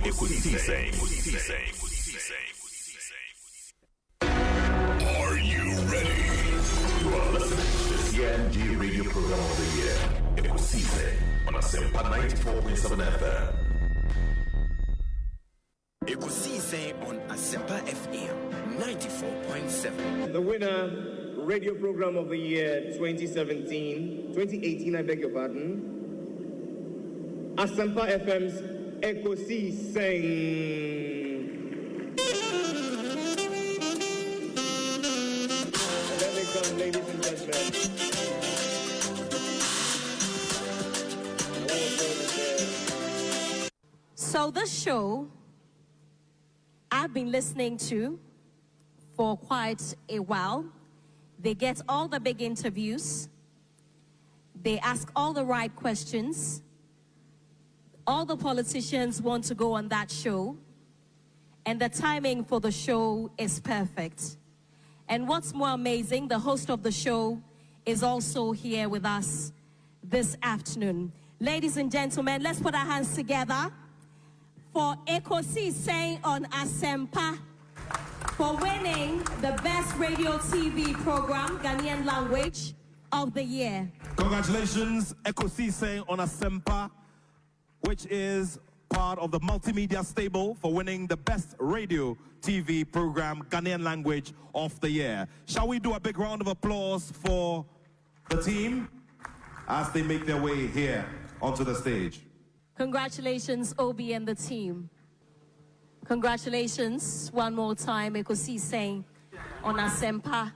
Ekosiisen. Are you ready? You are listening to the CNG radio program of the year, Ekosiisen on Asempa 94.7 FM. Ekosiisen on Asempa FM 94.7. The winner, radio program of the year 2018, I beg your pardon. Asempa FM's Ekosiisen. Let me come, ladies and gentlemen. So this show I've been listening to for quite a while. They get all the big interviews. They ask all the right questions. All the politicians want to go on that show. And the timing for the show is perfect. And what's more amazing, the host of the show is also here with us this afternoon. Ladies and gentlemen, let's put our hands together for Ekosiisen On Asempa for winning the best radio TV program, Ghanaian language of the year. Congratulations, Ekosiisen On Asempa, which is part of the multimedia stable for winning the best radio TV program, Ghanaian language of the year. Shall we do a big round of applause for the team as they make their way here onto the stage? Congratulations, Obi and the team. Congratulations one more time, Ekosiisen On Asempa.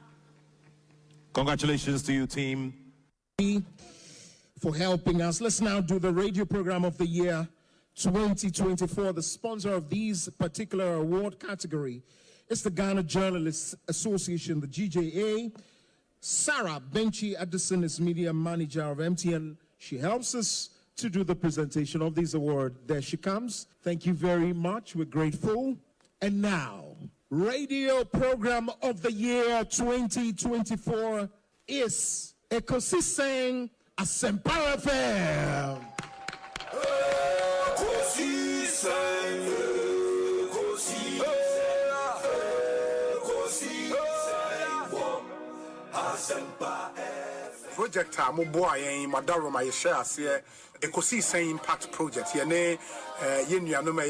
Congratulations to you, team. For helping us. Let's now do the radio program of the year 2024. The sponsor of these particular award category is the Ghana Journalists Association, the GJA. Sarah Benchi Addison is media manager of MTN. She helps us to do the presentation of this award. There she comes. Thank you very much. We're grateful. And now, radio program of the year 2024 is Ekosiisen Asempa FM. Project Moboy Madaro my share here Ekosiisen Impact Project here ne ye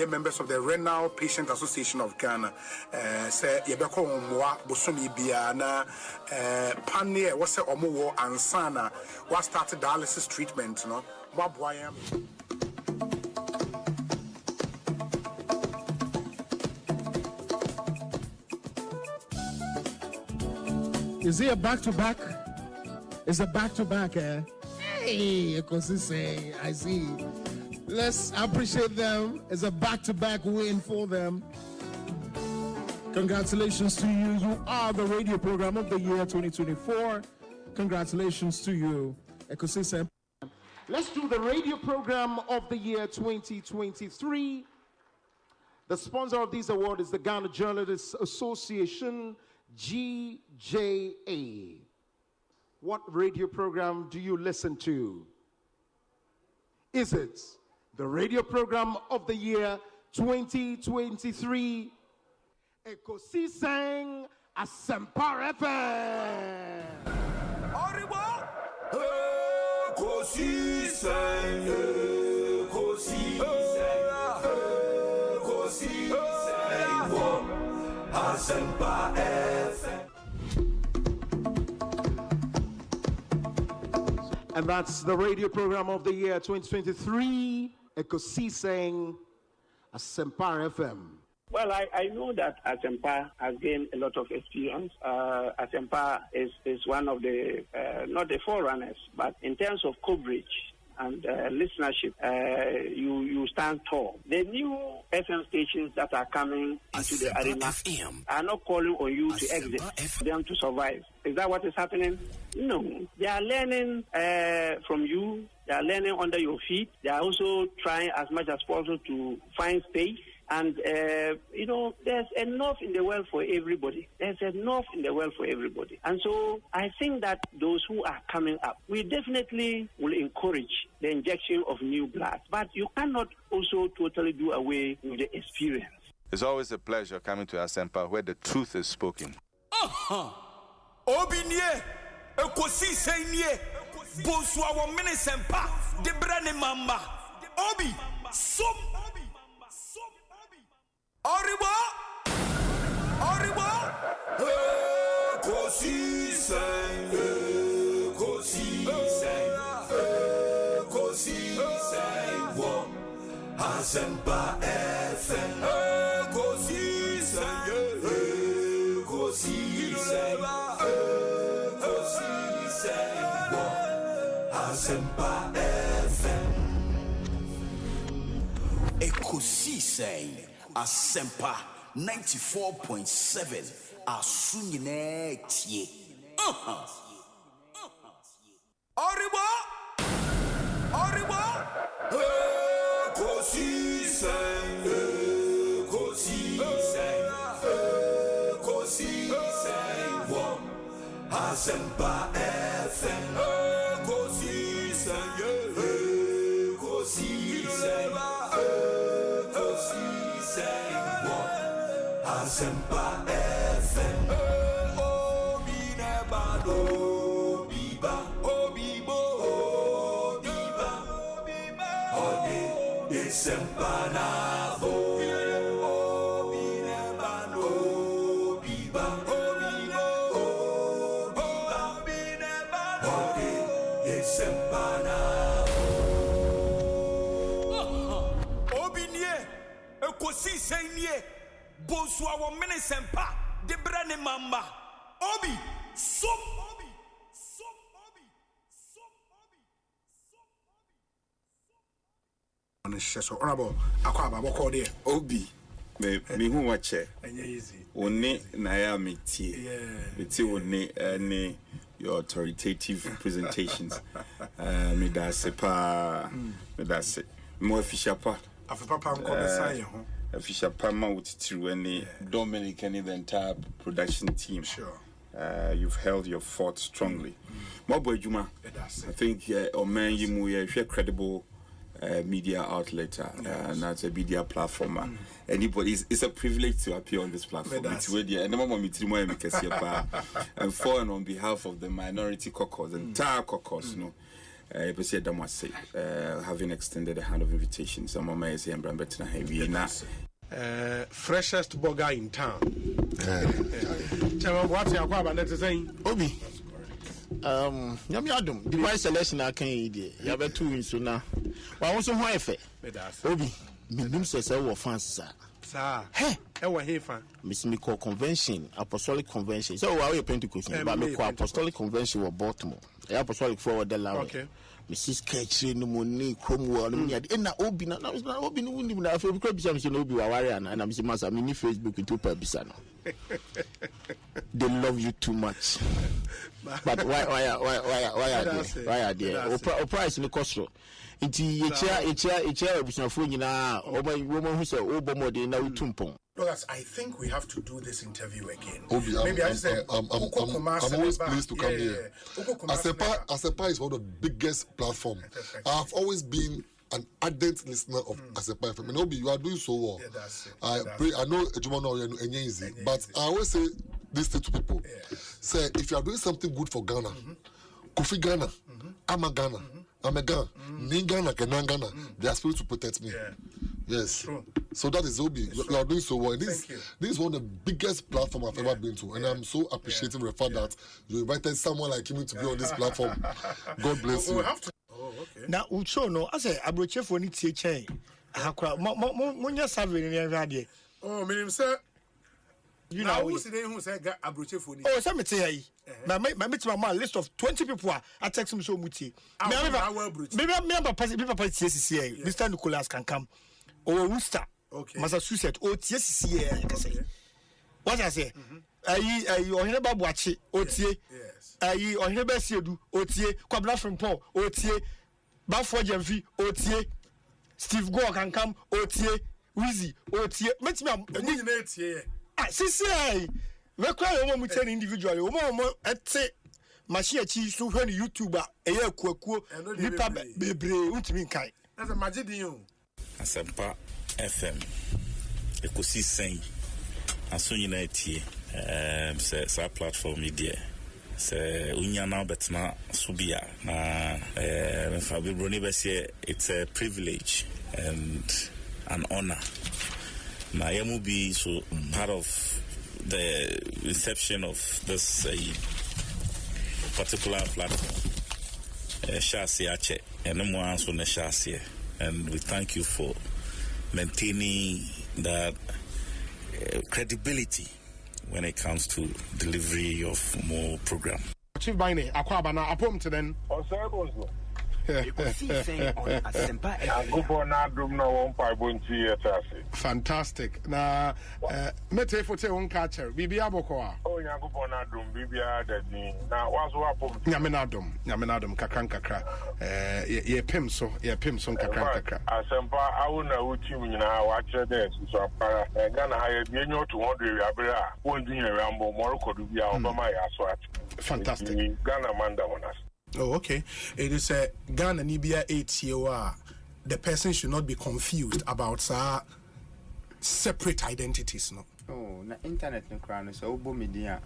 members of the Renal Patient Association of Ghana say yebeko mwa bosomi bia na panne wo se omo wo ansana what started dialysis treatment no mwaboy. Is he a back-to-back? It's a back-to-back, eh? Hey, Ekosiisen, I see. Let's appreciate them. It's a back-to-back win for them. Congratulations to you. You are the radio program of the year 2024. Congratulations to you, Ekosiisen. Let's do the radio program of the year 2023. The sponsor of this award is the Ghana Journalists Association, GJA. What radio program do you listen to? Is it the radio program of the year 2023? Ekosiisen Asempa FM. Ekosiisen, Asempa FM. And that's the radio program of the year 2023, Ekosiisen Asempa FM. Well, I know that Asempa has gained a lot of experience. Asempa is one of the, not the forerunners, but in terms of coverage and listenership, you stand tall. The new FM stations that are coming into the arena are not calling on you to exit, them to survive. Is that what is happening? No. They are learning from you. They are learning under your feet. They are also trying as much as possible to find space And, there's enough in the world for everybody. There's enough in the world for everybody. And so I think that those who are coming up, we definitely will encourage the injection of new blood. But you cannot also totally do away with the experience. It's always a pleasure coming to Asempa where the truth is spoken. Obinye, Ekosiisen nie, Bonsu our Asempa, de brane mamba. Obi, som. Oribo, Ekosiisen, wo, Asempa FM. Asempa FM. Ekosiisen Asempa 94.7 Asunyine tie. Oribo Ekosiisen wo Asempa FM. Asempa FM. Asempa na bo. Ekosiisen nie, Bonsu our Asempa, de brane mamba. Obi, som. So honorable akwaba boko there. Obi, me hu wache. Easy. One na ya metie. Metie one any your authoritative presentations. Me da se pa, me da se. Mo official pa. Afipapa nko be sign ho. Official pa ma wutitiru any Dominic and the entire production team. Sure. You've held your fort strongly. Mabo Juma. I think Omen Yimu ye credible media outlet and that's a media platform. Anybody, it's a privilege to appear on this platform. It's really, and for and on behalf of the minority caucus, the entire caucus, having extended a hand of invitation. Some of my say I'm better freshest burger in town. What's your question saying? Obi. Yam device selection I can eat. You have 2 in so now. But also why efe? Obi, me say fans sir. Hey, here fan. Miss me call convention, apostolic convention. So why we Pentecost? But me call apostolic convention wa Baltimore. Apostolic forward the law. Okay. Mrs. Ketchy no money Cromwell no me na Obi na Obi no wuni na afi because bisa me Obi wa warrior and I'm say masa me ni Facebook into per bisa no. They love you too much. But why are there? Price in the cost. Inti echa ebusafo nyina woman who say obomode na utumpon. Look, I think we have to do this interview again. Obi, I'm always pleased to come here. Asempa is one of the biggest platforms. I've always been an ardent listener of Asempa FM. And Obi, you are doing so well. I know Ejumano and easy, but I always say this thing to people. Say, if you are doing something good for Ghana, Kofi Ghana, I'm a Ghana. I'm a Ghana. Ghana, Ghana. They are supposed to protect me. Yes. True. So that is Obi. You are doing so well. This is one of the biggest platforms I've ever been to. And I'm so appreciative of the fact that you invited someone like him to be on this platform. God bless you. Now, Ucho, no, I say, Abroche for any teacher. Monya Savin. Oh, me, sir. You know who's the name who said Abroche for oh, some tell you. My list of 20 people I text him so much. Maybe Mr. Nicholas can come. Or Worcester, Massachusetts, or TSC. What I say? You are never watch it, OTA. You are never see you, OTA, Kwabla from Paul, OTA, Balfour Jemfi, OTA, Steve Gore can come, OTA, Wheezy, oh, tia, met me, Sissy, make cry a woman ten individually, woman at say, Machia cheese to when YouTuber, a year quack, Nipa Bebre, Ultimate Kai. That's a magic deal. Asempa FM, Ekosiisen, Asunyi na etie, sa platform media. Se unya now betna subia na it's a privilege and an honor. Na yamu be so part of the inception of this particular platform. Shasi ache and so shasi, and we thank you for maintaining that credibility when it comes to delivery of more program. Chief Bine, Akwaba na apom to then. Osei Bonsu. Ekosiisen On Asempa. Agubon adum na 1.5 Fantastic. Na mete fote won catcher. Bibi aboko a. Oh Agubon adum bibi adadi. Na wazo apom. Nyame na adum kakra. Ye pem so kakra. Asempa awuna uti nyina wa kire dey so apara. Ghana ha ye bi enyo to 100 abere a. Won dunya rambo moroko du bia obama ya so at. Fantastic. Ghana manda wonas. Oh, okay. It is a Ghana Nibia 8 year. The person should not be confused about separate identities. No. Oh, na internet no crown so obo media.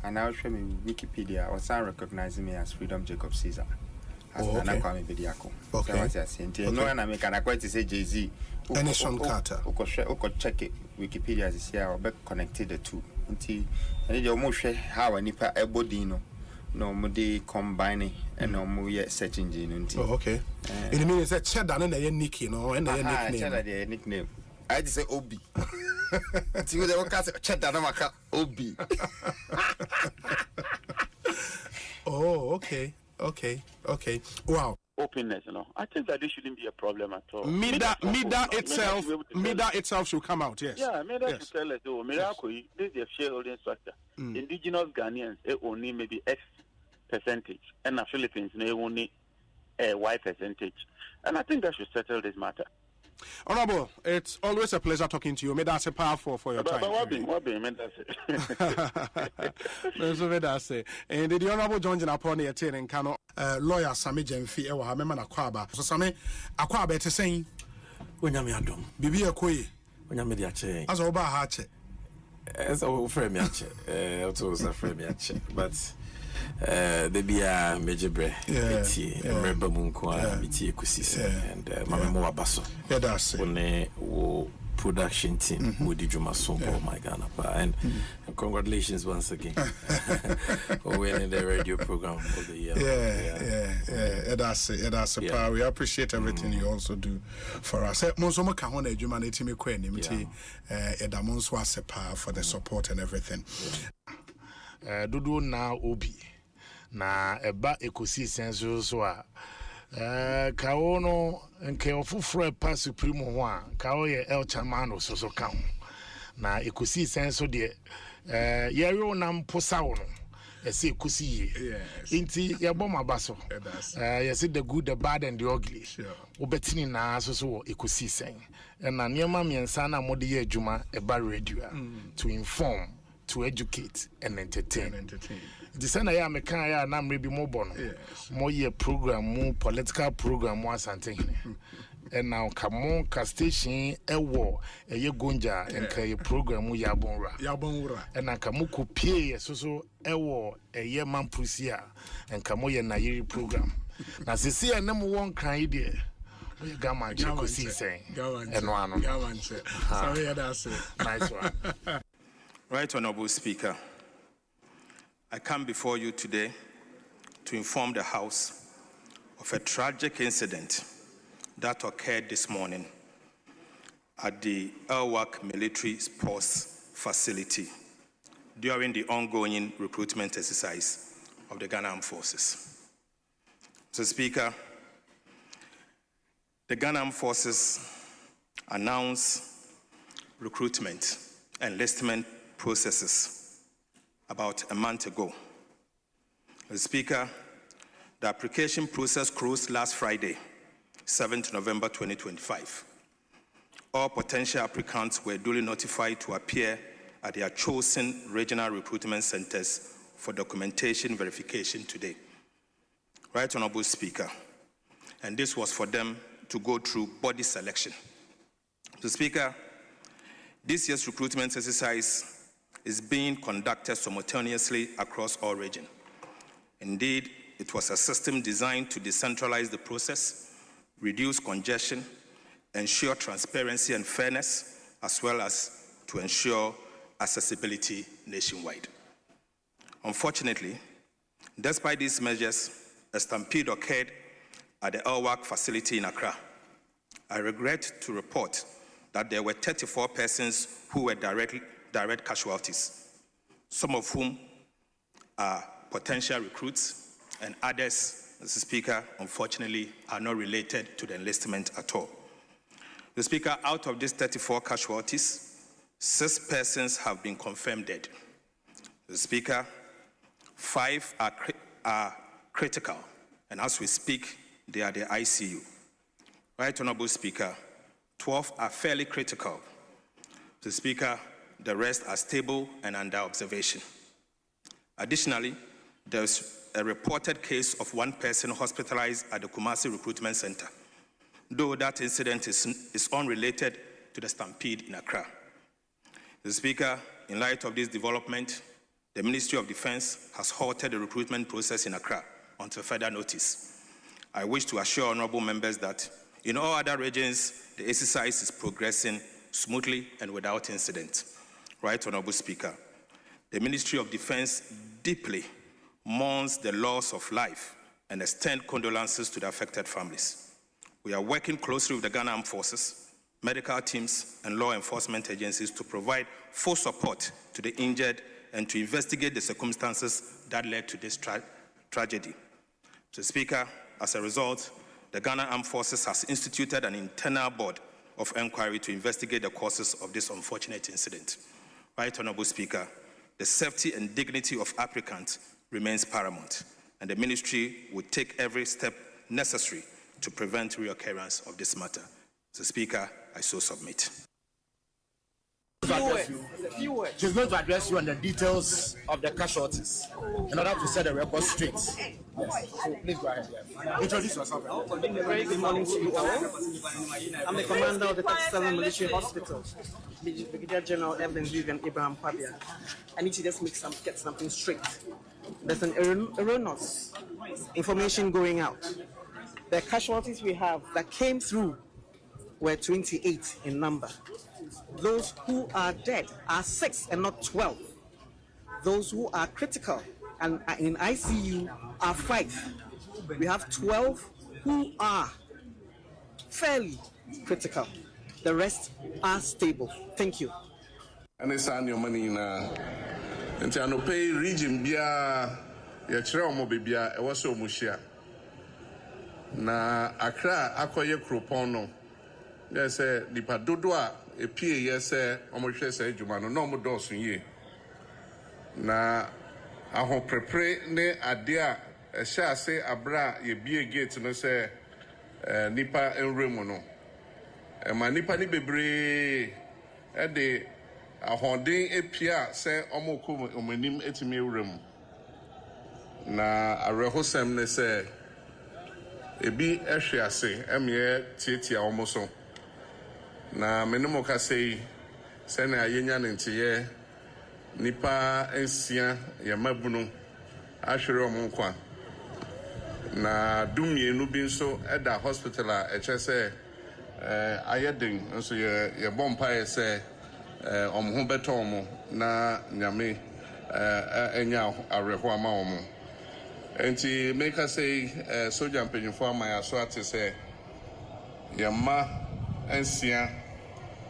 And I'll show me Wikipedia or some recognizing me as Freedom Jacob Caesar. As okay. Okay. So no, and I make an acquaintance say Jay-Z. And Sean Carter. Oko check it. Wikipedia is here. I'll be connected the two. Until and you almost share how any pa ebodino. No, mudi combining and no more search engine. Oh, okay. In the meaning that Cheddar and a nickname, no, and a nickname. Cheddar, nickname. I just say Obi. See what they will cast Cheddar, Obi. Oh, okay. Wow. Openness, I think that this shouldn't be a problem at all. Mida itself should come out, yes. Yeah, Mida should tell us, this is a shareholding structure. Indigenous Ghanaians, only maybe X percentage, and the Philippines, only a Y percentage. And I think that should settle this matter. Honorable, it's always a pleasure talking to you. May that's a powerful for your time. What be, and the Honorable John upon the attending cano lawyer Sami Jemfi Ewa Hamema Akwaba. So Sami Akwaba to saying Unyami Adom. Bibi Akoi. Unyami Diache. As Oba Hache. As a frame yache. Also a frame yache. But the Bia Major Bre, Betty, and Reba Munqua, Betty Ekosiisen, and Mamma Basso. Yeah, that's it. Production team with the Juma Sombo, my Ghana. And congratulations once again. Winning the radio program of the year. Yeah, that's it. Power. We appreciate everything you also do for us. Monsoma Kahone, Jumanity Mekweni, Edamons was a power for the support and everything. Dudu na obi na eba Ekosiisen so a kawo no nke ofufro pa supreme ho a kawo ye el chamano so ka ho na Ekosiisen so de yero na mposa wo no ese Ekosi ye nti ye bom abaso ye say the good, the bad and the ugly obetini na so Ekosiisen na niema miensa na mode ye adwuma eba radio to inform, to educate and entertain. The same I am a kind of maybe more bon, more year program, more political program, more something. And now come on, station a war, a year gonja, and a program with Yabonra. And I come pay so a war, a year man pusia, and come on, Nairi program. Now, see, a number one kind idea. Gaman, Ekosiisen, and one. Sorry, that's it. Nice one. Right, Honorable Speaker, I come before you today to inform the House of a tragic incident that occurred this morning at the Elwak Military Sports Facility during the ongoing recruitment exercise of the Ghana Armed Forces. Mr. Speaker, the Ghana Armed Forces announced recruitment and enlistment processes about a month ago. Mr. Speaker, the application process closed last Friday, 7th November 2025. All potential applicants were duly notified to appear at their chosen regional recruitment centers for documentation verification today. Right Honorable Speaker, and this was for them to go through body selection. Mr. Speaker, this year's recruitment exercise is being conducted simultaneously across all regions. Indeed, it was a system designed to decentralize the process, reduce congestion, ensure transparency and fairness, as well as to ensure accessibility nationwide. Unfortunately, despite these measures, a stampede occurred at the LWAC facility in Accra. I regret to report that there were 34 persons who were direct casualties, some of whom are potential recruits, and others, Mr. Speaker, unfortunately, are not related to the enlistment at all. The Speaker, out of these 34 casualties, 6 persons have been confirmed dead. The Speaker, 5 are critical, and as we speak, they are the ICU. Right Honorable Speaker, 12 are fairly critical. The Speaker, the rest are stable and under observation. Additionally, there's a reported case of 1 person hospitalized at the Kumasi Recruitment Center, though that incident is unrelated to the stampede in Accra. The Speaker, in light of this development, the Ministry of Defense has halted the recruitment process in Accra until further notice. I wish to assure honorable members that in all other regions, the exercise is progressing smoothly and without incident. Right Honorable Speaker, the Ministry of Defense deeply mourns the loss of life and extend condolences to the affected families. We are working closely with the Ghana Armed Forces, medical teams, and law enforcement agencies to provide full support to the injured and to investigate the circumstances that led to this tragedy. Mr. Speaker, as a result, the Ghana Armed Forces has instituted an internal board of inquiry to investigate the causes of this unfortunate incident. Right Honorable Speaker, the safety and dignity of applicants remains paramount, and the ministry will take every step necessary to prevent reoccurrence of this matter. Mr. Speaker, I so submit. She's going to address you on the details of the casualties in order to set the record straight. Yes. So please go ahead. Introduce yourself. Very good morning to you all. I'm the commander of the 37 Military Hospital, Brigadier General Evelyn Vivian Abraham Pabia. I need to just get something straight. There's an erroneous information going out. The casualties we have that came through were 28 in number. Those who are dead are 6 and not 12. Those who are critical and are in ICU are 5. We have 12 who are fairly critical. The rest are stable. Thank you. And it's on your money now. And to pay region bia ya chira omo bebia e wose omuhia. Na Accra akoye kropon no. Yes, nipa dodo a epie yes omo hwe se adwuma no na omo dosun ye. Na aho prepare ne ade a ehya ase abra ye bie gate no se nipa enremu no. E ma nipa ni bebre e de ahoden epia se omo omanim etimi ewrem. Na arehosem ne se ebi ehwe ase emye tietia omo so. Na menemo ka sei se na ayenya ne ntiye nipa ensia ya mabunu ahwere omo nkwa. Na dumienu bi nso eda hospital a eche se ayedin nso ye bompa se omho beto omo na nyame enya areho ama omo. Enti make us say soldier mpanyimfo ama ya so ate se yamma ensia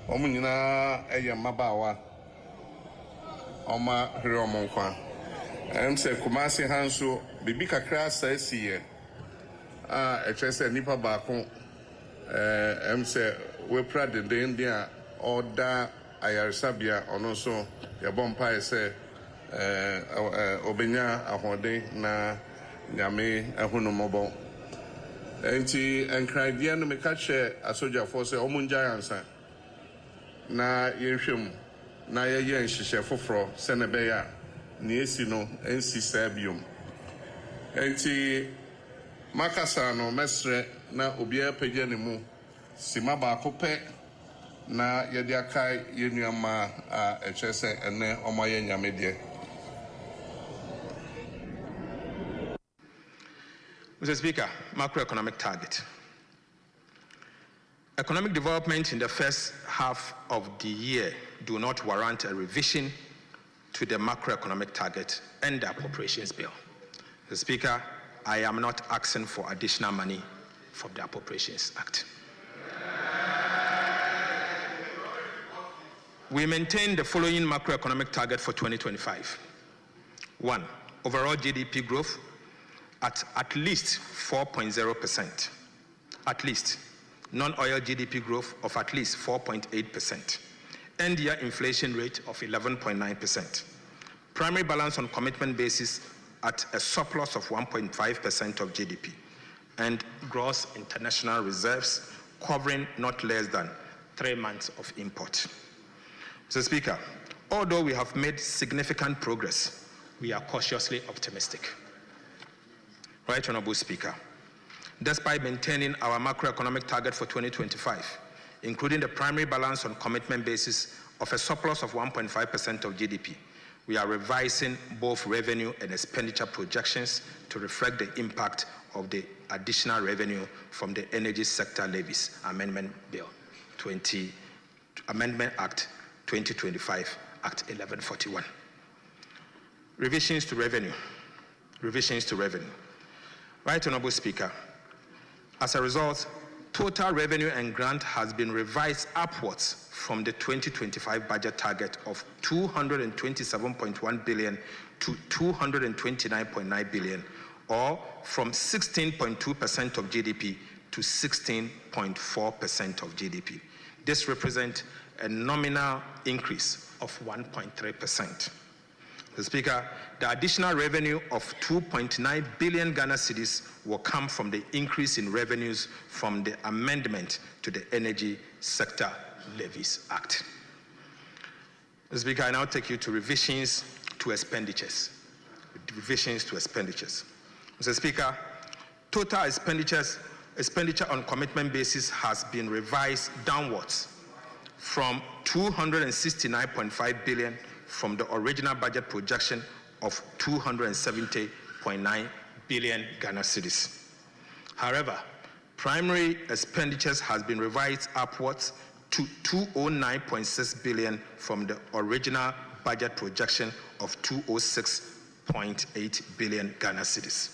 omo nyina eyamma bawa oma hre omo nkwa se Kumasi hanso bibi kakra sa esiye echese nipa baako se we prade de India order ayarsabia ono so ya bompa ese obenya ahode na nyame ehunu mobo enti enkradia no meka che asoja force omunja yansa na yɛnhwɛ mu na yɛyɛ nhyehyɛ foforɔ sɛ ne bɛyɛ a ne esi no nsi saa biom enti makasa no mɛsrɛ na obiara pagya ne mu sima baako pɛ na yɛde akae yɛnnuama a ɛkyerɛ sɛ ɛnɛ ɔmayɛ nyame deɛ. Mr. Speaker, macroeconomic target. Economic development in the first half of the year do not warrant a revision to the macroeconomic target and the appropriations bill. Mr. Speaker, I am not asking for additional money from the Appropriations Act. We maintain the following macroeconomic target for 2025. 1. Overall GDP growth at least 4.0%. At least. Non-oil GDP growth of at least 4.8%. End-year inflation rate of 11.9%. Primary balance on commitment basis at a surplus of 1.5% of GDP. And gross international reserves covering not less than 3 months of import. Mr. Speaker, although we have made significant progress, we are cautiously optimistic. Right Honorable Speaker, despite maintaining our macroeconomic target for 2025, including the primary balance on commitment basis of a surplus of 1.5% of GDP, we are revising both revenue and expenditure projections to reflect the impact of the additional revenue from the Energy Sector Levies Amendment Act 2025, Act 1141. Revisions to revenue. Right Honorable Speaker, as a result, total revenue and grant has been revised upwards from the 2025 budget target of 227.1 billion to 229.9 billion, or from 16.2% of GDP to 16.4% of GDP. This represents a nominal increase of 1.3%. Mr. Speaker, the additional revenue of 2.9 billion Ghana cedis will come from the increase in revenues from the amendment to the Energy Sector Levies Act. Mr. Speaker, I now take you to revisions to expenditures. Mr. Speaker, total expenditure on commitment basis has been revised downwards from 269.5 billion from the original budget projection of 270.9 billion Ghana cedis. However, primary expenditures has been revised upwards to 209.6 billion from the original budget projection of 206.8 billion Ghana cedis.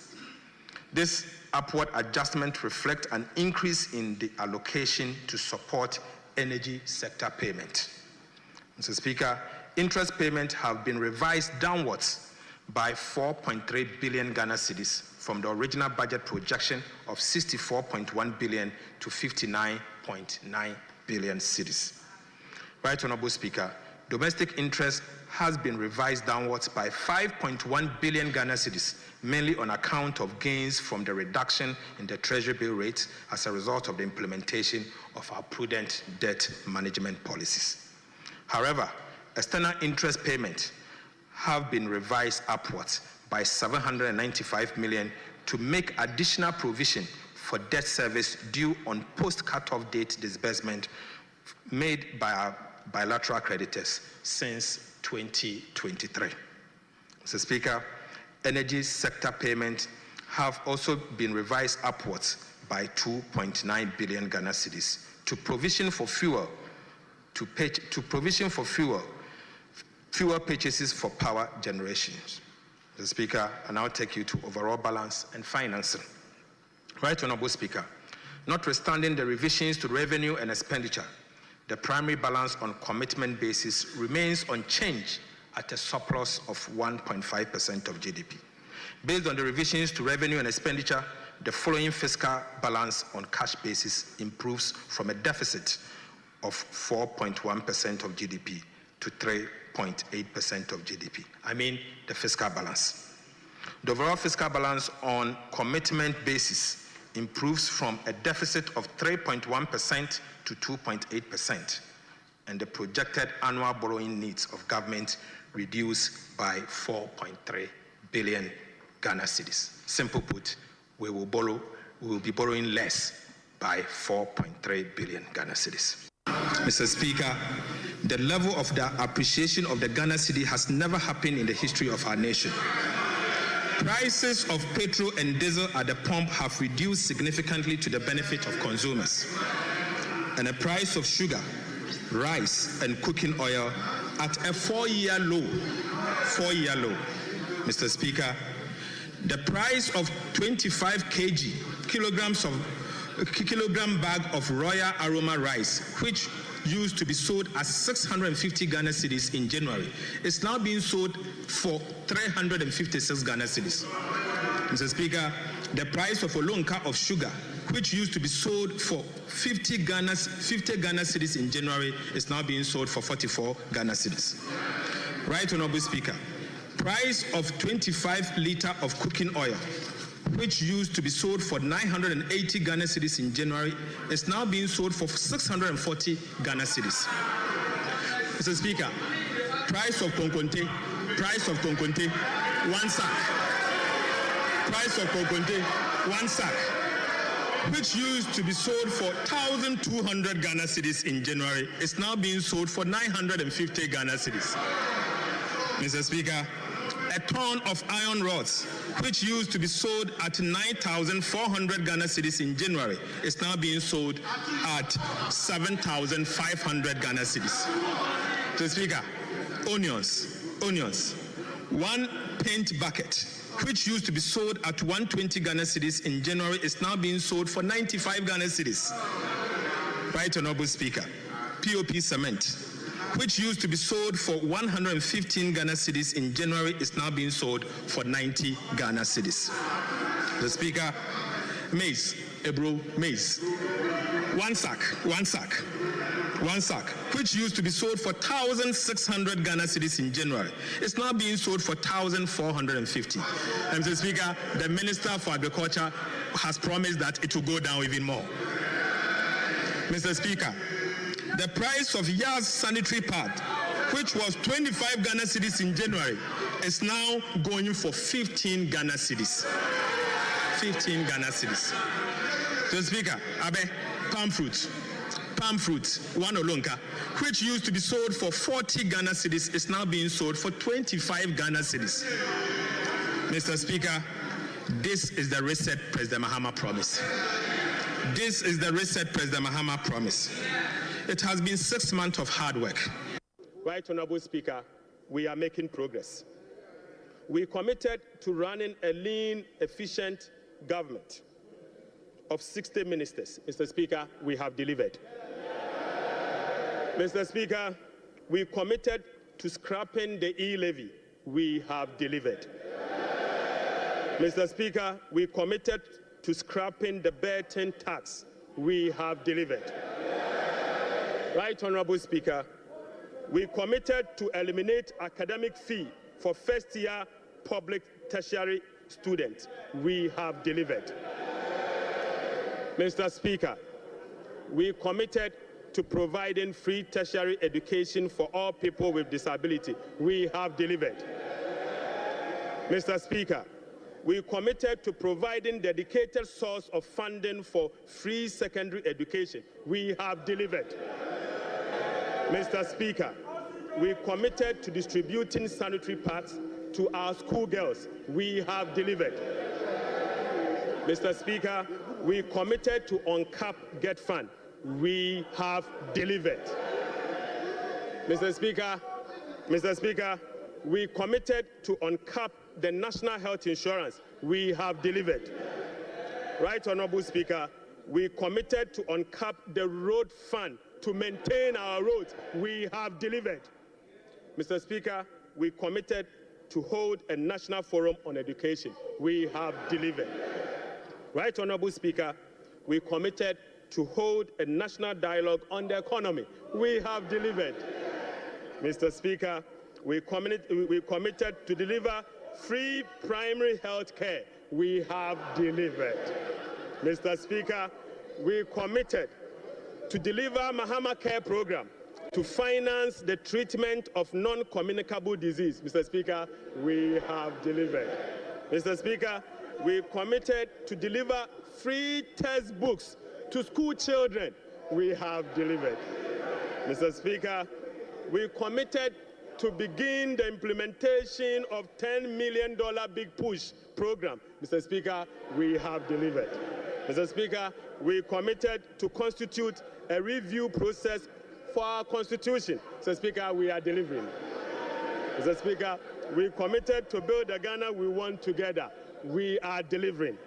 This upward adjustment reflects an increase in the allocation to support energy sector payment. Mr. Speaker, interest payments have been revised downwards by 4.3 billion Ghana cedis from the original budget projection of 64.1 billion to 59.9 billion cedis. Right Honorable Speaker, domestic interest has been revised downwards by 5.1 billion Ghana cedis, mainly on account of gains from the reduction in the Treasury bill rate as a result of the implementation of our prudent debt management policies. However, external interest payments have been revised upwards by 795 million to make additional provision for debt service due on post-cutoff date disbursement made by our bilateral creditors since 2023. Mr. Speaker, energy sector payments have also been revised upwards by 2.9 billion Ghana cedis to provision for fuel purchases for power generation. Mr. Speaker, I now take you to overall balance and financing. Right Honorable Speaker, notwithstanding the revisions to revenue and expenditure, the primary balance on commitment basis remains unchanged at a surplus of 1.5% of GDP. Based on the revisions to revenue and expenditure, the following fiscal balance on cash basis improves from a deficit of 4.1% of GDP to 3.8% of GDP. I mean the fiscal balance. The overall fiscal balance on commitment basis improves from a deficit of 3.1% to 2.8%, and the projected annual borrowing needs of government reduced by 4.3 billion Ghana cedis. Simple put, we will be borrowing less by 4.3 billion Ghana cedis. Mr. Speaker, the level of the appreciation of the Ghana cedi has never happened in the history of our nation. Prices of petrol and diesel at the pump have reduced significantly to the benefit of consumers. And the price of sugar, rice, and cooking oil at a 4-year low. Mr. Speaker, the price of 25 kilogram bag of Royal Aroma rice, which used to be sold at 650 Ghana cedis in January, is now being sold for 356 Ghana cedis. Mr. Speaker, the price of a lonka of sugar, which used to be sold for 50 Ghana cedis in January, is now being sold for 44 Ghana cedis. Right, Honorable Speaker, price of 25 litre of cooking oil, which used to be sold for 980 Ghana cedis in January, is now being sold for 640 Ghana cedis. Mr. Speaker, price of konkonte, 1 sack. Price of konkonte, 1 sack, which used to be sold for 1,200 Ghana cedis in January, is now being sold for 950 Ghana cedis. Mr. Speaker, a ton of iron rods, which used to be sold at 9,400 Ghana cedis in January, is now being sold at 7,500 Ghana cedis. Mr. Speaker, onions, 1 paint bucket, which used to be sold at 120 Ghana cedis in January, is now being sold for 95 Ghana cedis. Right, Honorable Speaker, POP cement, which used to be sold for 115 Ghana cedis in January, is now being sold for 90 Ghana cedis. The Speaker, maize, 1 sack, which used to be sold for 1,600 Ghana cedis in January, is now being sold for 1,450. And Mr. Speaker, the Minister for Agriculture has promised that it will go down even more. Mr. Speaker, the price of Yas sanitary pad, which was 25 Ghana cedis in January, is now going for 15 Ghana cedis. 15 Ghana cedis. Mr. Speaker, palm fruit, 1 olonka, which used to be sold for 40 Ghana cedis, is now being sold for 25 Ghana cedis. Mr. Speaker, this is the reset President Mahama promised. This is the reset President Mahama promised. It has been 6 months of hard work. Right, Honorable Speaker, we are making progress. We committed to running a lean, efficient government of 60 ministers. Mr. Speaker, we have delivered. Mr. Speaker, we committed to scrapping the e-levy. We have delivered. Mr. Speaker, we committed to scrapping the Burton tax. We have delivered. Right, Honorable Speaker, we committed to eliminate academic fee for first-year public tertiary students. We have delivered. Mr. Speaker, we committed to providing free tertiary education for all people with disability. We have delivered. Mr. Speaker, we committed to providing dedicated source of funding for free secondary education. We have delivered. Mr. Speaker, we committed to distributing sanitary pads to our schoolgirls. We have delivered. Mr. Speaker, we committed to uncap get fund. We have delivered. Mr. Speaker, we committed to uncap the national health insurance. We have delivered. Right, Honorable Speaker, we committed to uncap the road fund to maintain our roads. We have delivered. Mr. Speaker, we committed to hold a national forum on education. We have delivered. Right, Honorable Speaker, we committed to hold a national dialogue on the economy. We have delivered. Mr. Speaker, we committed to deliver free primary health care. We have delivered. Mr. Speaker, we committed to deliver Mahama Care Program to finance the treatment of non-communicable disease. Mr. Speaker, we have delivered. Mr. Speaker, we committed to deliver free textbooks to school children. We have delivered. Mr. Speaker, we committed to begin the implementation of $10 million Big Push program. Mr. Speaker, we have delivered. Mr. Speaker, we committed to constitute a review process for our constitution. Mr. Speaker, we are delivering. Mr. Speaker, we committed to build the Ghana we want together. We are delivering.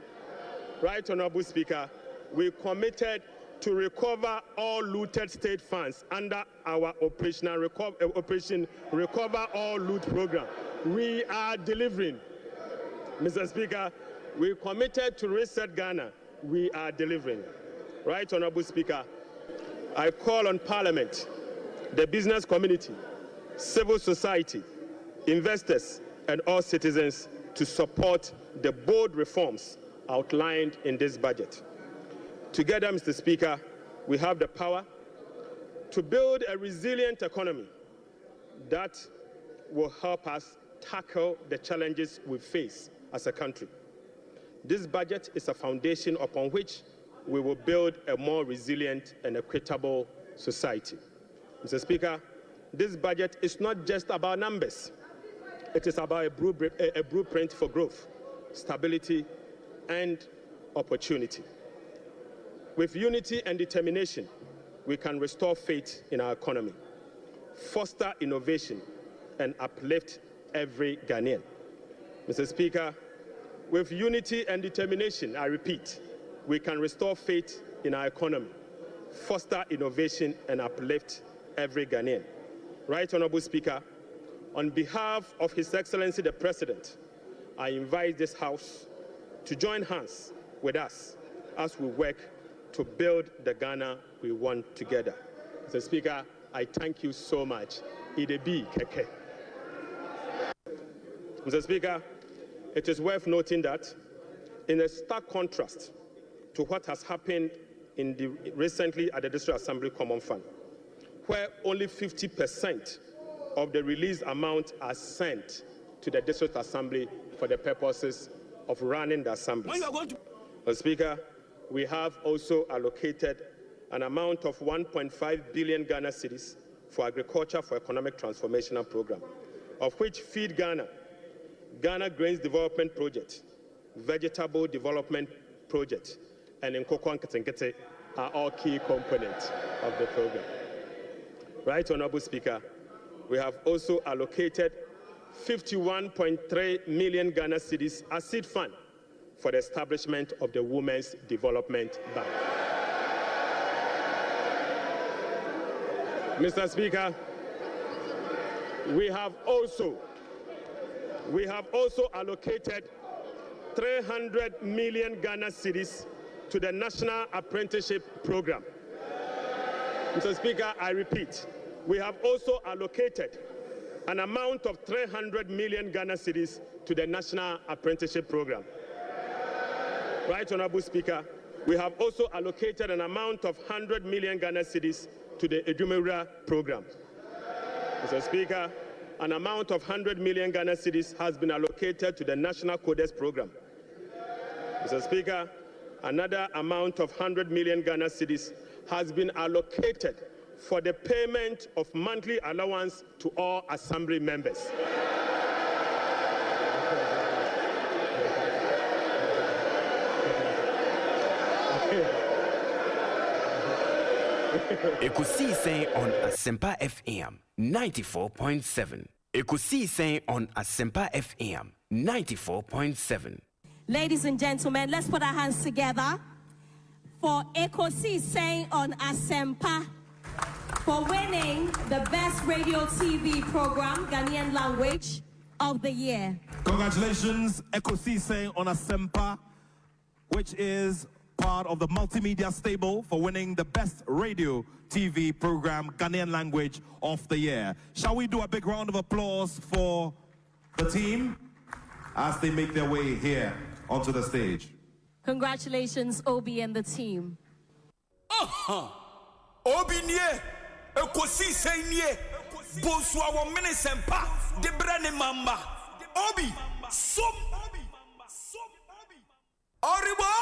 Right, Honorable Speaker, we committed to recover all looted state funds under our Operation Recover All Loot program. We are delivering. Mr. Speaker, we committed to reset Ghana. We are delivering. Right, Honorable Speaker, I call on Parliament, the business community, civil society, investors, and all citizens to support the bold reforms outlined in this budget. Together, Mr. Speaker, we have the power to build a resilient economy that will help us tackle the challenges we face as a country. This budget is a foundation upon which we will build a more resilient and equitable society. Mr. Speaker, this budget is not just about numbers. It is about a blueprint for growth, stability, and opportunity. With unity and determination, we can restore faith in our economy, foster innovation, and uplift every Ghanaian. Mr. Speaker, with unity and determination, I repeat, we can restore faith in our economy, foster innovation, and uplift every Ghanaian. Right, Honorable Speaker, on behalf of His Excellency the President, I invite this House to join hands with us as we work to build the Ghana we want together. Mr. Speaker, I thank you so much. Idebi Keke. Mr. Speaker, it is worth noting that in a stark contrast to what has happened recently at the District Assembly Common Fund, where only 50% of the released amount are sent to the District Assembly for the purposes of running the Assembly. Mr. Speaker, we have also allocated an amount of 1.5 billion Ghana cedis for Agriculture for Economic Transformation Program, of which Feed Ghana, Ghana Grains Development Project, Vegetable Development Project, and Nkoko Nketenkete are all key components of the program. Right, Honorable Speaker, we have also allocated 51.3 million Ghana cedis as seed fund for the establishment of the Women's Development Bank. Mr. Speaker, we have also allocated 300 million Ghana cedis to the National Apprenticeship Program. Mr. Speaker, I repeat, we have also allocated an amount of 300 million Ghana cedis to the National Apprenticeship Program. Right, Honorable Speaker, we have also allocated an amount of 100 million Ghana cedis to the Edumewura program. Mr. Speaker, an amount of 100 million Ghana cedis has been allocated to the National Codes program. Mr. Speaker, another amount of 100 million Ghana cedis has been allocated for the payment of monthly allowance to all Assembly members. Ekosiisen On Asempa FM 94.7. Ekosiisen On Asempa FM 94.7. Ladies and gentlemen, let's put our hands together for Ekosiisen On Asempa for winning the best radio TV program, Ghanaian language of the year. Congratulations, Ekosiisen On Asempa, which is part of the multimedia stable for winning the best radio TV program, Ghanaian language of the year. Shall we do a big round of applause for the team as they make their way here onto the stage? Congratulations, Obi and the team. Obi nie Ekosiisen nie. Bonsu awo mene sempa. De brane mamba. Obi. Som. Oribo.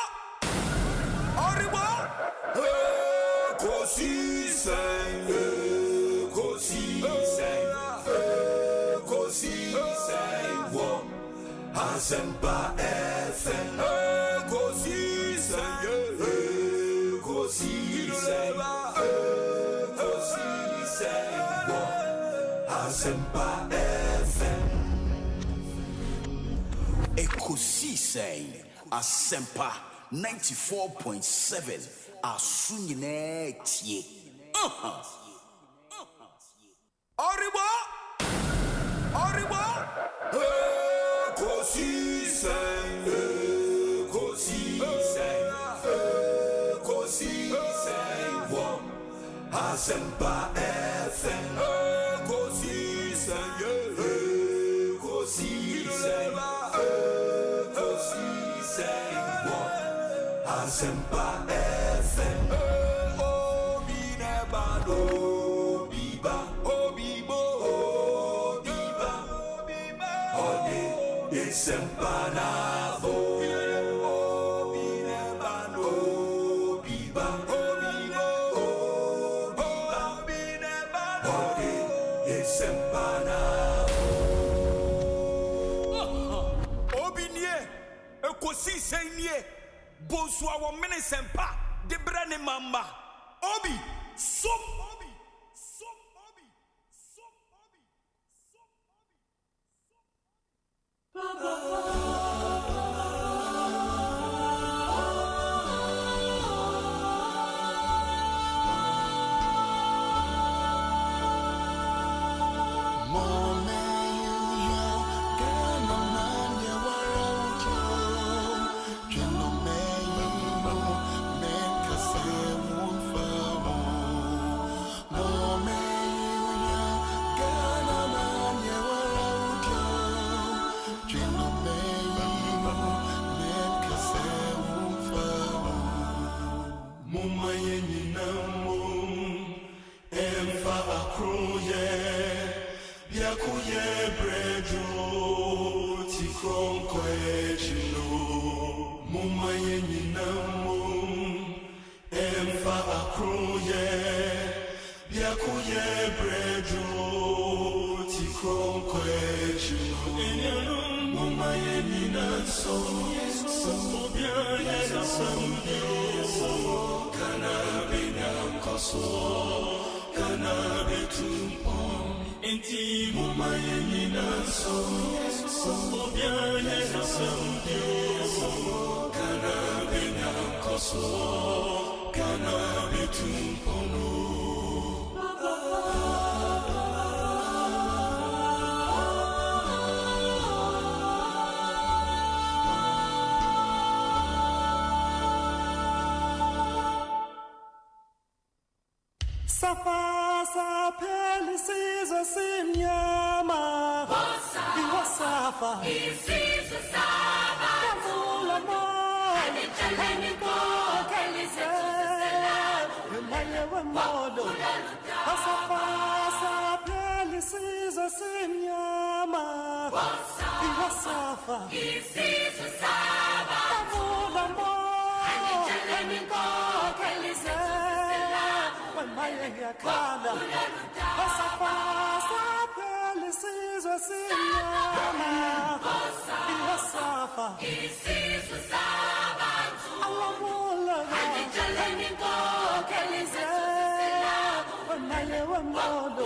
Ekosiisen. Ekosiisen. Wo. Asempa FM. Ekosiisen. Ekosiisen. Asempa FM. Ekosiisen Asempa 94.7 Asunyine tie. Oribo. Ekosiisen. Wo. Asempa FM. Asempa FM. Obi nebado, biba, obibo, obiba, ode Asempa nabo. Obi nebado, biba, obibo, obi nebado, ode Asempa nabo. Obi nie, ekosiisen nie. Bonsu awo mene sempa. De brane mamba. Obi. Som. Safasa pelisizo simnyama. Iwasafa isizo saba. Kavula mo. Anichaleni ko kelise selamu. Emayewe modo. Safasa pelisizo simnyama. Iwasafa isizo saba. Kavula mo. Anichaleni ko kelise Maya kana Pasapasa Pelisizwa sinyama Iwasafa Isizu sabantu Alamula Anijaleni ko Kelize Maya wa modo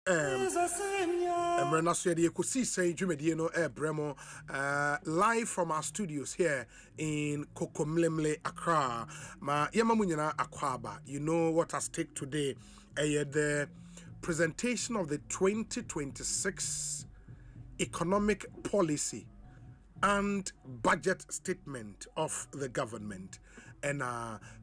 Live from our studios here in Kokomlemle, Accra. Ma yema munyana Akwaba. You know what at stake today? The presentation of the 2026 economic policy and budget statement of the government. And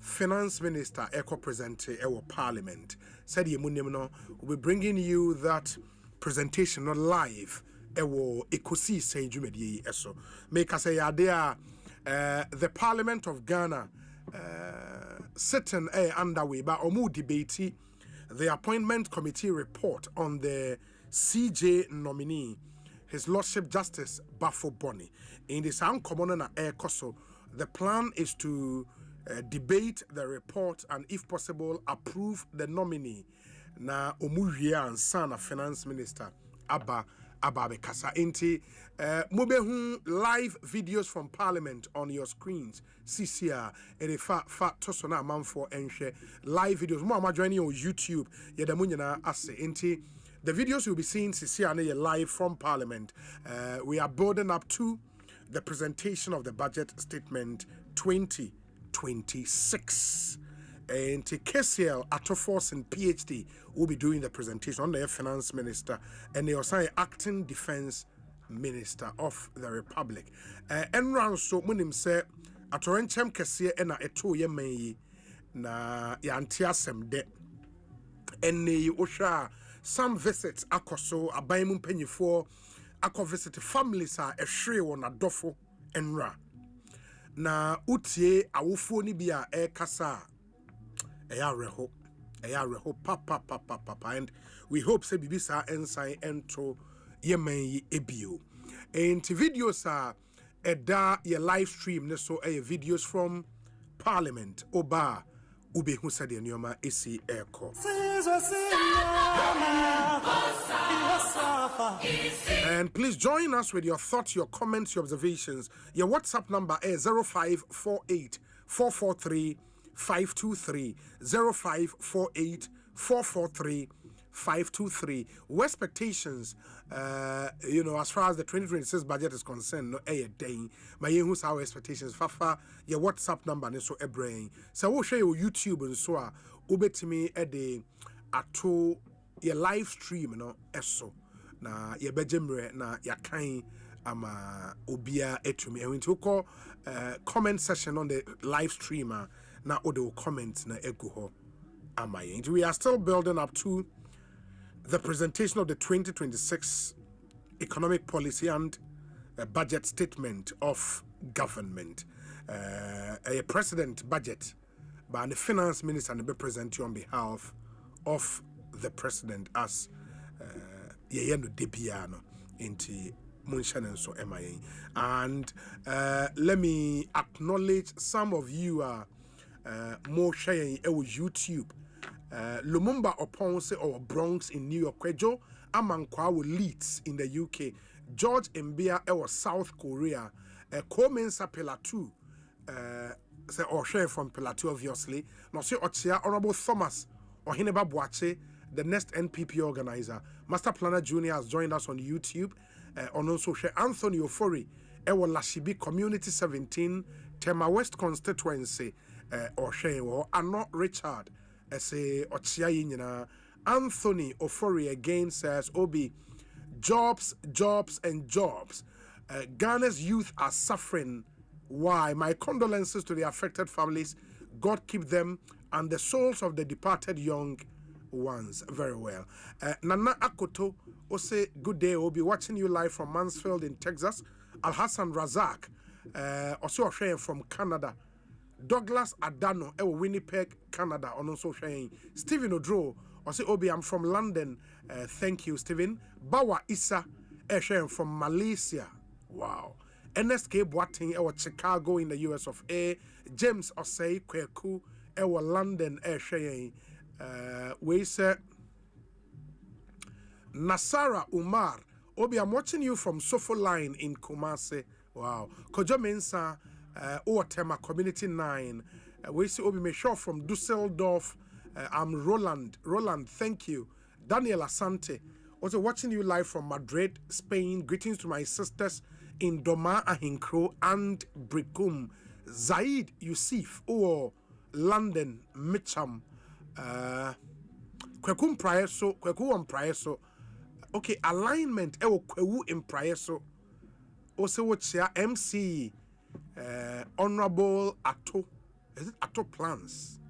Finance Minister present our Parliament said we'll be bringing you that presentation not live. Ekosiise Jumedi eso. Make us say there the Parliament of Ghana sitting underway by omu debate the appointment committee report on the CJ nominee, His Lordship Justice Bafo Boni. In this uncommon Ekoso, the plan is to debate the report and, if possible, approve the nominee. Na Omuria and Sana Finance Minister Abba Bekasa. Inti Mubehu live videos from Parliament on your screens. CCR and fat tosona man for enche live videos. More joining on YouTube. Yadamunyana ase. Inti the videos you'll be seeing CCR live from Parliament. We are building up to the presentation of the budget statement 2026. And KCL Atofos and PhD will be doing the presentation on the Finance Minister and the Osei Acting Defense Minister of the Republic. Enran so munim se atorenchem kese na eto ye man na yantiasem de enne ohwa some visits akoso aban mu mpanyifo akọ visit families a ehwe won adofo enra na utie awofo ni bia kasa Eyareho papa, and we hope say bibisa ensign ento yemen ebio. And videos are ye live stream ne so videos from Parliament oba ube hu said nyoma esi eko. And please join us with your thoughts, your comments, your observations. Your WhatsApp number is 0548 443 523 0548 443 523. What expectations, as far as the 2026 budget is concerned, no day. My who's our expectations. Fafa, your WhatsApp number, so a brain. So we'll share your YouTube and so ubet me a day ato your live stream, eso. Na your bejemre na your kind ama obia etumi. And we call comment session on the live streamer. Na odo comments na eguho amaye. We are still building up to the presentation of the 2026 economic policy and budget statement of government. A president budget by the finance minister and be presented on behalf of the president as yeyendo debiano into Munshan and so MIA. And let me acknowledge some of you are more sharing YouTube. Lumumba Oponse or Bronx in New York, Kwejo Amankwa Leeds in the UK, George Mbia South Korea, Komensa Pelatu, say or share from Pelatu obviously. No say Ochia Honorable Thomas or Hineba Boache, the next NPP organizer. Master Planner Jr. has joined us on YouTube. On also share Anthony Ofori, Lashibi Community 17, Tema West Constituency. Or Shane or Anno Richard say Ochiayina Anthony Ofori again says Obi jobs and jobs. Ghana's youth are suffering. Why? My condolences to the affected families. God keep them and the souls of the departed young ones. Very well. Nana Akoto say good day. Obi watching you live from Mansfield in Texas. Al Hassan Razak also sharing from Canada. Douglas Adano, Winnipeg, Canada, on also sharing. Stephen Odro, or say Obi, I'm from London. Thank you, Stephen. Bawa Issa, sharing from Malaysia. Wow. NSK Boating, Chicago in the US of A. James Osei, Kweku, London, sharing. We say Nasara Umar, Obi, I'm watching you from Sofo Line in Kumasi. Wow. Kojo Mensa. Tema Community 9. We see Obi Meshaw from Dusseldorf. I'm Roland. Roland, thank you. Daniel Asante, also watching you live from Madrid, Spain. Greetings to my sisters in Doma Ahinkro and Brikum. Zaid Yusuf, London, Mitcham. Kweku Mpraeso, Kweku Mpraeso. Okay, alignment, Kweku Mpraeso. Also, what's your MC? Honorable Ato. Is it Ato Plans?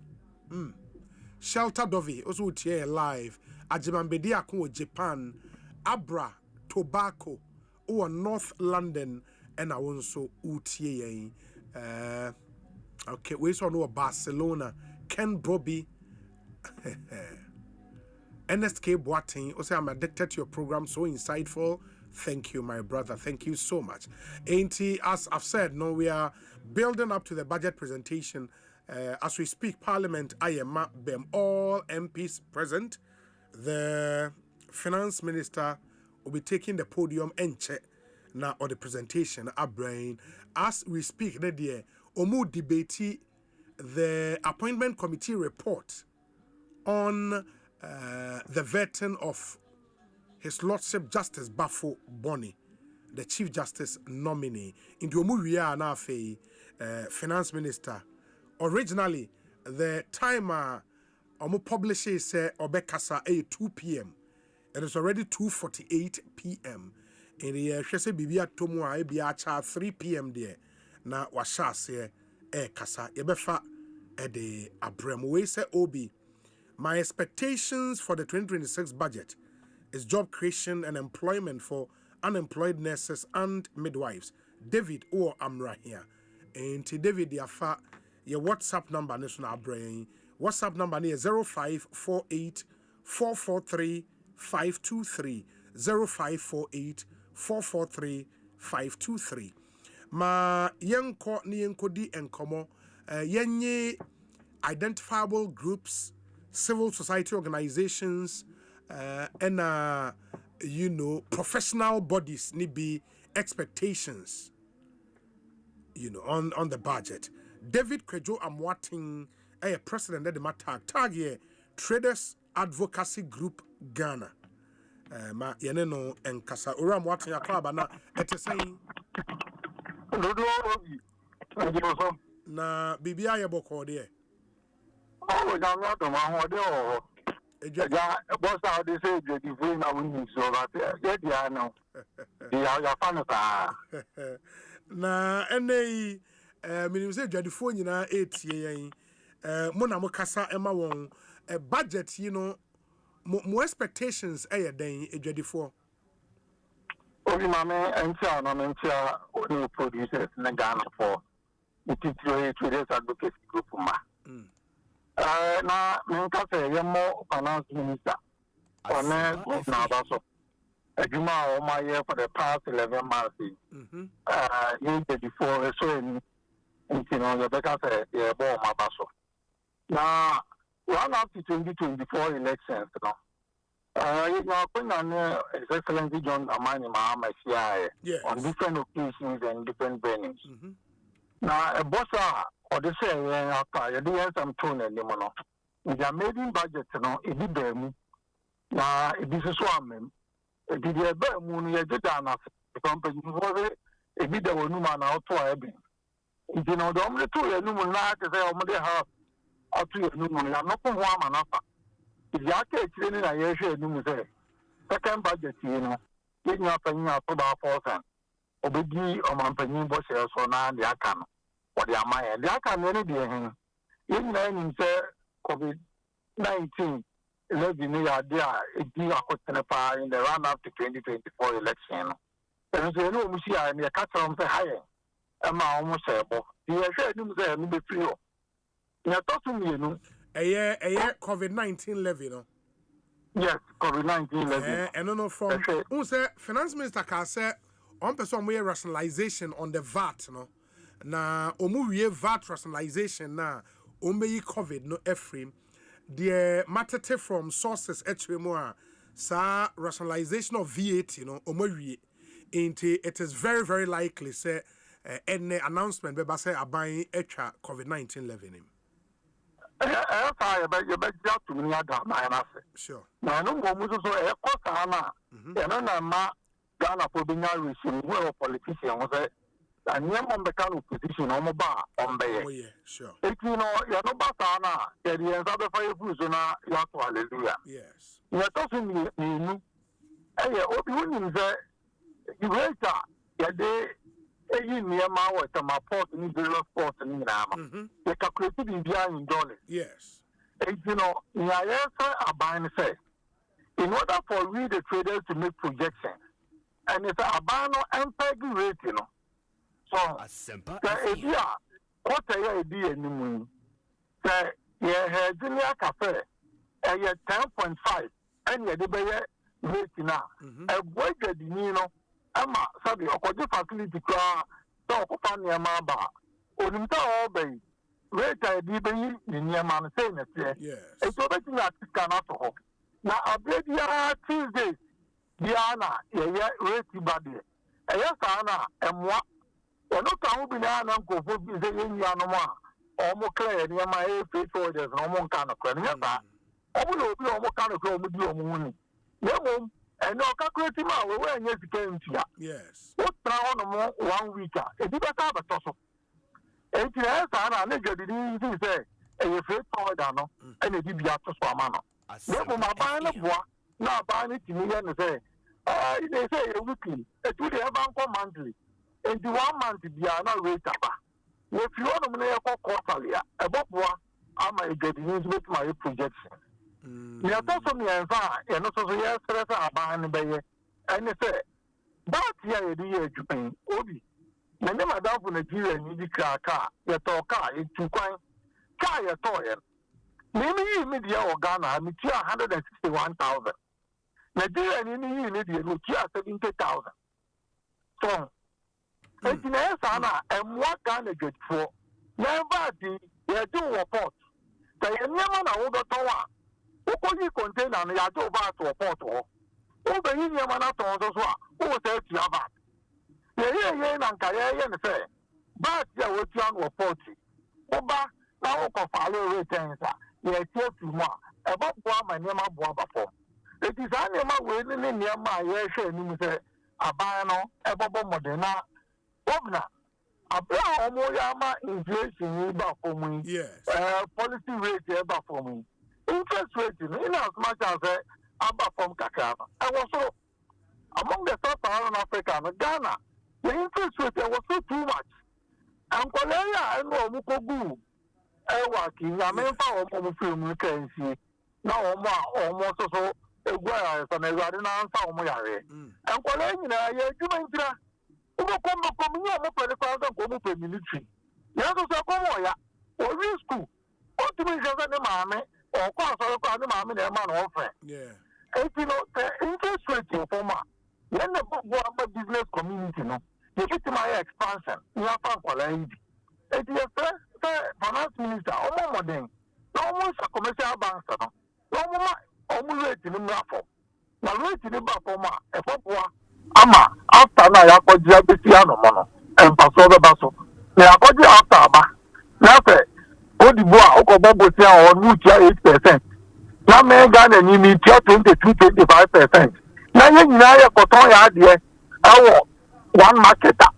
Shelter Dovey, also here live. Ajimambedi Akun Japan, Abra, Tobacco, North London, and I also UTA. Okay, we saw no Barcelona, Ken Bobby, NSK Boating. Also, I'm addicted to your program, so insightful. Thank you, my brother. Thank you so much. As I've said, no, we are building up to the budget presentation. As we speak, Parliament, I am BEM, all MPs present. The finance minister will be taking the podium and check now or the presentation. As we speak, Omu debate the appointment committee report on the vetting of His Lordship Justice Bafo Boni, the Chief Justice nominee. In the Omu now finance minister. Originally, the timer Omu publishes say Obekasa 2 p.m. It is already 2:48 p.m. In the Shese Bibia Tomua Ebiacha 3 p.m. there. Na washa se kasa yebefa de abrem we say obi. My expectations for the 2026 budget is job creation and employment for unemployed nurses and midwives. David O Amra here. And David Yafa your WhatsApp number national brain. WhatsApp number is 0548 443 523 0548 443 523. Ma yenko ni yenkodi enkomo yenye identifiable groups, civil society organizations, and professional bodies need be expectations, on the budget. David Kwejo Amwating, a president of the tag here, Traders Advocacy Group Ghana. Ma yeneno enkasa ora Amwating akwaba ete saying na bibia ye boko de oh na to ma ho de o eja boss how they say the free na we so that get ya no ya fan ta na enei minim say dwadifo nyina etie yen mo na mo kasa ema won budget mo expectations den edwadifo. Only mame entia no mentia only producers na Ghana for the Traders Advocacy Group ma. Na menka say yemo finance minister on na abaso. Ejuma o ma year for the past 11 months. You before so in the better say yeah bo ma abaso. Na run up to 2024 elections no. His Excellency John Amani Mahama on different occasions and different venues. Now, a boss or the say, after the years I'm told anymore. With a maiden budget, it did them. Now, it is a swam. It did a bear moon, you did the company for it, did the woman out to a bin. It did not only two a woman like as I already have or 2 women. I'm not from one enough. If you are training a year, you say, second budget, getting up and up about 4 Obedi or Mampany bosses or now the Akan or the Amaya. The Akan any day him. In name say COVID-19, 11 year there, it be a question in the run up to 2024 election. And so, no, Musia and the Catam say higher. Am I almost able? The year you say, no be free. You talk to me, a year COVID-19 levy, Yes, COVID-19 levy. And no from who say finance minister can say on person we rationalization on the VAT na omu VAT rationalization na ombe COVID no efrim the matete from sources etremo sa rationalization of VAT omu it is very very likely say any announcement be say aban etwa COVID-19 levy. you bet just to me at my sure. Now, no more so a cosana, and ma Ghana for being Irish, well, politician was it. And you're on the kind of position on the bar on the oh, yeah, sure. If you know, you're no batana, you're the other fire fusona, you're to hallelujah. Yes. You're talking me, hey, open you later, you're there. You near my work, my port in the sport in Rama. The calculated behind dollars. Yes. And you know, I buy say, in order for we the traders to make projections, and it's a banner and peg rate, you know. So, the idea, what I idea in the moon, say, yeah, junior cafe, and you're 10.5, and you're the better rate now. A boy, you know. Ama sabi okoje facility kwa so okofa niam ba onimta obey rate ID be ni niam an say na tie e to be na tika na so na abedia Tuesday diana ye rate bade e ya sa na emwa ono ka hu bi na na nkofo bi se ye nua no ma omo kra niam e free soldiers no mo nka no kra nya ba omo no obi omo ka no kra omo di omo huni yemo. And no calculating my way when you came to yes. What on 1 week? If you have a toss of 8 years, I didn't say a free powder, and it be up to Swamano. Therefore, my buying a bois, now buying it to me and say, they say a weekly, a 2 day monthly, and the 1 month be not rate up. If you want to make a quarterly, above what I might get news with my projection. You are also me and also yes, a band by and they say, but here the year to pay Obi. My name is down for Nigeria and you car, your car, it's too quiet. Car your toy. Maybe media or Ghana, I'm 161,000. Nigeria and you need you 70,000. So, 18 years, Anna, and what can I get for? Never you're doing report. They are never know the tower. Who contain and you do back to a port? Who be in your man at all those who says you have that? Yeah, and Kaya and say, but you will turn or 40. Oba, now follow returns. Yes, yes, you more. About one, my name of Boba. It is animal waiting in near my yes, and you say, a bano, a bubble modena, Obna. A brown Moyama inflation about for me. Yes. Policy rate about for me. Interest rate in as much as about from Kakava. I was so among the Sub-Saharan Africa and Ghana, the interest rate was so too much. And Korea and Mukogu, Ewaki, I mean, for film currency. Now, almost so a whereas and a garden answer Moyare. And Korea, you mentioned. Who come from you for the crowd of military? You have to say, Komoya, or real school. What do we have the mammy? Or course, I the mammy, their man offer. Yeah. And you know, the interest rate for ma. When the book business community, no, you get to my expansion. You have found Korea. It is a finance minister, almost modern. Almost a commercial bank, no, almost rate in the raffle. Now, rate in the baffle, a pop. Ama after na ya kwaji abisi ano mono empaso be baso na ya kwaji after aba na fe odibo a okobo bosi a onu tia 8% na me Ghana ni mi tia 22-25% na ye nyina ya koton ya ade awo one marketer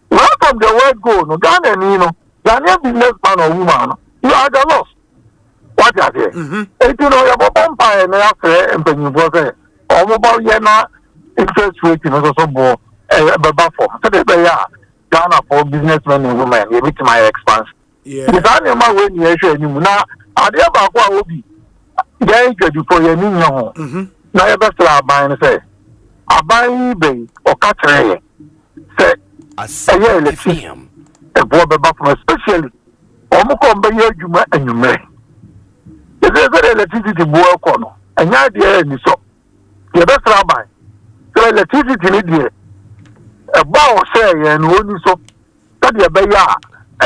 where from the word go no Ghana ni no Ghanaian businessman or woman no you are the loss what you say e ti no ya bobon pa na ya fe empanifo say omo ba ye na interest rate is also more baba form. So they say Ghana for businessmen and women. You meet my expansion. Yeah. The Ghana when you share you now. I dey about what will be. They get for your new home. Now you best buy say. I buy bay or catch say. Let's see him. A boy baba form especially. Omo come by your juma and you may. If there's electricity boy corner and you idea any so. You best buy. Electricity need here. A bow say and only so that you be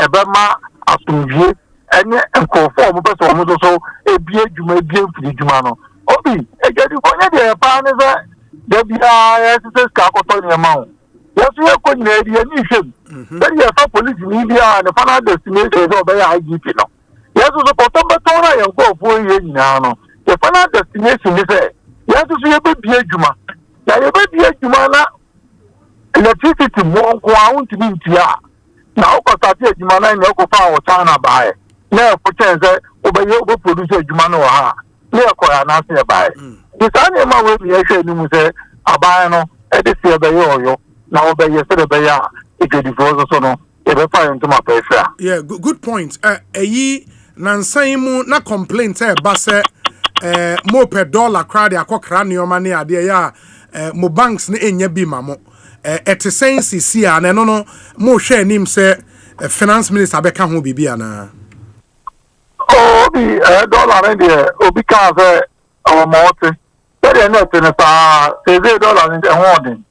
a bema asunjie and conform person so a beer you may be for the Jumano. Obi, a get you for the partner there be a Cacotonia amount. Yes, we are going to be an issue. Then you have police in India and the final destination is over IGP. Yes, so potom beton na yen go for ye nyina no the final destination is say yes so ye be bie adwuma na ye be bie adwuma na electricity mo nko a untimi ntia na okotati adwuma na ne okofa o China bae na for chance obeye obo produce adwuma no ha na ekoya na se bae disane ma we bi ehwe ni mu say abae no e de se obeye oyo na obeye se de be ya ekedifozo so no e be fa into my pressure. Yeah, good point. Eyi nansan mu na complaint e ba se mo per dollar crowd akokra ne oma ne ade ya mo banks ne enya bi ma mo sense si a na no no mo hwe anim se finance minister be ka ho bibi ana obi dollar ne de obi ka se o mo te de na te na sa se dollar ne ho odin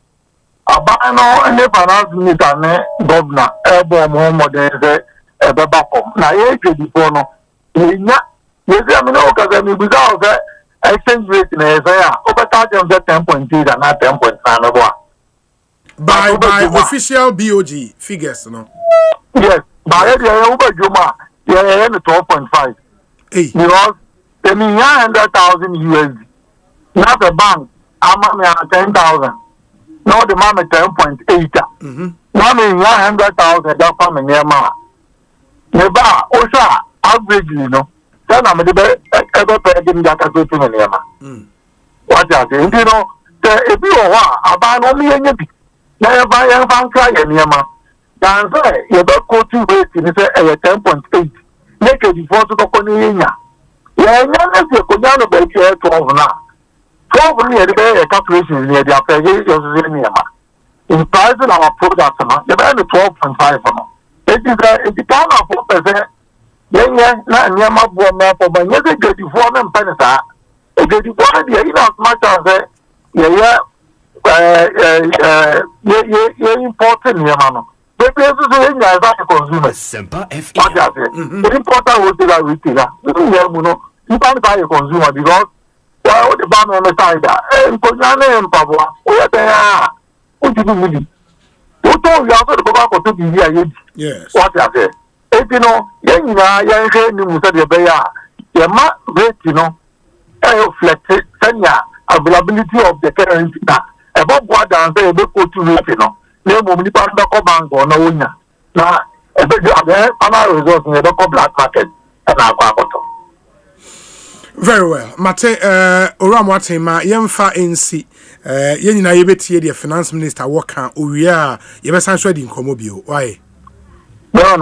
abano ne finance minister ne governor ebo mo modern se beba kom na ye twedifo no nya yesi amina o kaza mi buza o se exchange rate na ye ya o beta dem 10.3 na 10.9 no bo by official BOG figures no yes by the ye uba juma ye 12.5 because the 100,000 USD na the bank ama me 10,000 no the mama 10.8 no me 100,000 that for me nema neba osha average no say na me be ebe pay dem that to me nema what ya say you know the ebi o wa aba no me enya bi na ye ban kra ye nema dan say ye be quote rate ni say 10.8 make the before to ko ni enya ye enya na se ko nya no be 12 na 12 years the calculations near the affair in pricing our products, the 12.5. It is a kind of 4%. Then, not near my boy, but you get the form and penisa. It is the in as much as important, Yamano. The places in the consumer. Asempa FM. The important was that we you can't buy a consumer because. Well, the ban on the side, and Ponyane and Pabua, where they are. What do you mean? You told you also the Baba to be here. Yes. What I say? You know, young Musa Beya, your ma rate, you know, reflected Senya availability of the currency. About what I say, they go to rate, you know. Name of the Panda Bank or no winner. Now, a bit of the other results in the black market and our capital. Very well. Mate Oramwatema yemfa NC yenina yebetie the finance minister waka owia yebesan so di nkomo bio. Why? No,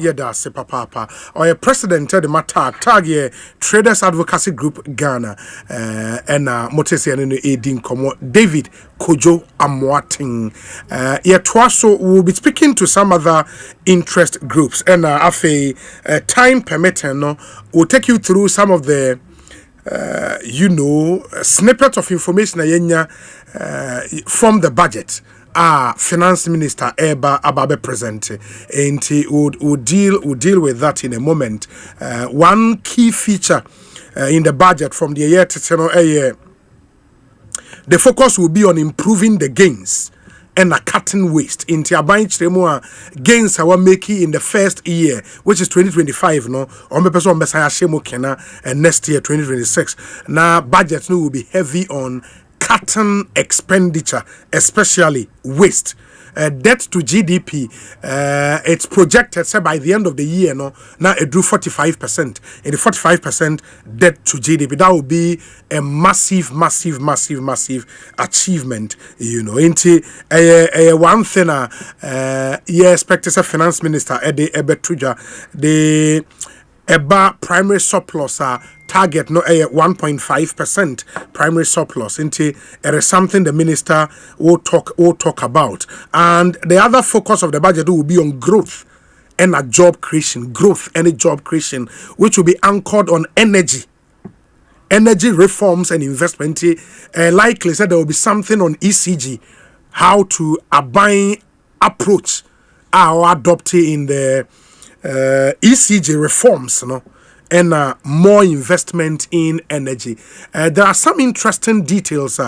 yeah, that's papa. Or a president the matter tag Traders Advocacy Group Ghana and Motesi and Edin Komo David Kojo Amwating. Twaso will be speaking to some other interest groups and time permitting we'll take you through some of the snippets of information from the budget. Finance Minister Eba Ababe present, and we'll deal with that in a moment. One key feature in the budget from the year to the focus will be on improving the gains and cutting waste. In Tiabanch gains our making in the first year, which is 2025. No, on person and next year 2026. Now budget will be heavy on cutting expenditure, especially waste. Debt to GDP, it's projected say by the end of the year, now it drew 45%. In the 45% debt to GDP, that will be a massive achievement. Into one thing, expect as a finance minister, Ede Ebetruja, the primary surplus target no 1.5% primary surplus into it is something the minister will talk about, and the other focus of the budget will be on growth and job creation, which will be anchored on energy reforms and investment. Likely said there will be something on ECG, how to approach or adopt in the ECG reforms, and more investment in energy. There are some interesting details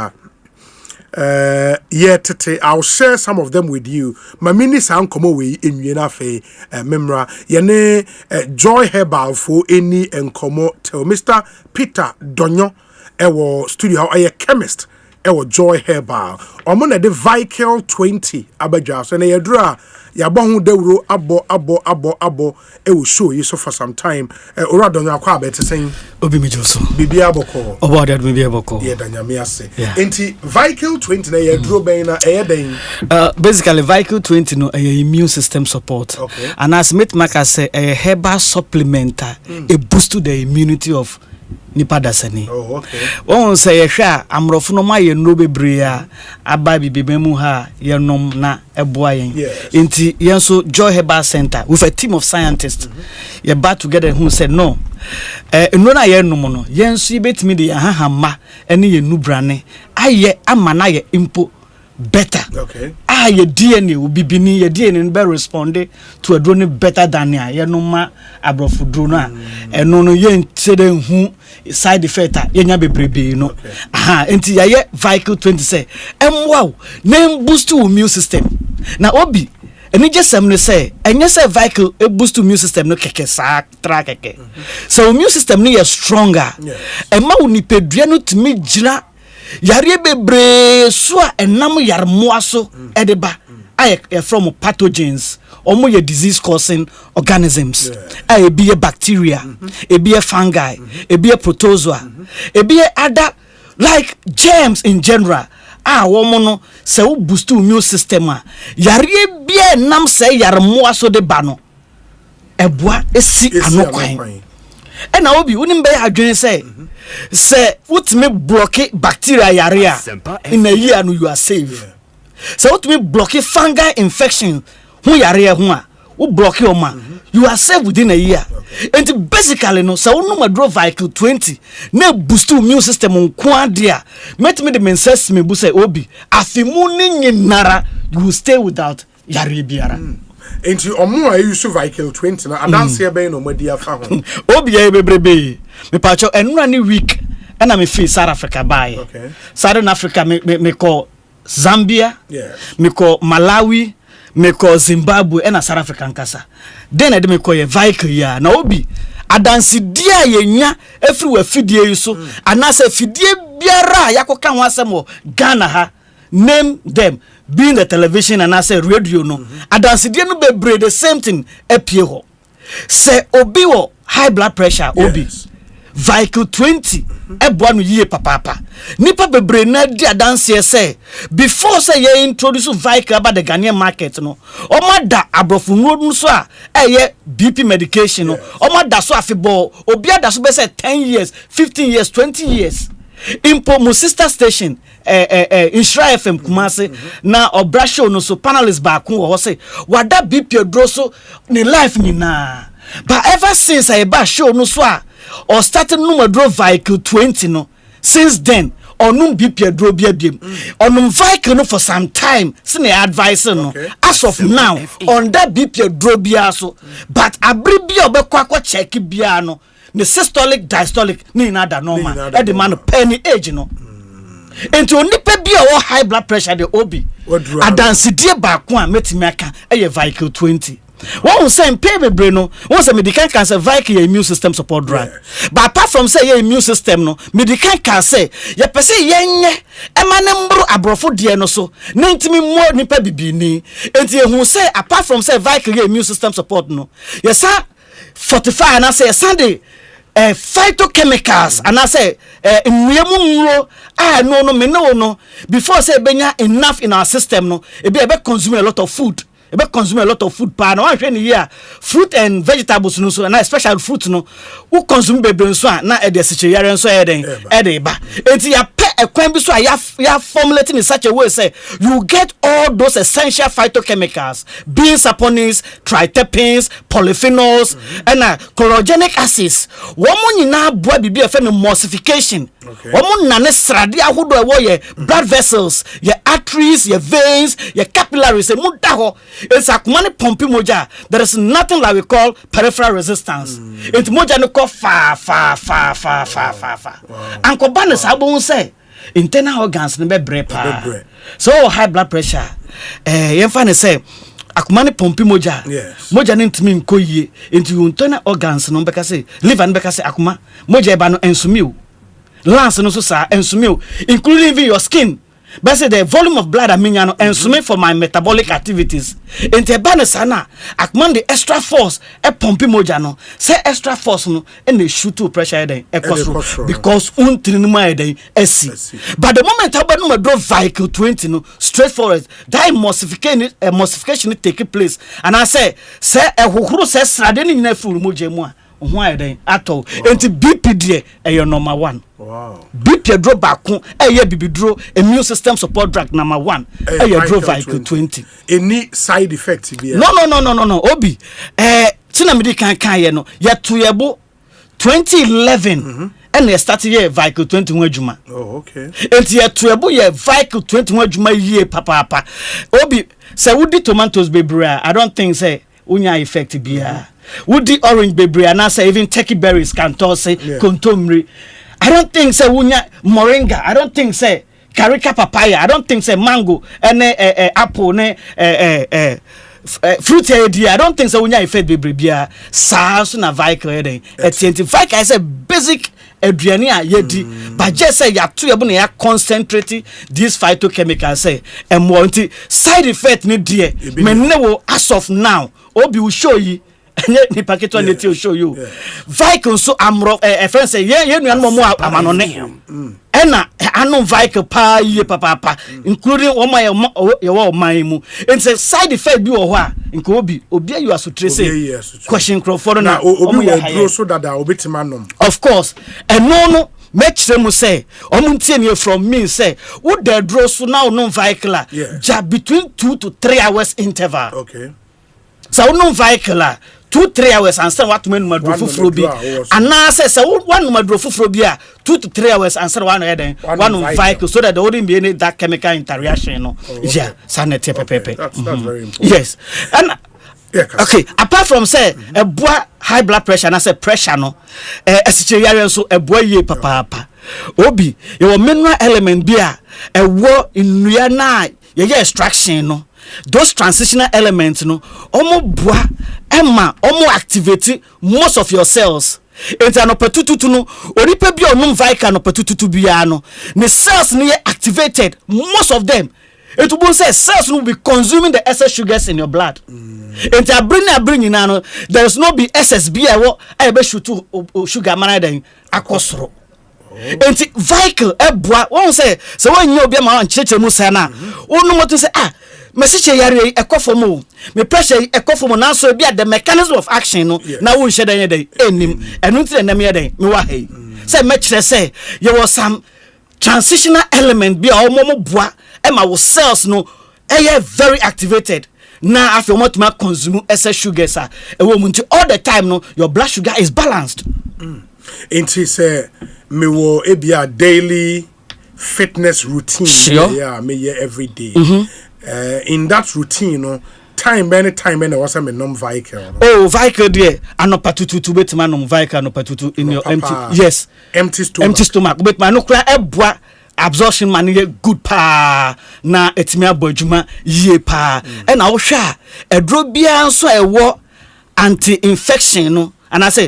yeah, tete, I'll share some of them with you. Mamini sound come away in Yenafe, Memra, Yane, Joy Herbal for any and como tell Mr. Peter Donyo, our studio, a chemist, our Joy Herbal. Omona de Vical 20, Abajas, and a draw. Yabahu deuro abo e will show you so for some time ora don yakwa be saying obi mi joso bibia boko obo that bibia boko yeah danyame ase enti vehicle 20 na ye dro ben na den basically vehicle 20 no immune system support and as Smith Marker say a herbal supplement a boost to the immunity of nipa dasani. Oh, okay. Won say ye hwa amrofo no ma ye no bebre a aba bibebe mu ha ye nom na eboa yen. Enti yen so Joy Herbal Center with a team of scientists. Ye back together who said no. No na ye nom no. Yen so betimi de hahama ene ye nubrane. Aye amana ye impo better. Okay. Your DNA will be bini your DNA be respond to a drone better than ya no ma abrofu drone and no yen say den hu side effect ya nya bebrebe no enti ya ye vehicle 20 say wow name boost to immune system na obi eni jesem no say enye say vehicle e boost to immune system no keke sa tra keke so immune system no is stronger e ma uni pedua no timi gira yare bebre so enam yarmoa so edeba ay from pathogens omo ye disease causing organisms ay be a bacteria e be a fungi e be a protozoa e be other like germs in general woman no se wo boost immune system yare be nam se yarmoa so de ba no eboa esi anokwan and I will be wouldn't be a say what me block bacteria yarea in a year and you are safe. So what me block fungal infection who yarea who block your man you are safe within a year. And basically no so no ma draw vehicle 20 na boost immune system on kwandia met me the men says me bu say obi afimu ni nara you will stay without yare biara. Enti omo a use vehicle 20 na adanse e ben no madi afa ho obi ya bebrebe me pacho enura ni week na me fi South Africa buy Southern Africa me call Zambia me call Malawi me call Zimbabwe na South Africa nkasa then I me call a vehicle ya na obi adanse dia yenya efri wa fidie yuso anase fidie biara yakoka ho asem Ghana ha name them being the television and I say radio no adanse die no bebre the same thing apie ho say obi wo high blood pressure obi vehicle 20 eboa no yie papa nipa bebre na di adanse say before say ye introduce vehicle about the Ghanaian market no omada abrofu no so a BP medication no omada so afebo obi ada so be say 10 years 15 years 20 years impo mo sister station Insura FM Kumase na obra show no so panelist back wo say wada BP odro so ni life ni na but ever since I ba show no so or started no draw vehicle 20 no since then onum BP odro biem onum vehicle no for some time sin advice no as of now on that BP odro bia so but abri bia obekwa kwa check bia no the systolic diastolic ni na da normal e the man penny age no enti onipa bia o high blood pressure the obi adanse die ba ko a metimi aka e vehicle 20 one say pay bebre no one say medical can say vehicle immune system support drug but apart from say your immune system no medical can say ye pese yenye e manembro abrofo die no so na ntimi mo nipa bibini enti ehun say apart from say vehicle immune system support no yes sir 45 and I say Sunday phytochemicals and I say no me no before say benya enough in our system no e be consume a lot of food consume a lot of food pa na one hwe here fruit and vegetables no so and especially fruit no who consume bebe so na e de siche yare so e de ba enti ya pe ekwan bi so ya formulating in such a way say you get all those essential phytochemicals being saponins triterpenes polyphenols and chlorogenic acids womo nyina boa bibi e fe no emulsification womo na ne srade ahodo e wo ye blood vessels ye arteries ye veins ye capillaries e mu da ho it's a money pumping moja. There is nothing like we call peripheral resistance. It's moja no call fa. And Kobanes abon say internal organs no be brepa so high blood pressure yen fa ne say akoma ne pompi moja moja ne ntimi nkoyie enti internal organs no beka say liver no beka say akoma moja e ba no ensumi lungs no so sa ensumi including even your skin. But say the volume of blood and ensumi for my metabolic activities. Ente ba ne sana akman the extra force e pompi moja no say extra force no and they shoot to pressure den because untrinuma den esi. But the moment aba no drove vehicle 20 no straightforward that emulsification take place and I say ehukuru say srade ni nyina furu moja mu a why then at all enti BP die your number 1. Wow. BP drop back BB draw immune system support drug number 1 your draw vehicle 20. Any side effects here? No obi tina me kan ye no ya to yebo 2011 and they started here vehicle 21 juma. Oh okay. Enti ya to yebo ye vehicle 21 juma ye papa obi say woody tomatoes bebre I don't think say unya effect bia. Woody orange bebre and I say even turkey berries can toss contomri. I don't think say wunya moringa. I don't think say carica papaya. I don't think say mango and apple fruit idea. I don't think say wunya effect bebre bia. Sa so na vehicle eden. Vehicle I say basic aduane a yedi but just say ya to yebo na ya concentrate these phytochemicals say and want side effect ni die me ne wo as of now obi will show you ni packet one will show you vehicle so amro friend say ye nu anmo amanone ena anon vehicle pa ye papa including oma ye wo man mu and say side effect bi wo ho a nko obi you are so trace question crowd na obi will grow so that obitima nom of course and no make them say omuntie from me say wo the draw so now no vehicle ja between 2 to 3 hours interval. Okay. So no vehicle 2-3 hours and say what men madro fufuro bi and now say one madro fufuro bi 2 to 3 hours and say one vehicle so that there wouldn't be any that chemical interaction no yeah sanity pepe. That's very important. Yes and okay apart from say a boy high blood pressure and I say pressure no esicheyare so a boy ye papa obi your mineral element bia a wo nnua na ye extraction no those transitional elements no omo boa emma omo activate most of your cells enti anopetututu no onipa bia onum vica anopetututu bia no the cells ne activated most of them it will say cells will be consuming the excess sugars in your blood. Enti abring na no there is no be excess bia wo e be shoot sugar man den akosoro. Enti vehicle eboa won say so when you obi ma nchechemu mu say na wonu moto say message yare ekofomo me pressure ekofomo na so bia the mechanism of action no na won hye den den enim enu nti na me den me wa hey say me kire say you was some transitional element bia omo boa e ma wo cells no very activated now after what to consume excess sugars all the time no your blood sugar is balanced. It is me wo ebia daily fitness routine. Sure. Yeah, me every day. In that routine, no time was a non-vehicle. Oh, vehicle there. Anopa tutu betima non-vehicle anopa tutu in your empty. Yes. Empty stomach. Empty stomach. But man no kra ebwa absorption man good pa na etimi abojuma ye pa. And I wo hwa edro bia nso ewo anti-infection no. And I say,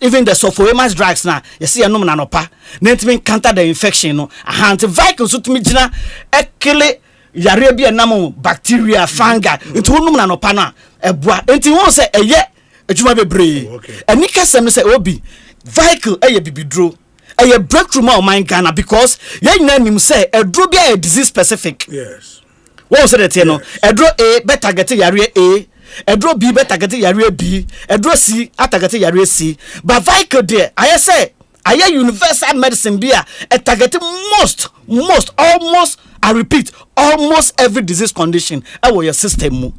even the sulfurous drugs now, you see a no man opa, netting counter the infection no. Anti-vehicle so to me jina ekele Yarabia namo bacteria fungi into no man opana ebwa enti won say eye adwuma bebre eni kasem say obi vehicle eye bibidro eye breakthrough ma o man Ghana because ye nyina nim say edro bia a disease specific. Yes. What say that no edro A better get yare A edro B better get yare B edro C better get yare C but vehicle there I say aye universal medicine bia e target most almost I repeat almost every disease condition your system mu.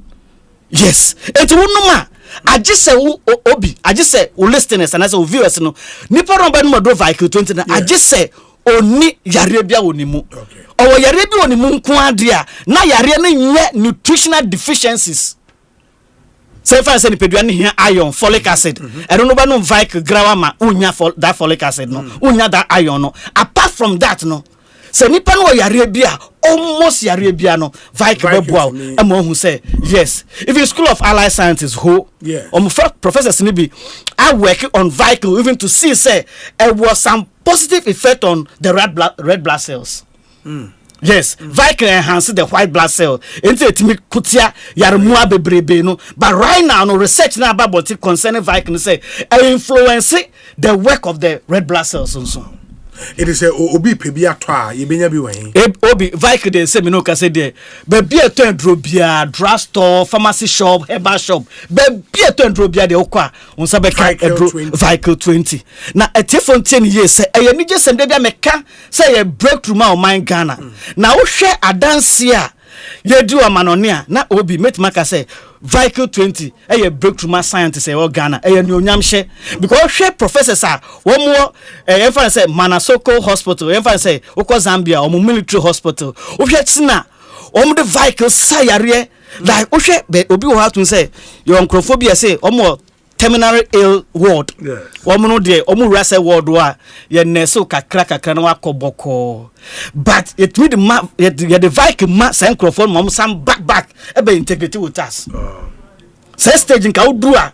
Yes it wonuma I just say obi I just say listeners and I say viewers no nipa ron ba no do vehicle 20 na I just say oni yare bia onimu o yare bia onimu nko ade a na yare no nye nutritional deficiencies. Say for say nipeduane here iron folic acid I don't know about no vehicle grawama unya that folic acid no unya that iron no apart from that no se nipa no yare bia almost yare bia no Viking beboa emo hu say yes. If in School of Allied Sciences ho professors ni bi I work on Viking even to see say there was some positive effect on the red blood cells. Yes, Viking enhance the white blood cell. Into etimi kutia yaremua bebrebe no. But right now, no research na about it concerning Viking say influence the work of the red blood cells also. It is a obi pebi atwa yebenya bi wen. Obi Viking dey say me no ka say there. Bebi eto drobia, drugstore, pharmacy shop, herbal shop. Bebi eto drobia de okwa. Unsa be ka Viking 20. Na etifontin ye say eye ni je sem de bia meka say ye breakthrough ma o man Ghana. Na wo hwe adanse a ye du amanone a na obi metima say Viking 20 breakthrough ma scientist e Ghana ni onyam hye because hwe professors a wo mo emfa say Manasoko hospital emfa say ukọ Zambia o military hospital wo hwe tina o mo de Viking sayare like wo hwe obi wo hatun say your onchrophobia say o mo terminally ill ward woman no dey omu rasa ward wa ye nurse kakra na wakoboko but it mean the Viking ma microphone mom sam back e be integrity with us say stage nka odua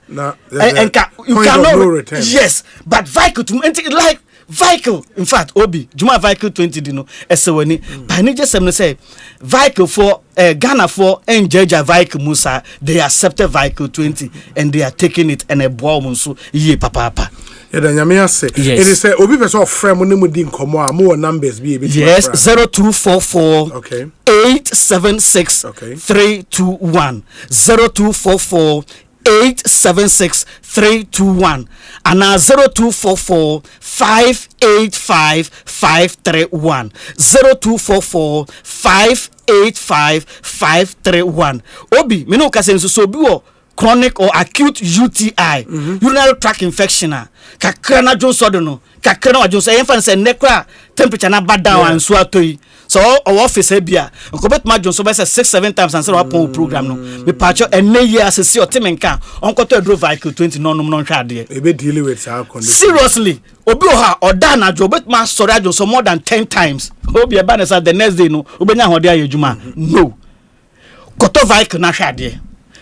enka you cannot yes but Viking to like Viking in fact obi juma Viking 20 dino esewani pani je sem no say Viking for Ghana for enjeja Viking Musa they accepted Viking 20 and they are taking it and a boy so ye papa it is a obi person of frame no mu din komo a mo numbers be yes 0244 okay 876 okay 321 0244 876 321 and now 0244 585 531 0244 585 531 obi me no ka say so bi wo chronic or acute UTI urinary tract infection kakra na jo so do no kakra na jo so e fa say nekra temperature na bad down and so atoyi so our office bia nkobet ma Johnson be say 6-7 times and say upon program no me patcho ene year asesi otemenka onkoto adro Viking 20 no hwa ade e be deal with our condition seriously obi oha oda na jo bet ma sorry Johnson more than 10 times obi e ba na say the next day no obenya hode ayejuma no koto Viking na hwa ade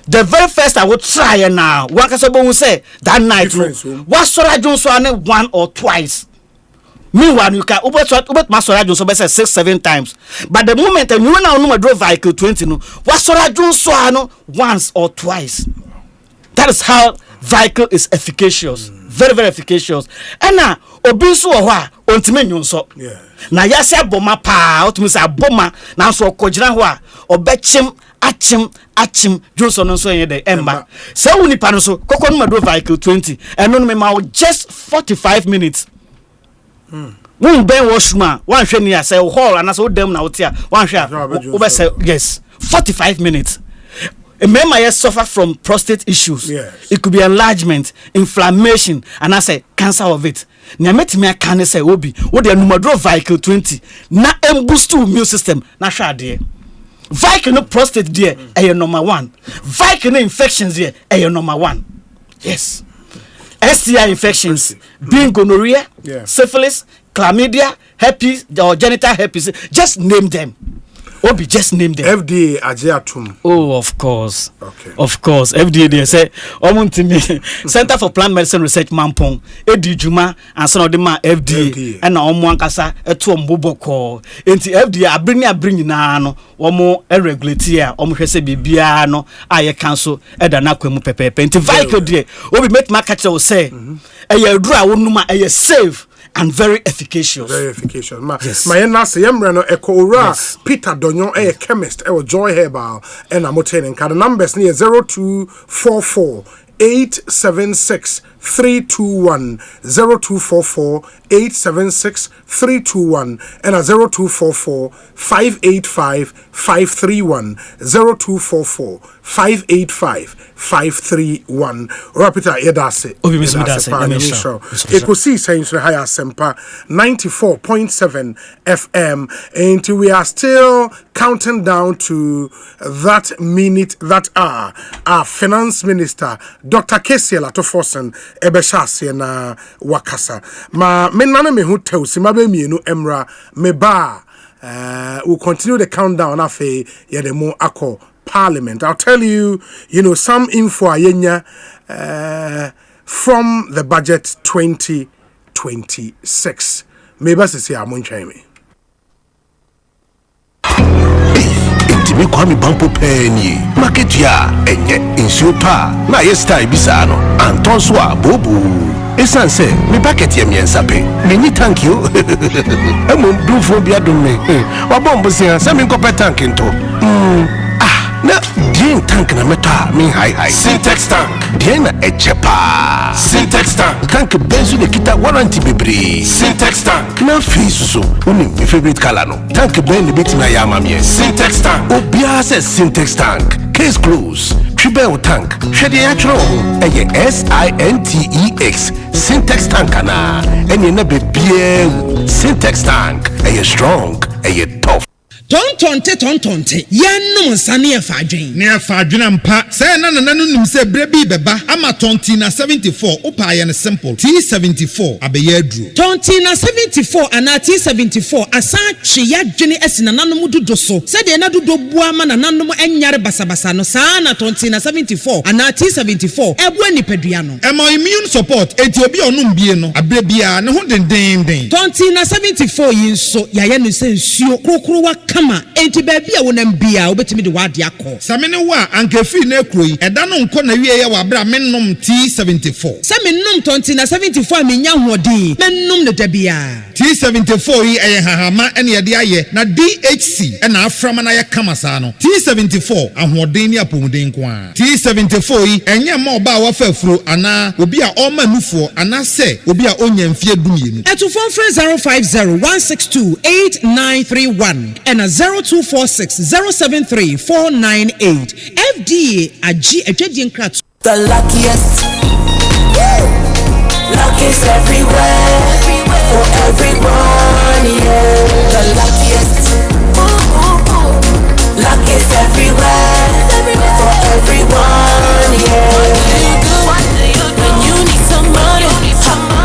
the very first I would try now one ka so say that night what sorry Johnson one or twice. Meanwhile, you can ubet masora Johnson say 6-7 times. But the moment and you now no drove Viking 20 no, what Sora Johnson once or twice. That is how Viking is efficacious. Very, very efficacious. And now obisu owa ontime nyonso. Na yase aboma pa, otumi say aboma na so okojina ho a obechim achim Johnson no so yen de emba. Say woni pa no so kokon no drove Viking 20 and no me ma just 45 minutes. When Ben washroom, one share near say hall and so them now here. One share say yes, 45 minutes. A man may suffer from prostate issues. Yes. It could be enlargement, inflammation, and I say cancer of it. Nya metime can say obi, what the numero Viking 20 na boost to immune system na sha de. Viking no prostate there, number 1. Viking no infections there, number 1. Yes. STI infections, being gonorrhea, syphilis, chlamydia, herpes, or genital herpes, just name them. Obi, just name them. FDA Ajeatum. Oh, of course. Okay. Of course. FDA, they say, Center for Plant Medicine Research Mampong, Edi Juma, and some of them are FDA, and Omwankasa, a two Mboboko. Into FDA, I bring na Omo, a regulator, Omhese Bibiano, I cancel, Edanaquemu Pepe, into Viking Day. Obi make market say, a year draw, Numa, a year save. And very efficacious. Very efficacious. My nurse, Yamrano, Ekora, Peter Donyon, a chemist, a Joy Herbal, and I'm obtaining the numbers near 0244 876 321 0244 876 321 and a 0244 585 531 0244 585 531 Rapita Edase Ekosiisen On Asempa 94.7 FM and we are still counting down to that minute, that hour. Our finance minister Dr. Kesiel Atofosen Ebeshasi na Wakasa ma menane me hotel si mabe mienu emra me ba We'll continue the countdown afe the more ako Parliament. I'll tell you, some info ayenya from the budget 2026. Maybe say amuncheme. Intimi kwami bampo penny market ya enye insupa na yesta ibisano antonswa bobu esanse me bucket ye miensape me thank you emo dufo bia dum me wabombo sia se me nkopɛ tank nto na din tank na meta me high Syntex tank din na echepa Syntex tank benzo de kita warranty bebre Syntex tank na fiso uni my favorite color no tank ben de bit na yama me Syntex tank obia se Syntex tank case close triple tank hwede ya chro eye SINTEX Syntex tank na eni na bebie Syntex tank eye strong eye tough tontonte yanum sane afadwen ne afadwen ampa say na nanum say brebi beba ama tonti na 74 upa ye ne simple T74 abeye aduru tonti na 74 ana T74 asa twe yadwene esi na nanum dodo so say de na dodo bua ma na nanum enyare basabasa no saa na tonti na 74 ana T74 ebu anipadua no emo immune support enti obi onum bie no abrebia ne ho denden tonti na 74 yinso yaye no se nsuo krokro wa kama enti baby a wonam bia obetimi de wade akọ samene wa ankefi na ekroyi eda no nko na wie ye wa bra mennom T74 samennom tonti na 74 menya hoɔden mennom ne dabia T74 yi eye hahama ene ye de aye na DHC ena aframa na ye kama saa no T74 ahoɔden ni apomuden ko a T74 yi enye ma oba wa fafuro ana obi a ɔma nufuo ana se obi a onya mfie dumienu etufon frɛ 050-162-8931 and 0246-073-498 FDA agi edwedie nkrat the luckiest luck is everywhere for everyone, yeah. The luckiest luck is everywhere for everyone, yeah. What do you do when you need some money?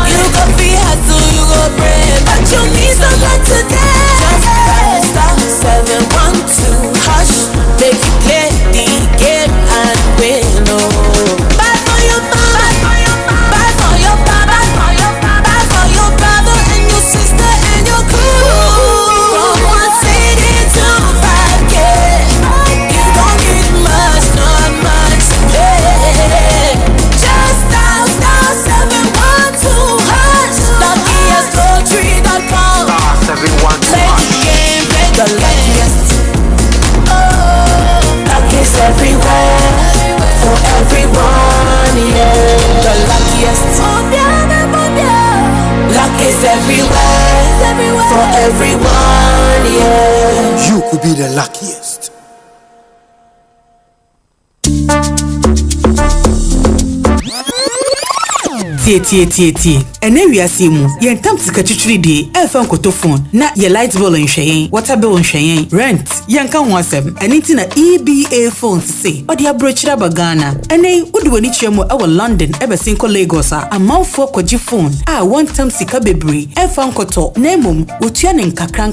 You go be hustle, you go bread, but you need some luck today. Just press star 712 hush, make you play the game and win. Buy for your mama, buy for your papa, buy for your brother and your sister and your crew. From 1 city to 5K, you don't need much, not much today. Just dial star 712 hush, luckiestlottery.com. Star 712 play the game, play the luckiest. Luck is everywhere for everyone, yeah. The luckiest. Luck is everywhere for everyone, yeah. You could be the luckiest. Tie. Ene wiase mu, ye ntam sika twitwiri de, elfa nkoto phone, na ye light bill nhwen, water bill nhwen, rent, ye nka ho asem. Ene nti na EBA phones say, odi abrochira bagana. Ene wodi wani chiemu ewo London, ebe sinko Lagos a, amanfo kwaji phone, a one time sika bebre, elfa nkoto, nemum, wotua ne nkakra.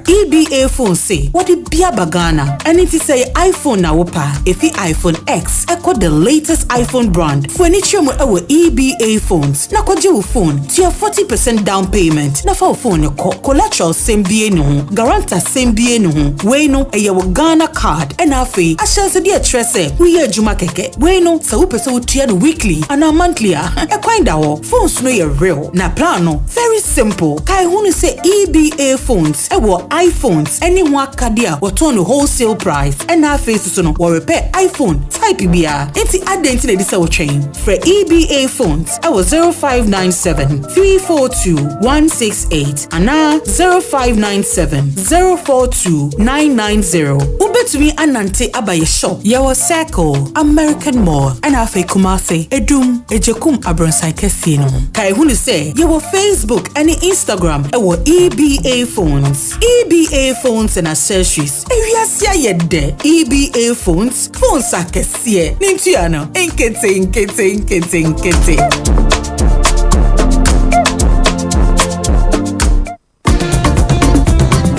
EBA phones say, wodi bia bagana. Ene nti say iPhone na wopa, efi iPhone X, eko the latest iPhone brand. Wani chiemu ewo EBA phones na kwaji wo phone tia 40% down payment na fa phone ko collateral sembie no ho guarantor sembie no ho we no eye wo Ghana card and afi ashanse de atrese we ye adwuma keke we no sa wo pese wo tia no weekly and monthly e kwanda ho phones no ye real na plan no very simple kai hunu say EBA phones e wo iPhones any ho akade a wo ton no wholesale price and afi so no wo repair iPhone type bia enti adenti na di say wo twen for EBA phones I was 0597-342-168 and now 0597-042-990. Ubetumi anante abaye shop. Yawa Circle, American Mall, and Afe Kumase, Edum, Ejekum Abronsai Kesino. Kai huni say, yawa Facebook and Instagram, ewa EBA phones. EBA phones and accessories. Ewiasia yede. EBA phones akesie. Nintiano, inkete.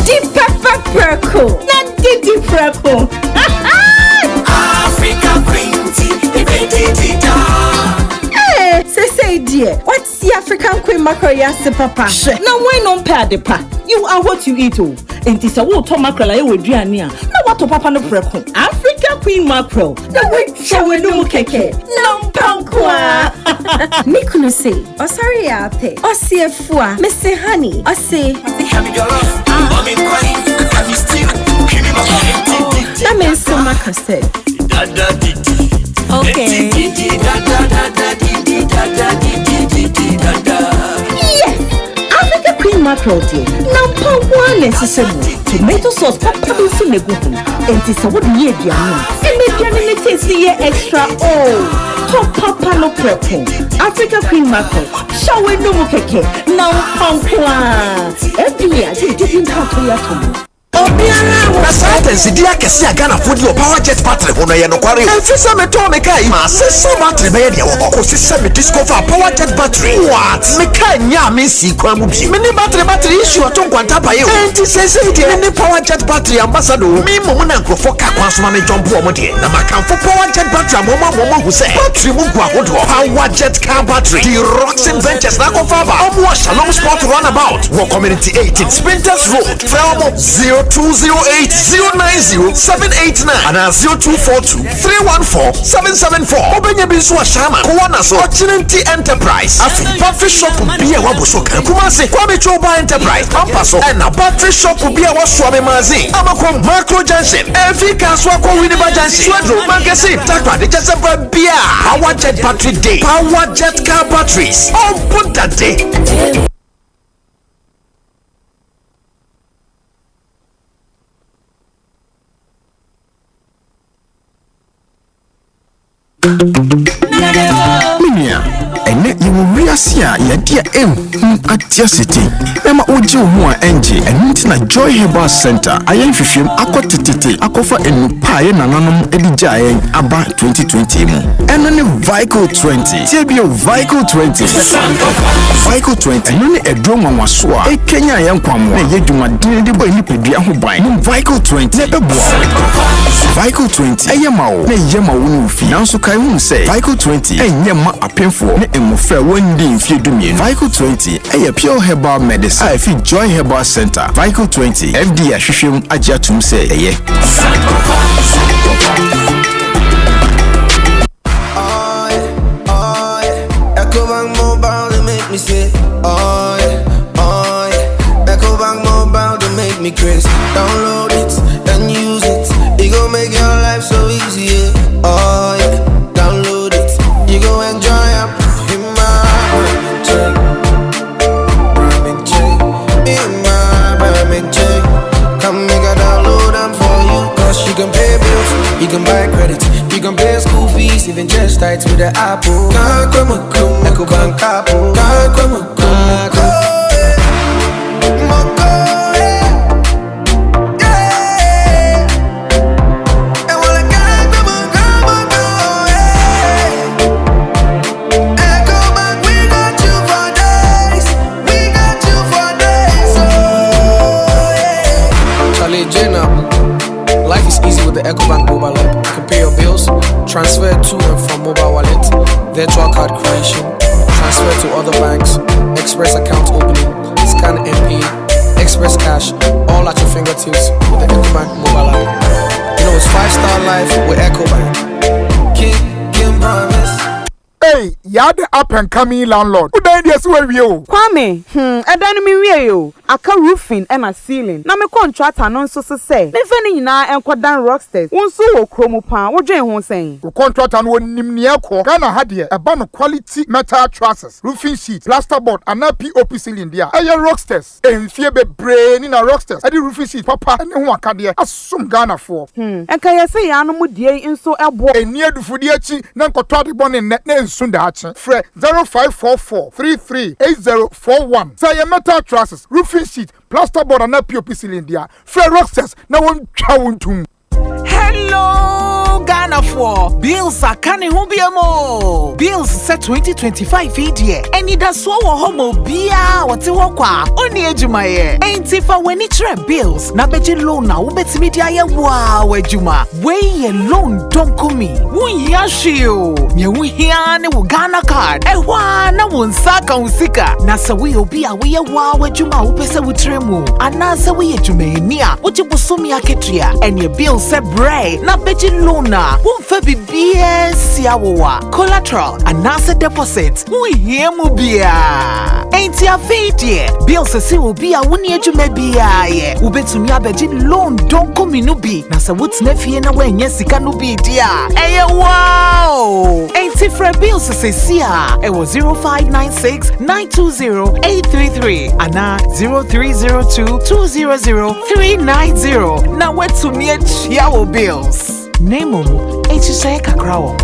Deeper Preco. Not Didi Preco. Africa Queen Tea, Hey, say dear, what's the African Queen mackerel yasi papa? Now why not pair the pa? You are what you eat, oh. And this a water mackerel I would drink near. Now what to papa no preco? Africa Queen mackerel. The way shall we no keke? No pankwa. Mikuno say, oh sorry ape. Oh see a fua, Mr. Honey. Oh say, that means so much said. Okay. Yes, Africa Queen mackerel dear. Number one necessary. Tomato sauce, papa do so nego. And this a what ye dia no. And make your taste the extra. Oh, top papa no prepo. Africa Queen mackerel. Shall we no keke? Now pankwa. Every year they didn't have to ya. Na science dia kesi agana fodi o power jet battery hono ye no kware enfisa me to me kai ma sese battery be ye wo ko sese me discover power jet battery what me kai nya me si kwa mu bi me ni battery issue to kwanta pa ye o enti sese dia me ni power jet battery ambassador me mo na nkrofo ka kwa so ma me jump o mo de na makamfo power jet battery mo hu se battery mu gwa hodo power jet car battery the Roxen Ventures na ko fa ba o mo Shalom Sport runabout wo community 18 Sprinters Road Felmo 0208090789 and 0242314774. Obenye bisu ashama kuwana so Ochinenti Enterprise afi battery shop biya wabuso kan kumase Kwame Choba Enterprise ampaso and a battery shop biya waswame mazi amako Macro Junction every kaswa kwa Winneba Junction Swedro Magazine takwa de Jasamba biya Power Jet Battery Day Power Jet Car Batteries open that day. Minia, ene iwuriasia yadia atia city. Ema oji ohu a enje enti na Joy Herbal Center ayen hwehwem akotititi akofa enupa ye nananom edija ayen aba 2020 mu. Eno ne Vehicle 20. Tebio Vehicle 20. Vehicle 20 eno ne edro nwanwaso a ekenya ayen kwamo na ye dwumaden de bo enipedua ho ban. Vehicle 20 ne beboa. Vehicle 20 eyemawo na yemawo no fi nanso kai hu se Vehicle 20 enyema apemfo ne emofra wandi mfie dumien. Vehicle 20 eye pure herbal medicine I feel Joy Herbal Center. Vehicle 20 FD ahwehwem agiatum se eye Ecobank Mobile to make me say oh yeah. Ecobank Mobile to make me crazy. Download it and use it. It gon' make your life so easy, yeah. Oh yeah. Download it. You go enjoy up in my come make a download them for you. Cause you can pay bills, you can buy credit, you can pay school fees, even just tight with the Apple. Ecobank Apple. Life is easy with the Ecobank mobile app. You can pay your bills, transfer to and from mobile wallet, virtual card creation, transfer to other banks, express account opening, scan and pay, express cash, all at your fingertips with the Ecobank mobile app. You know it's 5-star life with Ecobank. King promise. Hey, you're the up and coming landlord. Who died yes where you? Kwame, I don't mean you. I can roofing and a ceiling. Na me contract anon so say. Me feni na enkodan rocksters. Wonso wo kromo pan. Wo dwen ho sen. Wo contract an wo nimne ko. Ghana ha de e ba no quality metal trusses, roofing sheet, plasterboard and na POP ceiling dia. Aye rocksters. Enfie bebre ni na rocksters. Ade roofing sheet papa ne ho aka de asum Ghana for. Enka ye say ya no mu die nso ebo. Eni adufudi achi na nkoto ade bone ne nsunda achi. Fre 0544 338041. Say metal trusses, roofing sheet, plasterboard and POP cylinder. Fre rocksters na won twa won tum. Hello Ghana Ghana for bills are canning hubiamo. Bills set 2025 idea. And it does so homo bia what's walkwa only ejumaye. Ain't if I when it bills na beji loan na ubet media ya wow ejuma. Way loan don't come me. Wun yashio. Nye wuhiane wu Ghana card. Ewa na wunsaka unsika. Na sa we obia we wow ejuma upese wutremu. Anasa we ejumenia. Uchi busumi aketria. And your bill se bray. Na beji lona. Wun fe bibie siawa. Collateral. Anasa deposit. Wun hiemu bia. Ain't ya fidye. Bill se si ubia wuni ejume bia ye. Ubetumi abeji loan don't come inubi. Na sa wut's nefie na wenye sika nubi dia. Eye wow. Ain't ifre bill se siya. It was 0596-920-833. Ana 0302-200-390. Na wetumi echiawo bills. Name Echishaye kakrawo.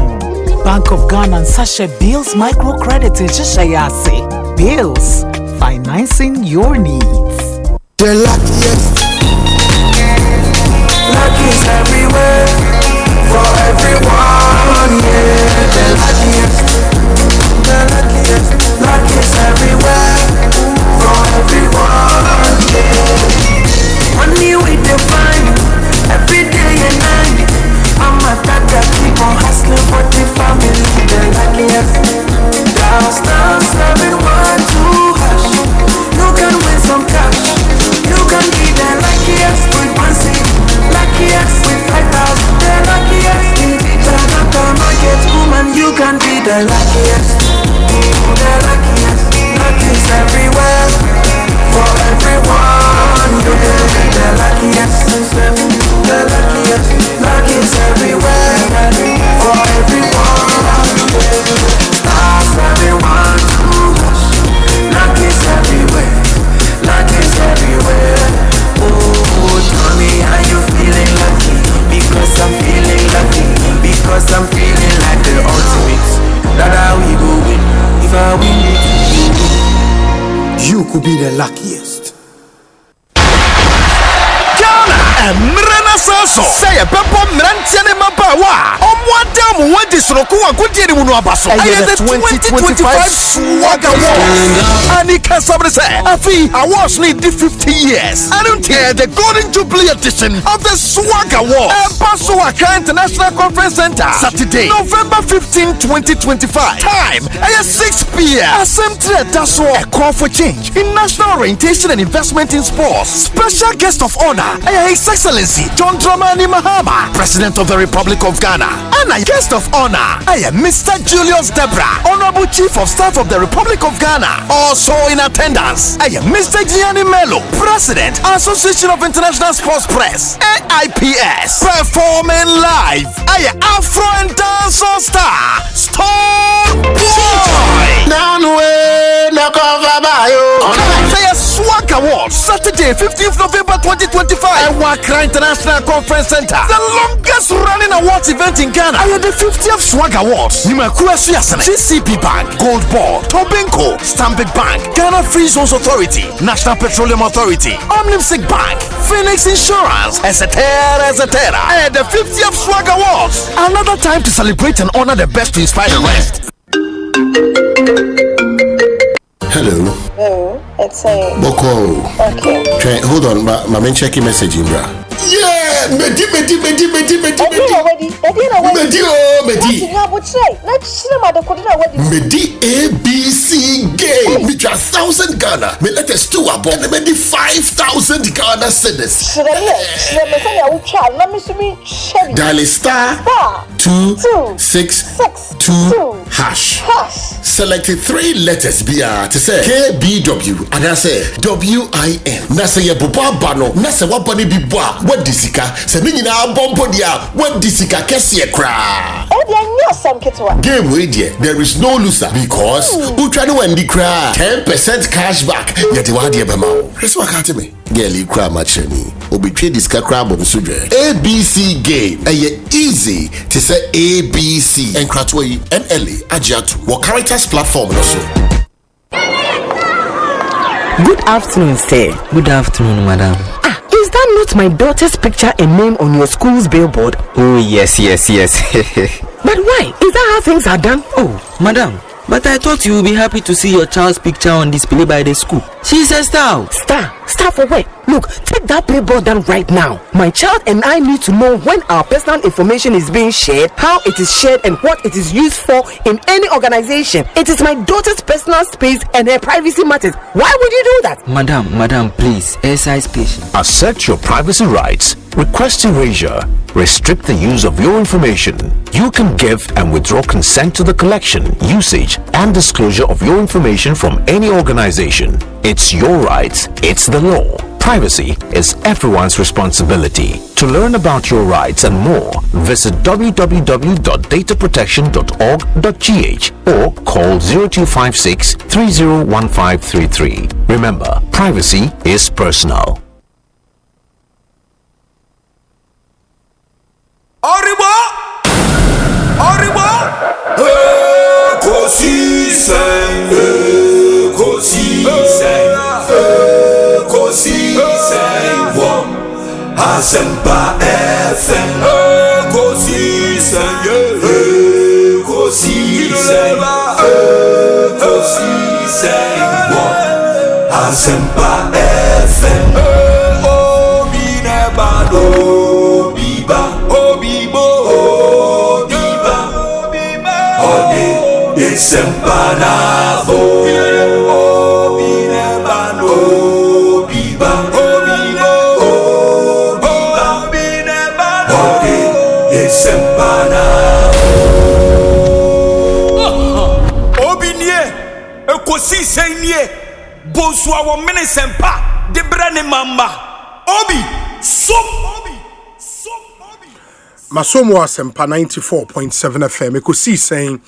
Bank of Ghana and Sasha Bills Microcredit Echishayase. Bills, financing your needs. The luckiest. Luck is everywhere. For everyone, yeah. The luckiest. The luckiest. Luck is everywhere. For everyone, yeah. Money we define every day and night. I'm a tata, keep on hustling for the family. The luckiest. Downstairs, everyone to hush. You can win some cash. You can be the luckiest with 1 cent. Luckiest with 5,000. The luckiest in the market woman. You can be the luckiest. The luckiest. Luck is everywhere. For everyone. You can be the luckiest. The luckiest. Luck is everywhere. For everyone. Stars everyone to hush. Luck is everywhere. Luck is everywhere. Oh, tell me how you feeling lucky. Because I'm feeling lucky. Because I'm feeling like the ultimate. That how we go win. If I win it, you could be the luckiest. Mrena saso say a peppo mrantiane mabawa omwadam wadi sroku agudiri munu abaso aye the 2025 Swag Awards Anika Sabre say afi awards need 50 years I don't hear the Golden Jubilee edition of the Swag Awards Bonsu International Conference Center Saturday November 15 2025 time at 6 p.m. Asempa that's a call for change in national orientation and investment in sports special guest of honor His Excellency John Dramani Mahama, President of the Republic of Ghana, and a guest of honor, Mr. Julius Debra, Honorable Chief of Staff of the Republic of Ghana, also in attendance, Mr. Gianni Melo, President, Association of International Sports Press, AIPS, performing live, Afro and Dancehall Star, Stone Boy. Swag Awards, Saturday, 15th November 2025. Wakra International Conference Center, the longest running awards event in Ghana. I the 50th Swag Awards. CCP Bank, Gold Ball, Tobinco, Stanbic Bank, Ghana Free Zones Authority, National Petroleum Authority, Omnipsic Bank, Phoenix Insurance, etc. And the 50th Swag Awards. Another time to celebrate and honor the best to inspire the rest. Hello. Oh, it's a Boko. Okay. Hold on, my main checking message, bra. Yeah, Medi. Medi. ABC game. Me 1,000 Ghana. Me let us do about me 5,000 Ghana cedis. Dial star 262 hash. Select 3 letters BR to say KBW and I say WIN. Na say ye boba bano. Na say wapani bibwa. What disika? Se mini na bombo dia. What disika kesiye kra. Game with ye. There is no loser because utrano wendi kra 10% cashback. Yeti wadi ebema. Resu wakati me. Girl kra macheni. Obitwe disika kra bonusudre. ABC game. Eye easy to say ABC. Enkratwe NLA Ajatu. What characters platform also. Good afternoon, sir. Good afternoon, madam. Is that not my daughter's picture and name on your school's billboard? Oh, yes. But why? Is that how things are done? Oh, madam, but I thought you would be happy to see your child's picture on display by the school. She's a star. Star for what? Look, take that billboard down right now. My child and I need to know when our personal information is being shared, how it is shared, and what it is used for in any organization. It is my daughter's personal space and her privacy matters. Why would you do that? Madam, please, exercise patience. Assert your privacy rights. Request erasure. Restrict the use of your information. You can give and withdraw consent to the collection, usage, and disclosure of your information from any organization. It's your rights. It's the law. Privacy is everyone's responsibility. To learn about your rights and more, visit www.dataprotection.org.gh or call 0256 301533. Remember, privacy is personal. Asempa FM Ekosiisen Asempa FM Obinebado Obibo Ode Esempanabo Obinebado Ekosiisen Bonsu our Asempa de brane mamba Obi Masomo Asempa 94.7 FM Ekosiisen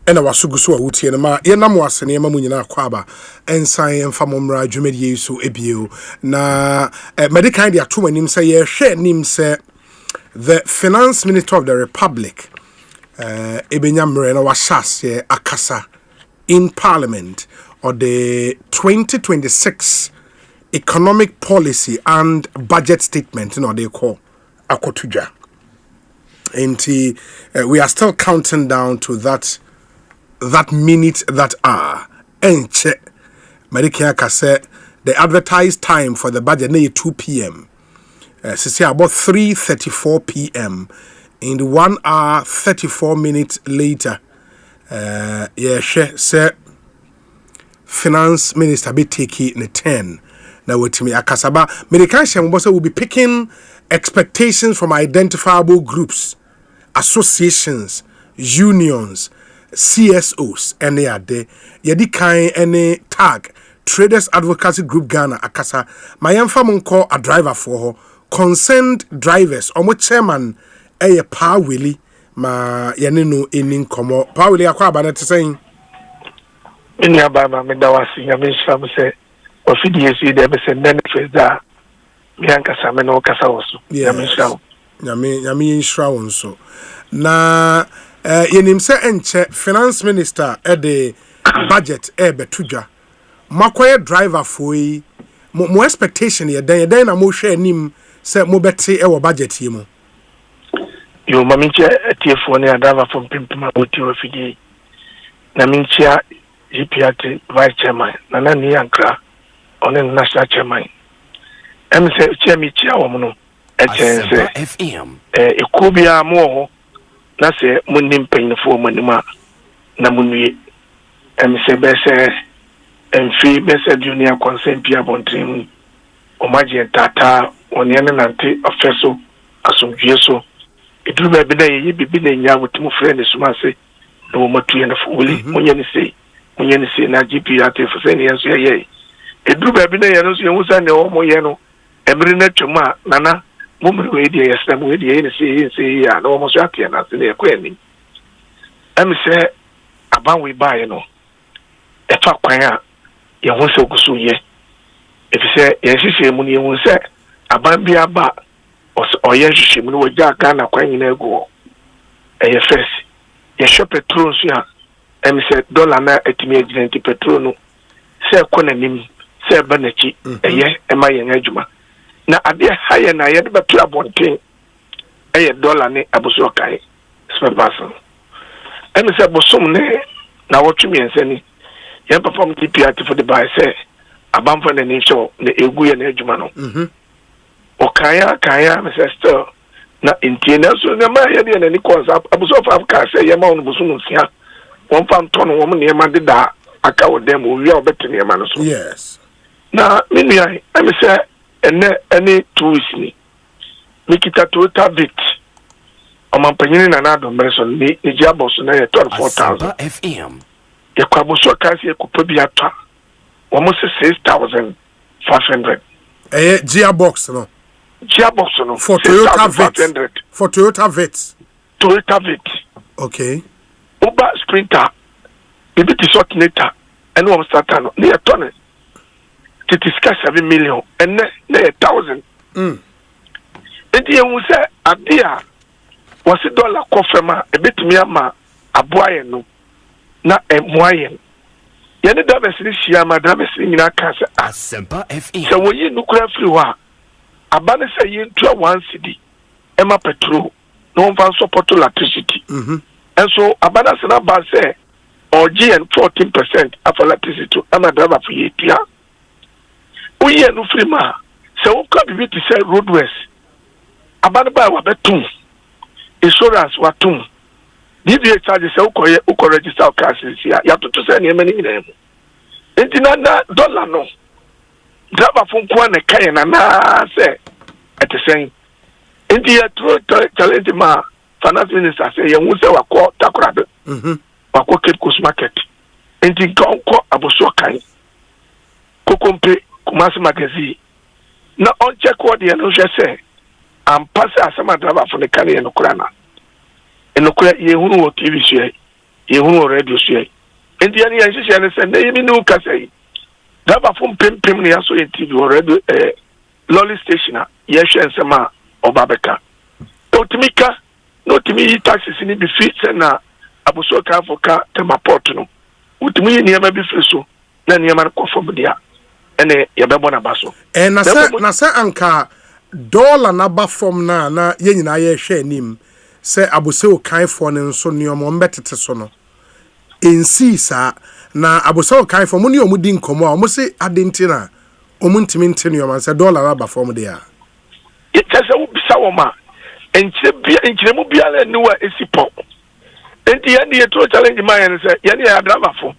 ena wasuguso a wutie na ma yenam wasene ma munyina akwaba ensan emfa momra dwumedi so ebio na medical dia to manim say ye hwe nim say the finance minister of the republic ebenyamre na washase akasa in parliament or the 2026 economic policy and budget statement they call akotuja. And we are still counting down to that minute, that hour. And check Medicare said the advertised time for the budget is 2 p.m. Say about 3:34 p.m. in 1 hour 34 minutes later. Say finance minister be taking the 10. Now with me akasaba medication will be picking expectations from identifiable groups, associations, unions, CSOs, and they are there. Yedi kind any tag Traders Advocacy Group Ghana akasa. My young call a driver for her concerned drivers. Omo chairman Pa Willie ma yanino enin komo. Pa Willie akwa abana te saying. Ini ababa me dawasi nyamisha mse ofidi yesu de be se nene feza mianka same no kasa woso nyamisha nyami inshra wonso na yenim se enche finance minister the budget betuja makoye driver foi mo expectation ye den na mo hwe anim se mo beti wo budget yi mo yo maminche tiefo ne driver from pimpima oti ofidi na minchia GPRT vice chairman nana ni ankra on the national chairman say chairman chia wono Asempa FM ekubia mo na se munim panyinfo manima na munwie say be se emfi be se junior consent pia bontrim omaje tata oni ene nante ofeso asomdwie so eduru ba bi na ye bibi na nya wotimu friend suma se no matuye na fuli munye ni sei na GP at for saying yes ye edru ba bi na ye no so ye husa ne o mo ye no emri na twuma nana mumri we die yes na we die ni say ya na o mo so atia na se ne ko ani am say aban we buy no e fa kwan a ye husa ogusu ye if say ye hihye mu ni ye husa aban bi aba o ye hihye mu no waja aka na kwan nyina ego e ye first ye shop petrol so ya say dollar na etimi agenti petrol no say konanim say banachi eye ema yen adwuma na ade higher na ye be to abonten $1 ne abuso kai spare person emi se bosom ne na wotwemi ensani ye perform DPRT for the buy say abamfo na ni show na egu ye na adwuma no kaya me se still na intina so na ma ye de na ni cause abuso of Africa say ye ma on bosom nsia won fam ton wo ne ma de da aka wo dem wo wi obetene ye ma no so yes na minu ai emi se any 2 weeks ni mikita total bit omampanyini na do merson ni jiabos na ye 24,000 FM ye kwaboso kasi ye kupa bi atwa wo mo 6,500 gearbox no for Toyota Vets for Toyota Vets okay Uber Sprinter bibi ti shortnator and one starter no ne ton it is 7 million and ne 1,000 enti ye hu se adia wasi dollar kofema ebetumi ama aboaye no na emoaye ye ne drivers ni hia ma drivers ni nyina ka se Asempa FM se wo yi nukura free wa abane se yi ntua 1 cedi ema petrol no van support electricity and so abana se na ba se oji and 14% of electricity ama driver for ye tia oyi no free ma se wo ka bibi ti se roadways abane ba wa betum insurance watum DVA charges se uko register cars ya to say na emani ina mu enti na dollar no driver fun kwa na kai na say etesen enti ya challenge ma finance minister say ye hu say wakọ takorado wakọ Ekosiisen market enti ko aboso kan kokompe Kumasi magazine na on check what the no say am pass asama driver for the carry no kura na enokura ye hunu wo TV so ye hunu wo radio so enti ya ni hihye ne se na yimi no ka sai driver for pempem ne yaso ye TV wo radio lolly station ye hwe nsema obabeka otimika no timi taxis ni bi fit na abuso ka foka tema port no utimi ni ma bi friso na ni ma ko fo dia ene ye bebo na baso na se anka dollar na ba form na ye nyina ye hwe anim se abose o kan fo ne nso ne omo mbetete so no ensisa na abose o kan fo mo ne omo di nkomo a omo se adentina omo ntimi ntene omo se dollar na ba form de a ye kase wo bisa wo ma enchire mu bia le ni wa esipo enti ye ne to challenge ma ye se ye ne ya driver fo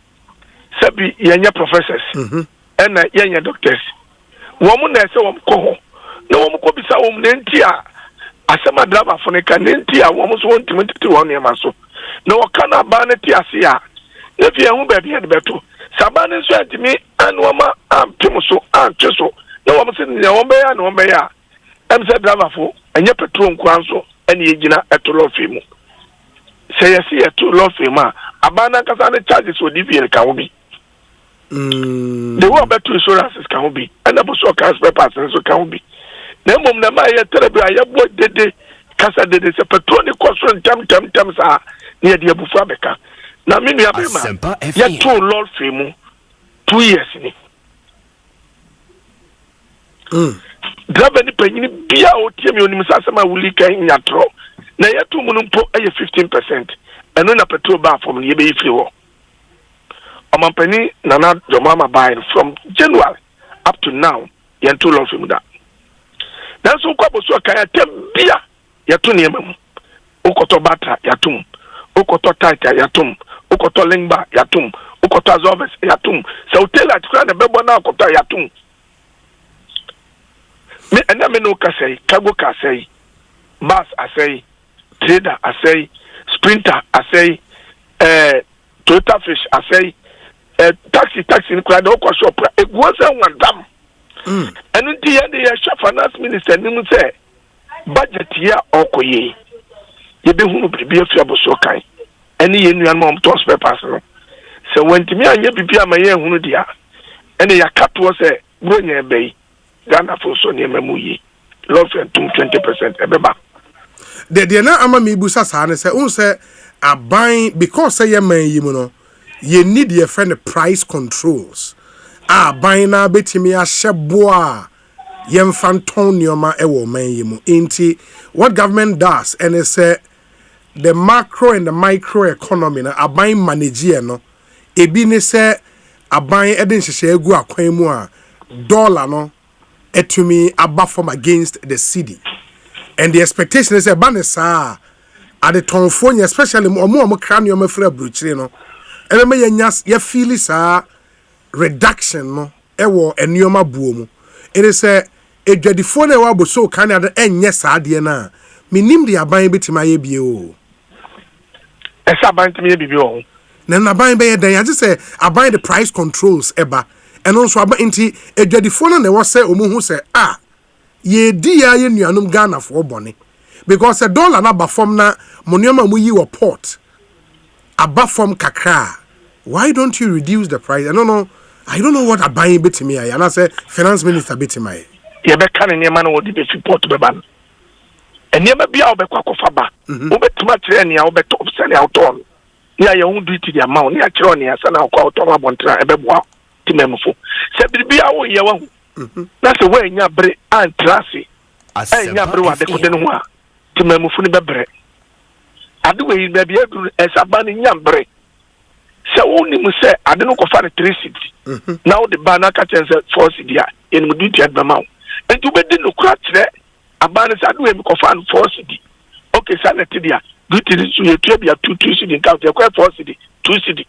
sabi ye nya professors ena ye nya doctors wo mo na se wo ko ho na wo ko bisa wo nenti a asema driver fo ne kan nenti a wo mo so ntimi tete wo ne ma so na wo kana ba ne ti ase a ne fi hu ba bi e de beto sabane so antimi anu ma ampim so antwe so na wo mo se ne wo be ya na wo be ya em se driver fo enye petrol nkwan so ene yegina etolo fi mu se yesi etolo fi ma abana kasa ne charges odi bi ka wo bi the wo beto insurance ka wo bi and abuso cars papers so ka wo bi na mom na ma ye terebi aye bo dede kasa dede se petrol ni cost tam sa ne de abufu abeka na me nua be ma ye to lol fi mu 2 years ni driver ni panyini bia o tie mi onim sasema wuli kan nyatro na ye to mu no mpo aye 15% eno na petrol ba from ye be ifri ho omampani nana jomama buy from January up to now ye to lol fi mu da na so kwa boso kan ya tebia ye to ne mamu ukoto bata ya tum ukoto tight ya tum ukoto lingba ya tum ukoto azovers ya tum so tell at kra na bebo na ukoto ya tum me ena me no ka say cargo ka say bus asay trader asay sprinter asay Toyota fish asay taxi ni kra do kwa shop egwo se wandam enu ti ye de finance minister ni mu say budget ya okoye ye be hunu bibi afi aboso kan eni ye nuan mom to papers no se wantimi anye bibi ama ye hunu dia ene ya kato se bronya bei Ghana for so near Mamuyi, love and 20% ebeba. The na ama mi busa sa ne say un say aban because say ye man yi mu no ye need your friend price controls. Aban na betimi a hyebo a yemfanton nioma ewo man yimu enti what government does and it say the macro and the micro economy na aban manage no ebi ne say aban eden hyehyɛ egu akwan mu a dollar no etumi aba from against the cedi and the expectation is banesa at the tonphone especially omo kra nioma fra bruchire no ene me ya feel sa reduction no ewo enioma buomu it is a edwadifo na ewa boso kan na enye saade na minim de aban betima ye bie o esa aban timi ye bibie o na aban be ye dan ya say aban the price controls eba eno nso aban nti edwadifo na ewa say omu hu say ye di ya ye nuanom Ghana for bone because a dollar na ba form na monoma mu yi wo port aba form kakra. Why don't you reduce the price? I don't know what a buying bit to me. And I say finance minister bit to my. You be can any man would be support to ban. And never be out be kwakofaba. Ube too much any ube top send out on. Near your own duty the amount. Near Chronia, send out call to Rabontra, a beboa to Memfo. Said be our year. That's the way in your bread and trashy. I say, Yabra, they couldn't want to Memfuni bebre. I do it maybe as a ban in Yambre. So only mu say I don't go for 360. Now the banner catches 460 in Muditi at the mount. And to be no crack there, a banner I do go for 460. Okay, sanity there. Duty to your 260 in count, 460, 260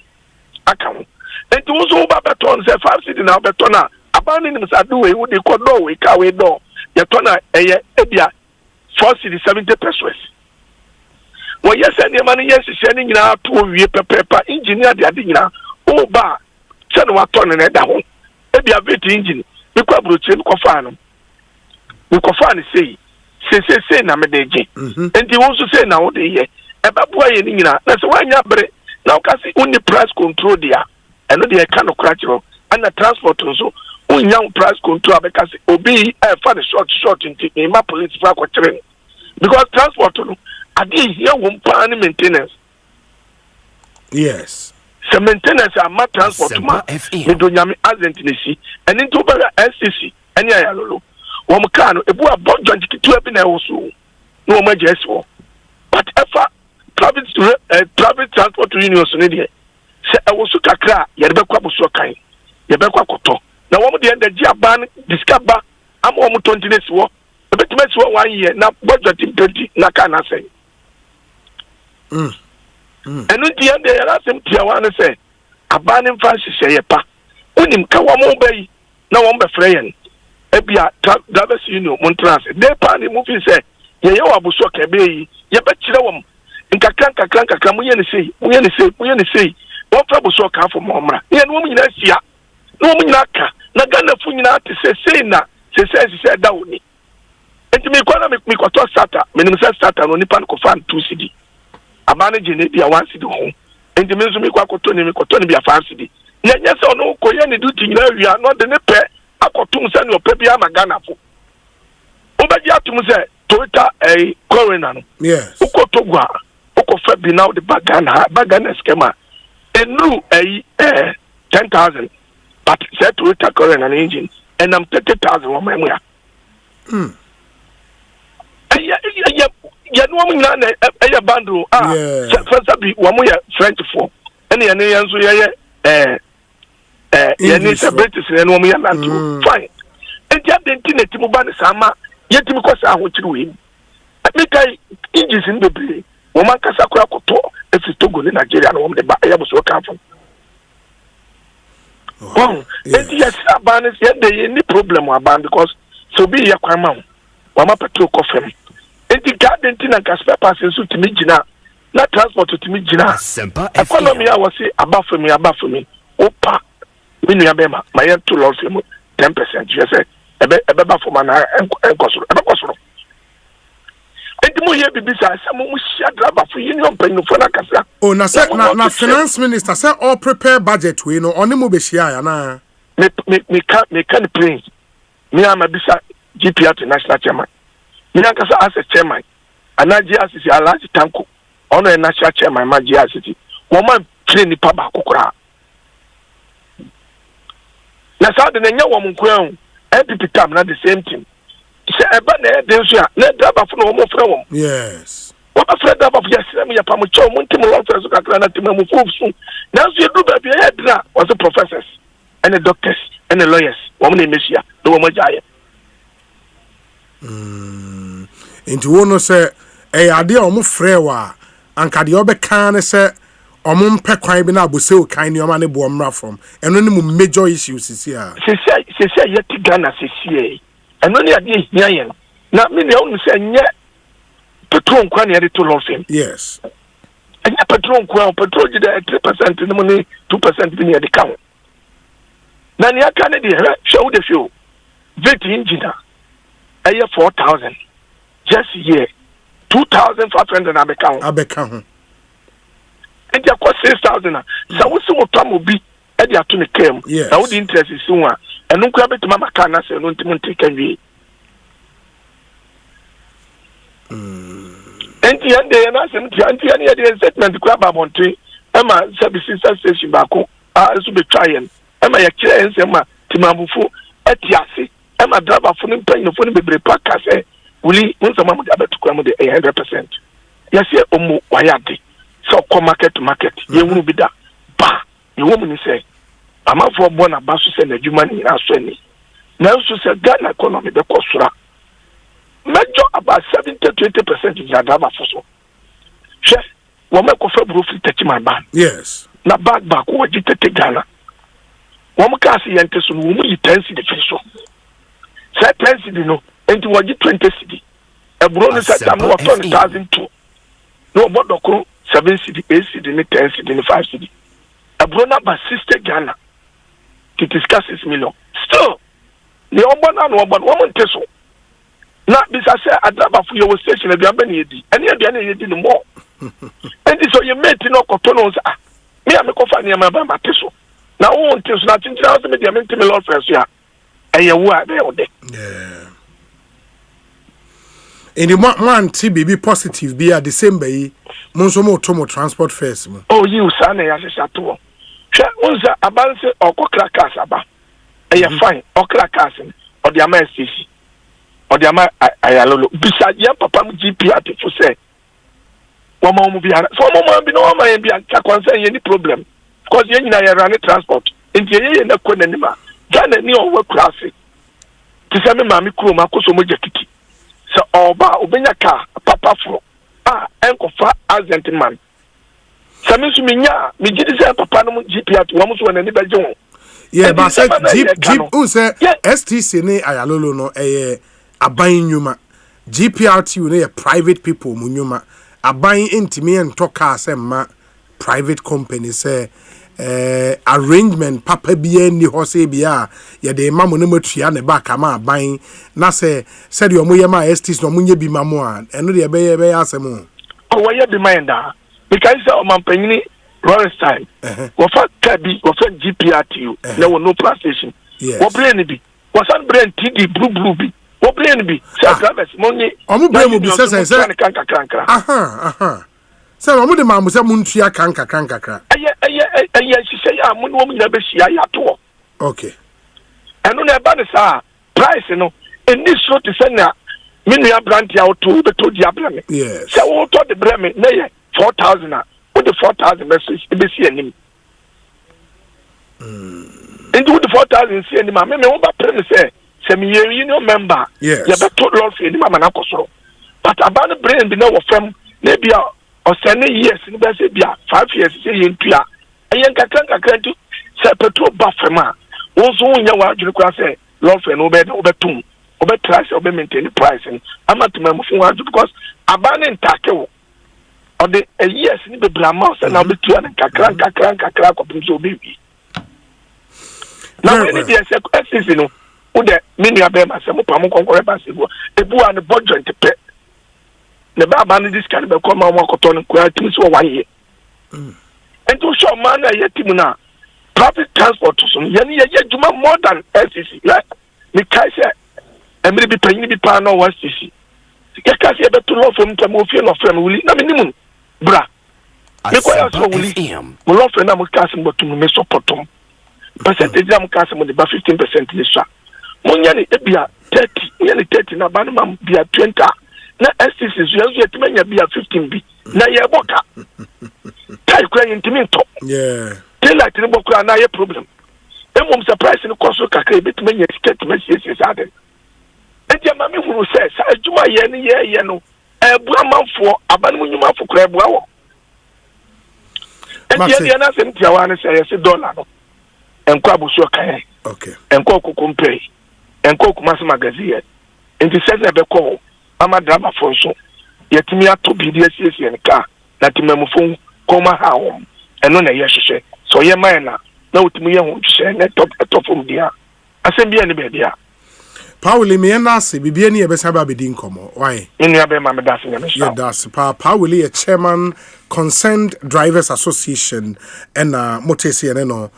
account. And to also Babaton say 560 now, Betona, abandoning him I do it with the cordo, we carry door. Yatona, a 460, 70 pesos. Well, yes, and the money, yes, is sending out to paper engineer the adina. Oh, bar, send what ton and at home. Maybe a bit engine. We could broach him cofanum. We could find say, Namadeji. And he also say now, the year, about boy in England. That's why you're bread. Now, can see only price control there. And the kind of cratchel and the transport also. Only young price control because obey a funny short in my police for train. Because transport. I did hear one plan maintenance. Yes. So maintenance are my transport to my Donyami Azentinisi and into SCC and Yalo. One can a boy bought to have been also no major. But if private transport union Sonedia say I was so kakra, Yabekwa was so kind. Yabekwa Koto. Now one of the end of Japan discover I'm almost 20 days war. A bit much 1 year now budget in 20 Nakana say. And the end there are some Tiawana say, a banning Francis say a pa. When him Kawamo Bay, no one be frayin. Ebia drivers union, Montras. They pan the movie say, Ye Abusoka Bay, ye bet Chilawam. In Kakanka, come we say, what trouble so come from Momra. Yan woman, yes, no woman, Nagana Funina to say, na, she says, she said, Downy. And to me, me quato starter, Minister starter, only pan cofan 2 CD. A manager need be a 1 CD home. And the Mizu Mikotoni be a 5 CD. Yes, or no, Koyani duty, you are not the nepe, a cotum send your Pepia Magana for. Obajatum say, Toyota a coroner. Yes. Ukotogua, Ukofabi now the Bagana schema. And no a 10,000. But said Toyota coroner an engine, and I'm 30,000 on my way. Ya no woman a bundle. First be one way French for any answer. Yes, a British and woman fine. And yet the internet to Sama, yet because I want to win. I think I engines in the bay. Woman Casacra Koto, if it's to go in Nigeria, and woman the I was so careful. Oh, and yes, Abanis yet they any problem about because so be a crime. Wama petrol coffee. And the garden tin and Casper passes to me, Gina, not transport to me, Gina. Asempa economy, I was say above for me. Opa, when you have my 2 loss 10%. You say, a beba for my and Cosro. And the more you be beside some shut rubber for union penny for Nakasa. Oh, na finance minister say all prepare budget we know only mobeshia na. Me can't play. Me am a bisa GPR to national chairman. Minkasa as a chairman, and Nigeria is a large tanko, on a national chairman, Nigeria City. Woman train the Paba Kukura. Now, the Nanya woman crown, MPP come na the same thing. Say eba na dey so na driver for no mo frɛ wom. Yes. What afraid driver for yes me ya pamucho mo ntim lo frɛ so kakra na tim mo fofu. Na so edu ba bia head na was the professors and the doctors and the lawyers. Wo na mesia do wo jaye. Into wono say ade a omo frɛ wa anka de obeka ne say omo mpɛ kwan bi na abose o kan ne oma ne bo omra from eno ne mu major issues sisi a sisi yeti Ghana sisi eno ne ade hia yen na me ne onu say nye petrol nkwa ne to law firm. Yes. Anya petrol nkwa petrol gide 3% ne mo ne 2% bi ne de kan na ne aka ne de hwe de hwe vet engine aye 4,000 just year 2,500 abeka ho and ya cost 6,000 so we see what time will be e dey ato ne kem na wo the interest is one and no kwa betima maka na se no ntimo ntike wi and ya dey na se anti ya ne dey statement kwa ba monte e ma service station ba ko so be try en e ma ya kire en se ma timambufu atiase e ma driver fo ne mpanyin fo ne bebre paka se wuli unsama mu abetu kwa mu de 100% yesi omu wayade so ko market ye wunu bi da ba ye wo mu ni say amafo bo na ba so say na djuma ni na so ni na so say Ghana economy be kosura major about 70-80% ya driver for so she wo me ko fa buru fi techi my ban yes na bag ko jitete Ghana wo mu ka se yente so wo mu yi 10 cedi fi so say 10 cedi no enti waji 20 cedi eburo ni say am no 1,002 no bodoko 7 cedi 8 cedi ni 10 cedi ni 5 cedi eburo na ba 60 Ghana it is 6 million still ni ombona no ombona wo monte so na bisa say adaba fu your station bia ba na yedi ene bia na yedi no mo enti so you mate no koto no say me am ko fa ni am ba mate so na wo monte so na tintina so me dia me ntime lord first ya eye wo a be ode yeah. In the man TBB positive be at the same way, Monso mo tomo transport first. Oh, you son, I shall to. Unza abanse or crackers aba. Fine, or crackers or the MSCC or the Ayalolo. Beside your papa GP at for say. One more be for moment be no man be a concern any problem. Because you know run transport. In the end, Konanima. Ghana ni over classic. To say me mammy crew, Makoso Mojakiti. So oba obenya ka papa fro enkofa agent man sami su minya mi gidi say papa no GP at wo so na ni beje won yeah but say jeep who say STC ne ayalolo no aban nyuma GPRT ne private people mu nyuma aban intimi entoka asema private company say arrangement papa bia ni ho se bia ye de mamo ne matua ne ba kama aban na se de omoye ma STs no munye bi mamo a eno de be asemo o waye bi mind because o mampanyini Royal wo fa kabi wo fa GPRT na wo no plus station wo brain bi wo san brain TD blue bi wo brain bi say drivers money omo brain bi say aha so omo de mamu say muntua kanka aye say ya mun wo nyina be hia ya to okay eno na ba ne sa price no eni so to say na minua brand ya to be to dia brand yes say wo to the brand na ye 4,000 with the 4,000 message e be see anim into the 4,000 see anim me wo ba pre say me union member yes ya be to law for anim na akosoro but about brand bi na wo fam na bia o sene years ni be say bia 5 years say yentua ayen kakran tu say petrol ba fema wo so nya wa adwene kwa say law for no be tum obe price obe maintain the price and amatuma mu fun adu because abane ntake wo or the years ni be brama so na be tu an kakran ko pin so be wi na when dey say SCC no wo de mini abe ma se mo pam konkore ba se bo ebu an budget pe ne ba ba ni discount be ko ma mo akoto no kwa tim so 1 year and to show man na yetim na public transport so yani ye juma more than SCC like me kai say emri bi panyin bi pa no was sisi ya ka se be to law from tam ofie no from wuli na minimum bra me ko ya so wuli mo law from na mo ka se mo tum me supportum percentage am ka se mo de ba 15% ni so Munyani ebia 30, munyani 30 na banuma bia 20. Na STC so yet menya bia 15 bi. Na ye boka. Tai kura yintimi to. Yeah. Daylight ni bokura na ye problem. Emom surprise ni koso kakra bit menya ticket message ade. Edia mami huru say sa adwuma ye ni ye no. Ebua manfo abanmu nyuma fo kura ebua wo. Edia na se ntia wa ni say $1 no. Enko abuso kan. Okay. Enko kokompe. Enko kumase magazine. Enti se na be ko mama drama for so. Yetimi ato bi de asiesie nka na timamufo koma ha wo. Eno na ye hwehwe. So ye man na utimi ye ho hwehwe na top from dia. Asem bia ni be dia. Pauli me na se bibia ni e besa ba bedi nkomo. Why? Inu abe ma me dase nyame sha. Yeah, that's Pauli a chairman Concerned Drivers Association and motesi ene no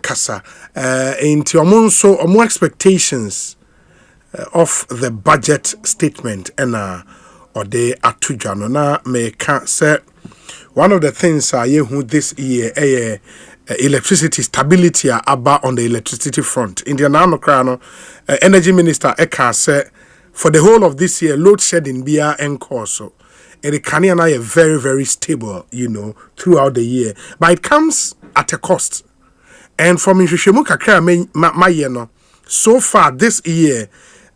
kasa. Into omo expectations of the budget statement and or they atujano na me can say one of the things who this year electricity stability about on the electricity front. In the Nanokrano, Energy Minister Eka said for the whole of this year, load shedding be and so it can be very, very stable, throughout the year. But it comes at a cost. And from Inshishemu Kakra Mayeno, so far this year,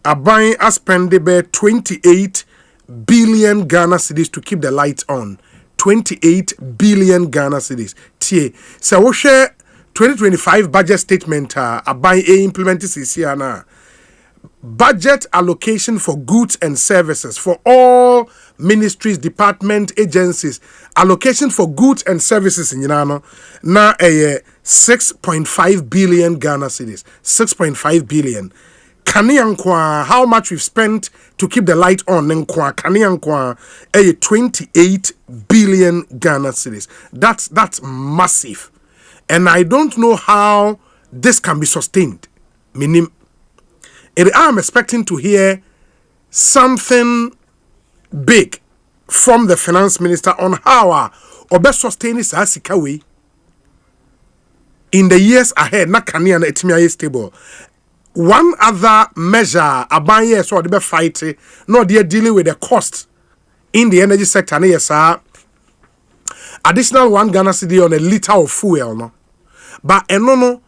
Abai has spent about 28 billion Ghana cedis to keep the lights on. 28 billion Ghana cedis. Tie. So we share 2025 budget statement Abai implemented this year na. Budget allocation for goods and services for all ministries, department, agencies. Allocation for goods and services in Yunano na 6.5 billion Ghana cedis. 6.5 billion. Kaniankwa, how much we've spent to keep the light on nkwa Kaniankwa 28 billion Ghana cedis. That's massive. And I don't know how this can be sustained. Meaning, I'm expecting to hear something big from the finance minister on how or best sustain this asikawe in the years ahead. Na Kania na etimi stable. One other measure abanye so they be fight no they dealing with the cost in the energy sector na yes additional 1 Ghana cedi on a liter of fuel no but no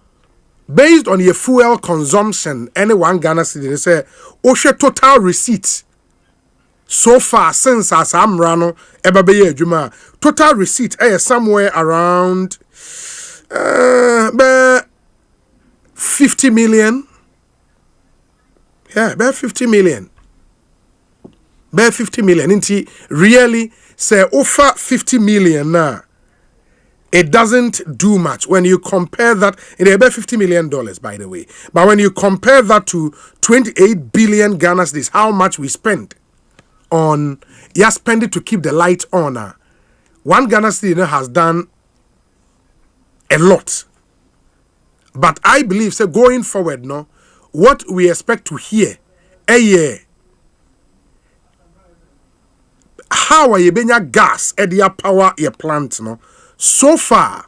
based on your fuel consumption any 1 Ghana cedi they say oshe total receipt so far since asamra no eba be ye adwuma total receipt somewhere around 50 million. Yeah, about 50 million. About 50 million. Inti really say offer 50 million now. It doesn't do much when you compare that. It's about $50 million, by the way. But when you compare that to 28 billion Ghana cedis, how much we spend on, spend it to keep the light on. 1 Ghana cedi has done a lot. But I believe, so going forward, no, what we expect to hear, how are you being gas at your power your plant, no? So far,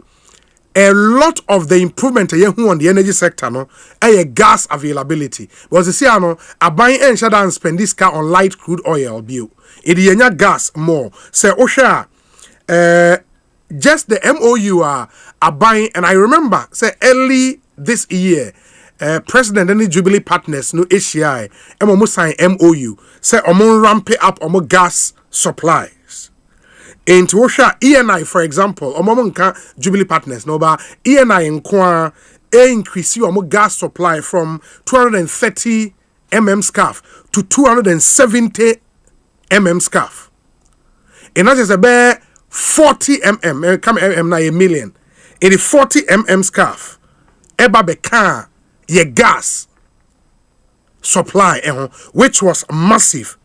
a lot of the improvement on the energy sector, no, gas availability. Because you see, no, I buy and shut down spend this car on light crude oil bill. It is gas more. Say, Osha, just the MOU are buying, and I remember, say early this year. President and Jubilee partners no ACI emo sign MOU say omo ramp up omo gas supplies into Osha ENI for example omo nka Jubilee partners no ba ENI nkwa increase omo gas supply from 230 mm scarf to 270 mm scarf and that is about 40 mm come mm na a million it is 40 mm scarf eba beka ye gas supply which was massive.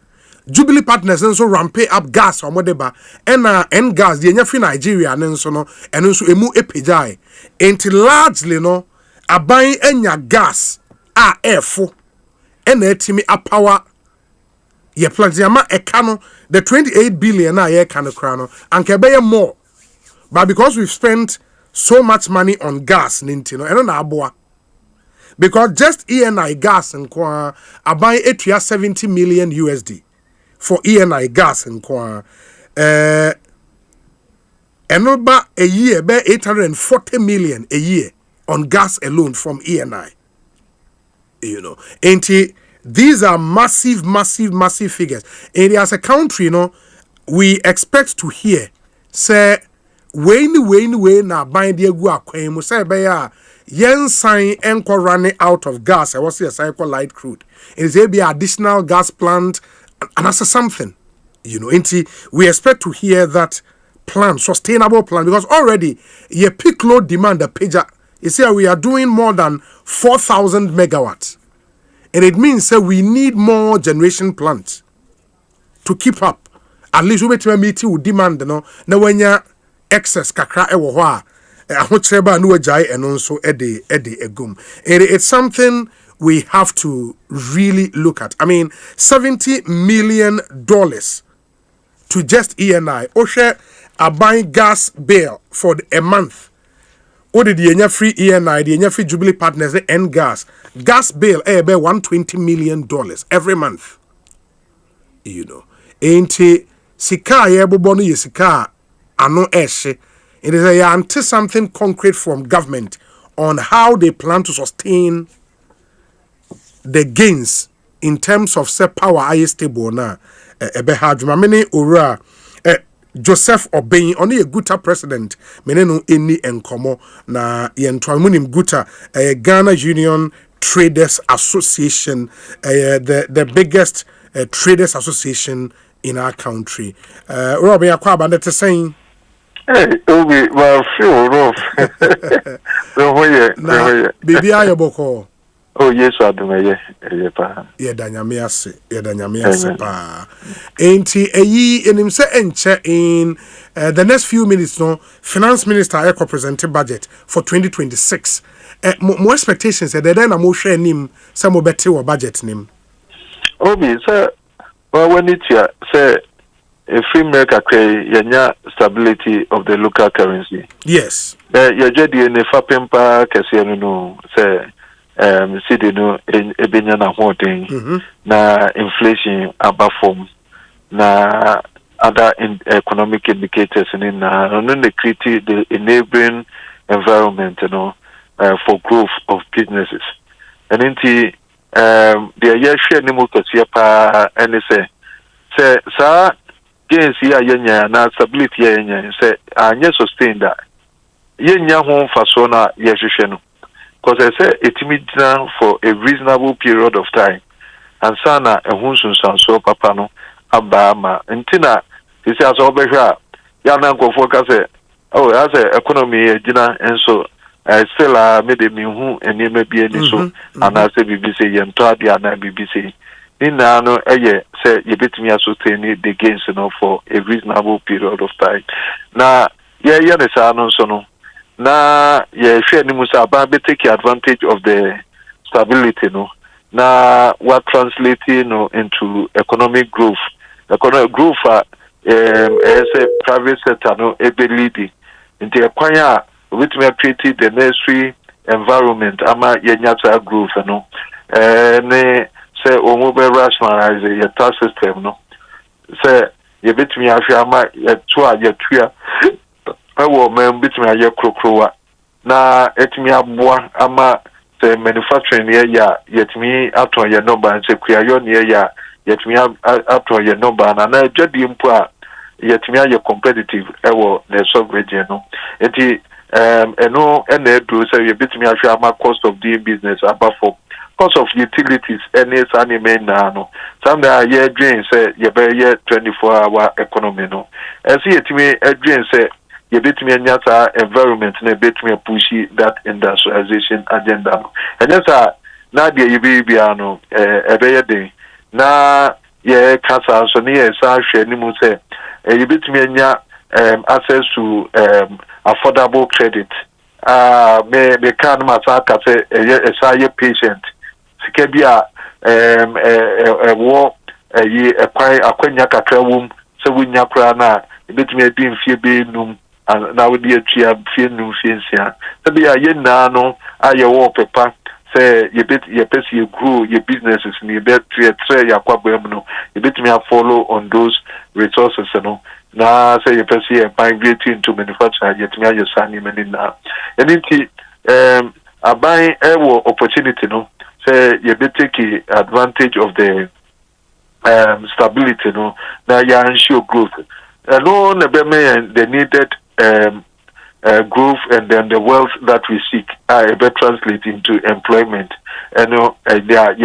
Jubilee partners also ramp up gas or whatever and gas the enya free Nigeria and so no and so emu epejai until largely no aban enya gas airfo and etimi a power ye plant yama ekano the 28 billion ye can crown and kebeye more but because we've spent so much money on gas nintino and na aboa because just ENI gas and kwa abai etua 70 million USD for ENI gas and kwa enoba a year be 840 million a year on gas alone from ENI. You know, and these are massive figures. And as a country, you know, we expect to hear say when na bind the gu akwemu say be ya yen sign enko running out of gas. I was say cycle light crude. It is be additional gas plant and that's something. You know, and we expect to hear that plan, sustainable plan, because already your peak load demand the pager. You see, we are doing more than 4,000 megawatts. And it means that we need more generation plants to keep up. At least we meet with demand, no. Now when you excess kakra ewo ho a ahocheba no ajai and also ede egum. And it's something we have to really look at. I mean, $70 million to just ENI. Oshe are buying gas bill for a month. What did the free ENI, the free Jubilee Partners, the end gas bill, be $120 million every month. You know, ain't sika yebobono yesika ano eshe. It is a anti something concrete from government on how they plan to sustain the gains in terms of say power aye stable na ebe hadwuma mene ora Joseph Obey only a Guta president meneno eni enkomo na yentoamunim Guta Ghana Union Traders Association the biggest traders association in our country. Robbie Akwaba that saying hey Obi well feel rough. Baby ayoboko. Oh yes, I do. Yedanyame ase pa. Enti eyi enim se enche in the next few minutes no finance minister eko present budget for 2026. More expectations that then am share nim some mo beti wo budget nim. Obi sir, well when it say a free market yenya stability of the local currency. Yes. Ye jedi ne fapempa kese no say city no ebenya na holding na inflation abafom na other economic indicators in na no create the enabling environment for growth of businesses and inti the year share ni mo kase pa and say sa gains ya yenya na stability ya yenya say anya sustain that yenya ho faso na ye hwehwe no. Because I say it means for a reasonable period of time. And sana a hunsun so papa no abama. Intina he says Obesha Yana go focus oh as a economy jina and so still made me who and you may be any so and I say BBC and Tadiana BBC. Nina no say you bit me sustain the gains for a reasonable period of time. Now no. Na share ni musa ba be take advantage of the stability no na what translating into economic growth as a private sector no e be leading into kwanya with me create the necessary environment ama yenyata growth no ne say omo be rationalize your tax system no say you bit me ahwe ama to a yetua awo men bitimi aye krokrowa na etimi aboa ama the manufacturing ya yetimi aton ye number and se kuayo ne ya yetimi aton ye number na adwadi mpo a yetimi aye competitive ewo the sub region no enti eno na edu say ye bitimi ahwe ama cost of doing business above for cost of utilities any sani men na no some that ye drain say ye be ye 24-hour economy no and see yetimi drain say you bet me nyata environment na bet me push that industrialization agenda and yes na dia you be no ebeye dey na ye kasa so ne ye sa hwe ni mu say you bet me nya access to affordable credit me kan ma sa ka say ye patient sika bia wo ye akwanya kakra wom se wunya kra na bet me di mfie be num and now we be a few new things here. So be a yen no, I your pepa say you bet you pesi you grow your businesses and you bet try yakwa no you bet me follow on those resources no na say you pesi migrate into manufacture yet me your sani many na anything abai opportunity no say you bet take advantage of the stability no na ya ensure growth no the needed growth and then the wealth that we seek better translate into employment and they are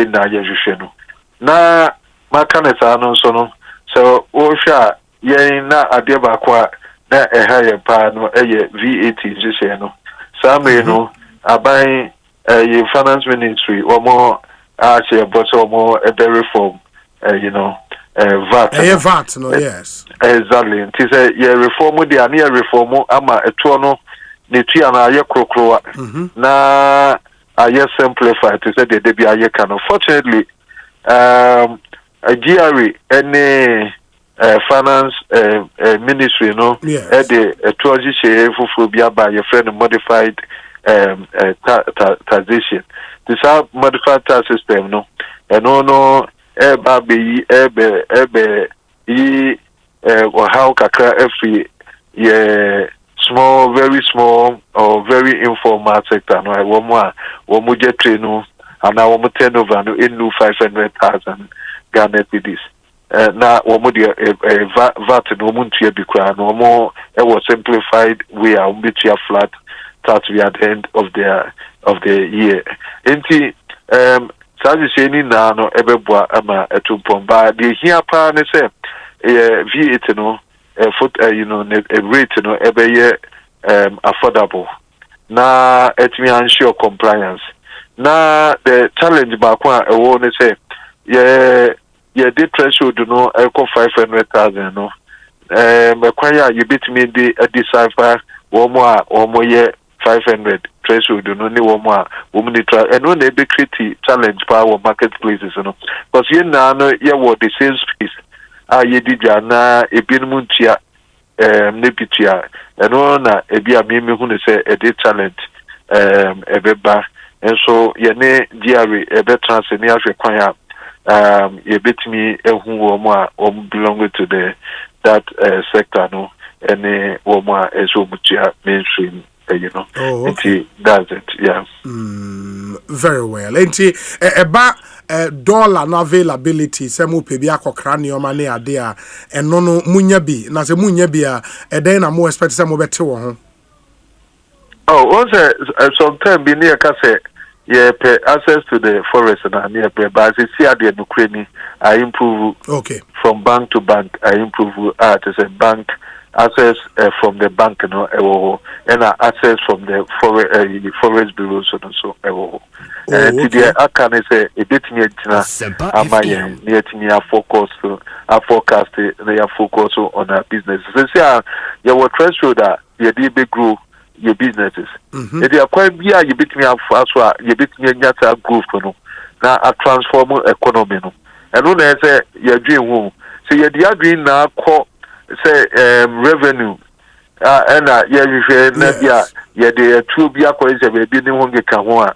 no na makanesa no so no so osha ye na adeba kwa na higher pa no VAT just no some no aban finance ministry or more actually but more a reform VAT. VAT, no, yes. Exactly. It is a reform with the near reform, ama a tono, Nitia na ye krokroa. Na aye simplify to say the debi aye can. Unfortunately, a GRE, any finance ministry, no, at the transition for by your friend modified taxation. This are modified tax system, no, and no. Ebe or how kakra every small, very small or very informal sector no womo je train and now womo turnover no enu 500,000 Ghana cedis na womo de VAT no womo ntua bi kra no womo was simplified way a womo tua flat tax at the end of the year enti Saji Sheni na no ebeboa ama etumpomba de hia pa ne se VAT no foot rate no ebeye affordable na etimi ensure compliance na the challenge ba kwa ewo ne se ye de threshold no eko 500,000 no kwa ya you bitimi de decipher wo mo a wo mo ye 500 threshold no ni wo mo a wo ni try and no na be create challenge power marketplaces no because you na no ye wo the same space ye dija na ebinum ntia ne bitia eno na ebi a me hu ne say e dey challenge ebeba and so ye ne diary ebe transfer ni ahwe kwan a ye betimi ehu wo mo a belong to that sector no and wo mo a eso mutia mainstream okay. That's it, yeah. Very well. Dollar no availability, semu pebi akokra nioma ne ade a eno no munya bi na se munya bi a eden na mo expect semu bete wo ho. Also sometimes be near ka say yeah pay access to the forest na near pay but see ade no kreni I improve from bank to bank I improve to say bank access from the bank no and access from the forest bureaus so and today I can say a bit near amaye near to focus forecast they are focus on our business so say you will threshold that you dey grow your businesses if you are quite be you bit me as well you bit me nyata growth no na a transform economy no and when I say you dream home so you dey dream na call say revenue and yeah na bia yeah the two bia ko is be ni ho ngeka ho a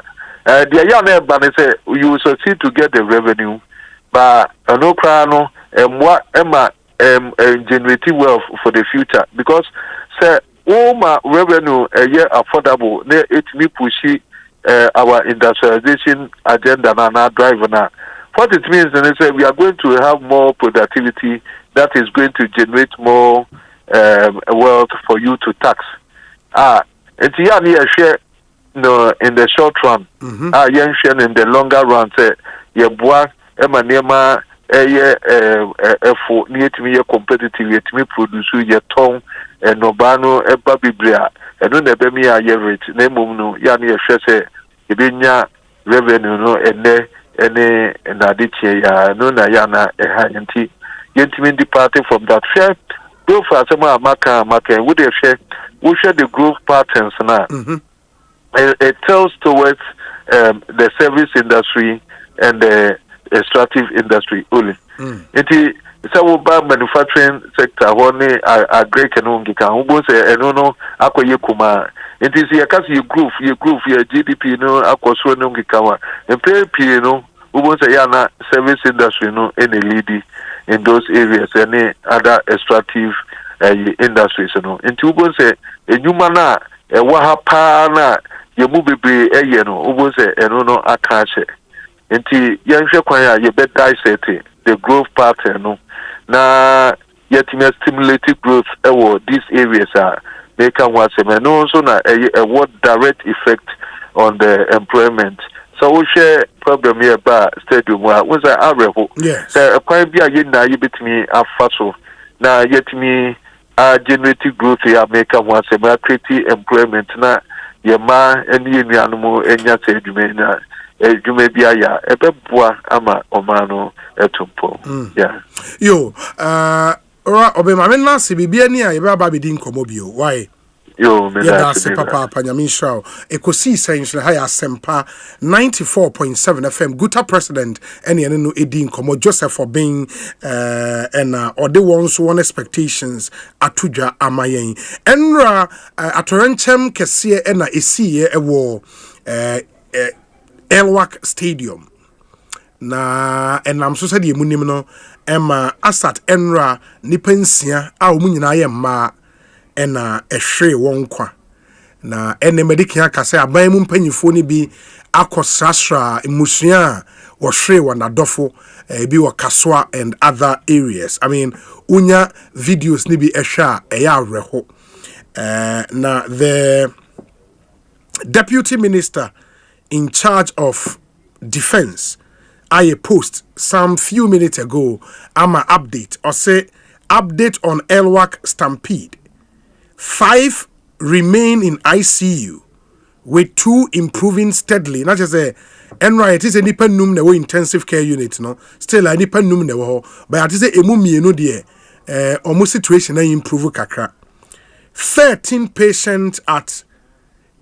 the ya na ba say you succeed to get the revenue but no cry no emma generating wealth for the future because say my revenue affordable it me push our industrialization agenda na drive na what it means is that we are going to have more productivity that is going to generate more wealth for you to tax. It's share no in the short run. Share in the longer run. Say boy, emanema for near to me competitive yet me produce your tongue and nobano biblia and no nebe me rate name no yani say ebinya revenue no ene na diche ya no na yana nti yentimi departing from that share go for asema maka we dey share the growth patterns now it tells towards the service industry and the extractive industry only So about manufacturing sector one a great canongi can almost say no akwa kuma. It is your cause you groove your GDP no akwa so no kawa. And pay no almost say yana service industry no any leading in those areas any other extractive industries no. Into almost say enyuma na wa pa na yemu bebre no almost say no akache. Into yanhwe kwan ya ye be dissect the growth pattern no. Na yet stimulated growth these areas are make one and also na a what direct effect on the employment. So we share problem here about stadium was a reho. Yes. A quite be a na you bit me a faso. Na yet me generative growth here make one create employment na yema any animal any stadium Jumebia, a bebwa ama omano etumpo. Yeah. Yo, Obema Nancy Bibiania, Baba Bidin Comobio. Why? Yo, that's Papa Panyamin Show. Ekosiisen Asempa 94.7 FM. Guta President, any no Edin Komo Joseph for being and or the ones who want expectations atuja amayen. Enra atorenchem kesie ena esiye ewo Elwak Stadium. Na enam so said yemunim no Emma Asat Enra nipensia a omunyina ye ma ena ehwe wonkwa. Na ene medikia kase aban mu mpanyifo ni bi akosrasra emusua wo hwe wanadofo bi wo kaswa and other areas. I mean unya videos ni bi ehwa eya awreho. Na the deputy minister in charge of defense, I post some few minutes ago. I'm a update or say update on Elwak Stampede. 5 remain in ICU with 2 improving steadily. Not just a NRI, it is a nipa num na intensive care unit, no. Still a nipa num na wo, but it is a emumi no de almost situation na improve kakra. 13 patients at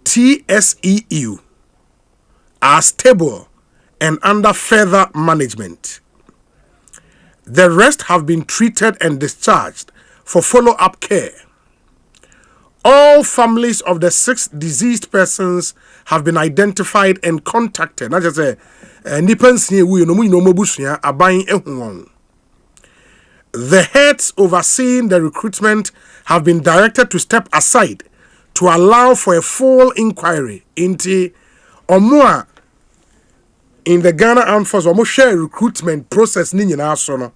TSEU are stable and under further management. The rest have been treated and discharged for follow-up care. All families of the 6 deceased persons have been identified and contacted. Not just a the heads overseeing the recruitment have been directed to step aside to allow for a full inquiry into Omua in the Ghana Armed Forces Omo share recruitment process ni nyina so no.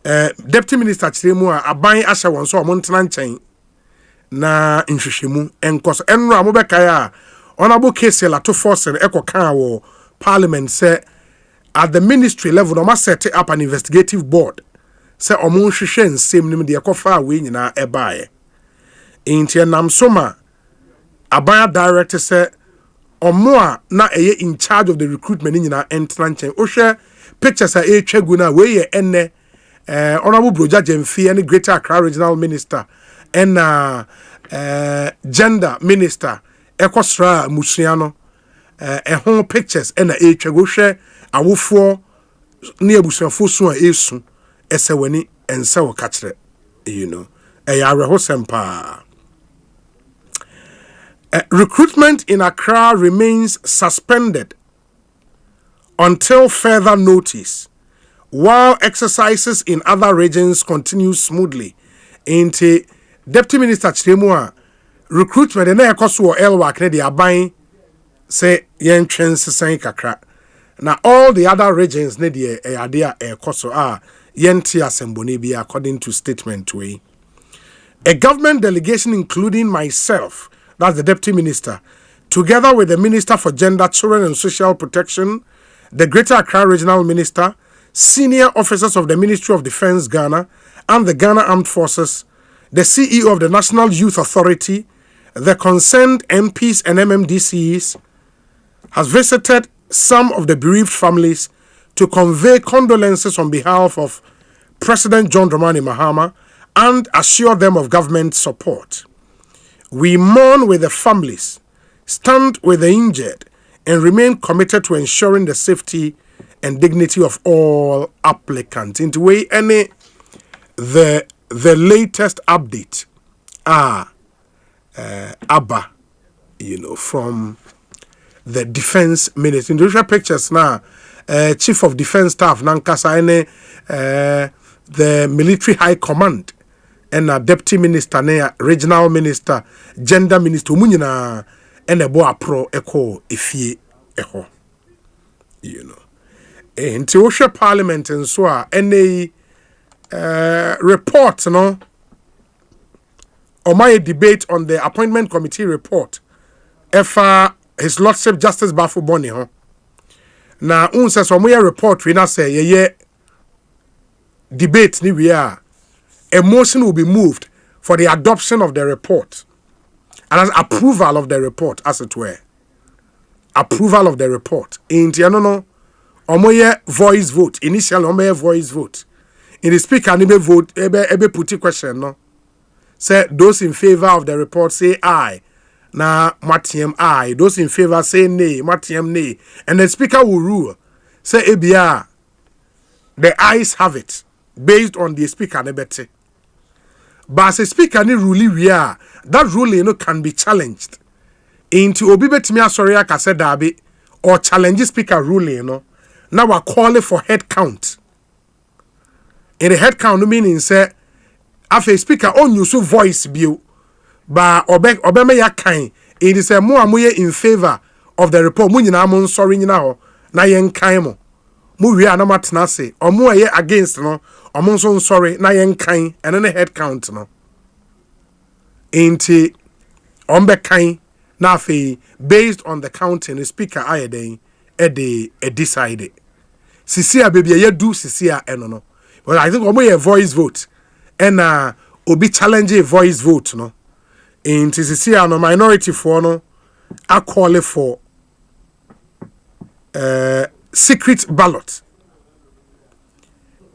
Deputy Minister Chiremu a aban ahya won so omo ntena nchen na nhwehwemu enkoso enro amobeka ya honorable case la to force ekoka wo parliament say at the ministry level no ma set up an investigative board say omo nhwehwe nsem nim de ekofa we nyina ebae intia nam soma aban director say Omoa na eye in charge of the recruitment nyina entran chen ohwe pictures a etwagu na we ye enne honorable broja Jemfi and Greater Accra regional minister and gender minister ekosra musuano ehon pictures and etwagu hwe awofo ne abusuafo so a esu esewani ense wo kachre you know arehosempa. Recruitment in Accra remains suspended until further notice, while exercises in other regions continue smoothly. Into Deputy Minister Chiremu recruitment and ekoso Elwak ne de aban say yen twense kakra. Now all the other regions ne de adea ekoso yen ti asemboni bi according to statement we. A government delegation including myself, that's the Deputy Minister, together with the Minister for Gender, Children and Social Protection, the Greater Accra Regional Minister, senior officers of the Ministry of Defense Ghana and the Ghana Armed Forces, the CEO of the National Youth Authority, the concerned MPs and MMDCs, has visited some of the bereaved families to convey condolences on behalf of President John Dramani Mahama and assure them of government support. We mourn with the families, stand with the injured, and remain committed to ensuring the safety and dignity of all applicants. Into way any the latest update Abba, from the defense ministry. In the pictures now, chief of defense staff Nankasa the military high command and deputy minister regional minister gender minister munyina and a boa pro echo ifie eho into Osha parliament and so any report or my debate on the appointment committee report his lordship justice Bafu Boni na unsa so mo report we na say ye debate ni we are a motion will be moved for the adoption of the report and as approval of the report as it were. Approval of the report. In no omoye voice vote. Initially omoye voice vote. In the speaker ni be vote ebe put question no. Say those in favor of the report say aye. Na matiem aye. Those in favor say nay. Matiem nay. And the speaker will rule. Say ebia the ayes have it based on the speaker nebete. But as a speaker ni ruling we are, that ruling can be challenged. Into obi betimi asori aka say dabi or challenge speaker ruling now we're calling for head count. In the head count meaning say after speaker on use voice bill ba obeme ya kan it is a mo amoye in favor of the report mu nyina mo nsori nyina ho na yen kan mo mu wi ana matena se omo ye against no omo nso nsori na yen kan ene ne head count no enti ombe kan na fe based on the counting the speaker ayeden e decided sisia baby ye do sisia eno no but I think omo ye voice vote and obi challenge voice vote no enti sisia no minority for no a call for secret ballot.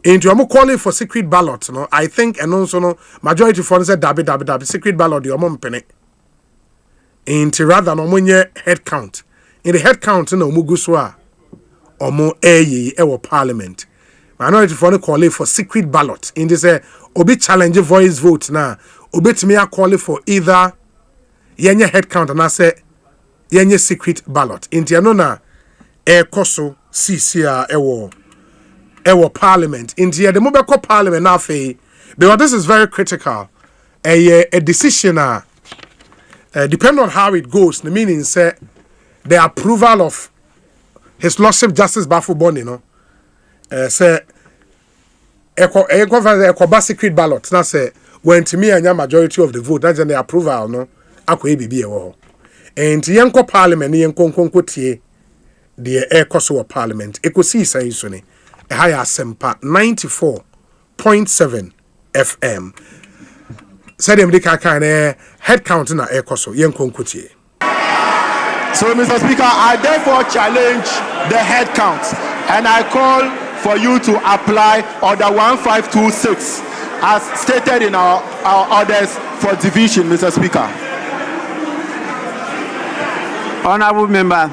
Into I'm calling for secret ballot, no. I think and also no majority for said dabi secret ballot the omon penny. Into rather no monye head count. In the head count no muguswa omo ewo parliament. Minority for no calling for secret ballot. In this obi challenge voice vote na obetimi a calling for either yenye head count and I say yenye secret ballot. Into no na Ekoso CCR ewo parliament. India the mobile parliament now because this is very critical. A decision depend on how it goes. The meaning say the approval of his lordship justice Bafu Boni say eko secret ballot na say when to me anya majority of the vote that's the approval no akwa ebibi ewo and yenko parliament yenko tie the Ekosiise parliament Ekosiise On Asempa 94.7 FM. Said him the kind head count na Ekosiise yenkonkutie. So Mr. Speaker, I therefore challenge the head count and I call for you to apply order 1526 as stated in our orders for division, Mr. Speaker. Honorable member.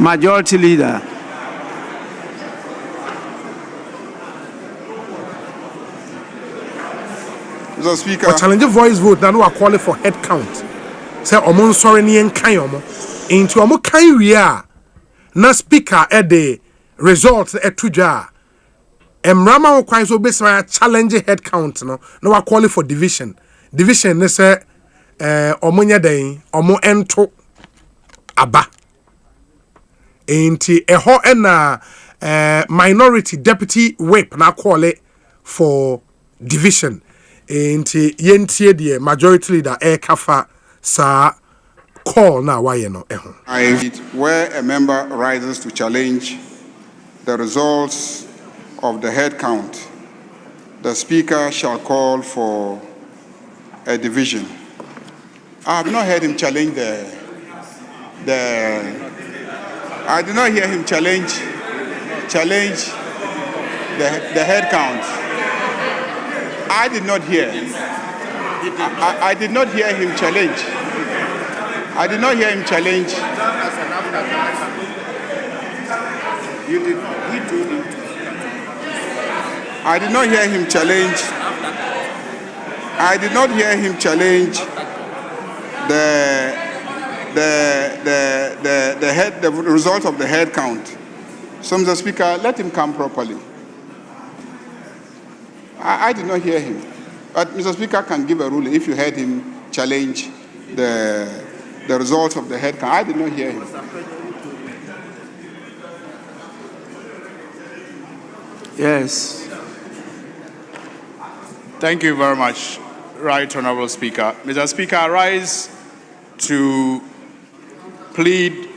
Majority Leader. Mr. Speaker. But challenge voice vote now we are calling for head count. Say omo sorry ni en kan omo. Into omo kan wi a na speaker the results etudwa. Emrama wo kwan so besma challenge head count no. Now we are calling for division. Division ne say omo nya den omo ento aba. Enti eho na minority deputy whip na call it for division. Enti yentie the majority leader kafa sa call na waye no eho. Where a member rises to challenge the results of the head count, the speaker shall call for a division. I have not heard him challenge I did not hear him challenge the head count. I did not hear. I did not hear him challenge. I did not hear him challenge. You did. He told him. I did not hear him challenge. I did not hear him challenge the result of the head count. So, Mr. Speaker, let him come properly. I did not hear him. But Mr. Speaker can give a ruling if you heard him challenge the result of the head count. I did not hear him. Yes. Thank you very much, Right Honourable Speaker. Mr. Speaker, I rise to plead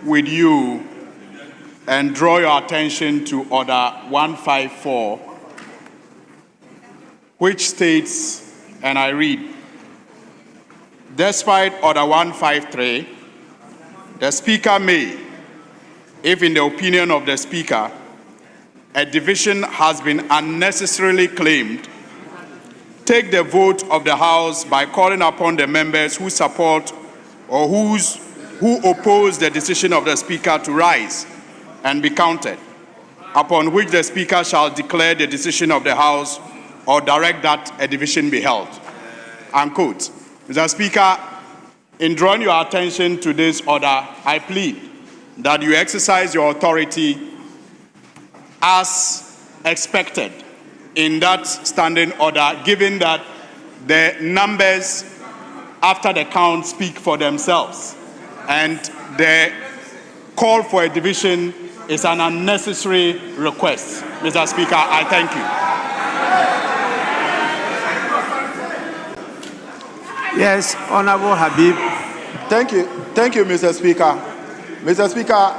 with you and draw your attention to Order 154, which states, and I read, despite Order 153, the Speaker may, if in the opinion of the Speaker, a division has been unnecessarily claimed, take the vote of the House by calling upon the members who support or who oppose the decision of the Speaker to rise and be counted, upon which the Speaker shall declare the decision of the House or direct that a division be held. Unquote. Mr. Speaker, in drawing your attention to this order, I plead that you exercise your authority as expected in that standing order, given that the numbers after the count speak for themselves, and the call for a division is an unnecessary request. Mr. Speaker, I thank you. Yes, Honorable Habib. Thank you, Mr. Speaker. Mr. Speaker,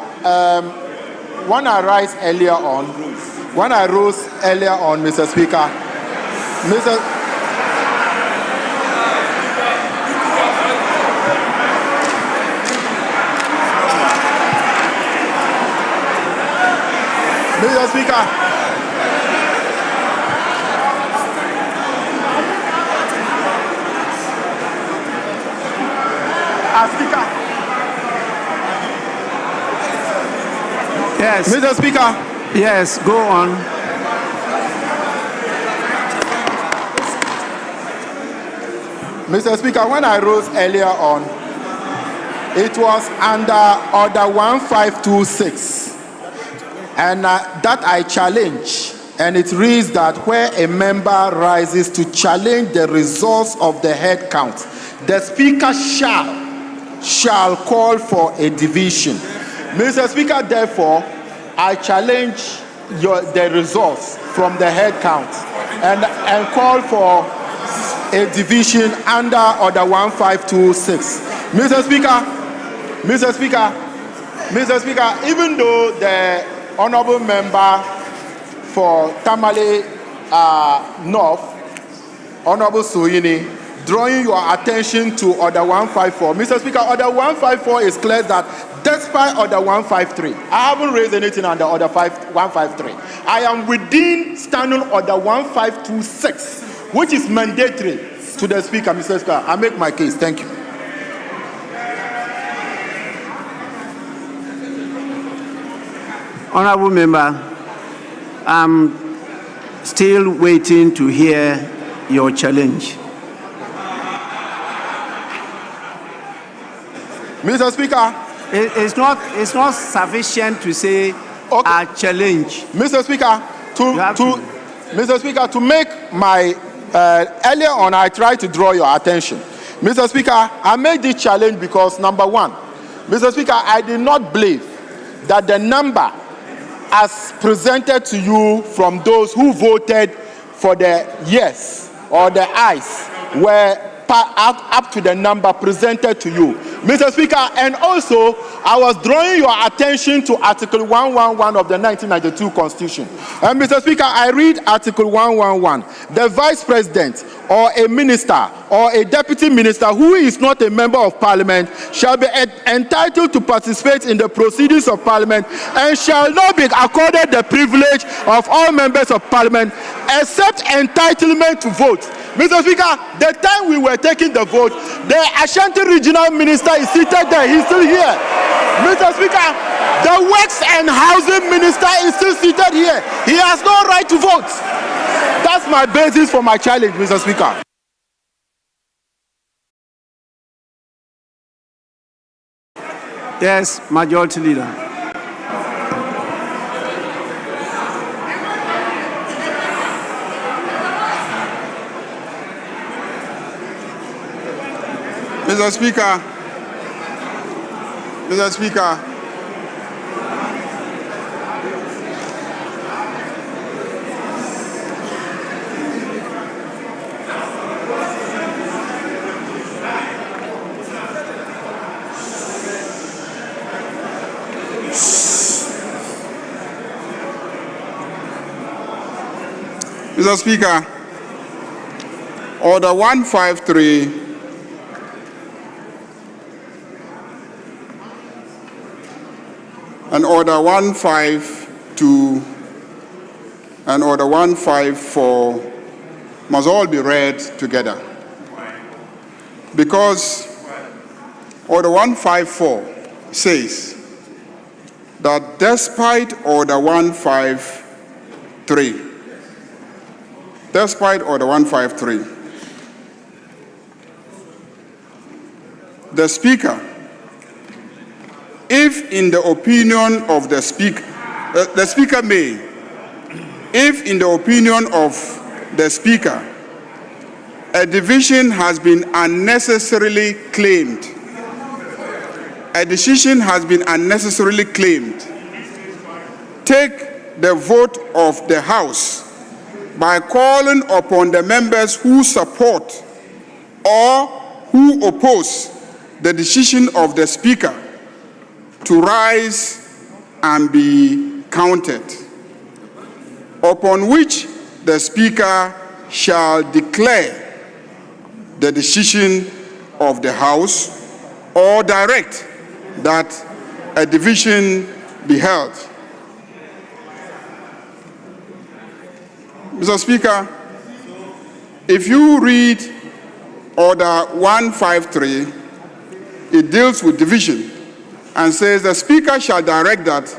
when I rose earlier on, Mr. Speaker, Mr. Speaker, Yes. Mr. Speaker. Yes, go on. Mr. Speaker, when I rose earlier on, it was under Order 1526, and that I challenge, and it reads that where a member rises to challenge the results of the head count, the Speaker shall call for a division. Mr. Speaker, therefore, I challenge the results from the head count and call for a division under Order 1526. Mr. Speaker, even though the Honourable Member for Tamale North, Honourable Soyini, drawing your attention to Order 154. Mr. Speaker, Order 154 is clear that despite Order 153, I haven't raised anything under Order 153. I am within Standing Order 1526, which is mandatory to the Speaker. Mr. Speaker, I make my case. Thank you. Honourable Member, I'm still waiting to hear your challenge. Mr. Speaker, it's not sufficient to say a challenge. Mr. Speaker, Mr. Speaker, to make my earlier on, I tried to draw your attention. Mr. Speaker, I made this challenge because number one, Mr. Speaker, I did not believe that the number as presented to you from those who voted for the yes or the ayes were up to the number presented to you. Mr. Speaker, and also I was drawing your attention to Article 111 of the 1992 Constitution. And Mr. Speaker, I read Article 111. The Vice President or a minister or a deputy minister who is not a member of Parliament shall be entitled to participate in the proceedings of Parliament and shall not be accorded the privilege of all members of Parliament except entitlement to vote. Mr. Speaker, the time we were taking the vote, the Ashanti Regional Minister is seated there. He's still here. Mr. Speaker, the Works and Housing Minister is still seated here. He has no right to vote. That's my basis for my challenge, Mr. Speaker. Yes, Majority Leader. Mr. Speaker, Mr. Speaker, Mr. Speaker, Order 153 and Order 152 and Order 154 must all be read together. Because Order 154 says that despite Order 153, the Speaker, if in the opinion of the Speaker, the Speaker may, if in the opinion of the Speaker, a division has been unnecessarily claimed, a decision has been unnecessarily claimed, take the vote of the House by calling upon the members who support or who oppose the decision of the Speaker to rise and be counted, upon which the Speaker shall declare the decision of the House or direct that a division be held. Mr. Speaker, if you read Order 153, it deals with division and says the Speaker shall direct that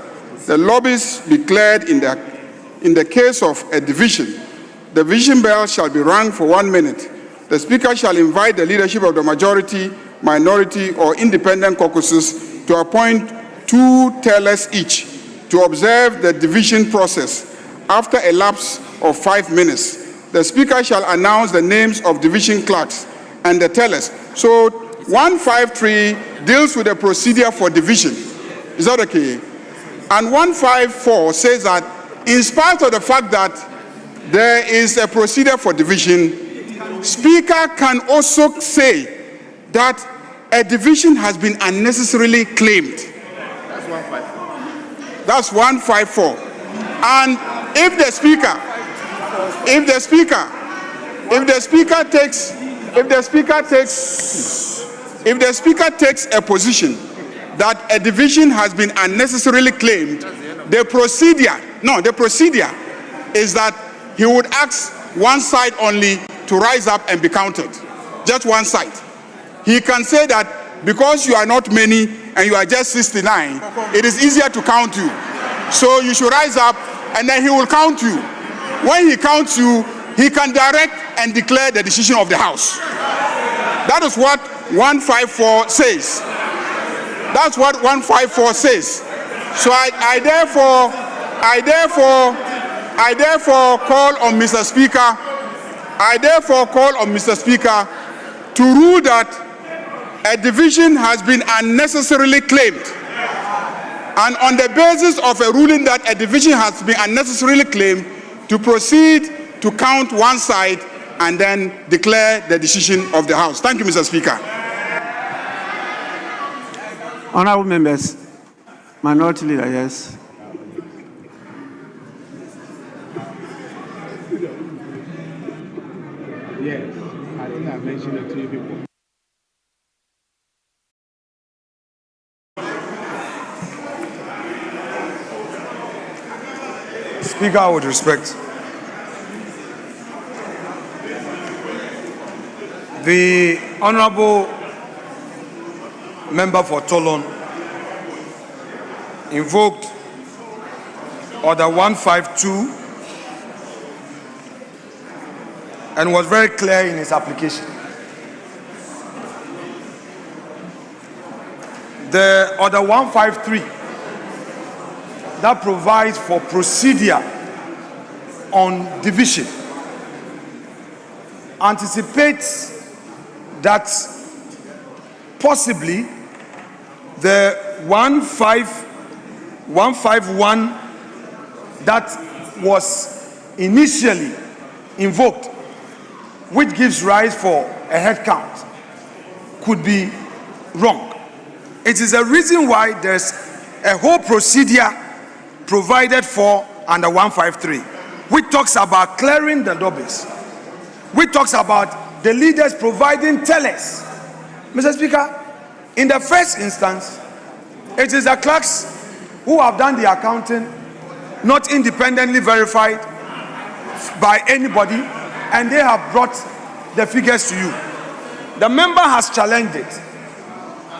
the lobbies be cleared in the case of a division. The division bell shall be rung for 1 minute. The Speaker shall invite the leadership of the majority, minority, or independent caucuses to appoint 2 tellers each to observe the division process. After a lapse of 5 minutes, the Speaker shall announce the names of division clerks and the tellers. So 153 deals with the procedure for division. Is that okay? And 154 says that in spite of the fact that there is a procedure for division, Speaker can also say that a division has been unnecessarily claimed. That's 154. And if the Speaker takes a position that a division has been unnecessarily claimed, the procedure is that he would ask one side only to rise up and be counted. Just one side. He can say that because you are not many and you are just 69, it is easier to count you. So you should rise up and then he will count you. When he counts you, he can direct and declare the decision of the House. That is what 154 says. That's what 154 says. So I therefore call on Mr. Speaker. I therefore call on Mr. Speaker to rule that a division has been unnecessarily claimed. And on the basis of a ruling that a division has been unnecessarily claimed, to proceed to count one side and then declare the decision of the House. Thank you, Mr. Speaker. Honorable members, Minority Leader, yes. Yes, I think I mentioned it to you before. Speaker, with respect, the Honorable Member for Tolon invoked Order 152 and was very clear in his application. The Order 153 that provides for procedure on division anticipates that possibly the 151 that was initially invoked, which gives rise for a head count, could be wrong. It is a reason why there's a whole procedure provided for under 153, which talks about clearing the lobbies, which talks about the leaders providing tellers. Mr. Speaker, in the first instance, it is the clerks who have done the accounting, not independently verified by anybody, and they have brought the figures to you. The member has challenged it,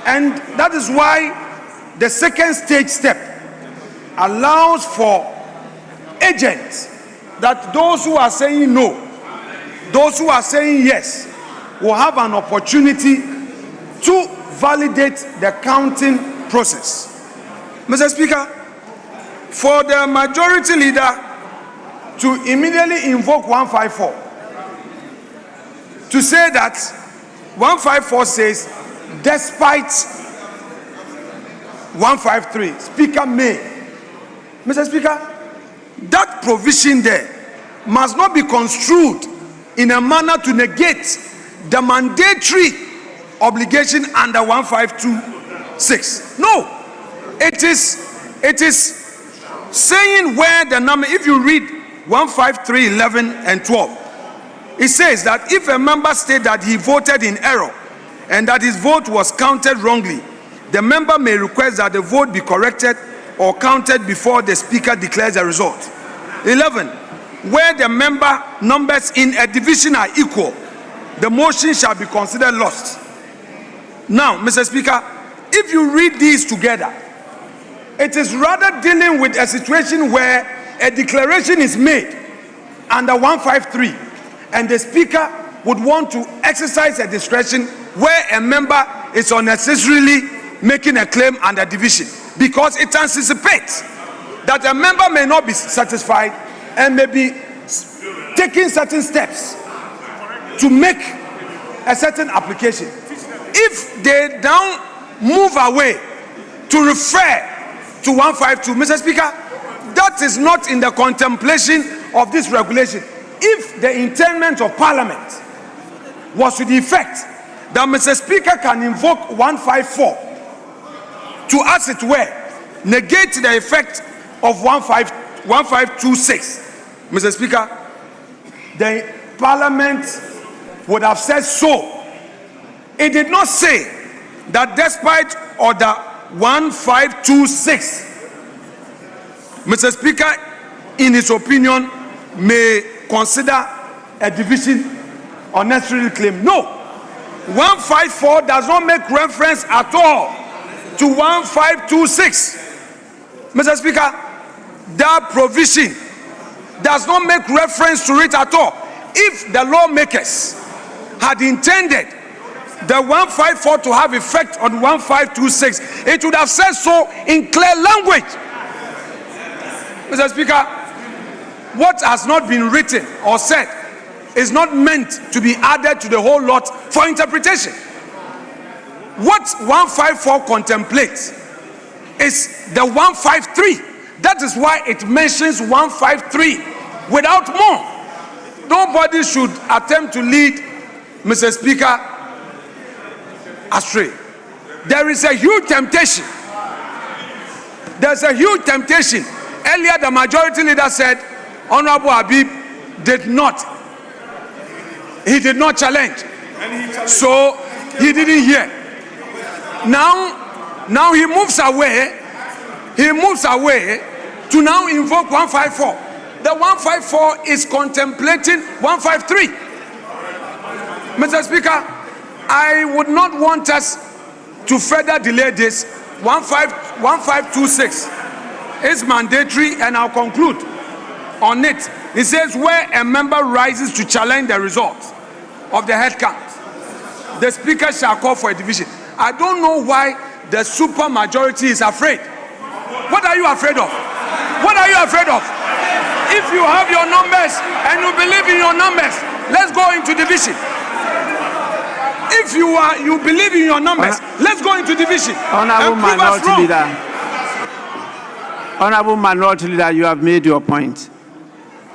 and that is why the second stage step allows for agents, that those who are saying no, those who are saying yes, will have an opportunity to validate the counting process. Mr. Speaker, for the majority leader to immediately invoke 154, to say that 154 says despite 153, Speaker may. Mr. Speaker, that provision there must not be construed in a manner to negate the mandatory obligation under 1526. No, it is saying where the number, if you read 153, 11 and 12, it says that if a member states that he voted in error and that his vote was counted wrongly, the member may request that the vote be corrected or counted before the speaker declares the result. 11, where the member numbers in a division are equal, the motion shall be considered lost. Now, Mr. Speaker, if you read these together, it is rather dealing with a situation where a declaration is made under 153 and the speaker would want to exercise a discretion where a member is unnecessarily making a claim under division, because it anticipates that a member may not be satisfied and may be taking certain steps to make a certain application. If they now move away to refer to 152, Mr. Speaker, that is not in the contemplation of this regulation. If the intendment of Parliament was to the effect that Mr. Speaker can invoke 154 to, as it were, negate the effect of 1526, Mr. Speaker, the Parliament would have said so. It did not say that despite Order 1526, Mr. Speaker, in his opinion, may consider a division unnecessary claim. No, 154 does not make reference at all to 1526. Mr. Speaker, that provision does not make reference to it at all. If the lawmakers had intended the 154 to have effect on 1526, it would have said so in clear language. Mr. Speaker, what has not been written or said is not meant to be added to the whole lot for interpretation. What 154 contemplates is the 153. That is why it mentions 153 without more. Nobody should attempt to lead Mr. Speaker astray. there is a huge temptation. There's a huge temptation. Earlier, the majority leader said, Honorable Habib did not. He did not challenge. So he didn't hear. Now he moves away. He moves away to now invoke 154. The 154 is contemplating 153. Mr. Speaker, I would not want us to further delay this. 1526 is mandatory, and I'll conclude on it. It says where a member rises to challenge the results of the head count, the speaker shall call for a division. I don't know why the super majority is afraid. What are you afraid of? What are you afraid of? If you have your numbers and you believe in your numbers, let's go into division. If you believe in your numbers, let's go into division. Honorable Minority Leader, you have made your point.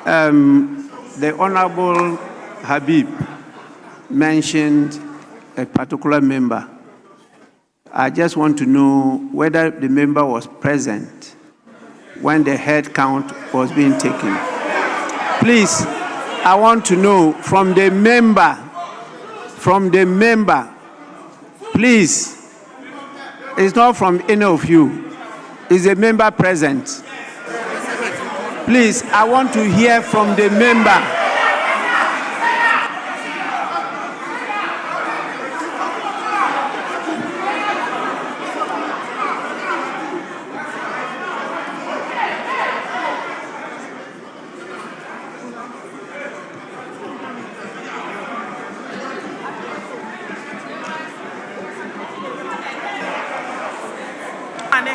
The Honorable Habib mentioned a particular member. I just want to know whether the member was present when the head count was being taken. Please, I want to know from the member, please, it's not from any of you, is a member present? Please, I want to hear from the member.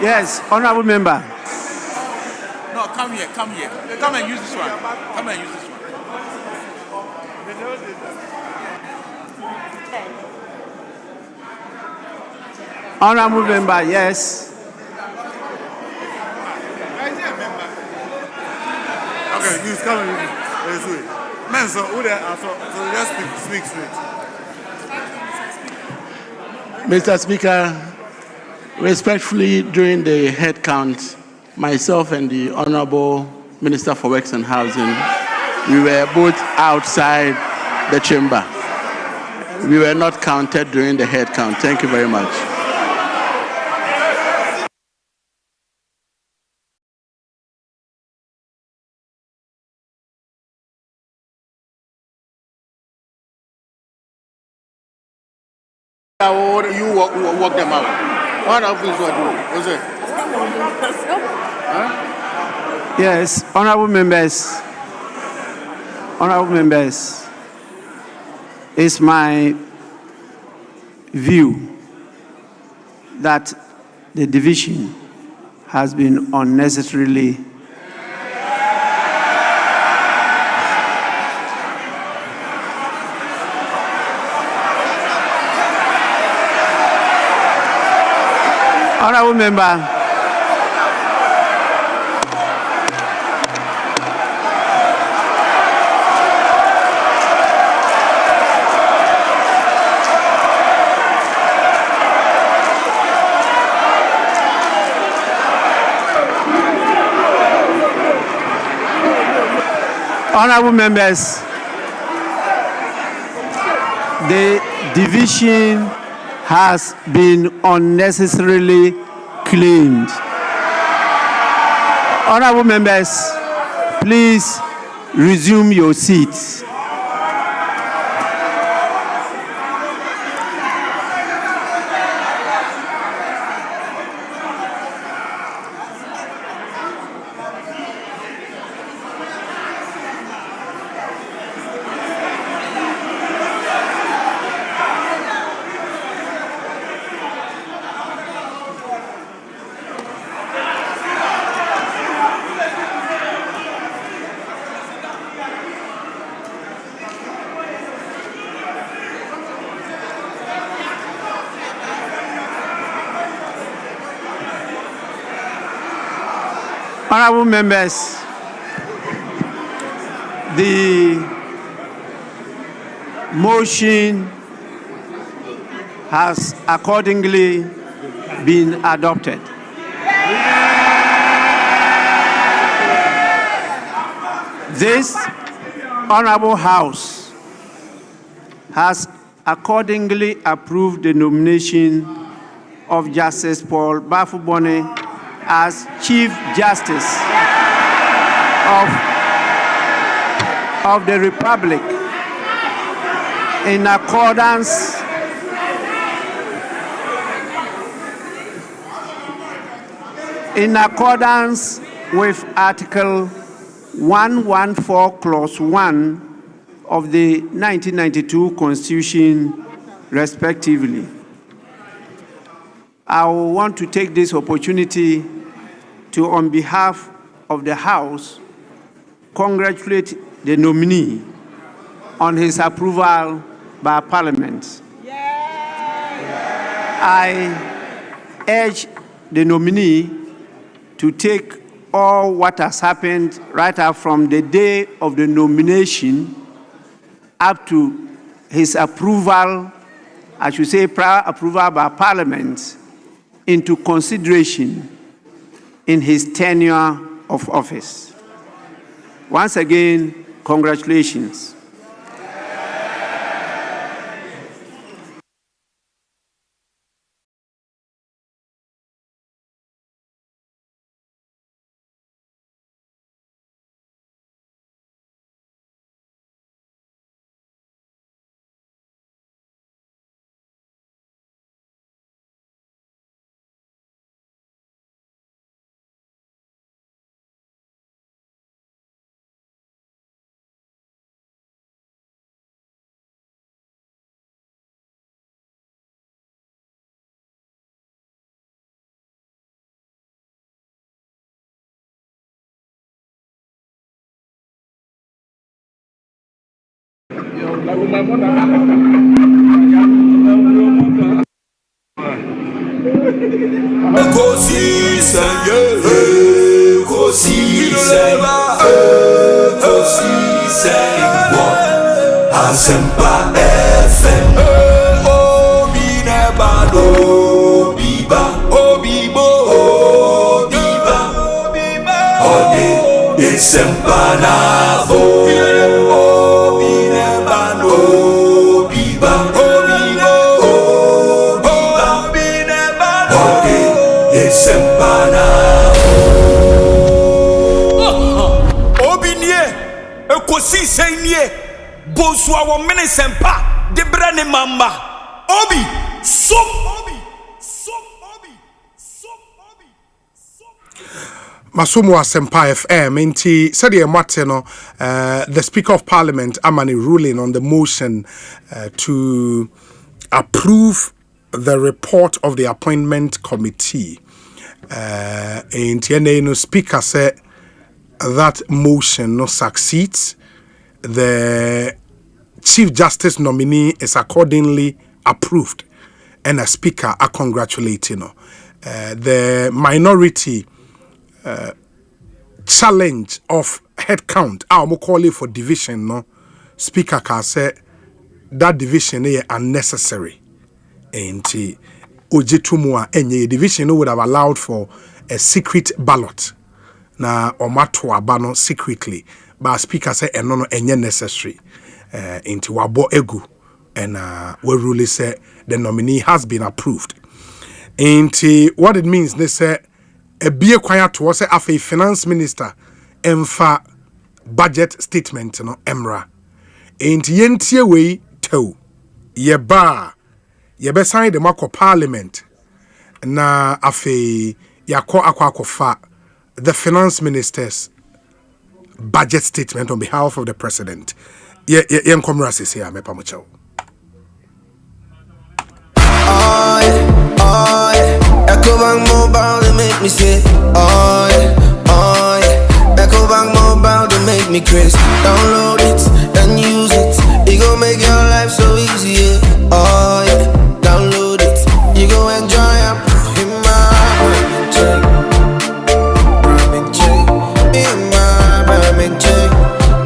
Yes, honorable member. No, come here. Come and use this one. Come and use this one. Honorable member, yes. Okay, you come and use it. Man, so just speak straight. Mr. Speaker, respectfully, during the head count, myself and the Honorable Minister for Works and Housing, we were both outside the chamber. We were not counted during the head count. Thank you very much. You walk them out. One of these are doing. Osei. Yes, honorable members, it's my view that the division has been unnecessarily honorable member. Honorable members, the division has been unnecessarily claimed. Honorable members, please resume your seats. Honorable members, the motion has accordingly been adopted. This Honorable House has accordingly approved the nomination of Justice Paul Bafubone as Chief Justice of the Republic in accordance with Article 114, Clause 1 of the 1992 Constitution, respectively. I want to take this opportunity to, on behalf of the House, congratulate the nominee on his approval by Parliament. I urge the nominee to take all what has happened right up from the day of the nomination up to his approval, I should say prior approval by Parliament, into consideration in his tenure of office. Once again, congratulations. Ekosiisen, Asempa FM. Obi nebado, biba, obibo, biba, ode Asempa na bo. Obi nebado, biba, obibo, biba, ode Asempa na Obi nie, Ekosiisen nie. Bonsu our Asempa de brane mamba. Obi, som Obi. Masumu Asempa FM inti said Martino, the Speaker of Parliament Amani ruling on the motion to approve the report of the appointment committee. No Speaker said that motion no succeeds. The Chief Justice nominee is accordingly approved, and a Speaker are congratulating. The minority challenge of head count, I'm calling for division. No, Speaker can say that division is unnecessary. And Ojitumua any division would have allowed for a secret ballot. Na omato abano secretly, but Speaker say no enye necessary. Into wabo egu, and we really say the nominee has been approved. Into what it means, they say a be quiet to us a finance minister emfa budget statement no emra. Into yentie way to yeba sign the mark of Parliament na afe yako akwa the finance minister's budget statement on behalf of the president. Yen comrades is here, me pamucho. Ecobank Mobile, they make me say, Ecobank Mobile, they make me crazy. Download it and use it. It gon' make your life so easy, yeah. Download it. You gon' enjoy it. In my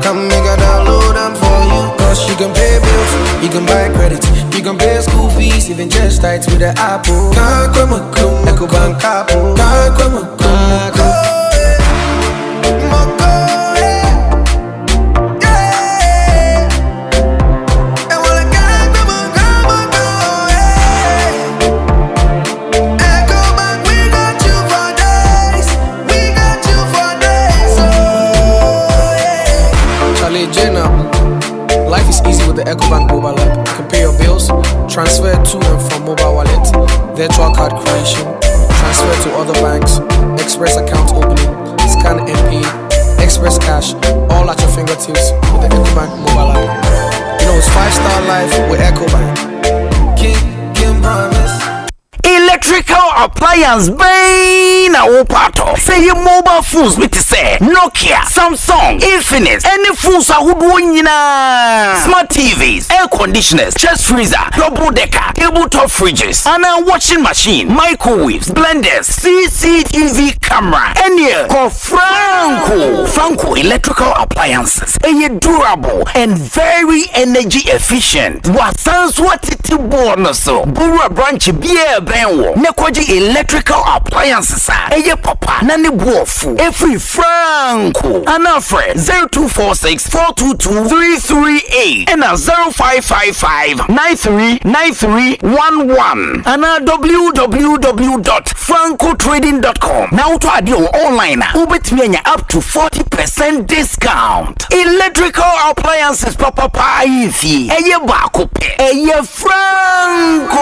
Come make a download them for you. Cause you can pay bills, You can buy credit, you can pay school fees, even just tights with the Apple. Ecobank Apple. Life is easy with the Ecobank mobile app. You can pay your bills, transfer to and from mobile wallet, virtual card creation, transfer to other banks, express account opening, scan and pay, express cash, all at your fingertips with the Ecobank mobile app. You know it's 5-star life with Ecobank. Kim promise. Electrical appliance bang na wopato. Say your mobile phones with say Nokia, Samsung, Infinix, any phones are nyina. Smart TVs, air conditioners, chest freezer, double decker, tabletop fridges, and a washing machine, microwaves, blenders, CCTV camera, any call Franco electrical appliances. Durable and very energy efficient. What sounds what it bonus so Bura branch beer benwo Nekwaji electrical appliances papa na ne buofu every Franco anafre 0246-422-338 and 0555-939311 and www.francotrading.com. Now to add your online ubetmianya up to 40% discount. Electrical appliances papa ifi eye bakope eye Franco.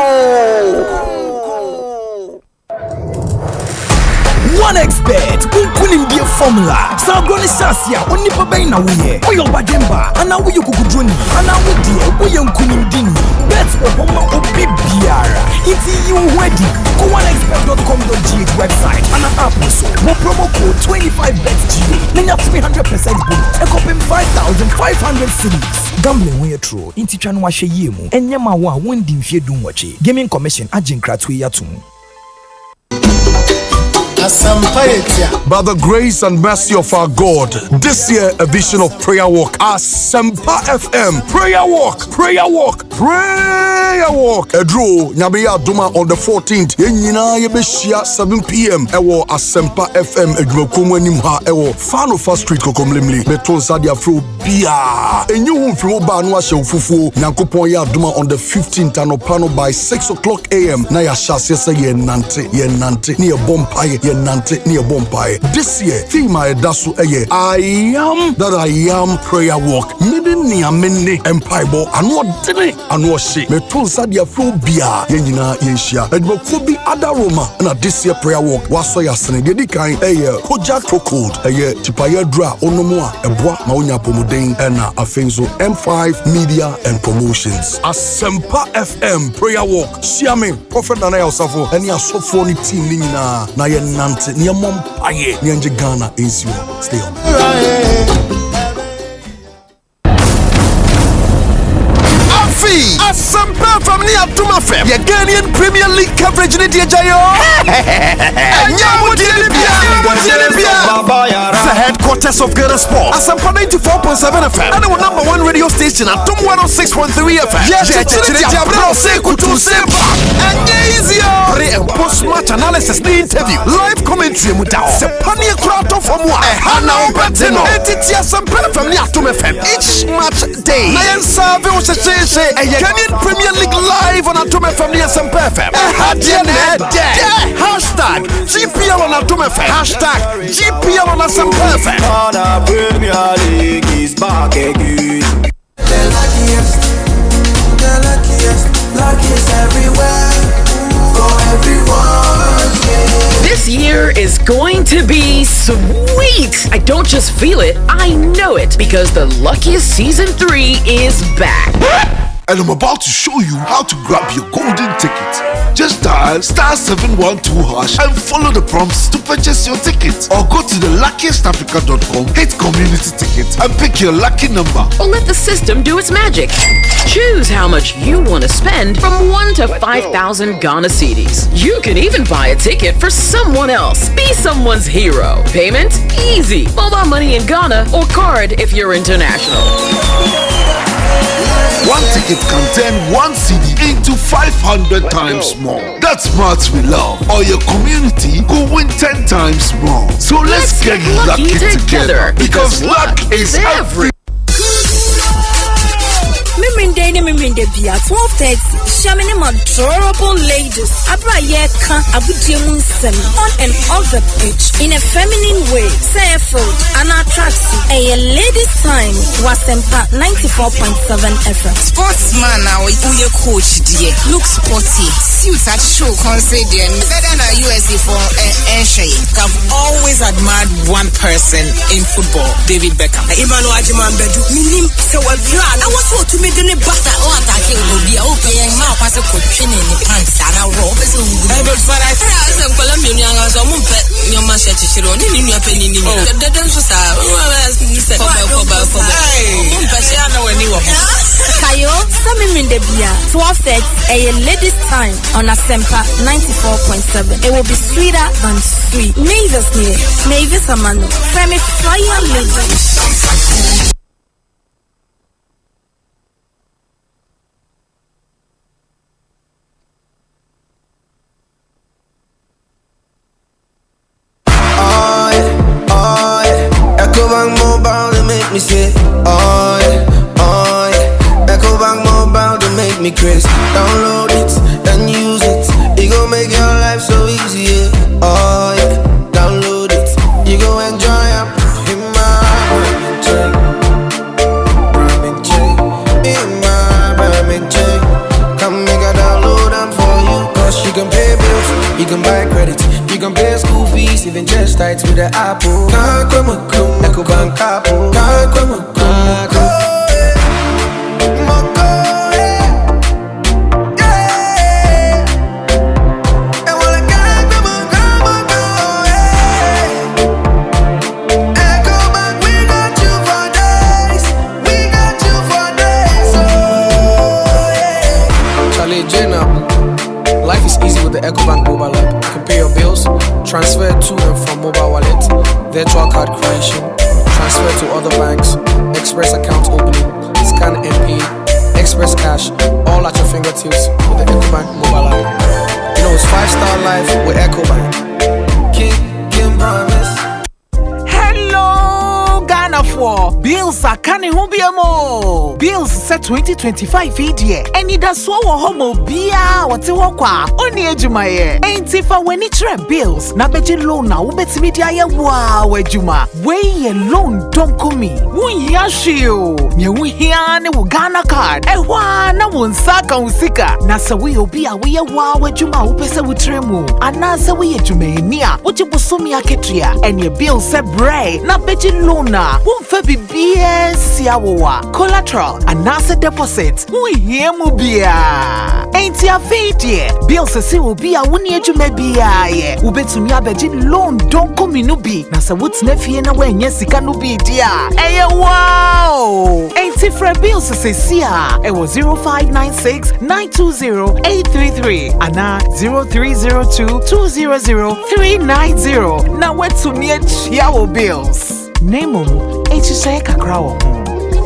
OneXBet, Unkunindia formula. Sabroni Sasia, Onipa Baina Wuye, Oyo Bademba, and now you Kukudroni, and now we dear, William Kunindini. Bet Obama Obi Biara. It's you wedding. Go OneXBet.com.gh website and an app also. More promo code 25BetGA. Then 300% bonus. Ekopim 5,500 cities. Gambling when you're true. Inti Chanwashe Yemu. And Yamawa Wendy Fiedun Wache. Gaming Commission Agent Kratwe Yatum. By the grace and mercy of our God, this year a vision of prayer walk. Asempa FM, prayer walk. Edro, Nyabeya Duma on the 14th. Yenyina yebeshia 7 p.m. Ewo Asempa FM edwokumu nimha ewo Fanofa Street kokomlimli. Beton sadia fro bia. Enyu from ba no ahye ofufuo. Nyankopon ya Duma on the 15th anopano by 6 o'clock a.m. Na ya hyase se ye nante ni bompaye ye nante ni bompaye. This year theme dasu eye I am that I am prayer walk. Mini amene empaibo anu odene anu she. Beton sadia fro bia yenyina yenhia. Edwokuo bi adaroma na this year prayer walk waso ya sene de kan eye koja cold eye tipaya dra onomo a eboa ma onya pomuden na afenzo M5 Media and Promotions. Asempa FM prayer walk. Siame Prophet Nana Yosafo eni asofo ni team ni nyina na ye nante ni mompaye ni anje Ghana ensio. Stay on. Asempa from Niatuma FM. Your Ghanaian Premier League coverage in the Jayo. It's the headquarters of Ghana Sport. Asempa 94.7 FM. And our number one radio station at Tum 106.3 FM. Yes, pre and post match analysis, the interview, live commentary muta. Sepania Krato from one. Hana Opetino. Etitia Asempa from Niatuma FM. Each match day. Nayan Savi was a Ghanaian Premier League live on Atumma FM near Asempa FM. Hashtag GPL on Atumma FM. Hashtag GPL on Asempa FM. Premier League is back again. The luckiest everywhere for everyone. Yeah. This year is going to be sweet. I don't just feel it, I know it, because the luckiest season 3 is back. And I'm about to show you how to grab your golden ticket. Just dial *712# and follow the prompts to purchase your ticket. Or go to theluckiestafrica.com, hit community ticket, and pick your lucky number. Or let the system do its magic. Choose how much you want to spend from 1 to 5,000 Ghana cedis. You can even buy a ticket for someone else. Be someone's hero. Payment? Easy. Mobile money in Ghana or card if you're international. one ticket can turn 1 CD into 500 times more. That's Smarts we love. Or your community go win 10 times more. So let's get lucky together because luck is every. Miminde bia 12:30. Shamini adorable ladies. Abra yeka abudiemu nsem on and off the pitch in a feminine way. Say food and attracts you. A ladies time was Asempa 94.7 FM. Sportsman now uye coach die. Look sporty. Suits at show concert there. Better than USA for Osei. I've always admired one person in football, David Beckham. Imanu Ajiman Bedu. Minim se wadran. I was told to make the butter or attack you. Be open my pass a coaching in the pants and a rope. But for I said, Colombian as a mumpet, your master Chishiro, in your penny. The dance was Kayo, some in the beer, 12:30, a ladies' time on Asempa 94.7. It will be sweeter than sweet. Mavis near, Mavis Amano, Femi Fire Legend. Ecobank Mobile to make me say, oh yeah. Ecobank Mobile to make me crazy. Download it and use it. It gon' make your life so easy, yeah. Oh yeah. Download it. You gon' enjoy it. In my ramen check. Come make a download them for you. Cause you can pay bills, you can buy credit, you can pay school fees, even just tight with the Apple. Ecobank Apple. Life is easy with the Ecobank mobile app. You can pay your bills, transfer to and from mobile wallet, virtual card creation, transfer to other banks, express account opening, scan and pay, express cash, all at your fingertips with the Ecobank mobile app. You know it's 5-star life with Ecobank. Kim promise. Hello, Ghana for bills are canning who be mo. Bills set 2025 year. And it does so homo bia what's walkwa only ejumaye. Ain't if I when it's bills na beji loan na ubeti media ya wow ejuma. Way loan don't come me. Wun yashio. Nye wun hiane wu Ghana card. Ewa na wun saka usika. Na sa we obia we ya wow ejuma upese wutremu. Anasa we ejume niya. Uchi busumi ya ketria. And your bill se bray na beji loan na. Wun febi BS yawa. Collateral anasa deposit. Wun hiemu bia. Ain't ya fade bill se si ubia wuni ejume bia ye. Ubetumi abeji loan don't come nubi. Na sa wut's nefie na wenye sika nubi dia. Eye wow. Ain't if bills se siya. It was 0596-920-833. Ana 0302-200-390. Na wetumi yawo bills. Name HSA Kakrawo.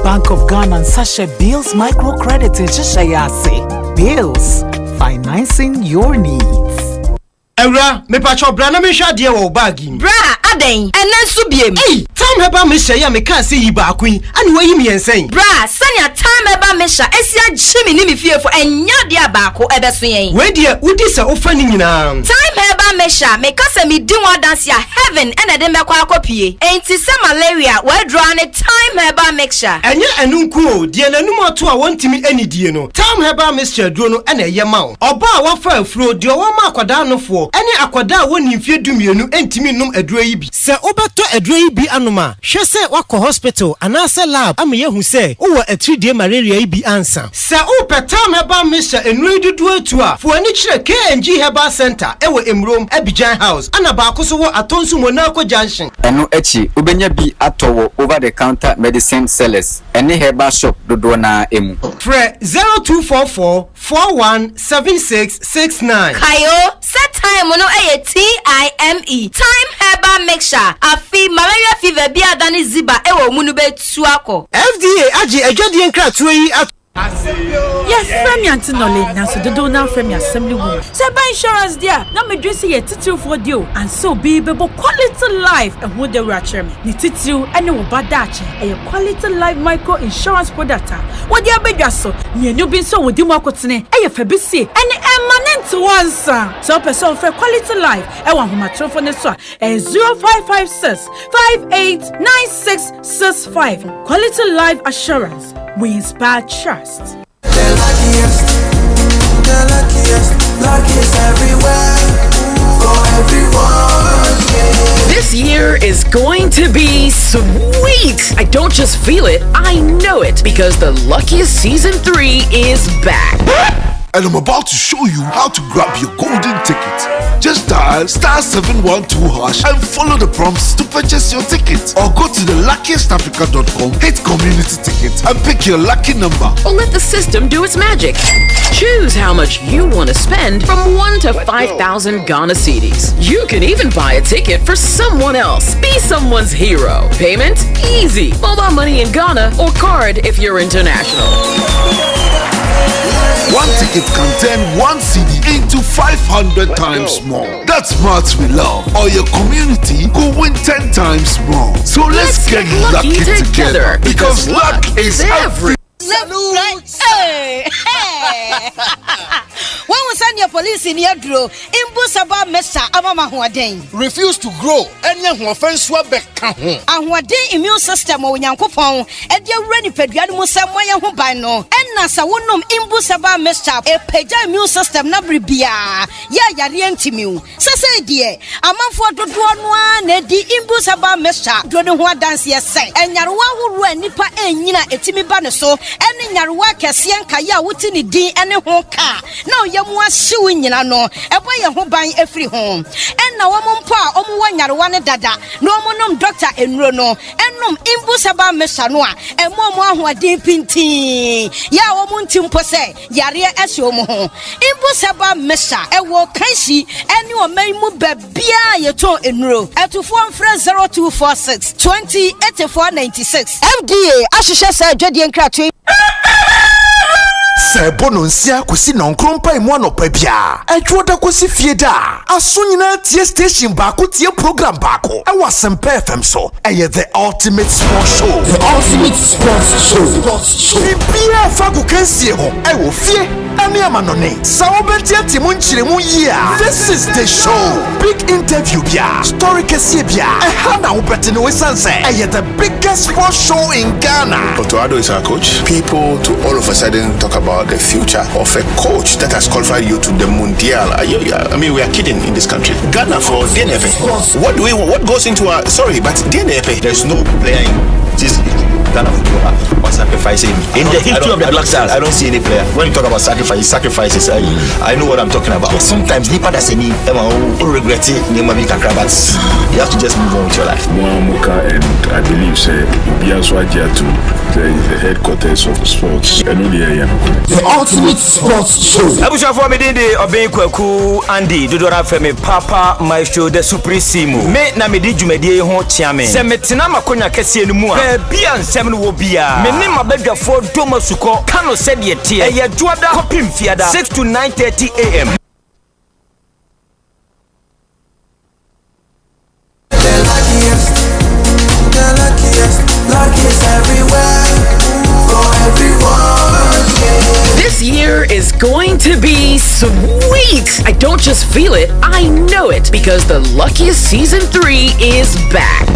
Bank of Ghana and Sasha Bills Microcredit HSA. Bills, financing your needs. Eura, me pacho bra na me hwa de wo bagi. Bra, aden, enen so biem. Hey, time heba me hya ya me kan se yi ba kwin. Ani wayi me ensen. Bra, sanya time heba me hya esia gyimi ni me fiefo enya de abako ebeso yen. We de udi se ofa ni nyina. Time heba me hya me kasa me di one dance ya heaven ena de mekwa akopie. Enti se malaria we draw ne time heba me hya. Enye enunku o, de nanum ato a wontimi anidie no. Time heba me hya duro no ena ye ma wo. Oba a wafa afuro de wo ma akwada nofo. Ene akwada woni mfie dumienu entimi num aduro yi bi. Se obeto aduro yi bi anoma, hwe se wakọ hospital anase lab am ye hu se wo 3D malaria yi bi ansa. Se upetam heba mesha enuri dudu atu a, fo ani kire KNG Herbal Center ewo Emrom Abidjan House. Ana ba akoso wo atonsu Monaco Junction. Eno echi ubenya bi atowo over the counter medicine sellers. Ene herbal shop dodo na emu. Fre 0244 417669. Kayo set time no TIME. Time herbal mixture. Afi malaria fever bia dani ziba ewo munu be tuako. FDA aji ejodi enkratu yi Yes, Frame Yantinole, now so the donor frame your assembly woman. Say by insurance, dear. Now me dress here title for you, and so be able quality life and who they ratchet me. Ni title and no bad dache. A quality life micro insurance product. What you be just so? Me new been so with you more cotton. A febisi and eminent once. So person for quality life. I want my telephone is 0556 589665. Quality life assurance. We inspire trust. The luckiest everywhere, for everyone, yeah. This year is going to be sweet. I don't just feel it, I know it, because the luckiest season 3 is back. And I'm about to show you how to grab your golden ticket. Just dial *712# and follow the prompts to purchase your ticket. Or go to the luckiestafrica.com, hit community ticket and pick your lucky number. Or let the system do its magic. Choose how much you want to spend from 1 to 5,000 Ghana cedis. You can even buy a ticket for someone else. Be someone's hero. Payment? Easy. Mobile money in Ghana or card if you're international. One ticket can turn 1 CD into 500 times more. That's Smarts we love. Or your community could win 10 times more. So let's get lucky together because luck is every. Hey! When we send your police in your draw, Imbusaba Mesa Amama Huaden. Refuse to grow. Any offense will be count. And what day immune system or Yankopon, and your ready pediatric somewhere who by no. And Nasa wonum Imbusaba Mesa, a peja immune system nabribia. Ya Yarientimu. Sasa dear, a month for the one, the Imbusaba Mesa, Drodon dance yes, and Yarwa who ran Nipa and Yina etimi banaso. Any Yarwa Cassian Kaya Wutini D and a home car. No, Yamwa suing no, a boy a home buying every home. And now one pa, one Yarwana dada, no monum doctor and Rono, and num Imbusaba Mesanoa, and Momo who are deep in tea. Ya woman timpose, Yaria Esomo. Imbusaba Mesa, a walk Kaisi, and you may move Bia Yato in row at to form friend 0246 20 8496. FDA, Ashisha said, Jedi and Cratry. Bononsia kusi non krompa imwano pebia. Edwoda kusi fieda. Asunyina tie station bako tie program bako. Ewa Asempa FM so. Eye the ultimate sports show. The ultimate sports show. Bibia fagu kensie ho. Ewo fie. Ani amanone. Saobentia timunchire mu yia. This is the show. Big interview bia. Story kesie bia. Ehana ubetene we sanse. Eye the biggest sports show in Ghana. Dr. Ado is our coach. People to all of a sudden talk about the future of a coach that has qualified you to the Mundial. I mean, we are kidding in this country. Ghana for DNF. What do we want? What goes into our but DNF? There's no player in this Ghana football or sacrificing. In the history of the Black Stars, I don't see any player. When you talk about sacrifices, I know what I'm talking about. Sometimes Nipa does any regret it, but you have to just move on with your life. Muamuka, and I believe Biaswadia to the headquarters of sports. The ultimate sports show. Abusha for me dinde obin kwaku Andy Dodora Femi Papa Maestro the Supreme me na me di dwumadie ho chiame se metena makonya kese enu mu a bia nsem no wo bia me ne mabadwafo domasuko kano se de tie eye duada kopim fiada 6 to 9:30 am. Luckiest everywhere, for everyone, yeah. This year is going to be sweet. I don't just feel it, I know it, because the luckiest season 3 is back.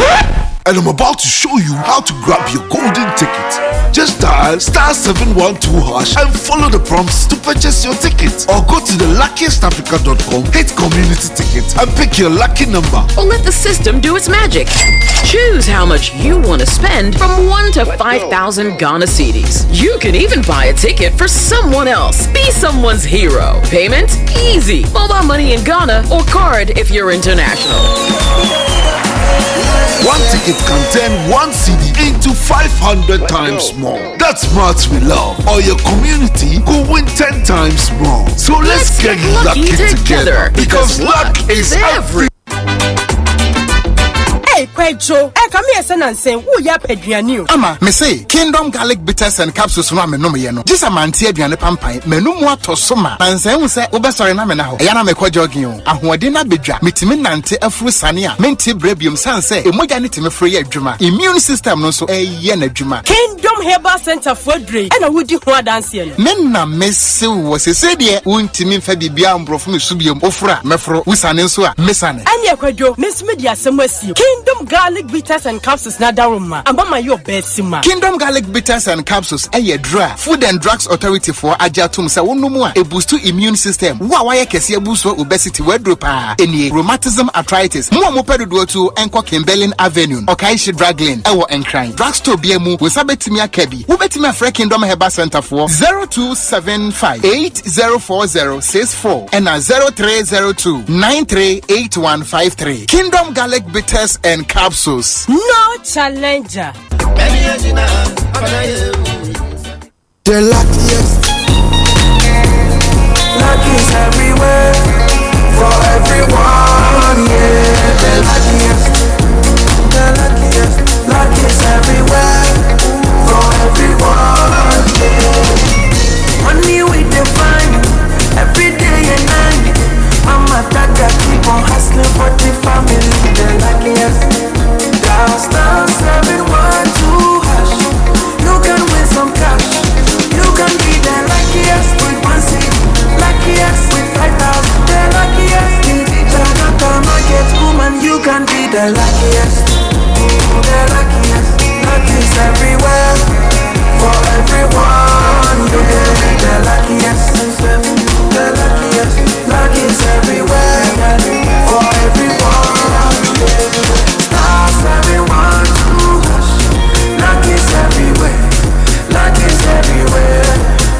And I'm about to show you how to grab your golden ticket. Just dial *712# and follow the prompts to purchase your ticket. Or go to the luckiestafrica.com, hit community ticket and pick your lucky number. Or let the system do its magic. Choose how much you want to spend from 1 to 5,000 Ghana cedis. You can even buy a ticket for someone else. Be someone's hero. Payment? Easy. Mobile money in Ghana or card if you're international. One ticket can turn 1 CD into 500 times more. That's Smarts we love. Or your community could win 10 times more. So let's get lucky together because luck is every. Hey, Echo, come here, son, and say, who ya pedrianu? Ama, me say, Kingdom Garlic Bitters and Capsules no me no me no. Just a mantie aduane pampan, menu mu atosoma. And say, we say, obesore na me na ho. Yana me kwa jogging o. Ahoɔden na bedwa, mitimi nante afuru sane a, menti brebium san say, emoja ne timi free adwuma. Immune system no so eye na adwuma. Kingdom Herbal Center for Dre. And I would do one dance here. Men na mese wo se se de untimi fa bibia ambrofo me subiom ofura mefro usane nso a mesane. Anya kwadwo, Miss Media semwasi. Kingdom Garlic Bitters and Capsules na daruma. Ambama your best ma. Kingdom Garlic Bitters and Capsules eye dra. Food and Drugs Authority for ajatum sa wonumu a boost to immune system. Wa waye kese boost obesity wedropa. Eni rheumatism arthritis. Mo pedodo to enko Kimberlin Avenue. Okaishi Drug Lane. Ewo Enkran. Drugstore biemu we sabetimi akabi. Wo betimi afre Kingdom Herbal Center for 0275804064 and 0302938153. Kingdom Garlic Bitters and Capsules. No challenger. The luckiest. Luck is everywhere for everyone, yeah. The luckiest. The luckiest. Luck is everywhere for everyone, yeah. Money we define every day and night. Mama, Dada keep on hustling for the family. The luckiest. Downstairs, everyone to hush. You can win some cash. You can be the luckiest with 1 cent, luckiest with 5,000. The luckiest in the Jakarta market woman. You can be the luckiest. The luckiest. Luck is everywhere for everyone. You can be the luckiest. The luckiest. Luck is everywhere for everyone. Stars everyone to hush. Luck is everywhere. Luck is everywhere.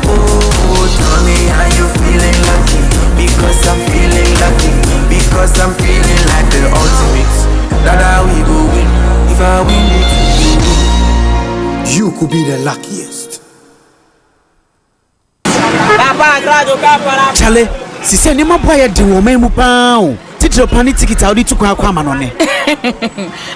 Oh, tell me how you feeling lucky. Because I'm feeling lucky. Because I'm feeling like the ultimate. That how we go win. If I win it, you could be the luckiest. Chale, si se nima boy di wo memu pa o. Titro pani tikita odi tukwa kwa manone.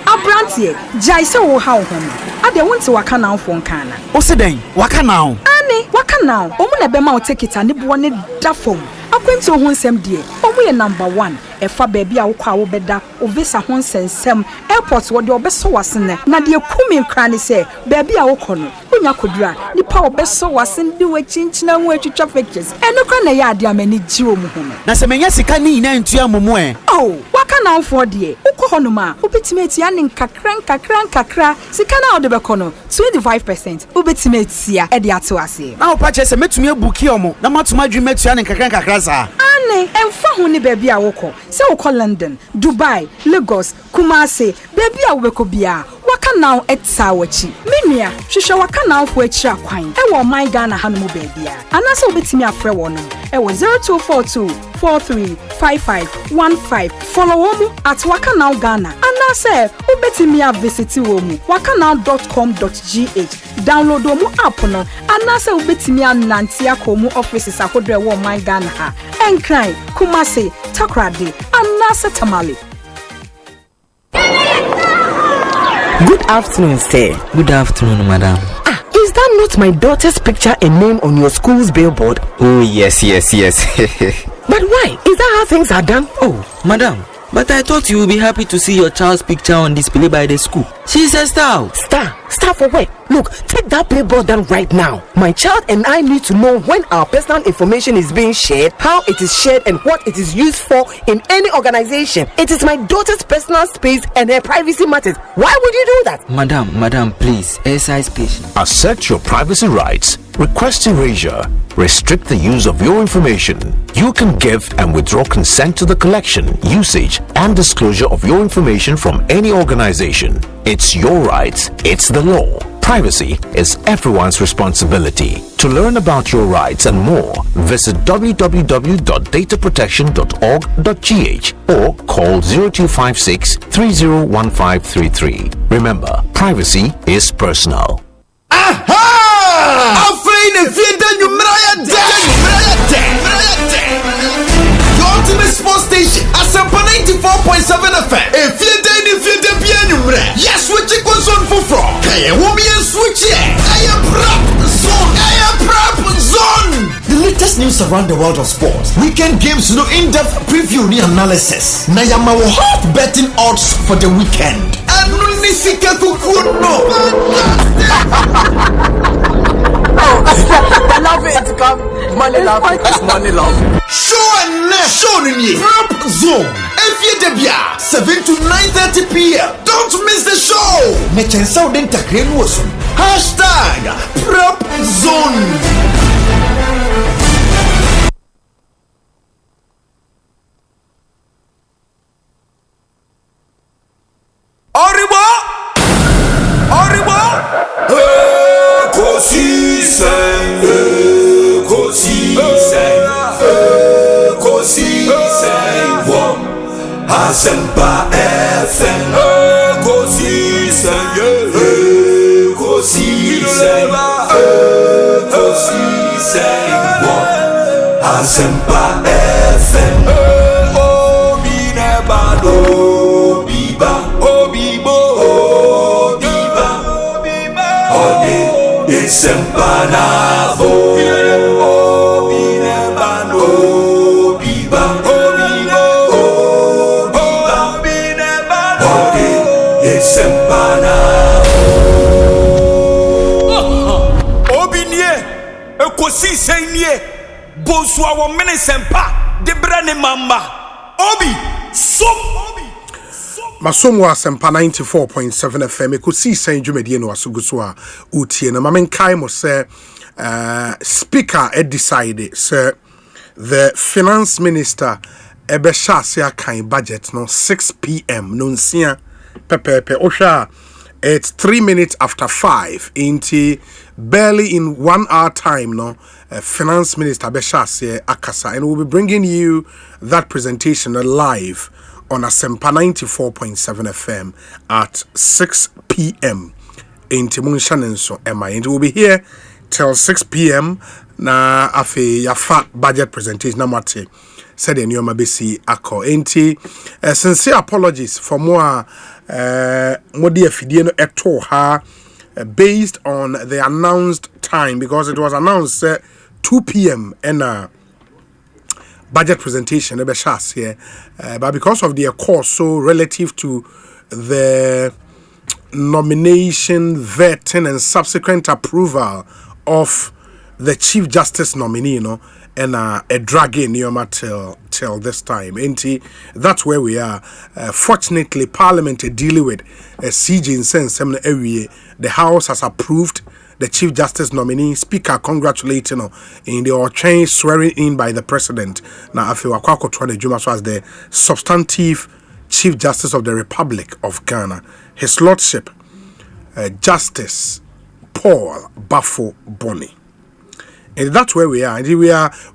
Abrantie, jai se wo ha wo ho. Ade wonte waka na afo nkana. O se den, waka na o. Ani, waka na o. Omu na be ma o tikita ne bo ne da fom. Akwenti ho nsem die. Omu ye number 1. Efa baby a wo kwa wo beda, o visa ho nsensem. Airport wo de obeso wasene. Na de kumi nkra ne se, baby a wo kono. Onya kodura, nipa obeso wasen de we chinchina ho atwitwa pictures. Eno kwa na ya ade amani jiwo mu ho. Na se menya sika ni ina ntua momo e. Oh, waka na afo de. Ukọ honoma, obetime ya ne nkakra. Sika na ode be kono 25%. Obetime tia e de ato ase. Na opa che se metumi abuki omo. Na matuma dwuma tua ne nkakra sa. Ane, emfa ho ne baby a wokọ. Se wokọ London, Dubai, Lagos, Kumasi, baby a wobekọ bia. Waka now etsa wachi. Menua, hwehwe waka now fo achi akwan. E wo my Ghana hanom baby a. Anase obetimi afre wono. E wo 0242435515. Follow womu at waka now Ghana. Anase obetimi a visit womu. wakanow.com.gh. Download womu app no. Anase obetimi ananti akomu offices akodre wo my Ghana ha. Enkran, Kumasi, Takrade, Anase Tamale. Good afternoon, sir. Good afternoon, madam. Is that not my daughter's picture and name on your school's billboard? Oh, yes. But why? Is that how things are done? Oh, madam. But I thought you would be happy to see your child's picture on display by the school. She's a star. Star for what? Look, take that billboard down right now. My child and I need to know when our personal information is being shared, how it is shared, and what it is used for in any organization. It is my daughter's personal space and her privacy matters. Why would you do that? Madam, please, exercise patience. Assert your privacy rights. Request erasure. Restrict the use of your information. You can give and withdraw consent to the collection, usage, and disclosure of your information from any organization. It's your rights. It's the law. Privacy is everyone's responsibility. To learn about your rights and more, visit www.dataprotection.org.gh or call 0256 301533. Remember, privacy is personal. The ultimate sports station, Asempa 94.7 FM. If you did, Aye, woman switch here. Prep zone. The latest news around the world of sports. Weekend games, in-depth preview and analysis. Nayama will have betting odds for the weekend. And Nisika Kukuno. I love it. It's come money love. It's money love. Show and show Prep zone. Every day, 7 to 9:30 p.m. Don't miss the show. Mechen Saudi Takren Wosun. Hashtag Prep Zone. Arriba! Ekosiisen, Asempa FM. Ekosiisen, Asempa FM. Sempanabo Binebano Biba Binebano Sempanabo Obinie Ekosiisen Bonsu awo mene sempa de brane mamba Obi som Masomo Asempa 94.7 FM Ekosiisen dwumedie no asuguso a utie na mamenkai mo se speaker decide sir the finance minister ebesha se kan budget no 6 p.m. no nsia pepepe osha it's 3 minutes after 5 into barely in 1 hour time no finance minister besha se akasa and we'll be bringing you that presentation live on Asempa 94.7 FM at 6 p.m. in Timunshanenso MI. And we'll be here till 6 p.m. Na afe yafa budget presentation namate said in your mabisi ako. Enti sincere apologies for more modi afidie no eto ha based on the announced time because it was announced 2 p.m. and budget presentation here, but because of their course so relative to the nomination, vetting and subsequent approval of the Chief Justice nominee, and a drag in till this time. And that's where we are. Fortunately, Parliament dealing with CJ in sense area. The House has approved the Chief Justice nominee. Speaker congratulating in the chain swearing in by the President. Now, if you are as the substantive Chief Justice of the Republic of Ghana, His Lordship Justice Paul Bafo Boni. And that's where we are. And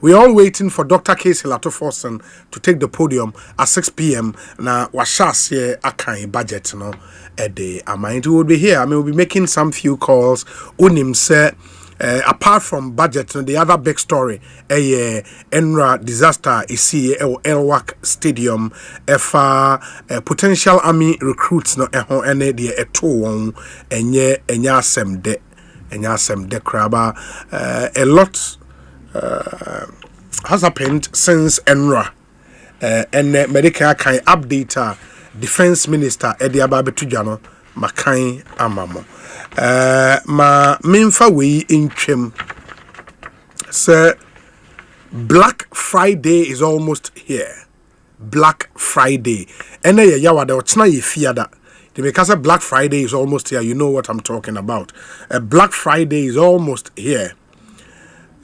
we're all waiting for Dr. Casey Latoforson to take the podium at 6 p.m. Now, washasye akai budget a day. I mind will be here. I mean, we'll be making some few calls. Unim say, apart from budget, the other big story, Enra disaster is Elwak Stadium. If potential army recruits no ene de eto enye asem de. Kraba. A lot has happened since Enra and medical can update Defense Minister Eddie Ababetujano Makai Amamo. Ma minfa we in Chim. Sir, Black Friday is almost here. Black Friday. And yawa de ochna ye fiada. Because Black Friday is almost here, you know what I'm talking about. Black Friday is almost here.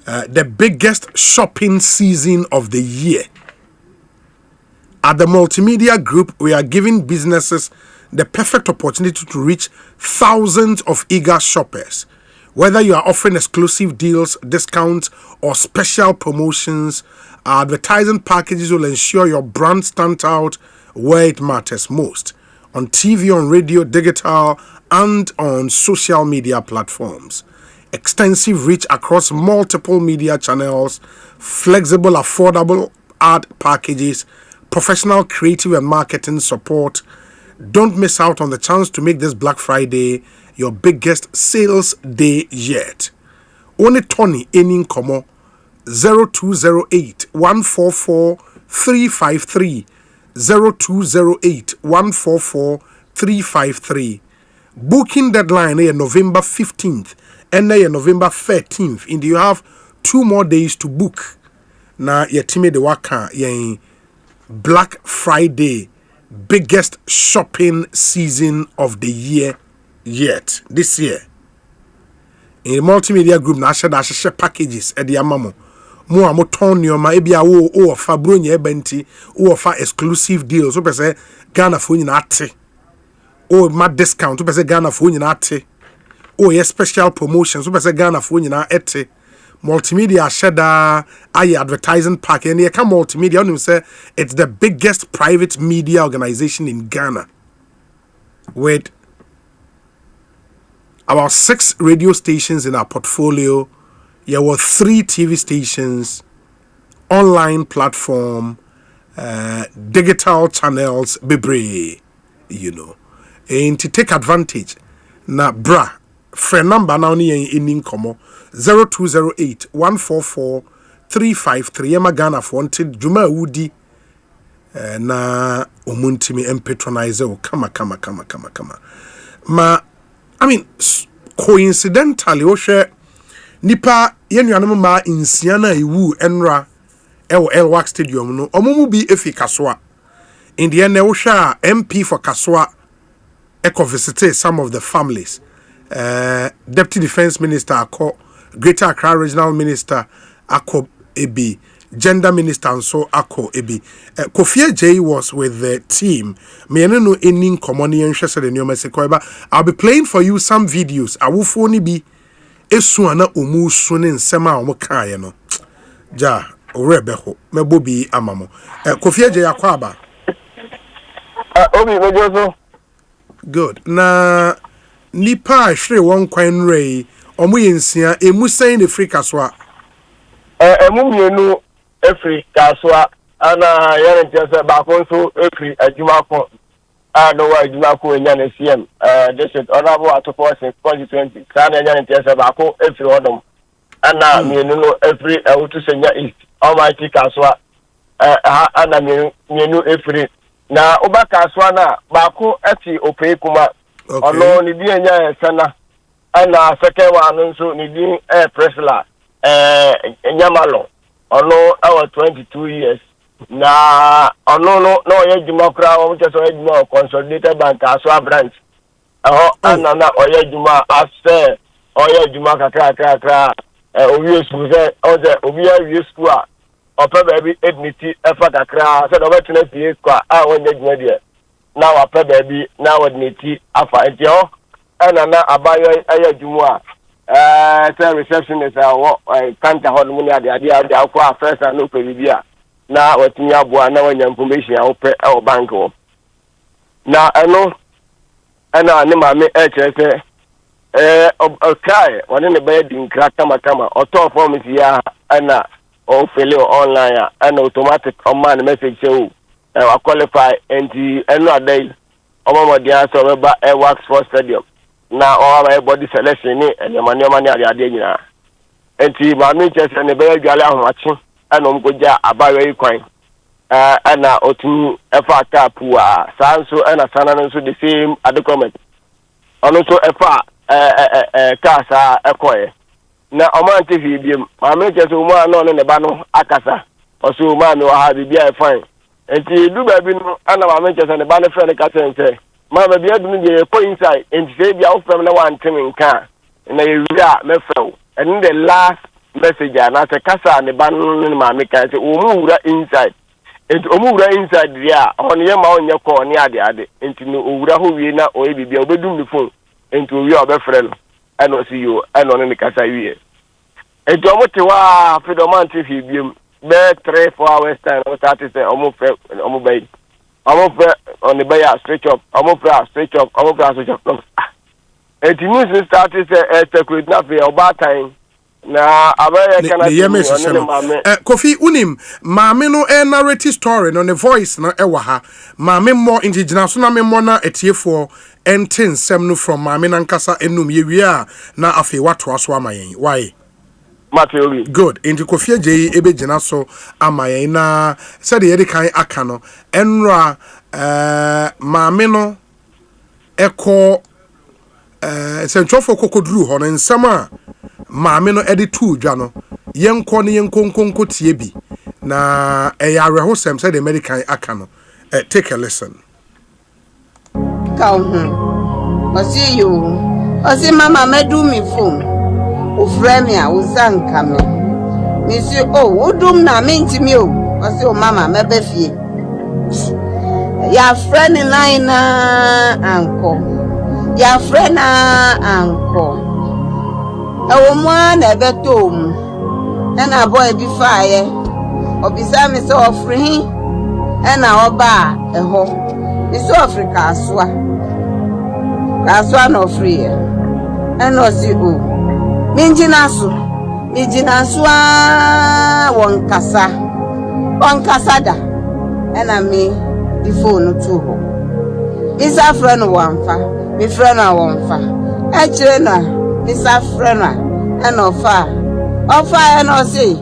The biggest shopping season of the year. At the Multimedia Group, we are giving businesses the perfect opportunity to reach thousands of eager shoppers. Whether you are offering exclusive deals, discounts, or special promotions, our advertising packages will ensure your brand stands out where it matters most. On TV, on radio, digital, and on social media platforms. Extensive reach across multiple media channels, flexible, affordable ad packages, professional creative and marketing support. Don't miss out on the chance to make this Black Friday your biggest sales day yet. Only Tony Enin Komo 0208 144 353 0208 144 353. Booking deadline is November 15th and November 13th. And you have 2 more days to book. Na yetime de waka yen Black Friday, biggest shopping season of the year yet this year. In the multimedia group na share packages e de amamo. Mo amoton nyoma e bia wo fa bronya ebenti wo fa exclusive deals so pese Ghana fo nyina ate. O ma discount so pese Ghana fo nyina ate. O ye special promotions so pese Ghana fo nyina ate. Multimedia sheda aye advertising pack and here come multimedia on say it's the biggest private media organization in Ghana with about 6 radio stations in our portfolio. There were 3 TV stations, online platform, digital channels, bebre, you know. And to take advantage, na bra, friend number now ni in komo 0208 144 353. Yama Ghana for wanted Juma Woody na omuntimi patronize o kama. Ma, I mean, coincidentally, o share nipa yenuanom ma insiana iwu enra ewo Elwak Stadium no omumu bi efi Kasoa. In the end, o share MP for Kasoa eco visited some of the families. Deputy Defense Minister Ako, Greater Accra Regional Minister Ako Ebi, Gender Minister and so Ako Ebi. Kofi J was with the team. Me no any common interested in your message. I'll be playing for you some videos. I will phone be esuana umu sunin sema omukaya no. Ja orebeho me bobi amamo. Kofi J akwaba. Obi mejoso. Good. Na nipa ahwere won kwan rei omo yensia emu san ne free Kasoa. Emu mienu efri Kasoa ana yare ntese ba ko so efri adwuma ko no wa adwuma ko enya na CM district honorable atofo 2020 kana enya ntese ba ko efri odom ana mienu no efri awutu senya east almighty Kasoa ana mienu efri na oba Kasoa na ba ko ati opei kuma ono ni bi enya sana ana second one nso ni bi Presla Nyamalo ono our 22 years na ono no ye juma kra o mche so ye juma consolidated bank Kasoa branch ana na oye juma after oye juma kakra owie school se obi awie school a opa baby admiti efa kakra se do betena fie kwa a wonye juma de na wa pa baby na wadniti afa ejo ana na abayo aye juma say receptionist kanta hɔ no mu ne ade akɔ first and no bibia na watumi aboa na wanya information a wopɛ ɛwɔ bank hɔ na ɛno ɛna ne maame kyerɛ sɛ ɔkae wɔne ne bɛyɛ di nkra kama ɔtɔɔ form si ya ɛna ɔfele online a ɛna automatic ɔma ne message sɛ o qualify nti ɛno adai ɔmɔmɔden asɛ ɔbɛba Ekosiise Sports Stadium na all my body selection ni enema ni ade nyina enti ma me chese ne be adwale ahomache ana omgoja abawe yi kwan ana otu efa tapu a sanso ana sana nso the same document ono so efa kasa ekoye na omante fi biem ma me chese o ma no ne ba no akasa oso ma me wa ha bibia e fine enti du ba bi no ana ma me chese ne ba ne fe ne kasa nse Mama be adunu de ko inside and say bia ofem na wan tem nka na yewira mefew and the last message na te kasa ne ban ne ma me kan say o mu wura inside and o mu wura inside dia on ye ma onye ko ne ade and no o wura ho wie na o e bibia obedum ne phone and o wie obefre no and o see you and on ne kasa wie and o mo te wa freedom te fi biem be 3-4 hours time o start say o mo fe o mo bay on the bay stretch up, stretch up. And the news started a secret nothing about time. na abaya kana Kofi unim maame no narrative story no ne voice no ewa ha maame mo indigena so na me mo na etiefo enten sem no from maame nankasa enum ye wi a na afi wato aso amayen why Mateoli good into Kofi J ebegina so amayen na said ye de kan aka no enra maame no eko sentrofo kokodru ho no nsem a maame no edi tu dwa no yenko ne yenkonkonko tie bi na eyare ho sem say the American aka no take a listen osi you osi mama medu mi phone o frame a o zanka me si odum na me ntimi o osi o mama mebe fie ya friend line na anko ya friend na anko Ewo na beto mu na boy bi faaye obisa me se ofri na oba eho me se Africa aswa na ofri na osi o minjina so won kasa da na me di phone to ho isa friend wanfa me friend wanfa e kire na Mr. Frena and offer and say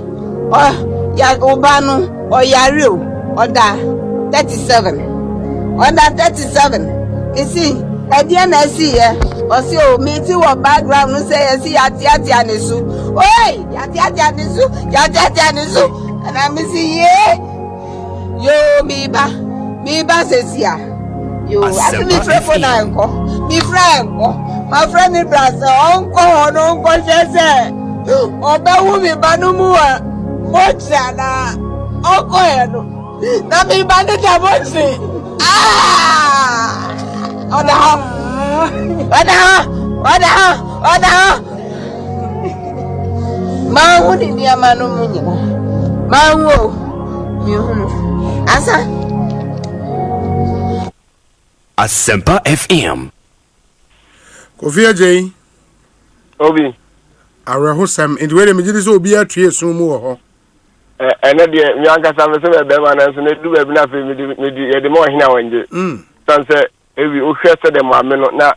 ya ubanu or yaru order 37 you see at the end I see or see me to what background no say see yati anisu yati anisu and I see yo me ba says ya yo I me friend for now me friend my friend in Brazil, uncle, says, Oba me Banumua, Mochana, Uncle, Nami Banita Mochi. What the Mahu in the Manumuna, Mahu, Asa Asempa FM. Kofi J Obi Arahosam in the way me so obi atwe so mu ho ene de mi anka sa me se be ma na so na du be na fe me de mo hina wanje sanse ewi o hwe se de maame no na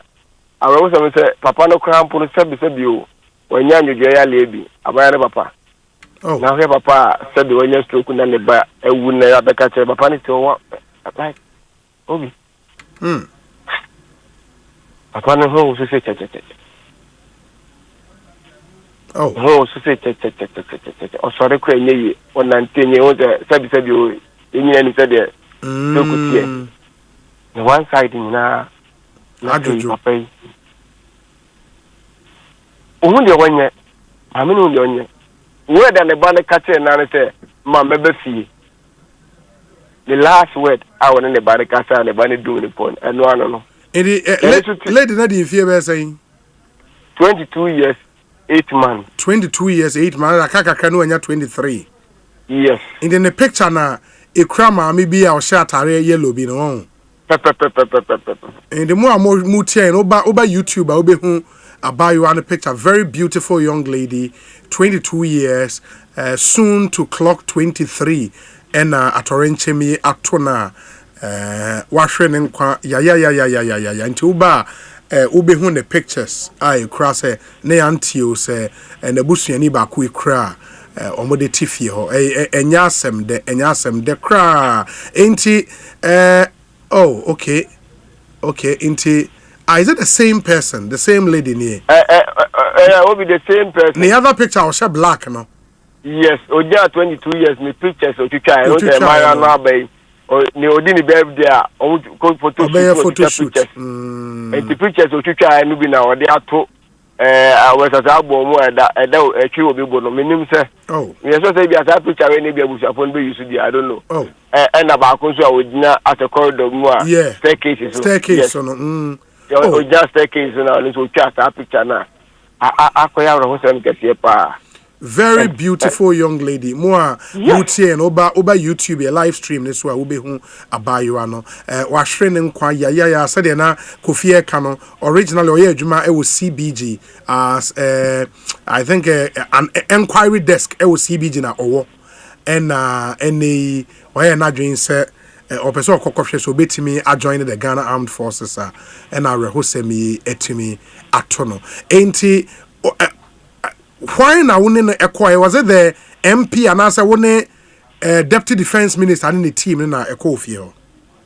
Arahosam se papa no krampo no sebi o wanya anjojo ya lebi abaya ne papa na hwe papa se de wanya stroke na ne ba ewu na ya beka che papa ni to wa like Obi Papa no ho so say ho so say o sore kwa nyi o nantenye o sabi o enyi ani say de dokutie the one side na ajojo papa yi o de wonye mame no de wonye we da ne ba ne kache na ne say ma mebe fie the last word I want ne ba ne kasa ne ba ne do ne pon eno ano no lady na di fie be say 22 years 8 months 22 years 8 months akaka no anya 23 yes in the picture na ekura maami bi a o sha tare yellow bi no in the more mutia no ba YouTube a obe hu abayo an picture very beautiful young lady 22 years soon to clock 23 and atorenchemi atona wahwe ne nkwa ya nti uba ube hu the pictures ai kra se ne antio se na busuani ba ku ikra omode tifie ho enya asem de kra enti oh okay enti is it the same person the same lady near will be the same person the other picture was black no yes oja 22 years me pictures o twa o say my no abai ni odi ni birthday a o ko photo shoot the pictures o twa no bi na o de ato awesasa agbo mu eda etwi obi bo no menim se yes so say bi asa picture we ni bi abusuafo no be use di I don't know and ba ko so a odina at a corridor mu a staircase so no o just staircase na so twa asa picture na akoya ro ho se nkese pa very beautiful young lady. More Mutie and Oba YouTube a live stream this way. Ube hu abayo ano. Washrin nkwa ya said na Kofi Ekano originally oye juma was CBG as I think an inquiry desk was CBG na owo and any oye na dream say opeso kokofye so betimi adjoin the Ghana Armed Forces and I rehosemi etimi atono enti why na wone no ekoi was it the MP and answer wone deputy defense minister and the team na ekofie ho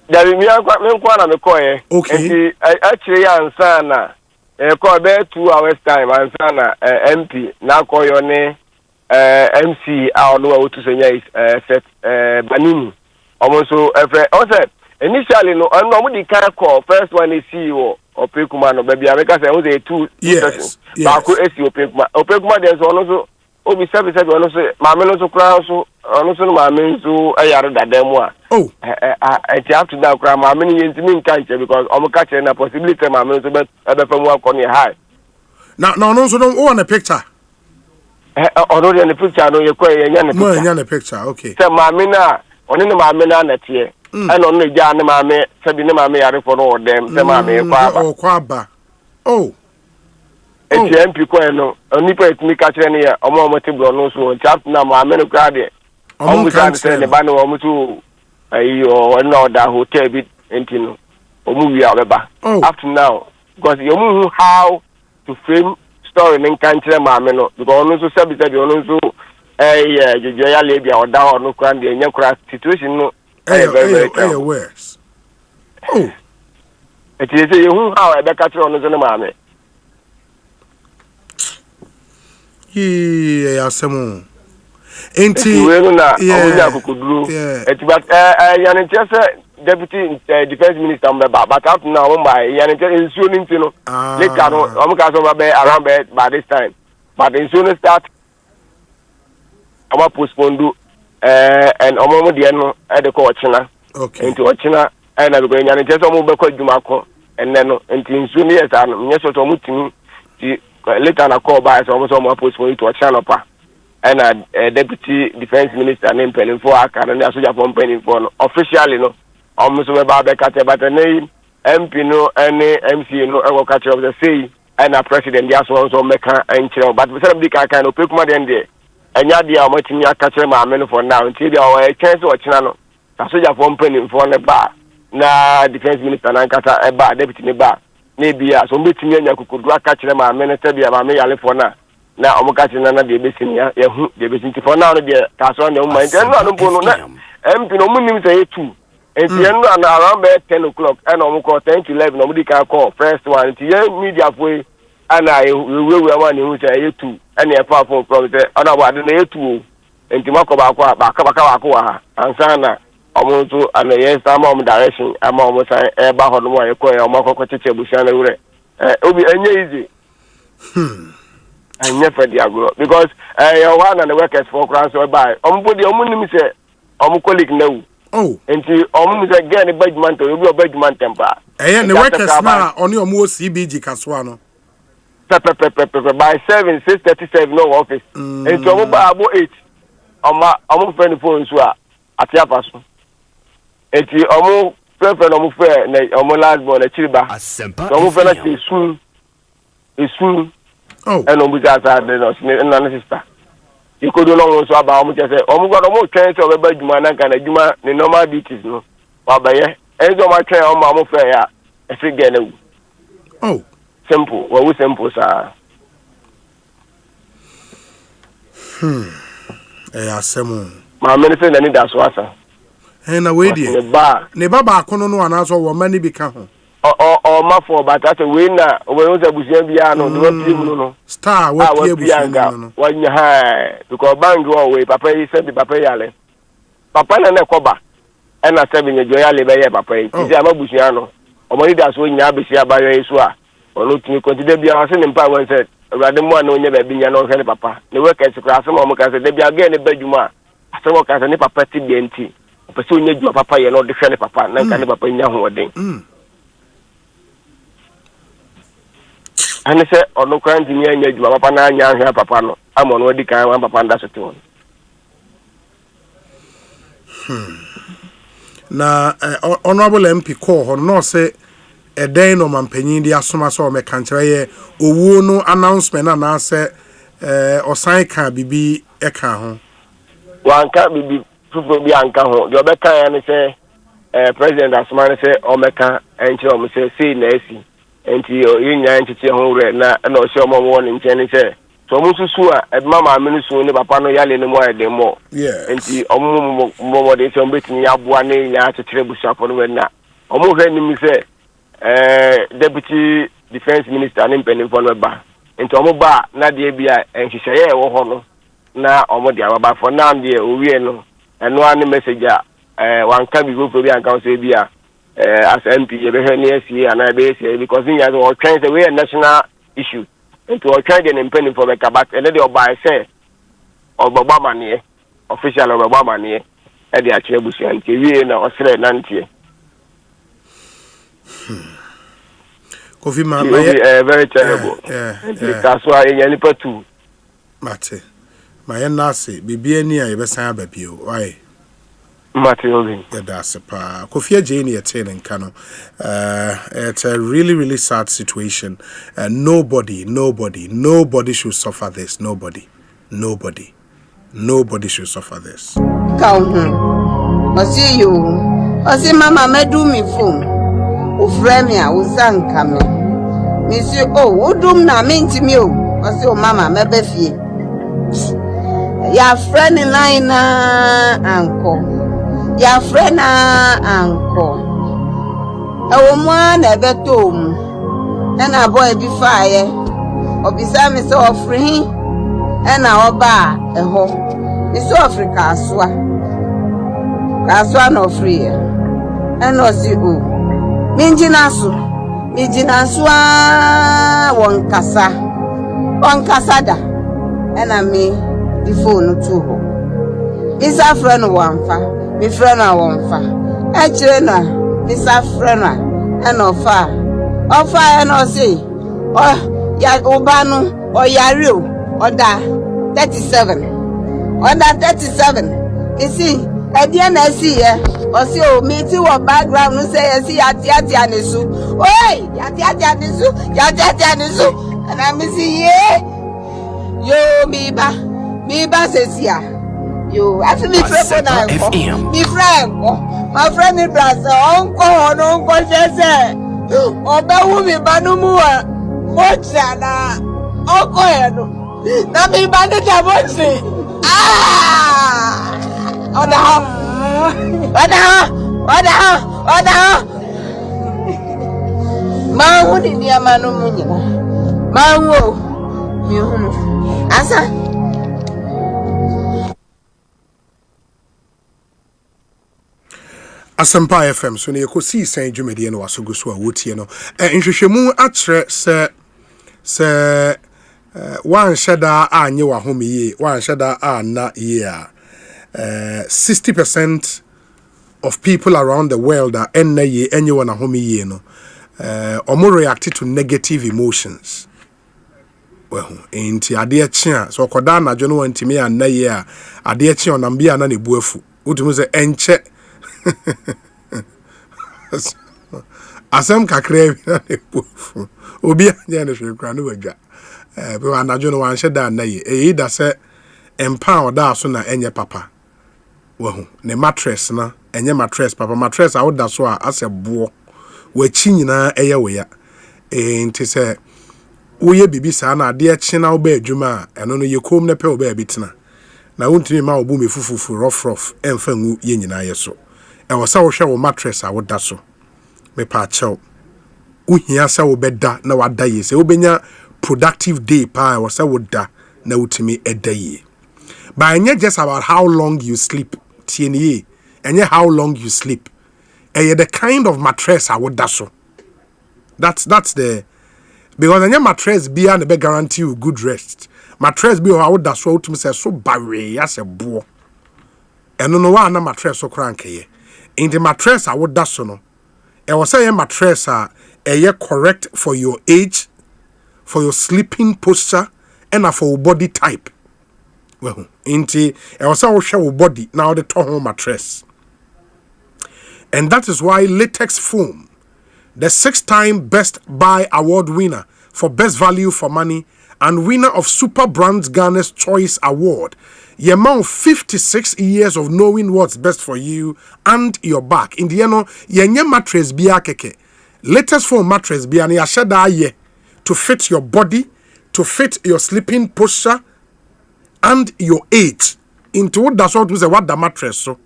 there me nkwa na me koye okay actually answer na ekoi be 2 hours time answer na MP na koyo ne MC no wa to senya is set banini almost so also initially no mo di kan call first one is CEO Opekuma no baby America say we two sessions baako esi Opekuma there so no so obi sabi no so maame no so kra so no so maame so ayare dadam a it have to that kra maame ni yentimi nka nche because omo ka chere na possibility maame so be fam akọ ne high no so no on a picture already in the picture no ye kwa ye nya ne picture okay say maame na oni ne maame na natie and on the jan maame sabi ne maame yare for no dem say maame kwa aba eti MP kwa no oni pa etimi ka kire ne ya omo teblo no so chat na maame no kwa de omo ka say ne ba no omo tu ayo no da hotel bi entino omo wi abeba up to now because you know how to frame story nin kan kire maame no because ono so sabi ono so jojo ya le bia oda ono kwa de nya kura situation no very worse it is you know how I be ka kire ono so ne maame asemu enti we na onya kokuduru etiba yan chese deputy defense minister but out now yan insuo ni ntino later no ka so be around by this time but insuo start our postpone and omo de no e de ko ochina okay enti ochina e na be yan chese omo be ko adwuma ko enne no enti insuo ni yes an nye so to mutimi later na call by so omo postpone to ochina pa and deputy defense minister named Penny for Academy Soldier from Penny for officially no almost about the catcher but the name MP no any MC no ever catcher of the say and a president just also make and chill but we said the kind of Pekuma then there and ya dia much in your catcher my men for now until there are a chance to watch no Soldier from Penny for the bar na defense minister na kata e bar deputy ne bar maybe so betimi anya kukudua catcher my minister bia ma me yale for na na omuka china na de besin ya hu de besin ti for now no de kaso na umma enti no no na MP no munim say 2 enti no na around 10 o'clock and omuko 10 to 11 no mudi ka call first one enti ya media foi ana we wa ni hu say 2 and e pa phone from say ana wa de na 2 enti makoba akwa ba ka wa ansa na omuntu ana yes ama om direction ama om say e ba ho no mo e ko e omakoko cheche busia na wure obi enye easy and never the agro because one and the workers for cross or by body omunim say colleague now and say again a bad man to you be a bad man temper the workers now on your most CBG Caswano by 6:37 no office and to about 8 I'm friend phone so at your person and you friend fair last born a chilba Asempa is soon and on because I no sister. You could no so about much say got more chance of a juma na kana juma the normal duties no. Baba ye enzo ma train on ma fair ya e fi gene. Simple. What we simple sir. Asemu. Ma minister na need that so asa. Na we di. Ne baba akono no anaso wo mani bi ka ho. Or ma for but that we na we was abusia bia no the team no star what pie abusia no one high because bang go away papa he said the papa yale papa na koba e na 7 yejo yale be ye papa he say amabusia no o mo leader so nya abusia ba ye so a ono tumi continue bia o se ne mpa won said urade mo na onye ba bi nya no hwe papa ne workers kra se mo ka se de bia ga ne badwuma ase mo ka se ne papa ti bi enti o pe se onye djua papa ye no de hwe ne papa na ka ne papa nya ho odin and say on no current in your papa na papa no I'm on what the kind of papa that's it. Na honorable MP call no say a day no man penny the asoma so me kankyere owu no announcement na say Osei kan bibi e kan ho wan ka bibi fufu bi anka ho the obeka ya say president asoma say o meka enche o say na esi enti yinya enche ho re na o se o mo won nche ni say so mu susu a mama me su ni papa no yale ni mo e de mo enti o mo de se o betini aboa ne nya achetere busuafo no na o mo hwe ni mi say deputy defense minister ni mpeni fo no ba enti o mo ba na de bia enhihye wo ho no na o mo de ababa fo na de owie no eno ani message a wan ka bi go bi anka so bia as MP ye be hwe ni esi ana be esi because in ya o twen say we a national issue enti o twen de mpeni fo be ka but ene de o ba say obagba mane official obagba mane e de a kire busu enti wie na o sere na ntie Kofi ma very terrible. That's why any part two. Mate. My nasi bibi ani a yebesan ababio. Why? Mate Olin. Yeah, that's a pa. Kofi Jane etin nka no. It's a really sad situation. Nobody should suffer this. Nobody should suffer this. Come. I see you. I see mama me do me phone. Ufremia uzanka me. Misi udum na minti mi o. Wasi mama me befie. Ya friend line anko. Ya friend na anko. Ewo mwa na beto mu. Na boy bi fire. Obisa mi so ofri. Na oba eho. Mi so Africa aswa. Aswa no free. Na osi o. Mijinasu wankasa da ena me di phone to ho isa friend wanfa mi friend a wanfa e kire na isa friend a ena ofa ena say ya obanu oyare o oda 37 you see Edia na si ye osi o mi ti wo background no say yes yati anesu oi yati anesu and I see ye yo mi ba sesia yo afi mi friend na nko mi friend nko my friend in Brazil onko sese obewu mi banumu wa mocha na onko eno na mi ba de jabosi Oda. Mahu ni dia manu munyina. Mahu. Mihunu. Asa. Asempa FM so ne Ekosiisen dwumedie no waso guso a wotie no. Nhwehwemu atre se wan sheda anye wa homiye, wan sheda na ye 60% of people around the world are anyone at home no omo react to negative emotions. Well, inti ade chia so koda na dwo no wantimi anaye a ade chia onambia na ne buafu utumu se enche asem kakra bi na ne buafu obi anya ne hwekra no wadwa be anadwo no wanhye da anaye da se empa oda so na enye papa wahu ne mattress na enye mattress papa mattress a woda so a asebo wachi nyina eye we ya enti se woye bibi sa na ade chi na wo ba adwuma eno no yekom ne pe wo ba bitena na wontimi ma obu me fufufu rough emfa ngu ye nyina ye so e wo sa wo hwe wo mattress a woda so me pa chew uhia sa wo beda na wada ye se wo benya productive day pa wo sa woda na wutimi eda ye but it's just about how long you sleep. TNE. And how long you sleep. And the kind of mattress I would dasso. That's the because any mattress be and be guarantee you good rest. Mattress be I would dasso to me say so barry as a boy. And no one mattress so cranky. In the mattress I would dasso no. I was saying mattress a correct for your age, for your sleeping posture and for your body type. Well, inti I also show your body now the home mattress. And that is why Latex Foam, the 6-time Best Buy Award winner for Best Value for Money and winner of Super Brands Ghana's Choice Award, your amount 56 years of knowing what's best for you and your back. In the end, your mattress biya keke. Latest Foam mattress biya ni ashada ye to fit your body, to fit your sleeping posture and your age. Into what that's what we say what the mattress so.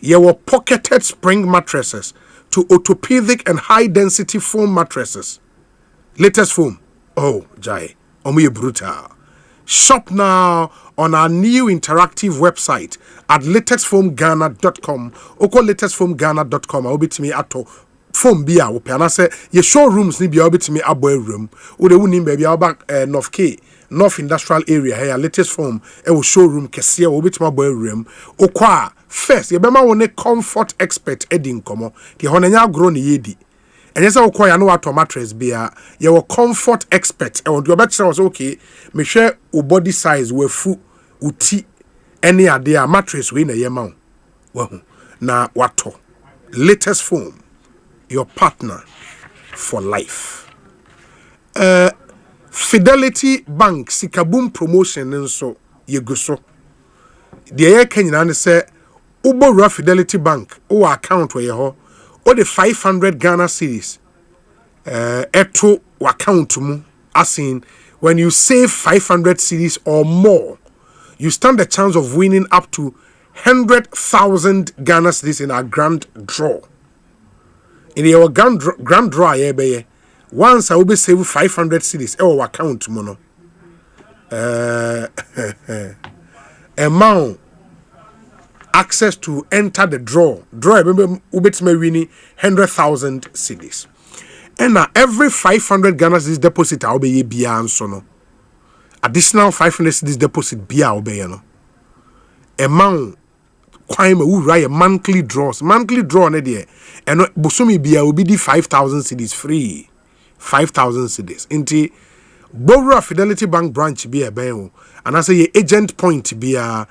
Your pocketed spring mattresses to orthopedic and high density foam mattresses. Latest Foam. Oh, Jai. Omuye brutal. Shop now on our new interactive website at latexfoamghana.com. Oko latexfoamghana.com. I will be to me at foam bia ope and I say your showrooms ni bia obetimi abo room wo de woni baby back North K North Industrial Area here Latest Foam e wo showroom kese wo obetimi abo room okwa first ye bema woni comfort expert edin komo de honanya agro ne yedi enye se okwa ya no wato mattress bia ye wo comfort expert e wo do obetire was okay me hwe wo body size we fu uti any ade a mattress we na ye ma wo na wato Latest Foam, your partner for life. Fidelity Bank Sikabum promotion nso yeguso. The air Kenyan say Ubora Fidelity Bank or account where ho or the 500 Ghana cedis eto account mu as in when you save 500 cedis or more, you stand a chance of winning up to 100,000 Ghana cedis in a grand draw. In your grand draw, once I will be save 500 cedis, our account mono. Amount access to enter the draw. Draw, remember, ubet me winning 100,000 cedis. And now every 500 Ghana cedis deposit, I'll be beyond sono. Additional 500 cedis deposit, be our no. Amount. Kwame who write monthly draws. Monthly draw na there. And Bosumi Bia will be the 5,000 cedis free. 5,000 cedis. Inti Bora Fidelity Bank branch be a bayo. And I say your agent point be a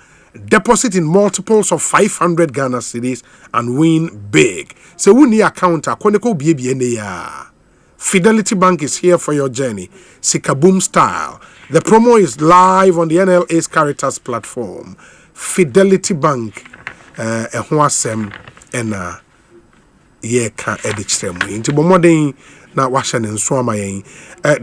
deposit in multiples of 500 Ghana cedis and win big. So we need account koneko be ya. Fidelity Bank is here for your journey. Sikaboom style. The promo is live on the NLA's Caritas platform. Fidelity Bank ho asem ena ye ka edichirem nti bomoden na wahye ne nso amayen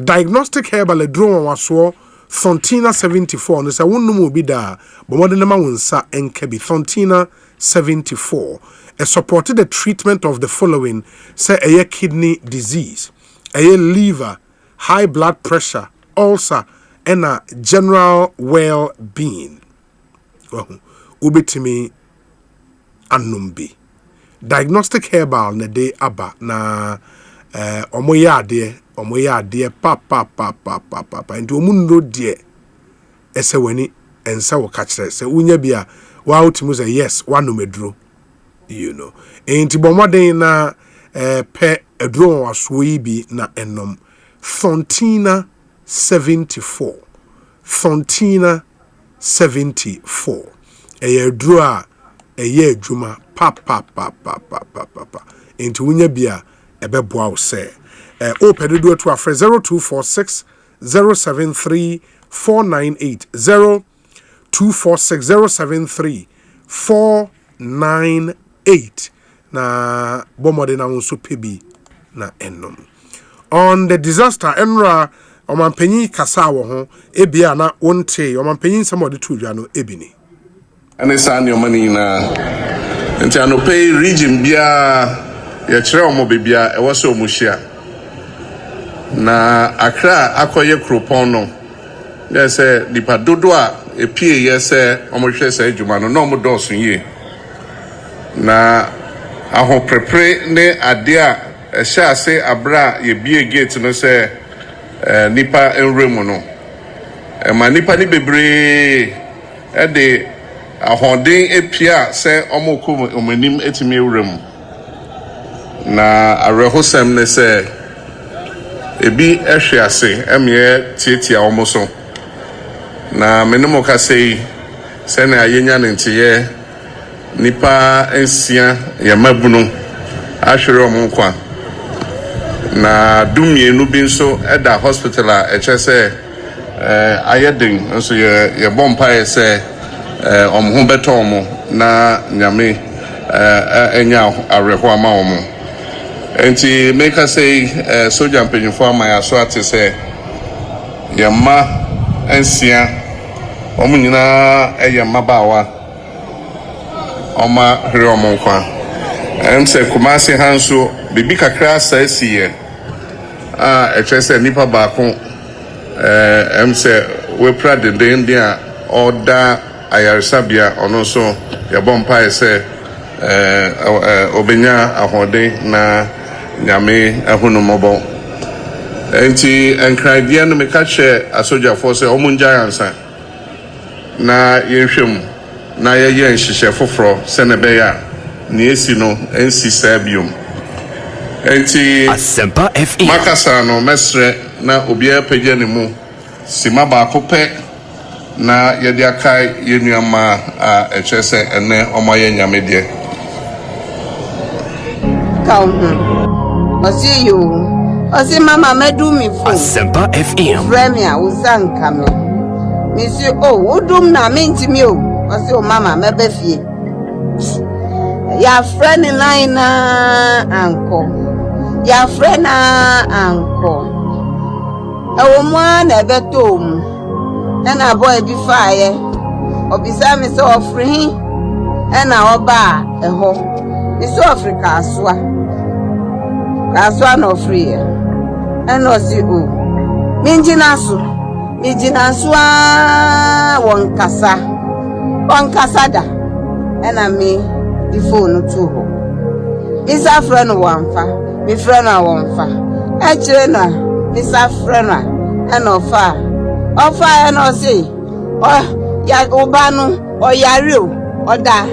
diagnostic herbal adro waso Thontina 74 no say wonnum obi da bomoden na ma wonsa enka bi Thontina 74 supported the treatment of the following say a kidney disease, a liver, high blood pressure, ulcer and a general well-being. Ubitimi anumbi diagnostic herbal na de aba na omoya ade pa nti omundo de ese wani ensa wo ka kire se unya bia wa utimu say yes wanomedro you know enti bomoden na pe edro waso yi bi na enom Thontina 74 Thontina 74 edro a adwuma pa enti wunya bia ebeboa wo se o pedodo to afre 0246 073 498 0246 073 498 na bomode na wonso pebi na enom on the disaster enra omampanyi kasa wo ho ebia na wonte omampanyi samode to dwa no ebini ane san yo mani na nti anope region bia ya kire omo bebia e wo se omuhia na akra akoye kropon no yese dipa dodo a epie yese omo hwe se adwuma no omo dosun ye na aho prepare ne ade a ehya ase abra ye bie gate no se nipa enremu no ma nipa ni bebre e de ahoden epia se omokum omanim etimi ewrem na arehosem ne se ebi ehwe ase emye tietia omoso na menemo ka sei se na ayenya ntiye nipa ensia ya mabunu ahwere omonkwa na dumienu bi nso eda hospital a echese ayedin nso ye bompa ese omho beto omo na nyame enya arehwa ama omo enti make us say soldier mpanyimfo ama ya so ate say yamma ensia omo nyina eyamma bawa oma hre omo nkwa emse kumasi hanso bibi kakra asiye echese nipa baako emse we prade den dia oda ayarsabia ono so yabompa ese obenya ahode na nyame ahonomobo enti enkradia no meka che asoja force omunja ansa na yehwem na yeye nhihye foforo senebeya ni esi no ensi sabium enti Asempa FM makasa no mesre na obia pagya ne mu sima ba kope na yede akai yenuama a echese ene omoye nyame de Osei yo. Osei mama medu mi phone. Asempa FM. Premier uzanka me. Misi udum na mentimi o. Osei o mama mebe fie. Ya friend line na anko. Ya friend na anko. Ewo mwa na beto mu. Na boy bi faaye. Obisa me se ofri na oba eho. Misi Africa aswa. Aswa no free and osi o minjinasu wonkasa da ena me di phone to ho isa friend wamfa mi friend a wamfa e kire na isa friend a ena ofa ena osi ya obanu oyare o oda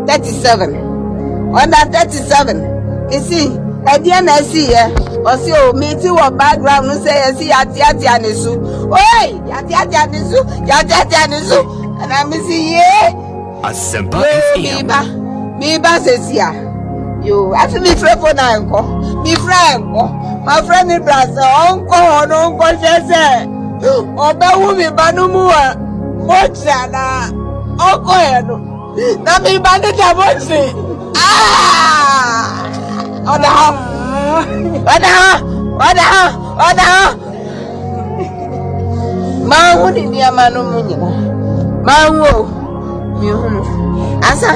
37 you see Edian see here, or see, oh, me too, or background, no say, see, Yati Anisu. Oi, Yati Anisu, and I'm missing ye. Asempa Biba says, yeah. You have to be friend for Nanko. Be friend, my friend in Brazil, Uncle, says, oh, Bawumi Banumua, Mochana, Uncle, not be banded a watching. Ah! What the Mahu ni dia manu munyina. Mahu mihunu. Asa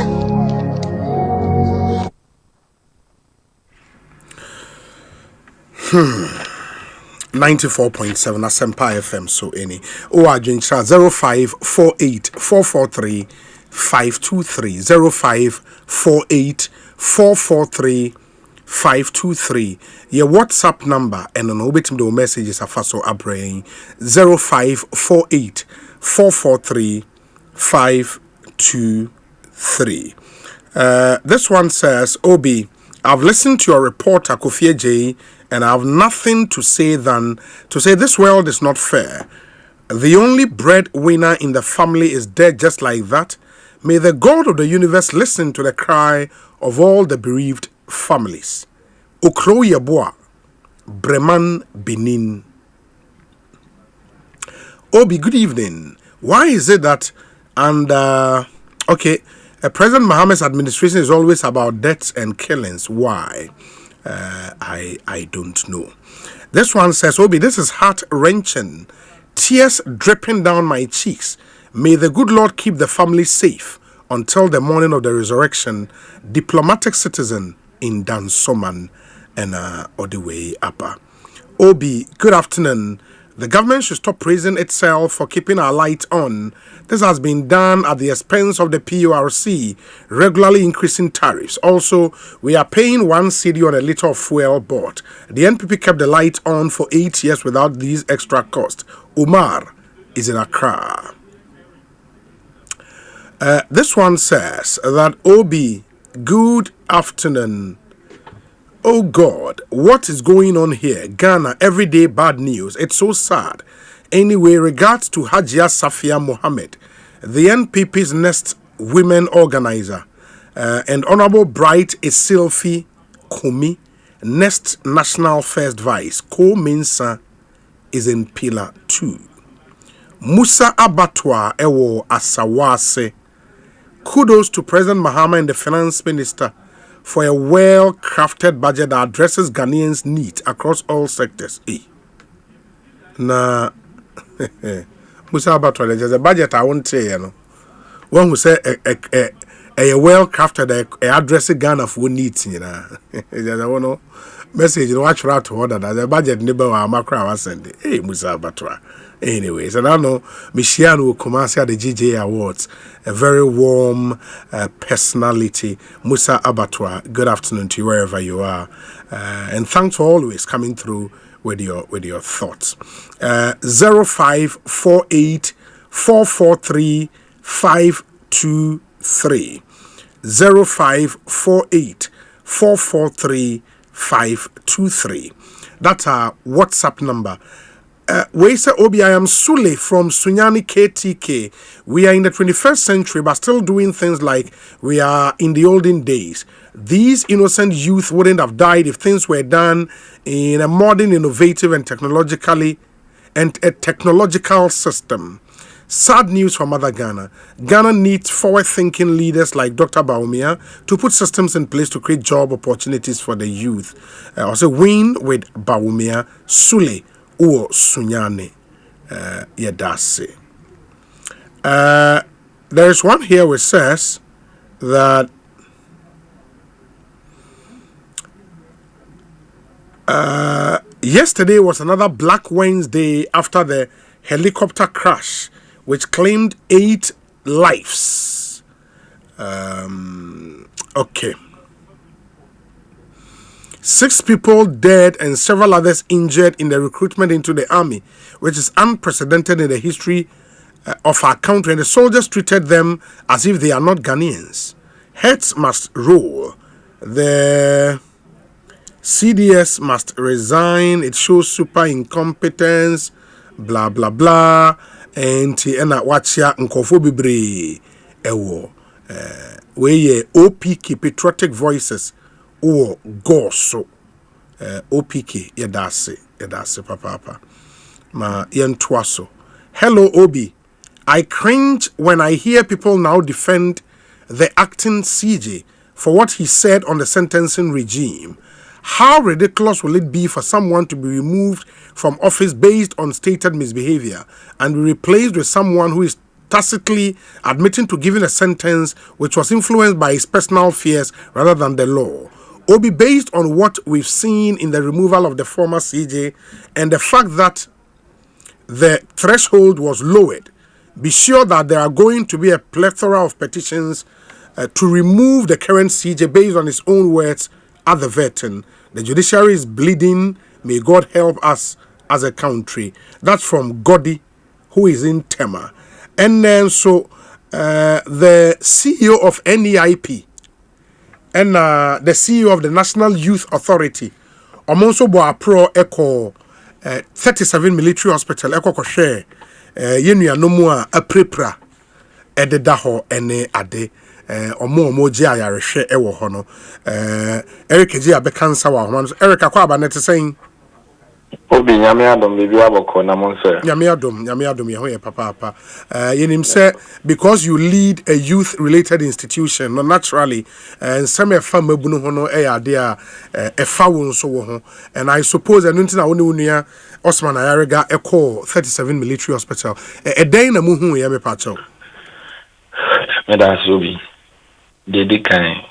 94.7 Asempa FM so any o adwentra 0548 443 523 your WhatsApp number and an obitum do messages afaso abrain 0548 443 523. This one says, Obi, I've listened to your report, Akofie J, and I have nothing to say than to say this world is not fair. The only breadwinner in the family is dead just like that. May the God of the universe listen to the cry of all the bereaved families. Okro Yeboa, Breman, Benin. Obi, good evening. Why is it that President Mohammed's administration is always about deaths and killings? Why? I don't know. This one says, Obi, this is heart-wrenching. Tears dripping down my cheeks. May the good Lord keep the family safe until the morning of the resurrection. Diplomatic citizen in Dansoman and all the way up. Obi, good afternoon. The government should stop praising itself for keeping our light on. This has been done at the expense of the PURC, regularly increasing tariffs. Also, we are paying 1 cedi on a litre of fuel bought. The NPP kept the light on for 8 years without these extra costs. Umar is in Accra. This one says that Obi, good afternoon. Oh God, what is going on here? Ghana, everyday bad news. It's so sad. Anyway, regards to Hajia Safia Mohammed, the NPP's next women organizer, and Honorable Bright Esilfi Kumi, next national first vice, Ko Minsa, is in pillar 2. Musa Abatwa Ewo Asawase. Kudos to President Mahama and the Finance Minister for a well-crafted budget that addresses Ghanaians' needs across all sectors. Na Musa Abatwa, there's a budget I won't say, you know. One who say a well-crafted addressing Ghana for needs, you know. There's a one message, you know, watch out to order that the budget never was macro was sending. Hey, Musa Abatwa. Anyways, and I know Michiano will come at the GJ Awards. A very warm personality, Musa Abatwa. Good afternoon to you wherever you are, and thanks for always coming through with your thoughts. 0548 443 523 0548 443 523. That's our WhatsApp number. We say Obi, I am Sule from Sunyani KTK. We are in the 21st century, but still doing things like we are in the olden days. These innocent youth wouldn't have died if things were done in a modern, innovative, and technological system. Sad news for Mother Ghana. Ghana needs forward-thinking leaders like Dr. Baumia to put systems in place to create job opportunities for the youth. Also, win with Baumia, Sule or Sunyane Yadase. There is one here which says that yesterday was another Black Wednesday after the helicopter crash which claimed 8 lives. Okay. 6 people dead and several others injured in the recruitment into the army, which is unprecedented in the history of our country, and the soldiers treated them as if they are not Ghanaians. Heads must roll. The CDS must resign. It shows super incompetence, blah, blah, blah. And watcha nkofo bibre ewo. We OPK, Patriotic Voices. Or Gorso OPK Yadase Papa Ma Yentwaso. Hello Obi. I cringe when I hear people now defend the acting CJ for what he said on the sentencing regime. How ridiculous will it be for someone to be removed from office based on stated misbehavior and be replaced with someone who is tacitly admitting to giving a sentence which was influenced by his personal fears rather than the law? Obi, based on what we've seen in the removal of the former CJ and the fact that the threshold was lowered, be sure that there are going to be a plethora of petitions to remove the current CJ based on his own words at the veteran. The judiciary is bleeding. May God help us as a country. That's from Godi, who is in Tema. And then so the CEO of NEIP, and the CEO of the National Youth Authority, Omonso Boa Pro Echo 37 Military Hospital, Echo Koshe, Yenua Nomua, a prepra, Ededaho, Ene Ade, Omo Jia Yareshe Ewo Hono, Eric Jia Bekansa Wa, Eric Akwaba net saying, Obi nyame adom bibi aboko na monse. Nyame adom ye papa. Yenim say because you lead a youth related institution, no naturally and some fam mabunu ho no e ade a efa won so wo ho. And I suppose anunti na woni wonua Osman Ayarega Echo 37 Military Hospital. E den na mu hu ye me pa chaw. Meda sobi. Dedi kan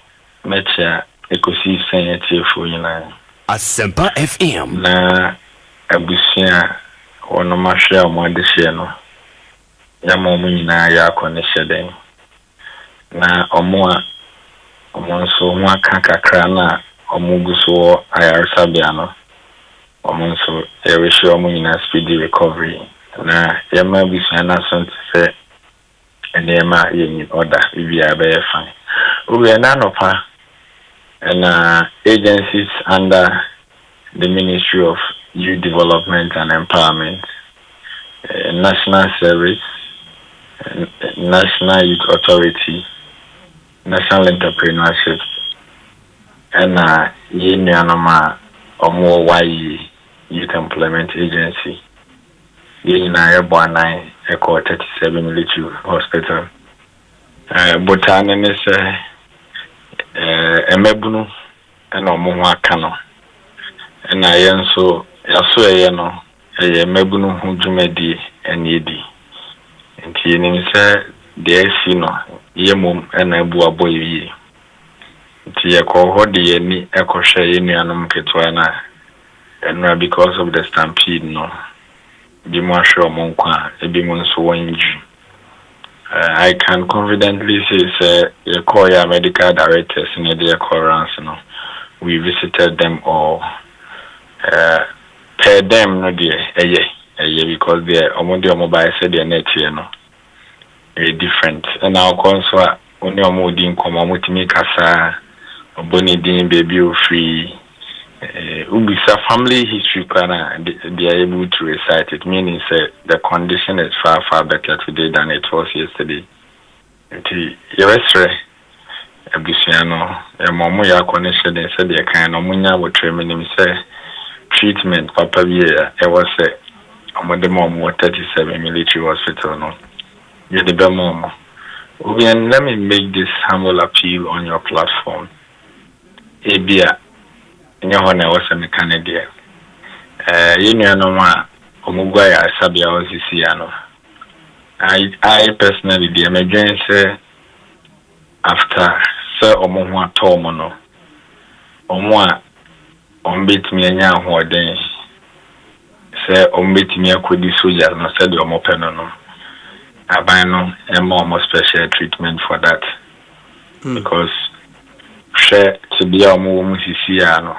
mecha Ekosiisen yetiefo nyina. Asempa FM. Na abusia ono mahwe amodehye no yamo munyina ya akɔnehyɛ den na ɔmo nso ho aka kakra na ɔmo guso ayaresa bia no ɔmo nso yɛrehye ɔmo nyina speedy recovery na yɛma abusia na so sɛ ɛnɛma yɛnyi order bibia bɛyɛ fine obi na nopa and agencies under the Ministry of Youth Development and Empowerment, National Service, National Youth Authority, National Entrepreneurship, and Yenyanoma Omo YE Youth Employment Agency. Yenaya Buanai Eco 37 Military Hospital. Botanen is Emebunu and Omo Kano. And I also Yano, a Mebunu Hujumedi and Yedi. And he said, the Sino, Yemum and Abua Boy. Tia Kohodi any Ekosha Yenianum Ketwana, and because of the stampede, no. Bimasho Monkwa, Ebimun Suwanji. I can confidently say, the Koya medical directors in the Korans, no. We visited them all. Per them, no dear, because they are mobile said they're net, different. And our consort, only a modin comamutimi casa, a bonny din baby free. Ubisa family history planner, they are able to recite it, meaning the condition is far, far better today than it was yesterday. Yesterday, Abusiano, a Momoya connection, they said they kind of munya would training say treatment, Papa, I was a mom 37 military hospital. No, you're the Bemom. Let me make this humble appeal on your platform. Abia. Nyahona was a mechanic. Union Omugwaya Sabia was Isiano. I personally, the emergency after Sir Omohua Tomono, Omwa Ombit me a young who day, Sir Ombit me a quid soldier, no said Omopenono. Abano and more special treatment for that because share to be a more Siciano.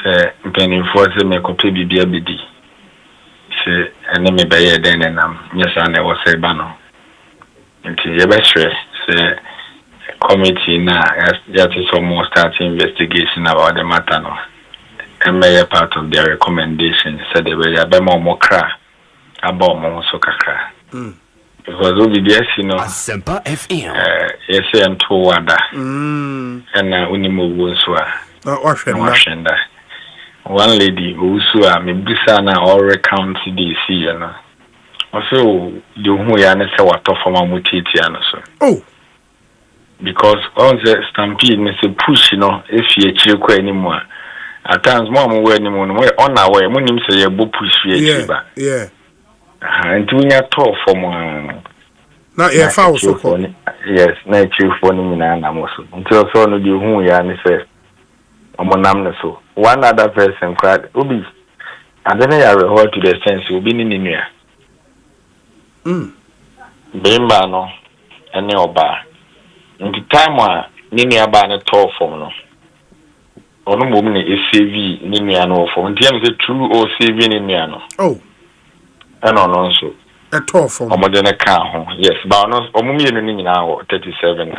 Say, penny for the make up baby a biddy. Say, and let me buy a den and yes, I never say bano. Until your best say, committee now, that is almost starting investigation about the matter. No, and may a part of their recommendation said they were a bemo more cry about more so kakra. Because over there, you know, Asempa FM. Yes, and two wada. And Unimu Washenda. One lady who saw me Bissana or recount this year. Also, the who Yanessa what for Mamutitiano. Oh, because on the stampede, Mr. Push, you know, if you chill anymore. At times, Mom, when on our way, Munim say a book push, yeah. And doing a tour for one. Not your foul so yes, night you for Nanamoso. Until so no do who Yanni said. So one other person cried, Ubi. And then I reheard to the sense you'll be in India. Bimba and no bar. In the time when Ninia ban a tour for no. Or no woman is CV Niniano for. And James a true or CV Niniano. Oh. And on also a tour for more than a car. Yes, but no, or Mummy now 37.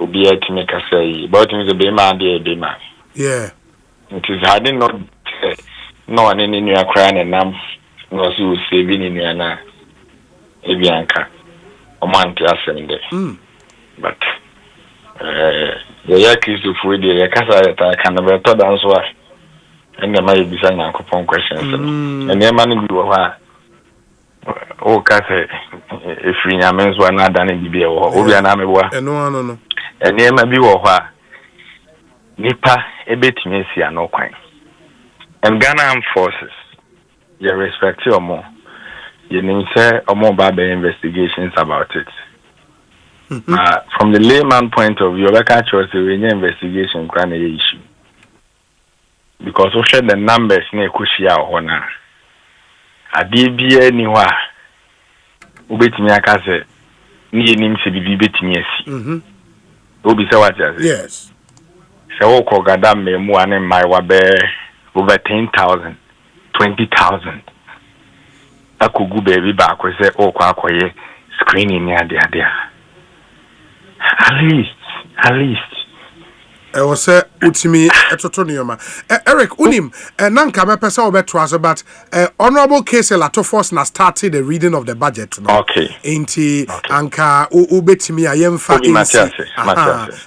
Ubi to make a say, but in the Bema, dear Bema. Yeah, it is I did not know any new crying and nam was you saving in Yana Ebianca or Monte Assembly. But the Yakis of Woody, the Casa, I can never thought answer. And there might be some upon questions. And the man you oh, Cassa, if we are men were not done in the beer or Obianamewa, and no, and there may be what Nipa Ebetmesi no quine. And Ghana Armed Forces, you respect your more. You need say or more bad investigations about it. From the layman point of view, I can't trust the investigation can issue. Because we share the numbers near Kushia or Hona. A DBA Niwa Ubetimiaka said, Ni name to be Betimiesi. Obi say what yes. So Kogadam me one in my wabe over 10,000, 20,000. I could go baby back we say kwakoye screening near there. At least was a utimi etotonioma. Eric Unim, Nanka Mepesa Obetras, but Honorable Case Latofos na started the reading of the budget. No? Okay. Inti Anka Ubetimi Ayemfa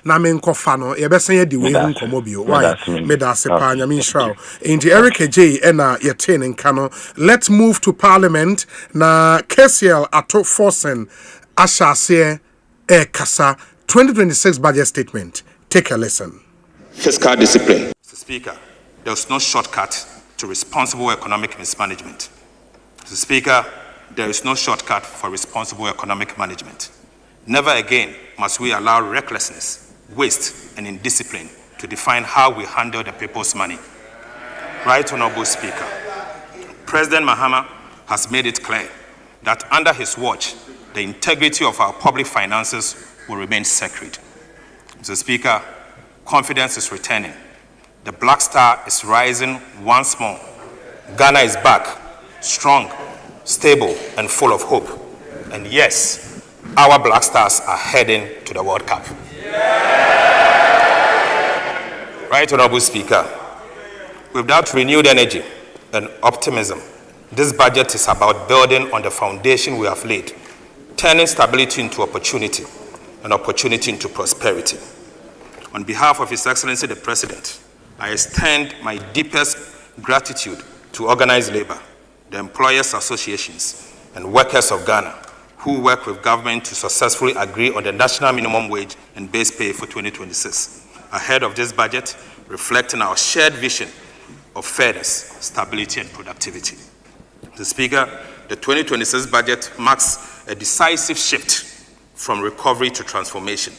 Namen Kofano, Ebesen di Wehun Komobio. Why? Medase Yamin Shao. Inti Eric J. Ena Yatin and Kano. Let's move to Parliament. Na KCL Atofosen Ashase Kasa 2026 budget statement. Take a listen. Fiscal discipline. Mr. Speaker, there is no shortcut to responsible economic mismanagement. Mr. Speaker, there is no shortcut for responsible economic management. Never again must we allow recklessness, waste, and indiscipline to define how we handle the people's money. Right Honorable Speaker, President Mahama has made it clear that under his watch, the integrity of our public finances will remain sacred. Mr. Speaker, confidence is returning. The Black Star is rising once more. Ghana is back, strong, stable, and full of hope. And yes, our Black Stars are heading to the World Cup. Right Honorable Speaker, with that renewed energy and optimism, this budget is about building on the foundation we have laid, turning stability into opportunity and opportunity into prosperity. On behalf of His Excellency the President, I extend my deepest gratitude to organized labor, the employers' associations, and workers of Ghana who work with government to successfully agree on the national minimum wage and base pay for 2026, ahead of this budget, reflecting our shared vision of fairness, stability, and productivity. Mr. Speaker, the 2026 budget marks a decisive shift from recovery to transformation,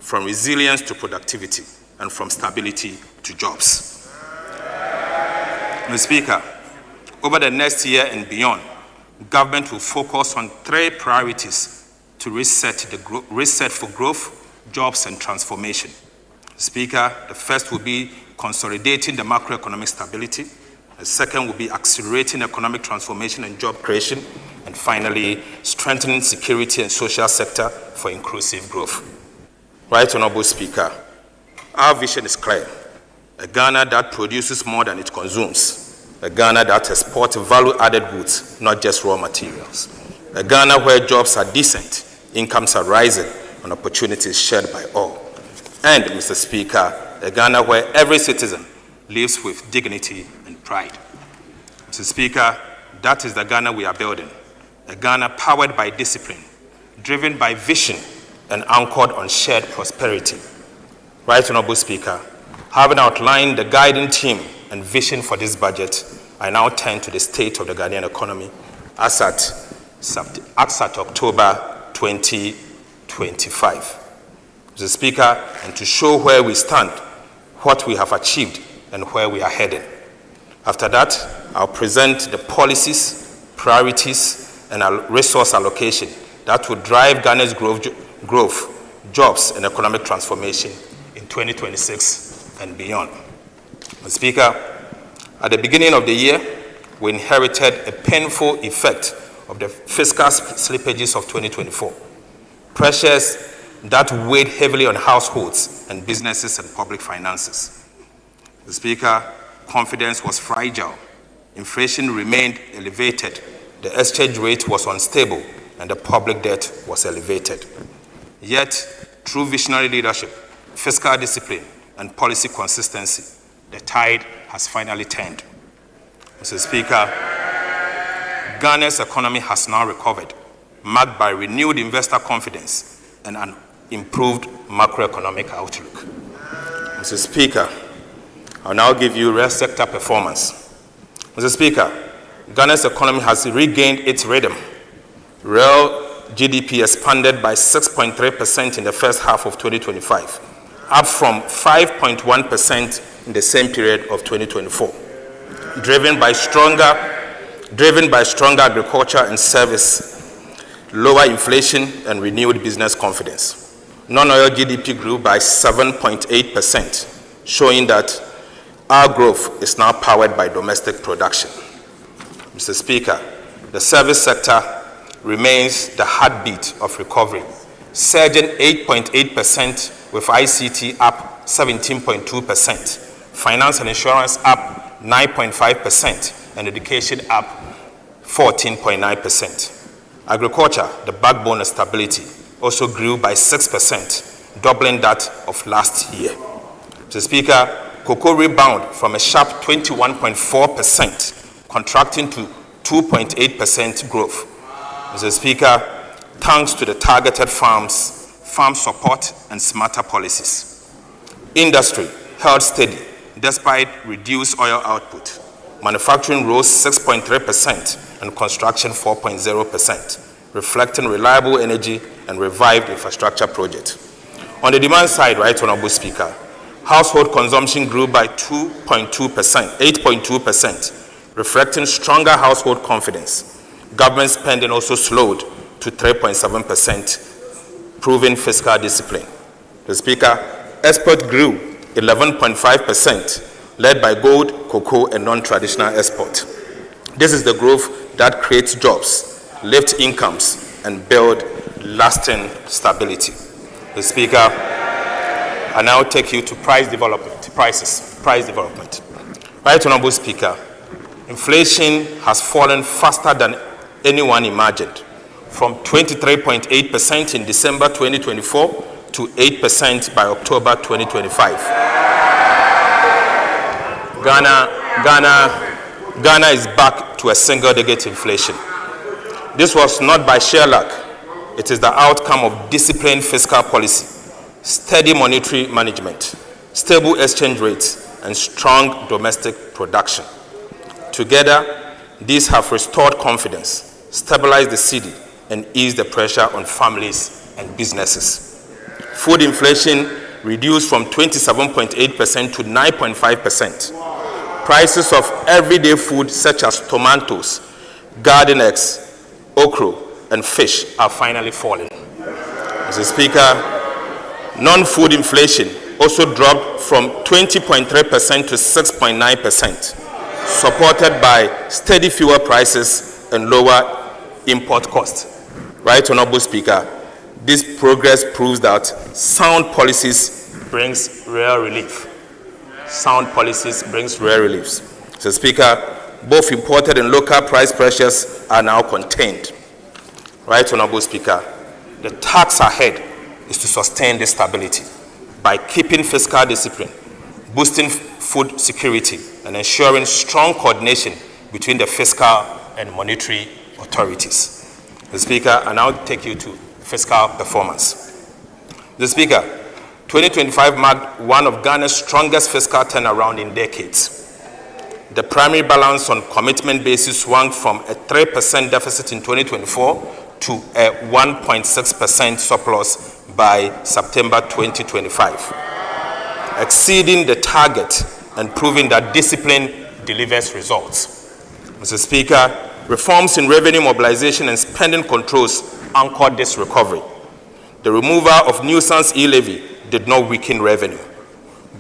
from resilience to productivity, and from stability to jobs. Mr. Speaker, over the next year and beyond, government will focus on 3 priorities to reset for growth, jobs, and transformation. Speaker, the first will be consolidating the macroeconomic stability. The second will be accelerating economic transformation and job creation. And finally, strengthening security and social sector for inclusive growth. Right Honorable Speaker, our vision is clear. A Ghana that produces more than it consumes. A Ghana that exports value-added goods, not just raw materials. A Ghana where jobs are decent, incomes are rising, and opportunities shared by all. And, Mr. Speaker, a Ghana where every citizen lives with dignity and pride. Mr. Speaker, that is the Ghana we are building. A Ghana powered by discipline, driven by vision, and anchored on shared prosperity. Right Honorable Speaker, having outlined the guiding theme and vision for this budget, I now turn to the state of the Ghanaian economy as at October 2025. Mr. Speaker, and to show where we stand, what we have achieved, and where we are heading. After that, I'll present the policies, priorities, and resource allocation that will drive Ghana's growth, jobs, and economic transformation in 2026 and beyond. Mr. Speaker, at the beginning of the year, we inherited a painful effect of the fiscal slippages of 2024. Pressures that weighed heavily on households and businesses and public finances. Mr. Speaker, confidence was fragile. Inflation remained elevated. The exchange rate was unstable, and the public debt was elevated. Yet, through visionary leadership, fiscal discipline, and policy consistency, the tide has finally turned. Mr. Speaker, Ghana's economy has now recovered, marked by renewed investor confidence and an improved macroeconomic outlook. Mr. Speaker, I'll now give you real sector performance. Mr. Speaker, Ghana's economy has regained its rhythm. Real GDP expanded by 6.3% in the first half of 2025, up from 5.1% in the same period of 2024, driven by stronger agriculture and service, lower inflation, and renewed business confidence. Non-oil GDP grew by 7.8%, showing that our growth is now powered by domestic production. Mr. Speaker, the service sector remains the heartbeat of recovery, surging 8.8%, with ICT up 17.2%, finance and insurance up 9.5%, and education up 14.9%. Agriculture, the backbone of stability, also grew by 6%, doubling that of last year. Mr. Speaker, cocoa rebound from a sharp 21.4%, contracting to 2.8% growth. Mr. Speaker, thanks to the targeted farm support and smarter policies. Industry held steady despite reduced oil output. Manufacturing rose 6.3% and construction 4.0%, reflecting reliable energy and revived infrastructure projects. On the demand side, Right Honorable Speaker, household consumption grew by 8.2%, reflecting stronger household confidence. Government spending also slowed to 3.7%, proving fiscal discipline. The Speaker, export grew 11.5%, led by gold, cocoa, and non-traditional export. This is the growth that creates jobs, lifts incomes, and build lasting stability. The Speaker, I now take you to price development. Right Honorable Speaker, inflation has fallen faster than anyone imagined, from 23.8% in December 2024 to 8% by October 2025. Ghana is back to a single-digit inflation. This was not by sheer luck. It is the outcome of disciplined fiscal policy, steady monetary management, stable exchange rates, and strong domestic production. Together, these have restored confidence, stabilized the cedi, and eased the pressure on families and businesses. Food inflation reduced from 27.8% to 9.5%. Prices of everyday food such as tomatoes, garden eggs, okra, and fish are finally falling. Mr. Speaker, non-food inflation also dropped from 20.3% to 6.9%, supported by steady fuel prices and lower import costs. Right Honorable Speaker, this progress proves that sound policies brings real relief. Sound policies brings real reliefs. So Speaker, both imported and local price pressures are now contained. Right Honorable Speaker, the task ahead is to sustain this stability by keeping fiscal discipline, boosting food security, and ensuring strong coordination between the fiscal and monetary authorities. The Speaker, I now take you to fiscal performance. The Speaker, 2025 marked one of Ghana's strongest fiscal turnaround in decades. The primary balance on commitment basis swung from a 3% deficit in 2024 to a 1.6% surplus by September 2025, exceeding the target and proving that discipline delivers results. Mr. Speaker, reforms in revenue mobilization and spending controls anchored this recovery. The removal of nuisance e-levy did not weaken revenue.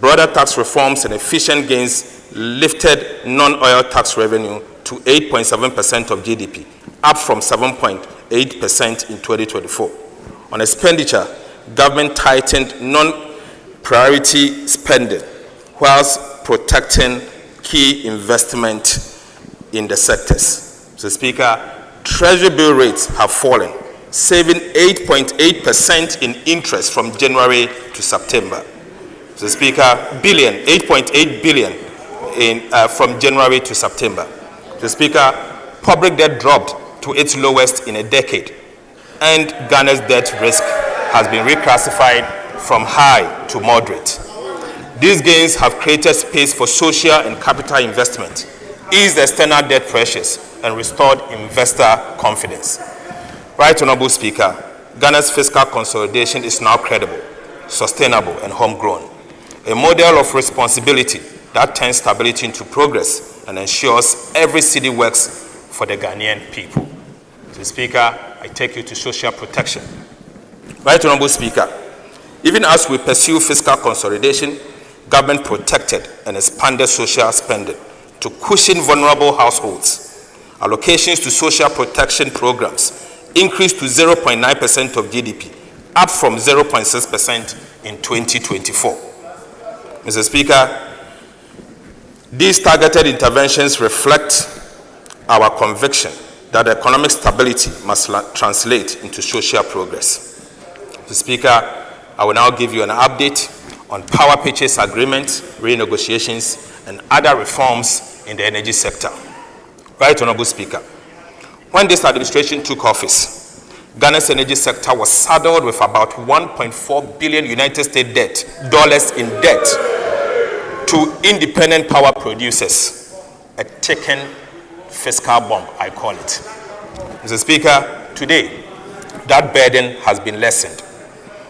Broader tax reforms and efficient gains lifted non-oil tax revenue to 8.7% of GDP, up from 7.8% in 2024. On expenditure, government tightened non-priority spending whilst protecting key investment in the sectors. So, Speaker, Treasury bill rates have fallen, saving 8.8% in interest from January to September. So, Speaker, 8.8 billion from January to September. So, Speaker, public debt dropped to its lowest in a decade, and Ghana's debt risk has been reclassified from high to moderate. These gains have created space for social and capital investment, eased external debt pressures, and restored investor confidence. Right Honorable Speaker, Ghana's fiscal consolidation is now credible, sustainable, and homegrown, a model of responsibility that turns stability into progress and ensures every city works for the Ghanaian people. Mr. Speaker, I take you to social protection. Right Honorable Speaker, even as we pursue fiscal consolidation, government protected and expanded social spending to cushion vulnerable households. Allocations to social protection programs increased to 0.9% of GDP, up from 0.6% in 2024. Mr. Speaker, these targeted interventions reflect our conviction that economic stability must translate into social progress. Mr. Speaker, I will now give you an update on power purchase agreements, renegotiations, and other reforms in the energy sector. Right, Honorable Speaker, when this administration took office, Ghana's energy sector was saddled with about $1.4 billion United States dollars in debt to independent power producers, a ticking fiscal bomb, I call it. Mr. Speaker, today, that burden has been lessened.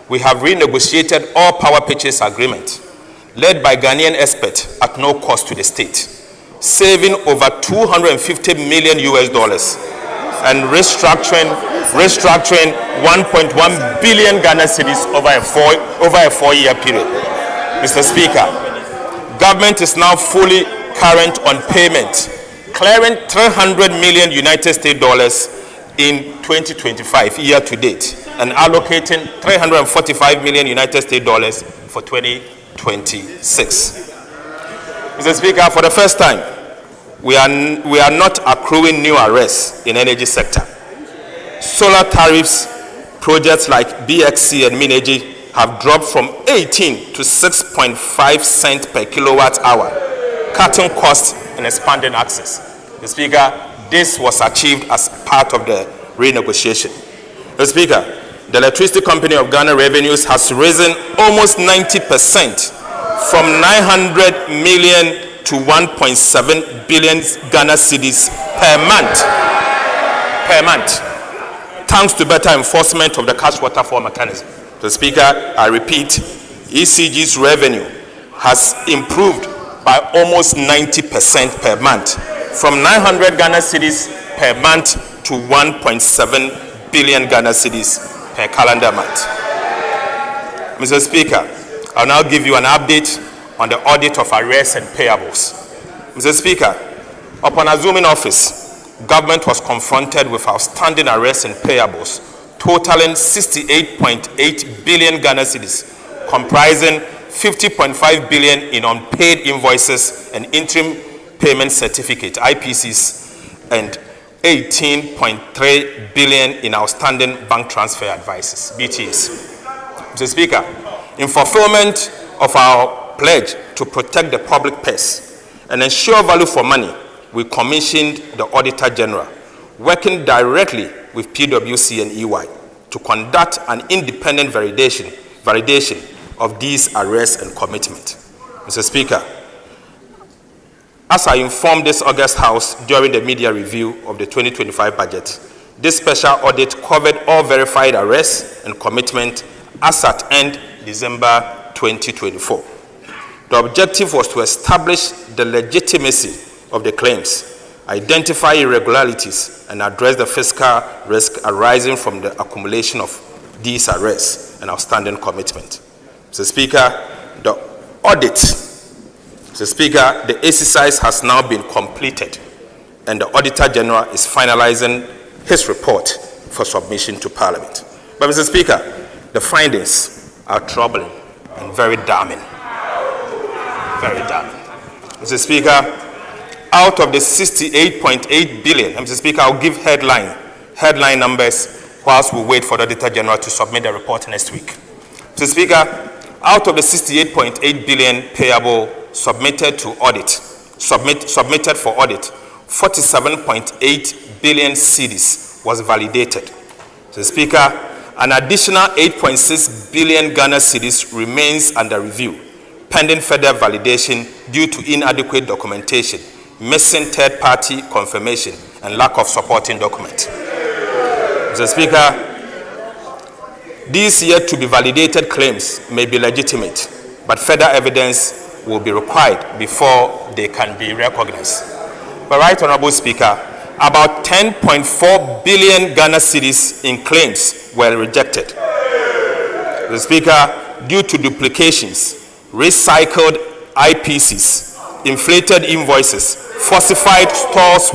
We have renegotiated all power purchase agreements led by Ghanaian experts at no cost to the state, saving over $250 million and restructuring 1.1 billion Ghana cedis over a four-year period. Mr. Speaker, government is now fully current on payment, clearing $300 million United States dollars in 2025 year to date and allocating $345 million United States dollars for 2026. Mr. Speaker, for the first time, we are not accruing new arrests in energy sector. Solar tariffs, projects like BXC and Mineji have dropped from 18 to 6.5 cents per kilowatt hour, cutting costs and expanding access. Mr. Speaker, this was achieved as part of the renegotiation. Mr. Speaker, the Electricity Company of Ghana revenues has risen almost 90% from 900 million to 1.7 billion Ghana cedis per month, thanks to better enforcement of the cash waterfall mechanism. Mr. Speaker, I repeat, ECG's revenue has improved by almost 90% per month, from 900 Ghana cedis per month to 1.7 billion Ghana cedis per calendar month. Mr. Speaker, I'll now give you an update on the audit of arrears and payables. Mr. Speaker, upon assuming office, government was confronted with outstanding arrears and payables totaling 68.8 billion Ghana cedis, comprising 50.5 billion in unpaid invoices and interim payment certificate (IPCs) and 18.3 billion in outstanding bank transfer advices (BTs). Mr. Speaker, in fulfillment of our pledge to protect the public purse and ensure value for money, we commissioned the Auditor General, working directly with PwC and EY, to conduct an independent validation of these arrests and commitment. Mr. Speaker, as I informed this August House during the media review of the 2025 budget, this special audit covered all verified arrests and commitment as at end December 2024. The objective was to establish the legitimacy of the claims, identify irregularities, and address the fiscal risk arising from the accumulation of these arrests and outstanding commitment. Mr. Speaker, the exercise has now been completed, and the Auditor General is finalizing his report for submission to Parliament. But, Mr. Speaker, the findings are troubling and very damning. Very damning. Mr. Speaker, out of the 68.8 billion, Mr. Speaker, I'll give headline numbers whilst we wait for the Auditor General to submit the report next week. Mr. Speaker, out of the 68.8 billion payable submitted for audit, 47.8 billion cedis was validated. Mr. Speaker, an additional 8.6 billion Ghana cedis remains under review, pending further validation due to inadequate documentation, missing third-party confirmation, and lack of supporting document. Mr. Speaker, these yet to be validated claims may be legitimate, but further evidence will be required before they can be recognized. But, Right Honorable Speaker, about 10.4 billion Ghana cedis in claims were rejected. The Speaker, due to duplications, recycled IPCs, inflated invoices, falsified stores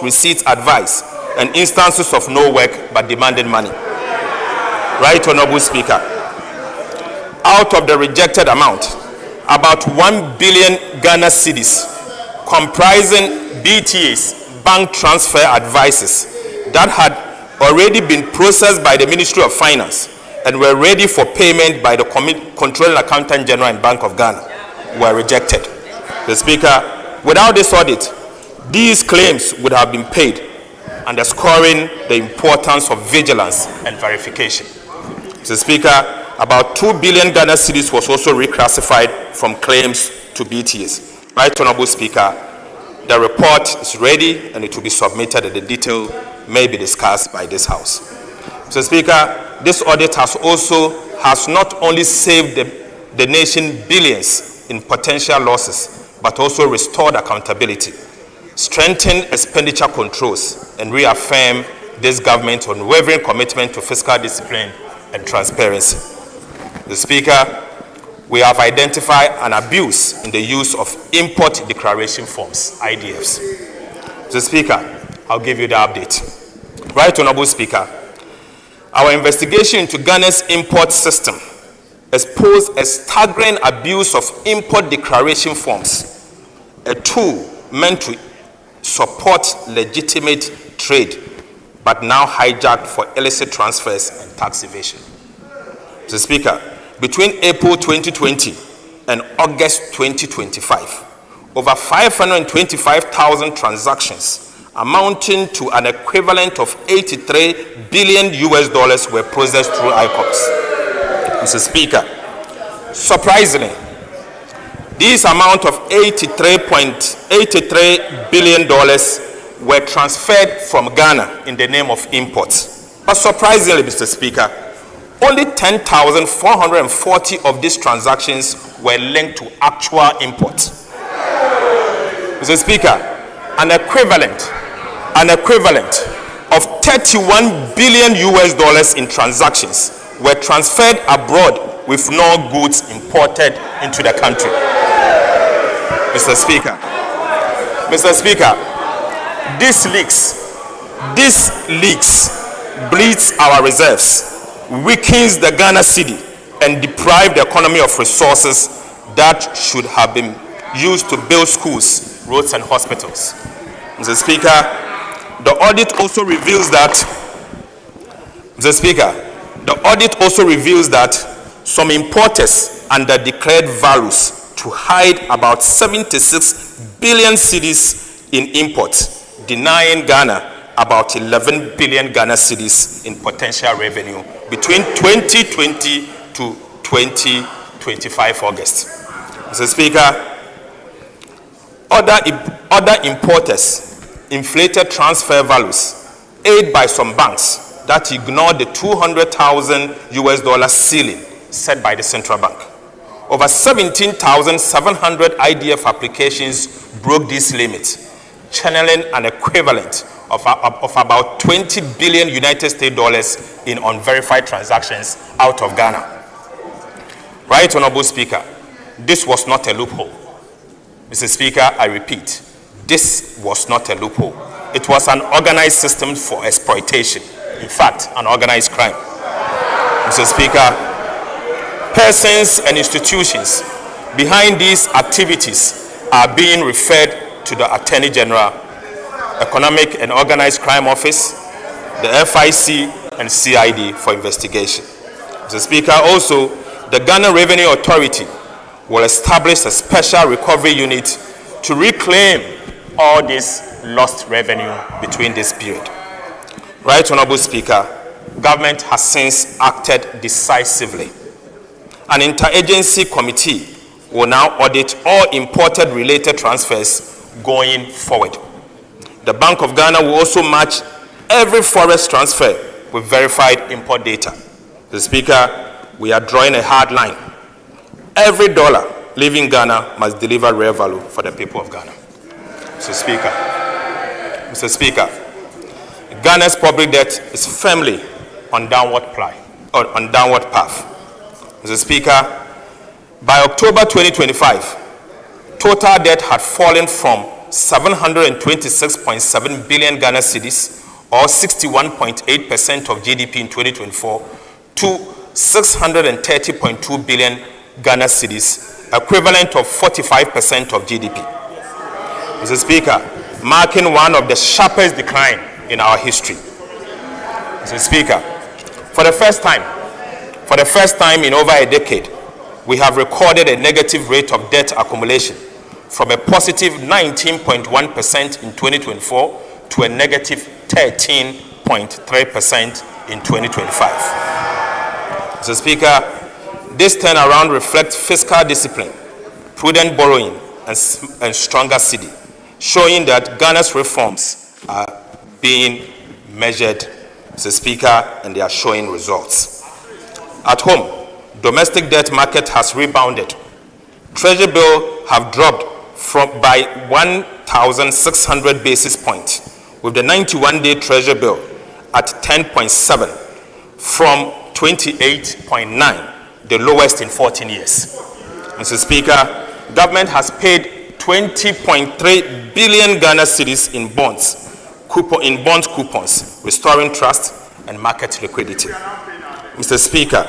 receipt advice, and instances of no work but demanding money. Right Honorable Speaker, out of the rejected amount, about 1 billion Ghana cedis, comprising BTAs, bank transfer advices, that had already been processed by the Ministry of Finance and were ready for payment by the Controlling Accountant General and Bank of Ghana, were rejected. The Speaker, without this audit, these claims would have been paid, underscoring the importance of vigilance and verification. Mr. Speaker, about 2 billion Ghana cedis was also reclassified from claims to BTS. Right Honorable Speaker, the report is ready and it will be submitted and the detail may be discussed by this House. Mr. Speaker, this audit has not only saved the nation billions in potential losses, but also restored accountability, strengthened expenditure controls, and reaffirmed this government's unwavering commitment to fiscal discipline and transparency. The Speaker, we have identified an abuse in the use of import declaration forms, IDFs. The Speaker, I'll give you the update. Right Honorable Speaker, our investigation into Ghana's import system exposed a staggering abuse of import declaration forms, a tool meant to support legitimate trade, but now hijacked for illicit transfers and tax evasion. Mr. Speaker, between April 2020 and August 2025, over 525,000 transactions amounting to an equivalent of $83 billion were processed through ICOPS. Mr. Speaker, surprisingly, this amount of $83 billion were transferred from Ghana in the name of imports. But surprisingly, Mr. Speaker, only 10,440 of these transactions were linked to actual imports. Mr. Speaker, an equivalent of $31 billion in transactions were transferred abroad with no goods imported into the country. Mr. Speaker, this leaks bleeds our reserves, weakens the Ghana cedi, and deprive the economy of resources that should have been used to build schools, roads, and hospitals. Mr. Speaker, the audit also reveals that some importers under-declared values to hide about 76 billion cedis in imports, denying Ghana about 11 billion Ghana cedis in potential revenue between 2020 to 2025 August. Mr. Speaker, other importers inflated transfer values, aided by some banks that ignored the $200,000 ceiling set by the central bank. Over 17,700 IDF applications broke this limit, channeling an equivalent of about 20 billion United States dollars in unverified transactions out of Ghana. Right Honorable Speaker, this was not a loophole. Mr. Speaker, I repeat, this was not a loophole. It was an organized system for exploitation. In fact, an organized crime. Mr. Speaker, persons and institutions behind these activities are being referred to the Attorney General, Economic and Organized Crime Office, the FIC, and CID for investigation. Mr. Speaker, also, the Ghana Revenue Authority will establish a special recovery unit to reclaim all this lost revenue between this period. Right Honorable Speaker, government has since acted decisively. An interagency committee will now audit all imported related transfers going forward. The Bank of Ghana will also match every forex transfer with verified import data. The Speaker, we are drawing a hard line. Every dollar leaving Ghana must deliver real value for the people of Ghana. Mr. Speaker, Ghana's public debt is firmly on downward path. Mr. Speaker, by October 2025, total debt had fallen from 726.7 billion Ghana cedis or 61.8% of GDP in 2024, to 630.2 billion Ghana cedis, equivalent of 45% of GDP. Mr. Speaker, marking one of the sharpest decline in our history. Mr. Speaker, for the first time in over a decade, we have recorded a negative rate of debt accumulation from a positive 19.1% in 2024 to a negative 13.3% in 2025. Mr. Speaker, this turnaround reflects fiscal discipline, prudent borrowing, and stronger cedi, showing that Ghana's reforms are being measured, Mr. Speaker, and they are showing results. At home, domestic debt market has rebounded. Treasury bill have dropped by 1,600 basis points, with the 91-day Treasury bill at 10.7 from 28.9, the lowest in 14 years. Mr. Speaker, government has paid 20.3 billion Ghana cedis in bond coupons, restoring trust and market liquidity. Mr. Speaker,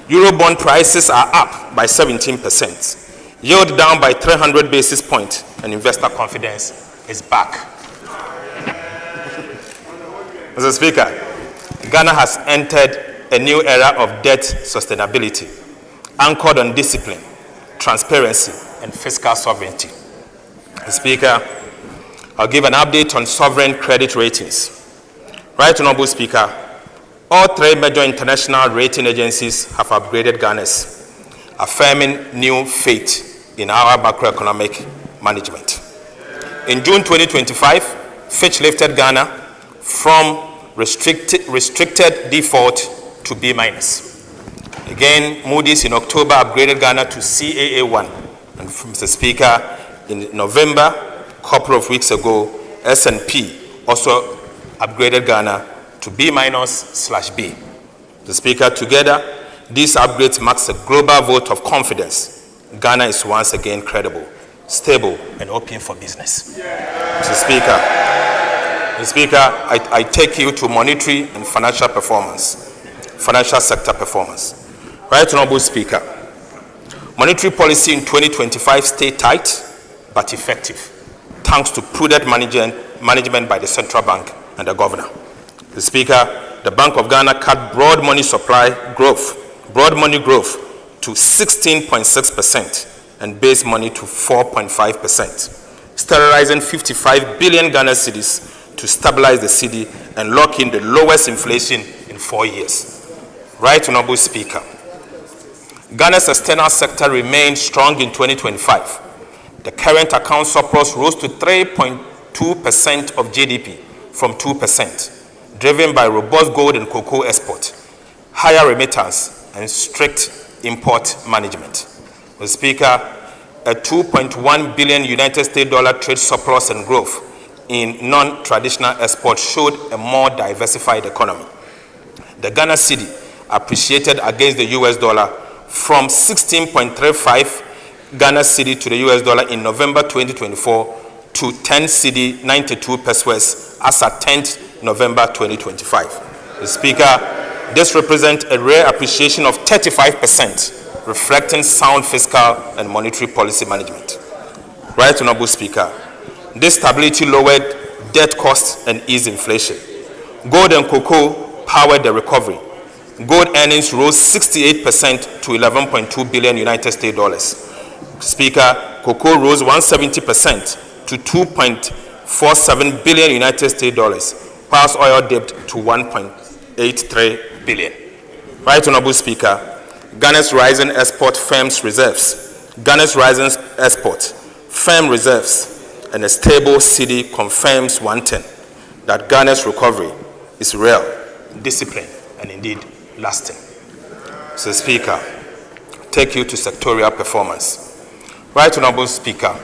Eurobond prices are up by 17%, yield down by 300 basis points, and investor confidence is back. Mr. Speaker, Ghana has entered a new era of debt sustainability, anchored on discipline, transparency, and fiscal sovereignty. Mr. Speaker, I'll give an update on sovereign credit ratings. Right Honorable Speaker, all three major international rating agencies have upgraded Ghana's, affirming new faith in our macroeconomic management. In June 2025, Fitch lifted Ghana from restricted default to B-. Again, Moody's in October upgraded Ghana to CAA1. And Mr. Speaker, in November, a couple of weeks ago, S&P also upgraded Ghana to B-/B. Mr. Speaker, together, these upgrades marks a global vote of confidence. Ghana is once again credible, stable, and open for business. Mr. Speaker, I take you to monetary and financial sector performance. Right Honorable Speaker, monetary policy in 2025 stayed tight but effective, thanks to prudent management by the central bank and the governor. Mr. Speaker, the Bank of Ghana cut broad money growth to 16.6% and base money to 4.5%, sterilizing 55 billion Ghana cedis to stabilize the cedi and lock in the lowest inflation in 4 years. Right Honorable Speaker, Ghana's external sector remained strong in 2025. The current account surplus rose to 3.2% of GDP from 2%, driven by robust gold and cocoa export, higher remittance, and strict import management. Mr. Speaker, a $2.1 billion United States dollar trade surplus and growth in non-traditional exports showed a more diversified economy. The Ghana cedi appreciated against the US dollar from 16.35 Ghana cedi to the US dollar in November 2024 to 10 cedi 92 pesos as at 10th November 2025. Mr. Speaker, this represents a rare appreciation of 35%, reflecting sound fiscal and monetary policy management. Right Honorable Speaker, this stability lowered debt costs and eased inflation. Gold and cocoa powered the recovery. Gold earnings rose 68% to 11.2 billion United States dollars. Speaker, cocoa rose 170% to 2.47 billion United States dollars, whilst oil dipped to 1.83 billion. Right Honorable Speaker, Ghana's rising export firms reserves, and a stable cedi confirms one thing, that Ghana's recovery is real, disciplined, and indeed lasting. Mr. Speaker, take you to sectorial performance. Right Honorable Speaker,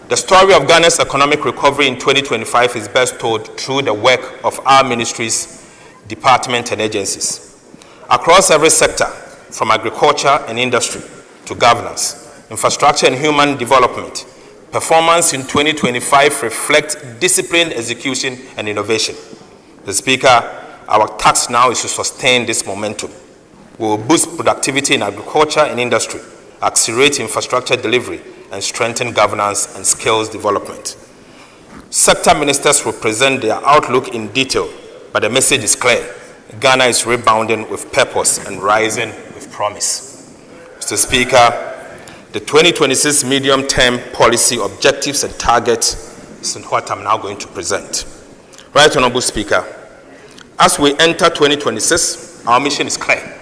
the story of Ghana's economic recovery in 2025 is best told through the work of our ministries, departments, and agencies. Across every sector, from agriculture and industry to governance, infrastructure and human development, performance in 2025 reflects disciplined execution and innovation. Mr. Speaker, our task now is to sustain this momentum. We will boost productivity in agriculture and industry, accelerate infrastructure delivery, and strengthen governance and skills development. Sector ministers will present their outlook in detail, but the message is clear. Ghana is rebounding with purpose and rising with promise. Mr. Speaker, the 2026 medium-term policy objectives and targets is what I'm now going to present. Right Honorable Speaker, as we enter 2026, our mission is clear: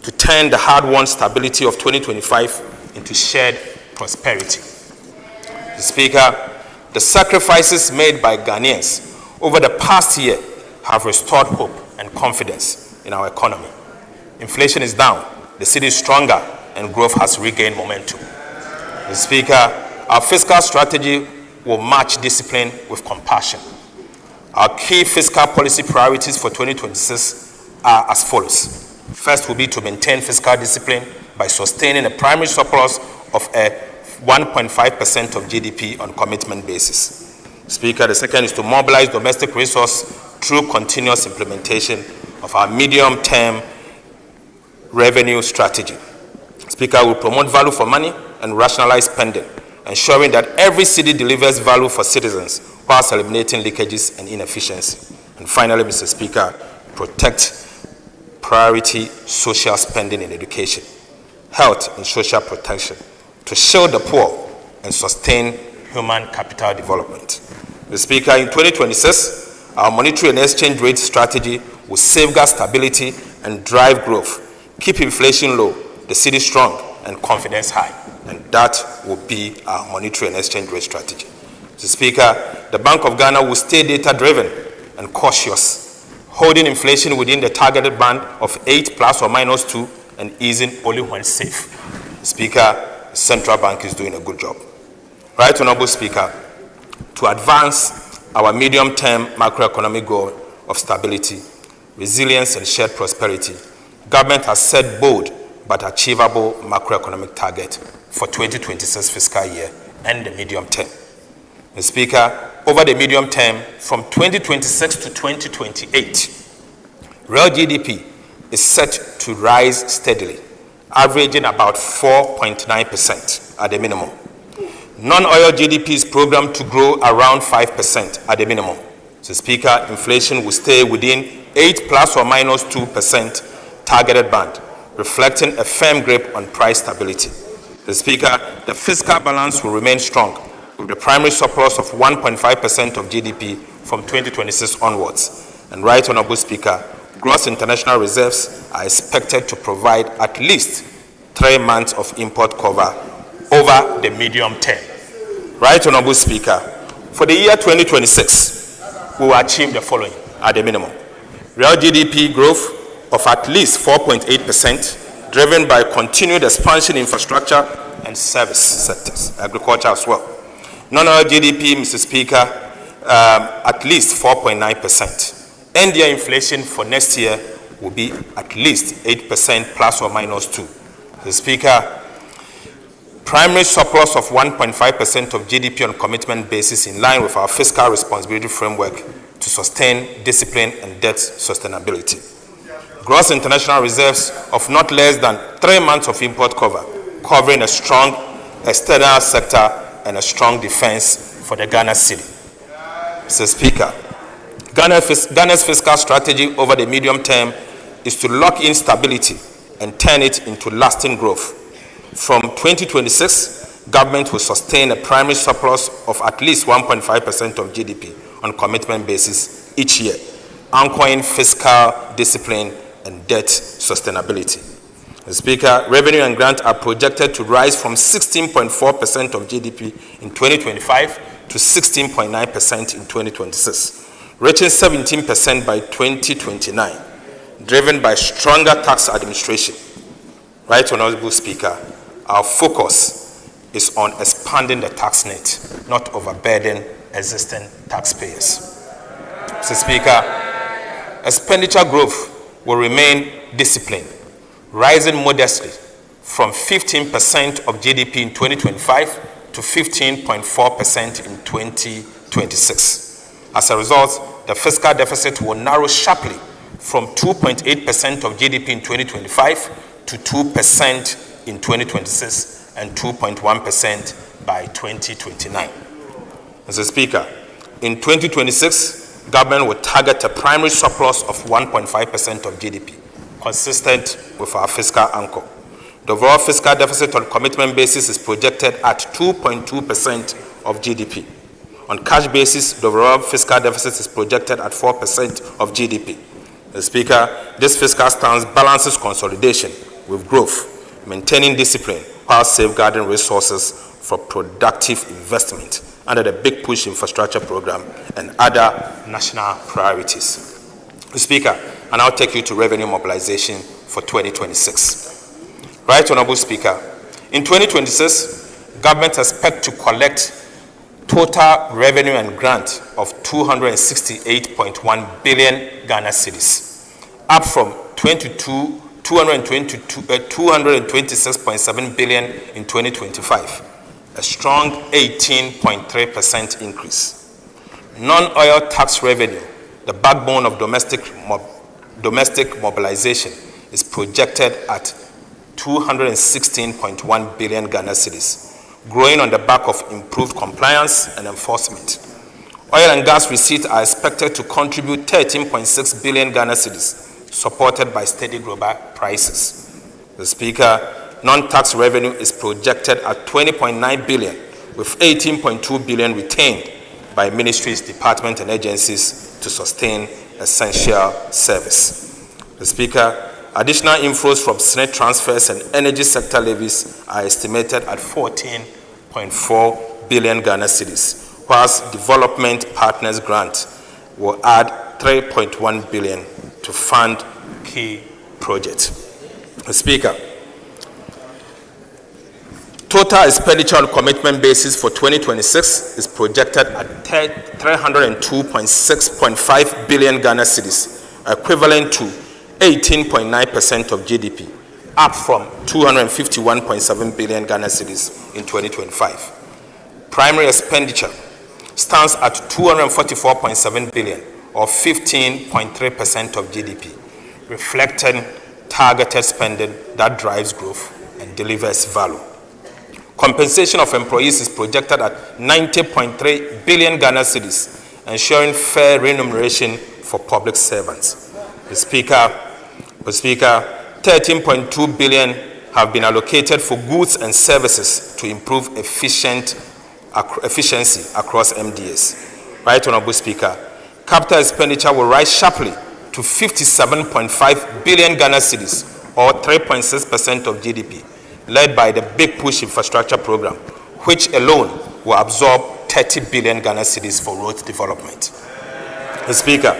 to turn the hard-won stability of 2025 into shared prosperity. Mr. Speaker, the sacrifices made by Ghanaians over the past year have restored hope and confidence in our economy. Inflation is down, the city is stronger, and growth has regained momentum. Mr. Speaker, our fiscal strategy will match discipline with compassion. Our key fiscal policy priorities for 2026 are as follows. First will be to maintain fiscal discipline by sustaining a primary surplus of a 1.5% of GDP on commitment basis. Speaker, the second is to mobilize domestic resource through continuous implementation of our medium-term revenue strategy. Speaker, will promote value for money and rationalize spending, ensuring that every city delivers value for citizens whilst eliminating leakages and inefficiency. And finally, Mr. Speaker, protect priority social spending in education, health and social protection, to shield the poor and sustain human capital development. Mr. Speaker, in 2026, our monetary and exchange rate strategy will safeguard stability and drive growth, keep inflation low, the city strong, and confidence high. And that will be our monetary and exchange rate strategy. Mr. Speaker, the Bank of Ghana will stay data-driven and cautious, holding inflation within the targeted band of 8 ± 2 and easing only when safe. Speaker, the Central Bank is doing a good job. Right Honorable Speaker, to advance our medium-term macroeconomic goal of stability, resilience, and shared prosperity, government has set bold but achievable macroeconomic target for 2026 fiscal year and the medium term. Mr. Speaker, over the medium term, from 2026 to 2028, real GDP is set to rise steadily, averaging about 4.9% at the minimum. Non-oil GDP is programmed to grow around 5% at the minimum. So, Speaker, inflation will stay within 8 ± 2% targeted band, reflecting a firm grip on price stability. The Speaker, the fiscal balance will remain strong, with the primary surplus of 1.5% of GDP from 2026 onwards. And Right Honorable Speaker, gross international reserves are expected to provide at least 3 months of import cover over the medium term. Right Honorable Speaker, for the year 2026, we will achieve the following at the minimum: real GDP growth of at least 4.8%, driven by continued expansion in infrastructure and service sectors, agriculture as well. Non-oil GDP, Mr. Speaker, at least 4.9%. End-year inflation for next year will be at least 8% ± 2. Mr. Speaker, primary surplus of 1.5% of GDP on commitment basis in line with our fiscal responsibility framework to sustain discipline and debt sustainability. Gross international reserves of not less than 3 months of import cover, covering a strong external sector and a strong defense for the Ghana city. Mr. Speaker, Ghana's fiscal strategy over the medium term is to lock in stability and turn it into lasting growth. From 2026, government will sustain a primary surplus of at least 1.5% of GDP on commitment basis each year, anchoring fiscal discipline and debt sustainability. Mr. Speaker, revenue and grant are projected to rise from 16.4% of GDP in 2025 to 16.9% in 2026, reaching 17% by 2029, driven by stronger tax administration. Right Honorable Speaker, our focus is on expanding the tax net, not overburden existing taxpayers. Mr. Speaker, expenditure growth will remain disciplined, rising modestly from 15% of GDP in 2025 to 15.4% in 2026. As a result, the fiscal deficit will narrow sharply from 2.8% of GDP in 2025 to 2% in 2026 and 2.1% by 2029. Mr. Speaker, in 2026, government will target a primary surplus of 1.5% of GDP, consistent with our fiscal anchor. The overall fiscal deficit on commitment basis is projected at 2.2% of GDP. On cash basis, the overall fiscal deficit is projected at 4% of GDP. Mr. Speaker, this fiscal stance balances consolidation with growth, maintaining discipline while safeguarding resources for productive investment under the Big Push Infrastructure Program and other national priorities. Mr. Speaker, I now take you to revenue mobilization for 2026. Right Honorable Speaker, in 2026, government expects to collect total revenue and grant of 268.1 billion Ghana cedis, up from 226.7 billion in 2025, a strong 18.3% increase. Non-oil tax revenue, the backbone of domestic mobilization, is projected at 216.1 billion Ghana cedis, growing on the back of improved compliance and enforcement. Oil and gas receipts are expected to contribute 13.6 billion Ghana cedis, supported by steady global prices. The Speaker, non-tax revenue is projected at 20.9 billion, with 18.2 billion retained by ministries, departments, and agencies to sustain essential service. The Speaker, additional inflows from SNET transfers and energy sector levies are estimated at 14.4 billion Ghana cedis, whilst development partners grant will add 3.1 billion to fund key projects. The Speaker, total expenditure on commitment basis for 2026 is projected at 302.6.5 billion Ghana cedis, equivalent to 18.9% of GDP, up from 251.7 billion Ghana cedis in 2025. Primary expenditure stands at 244.7 billion, or 15.3% of GDP, reflecting targeted spending that drives growth and delivers value. Compensation of employees is projected at 90.3 billion Ghana cedis, ensuring fair remuneration for public servants. The Speaker, 13.2 billion have been allocated for goods and services to improve efficiency across MDAs. Right Honorable Speaker, capital expenditure will rise sharply to 57.5 billion Ghana cedis, or 3.6% of GDP, led by the Big Push Infrastructure Program, which alone will absorb 30 billion Ghana cedis for road development. The Speaker,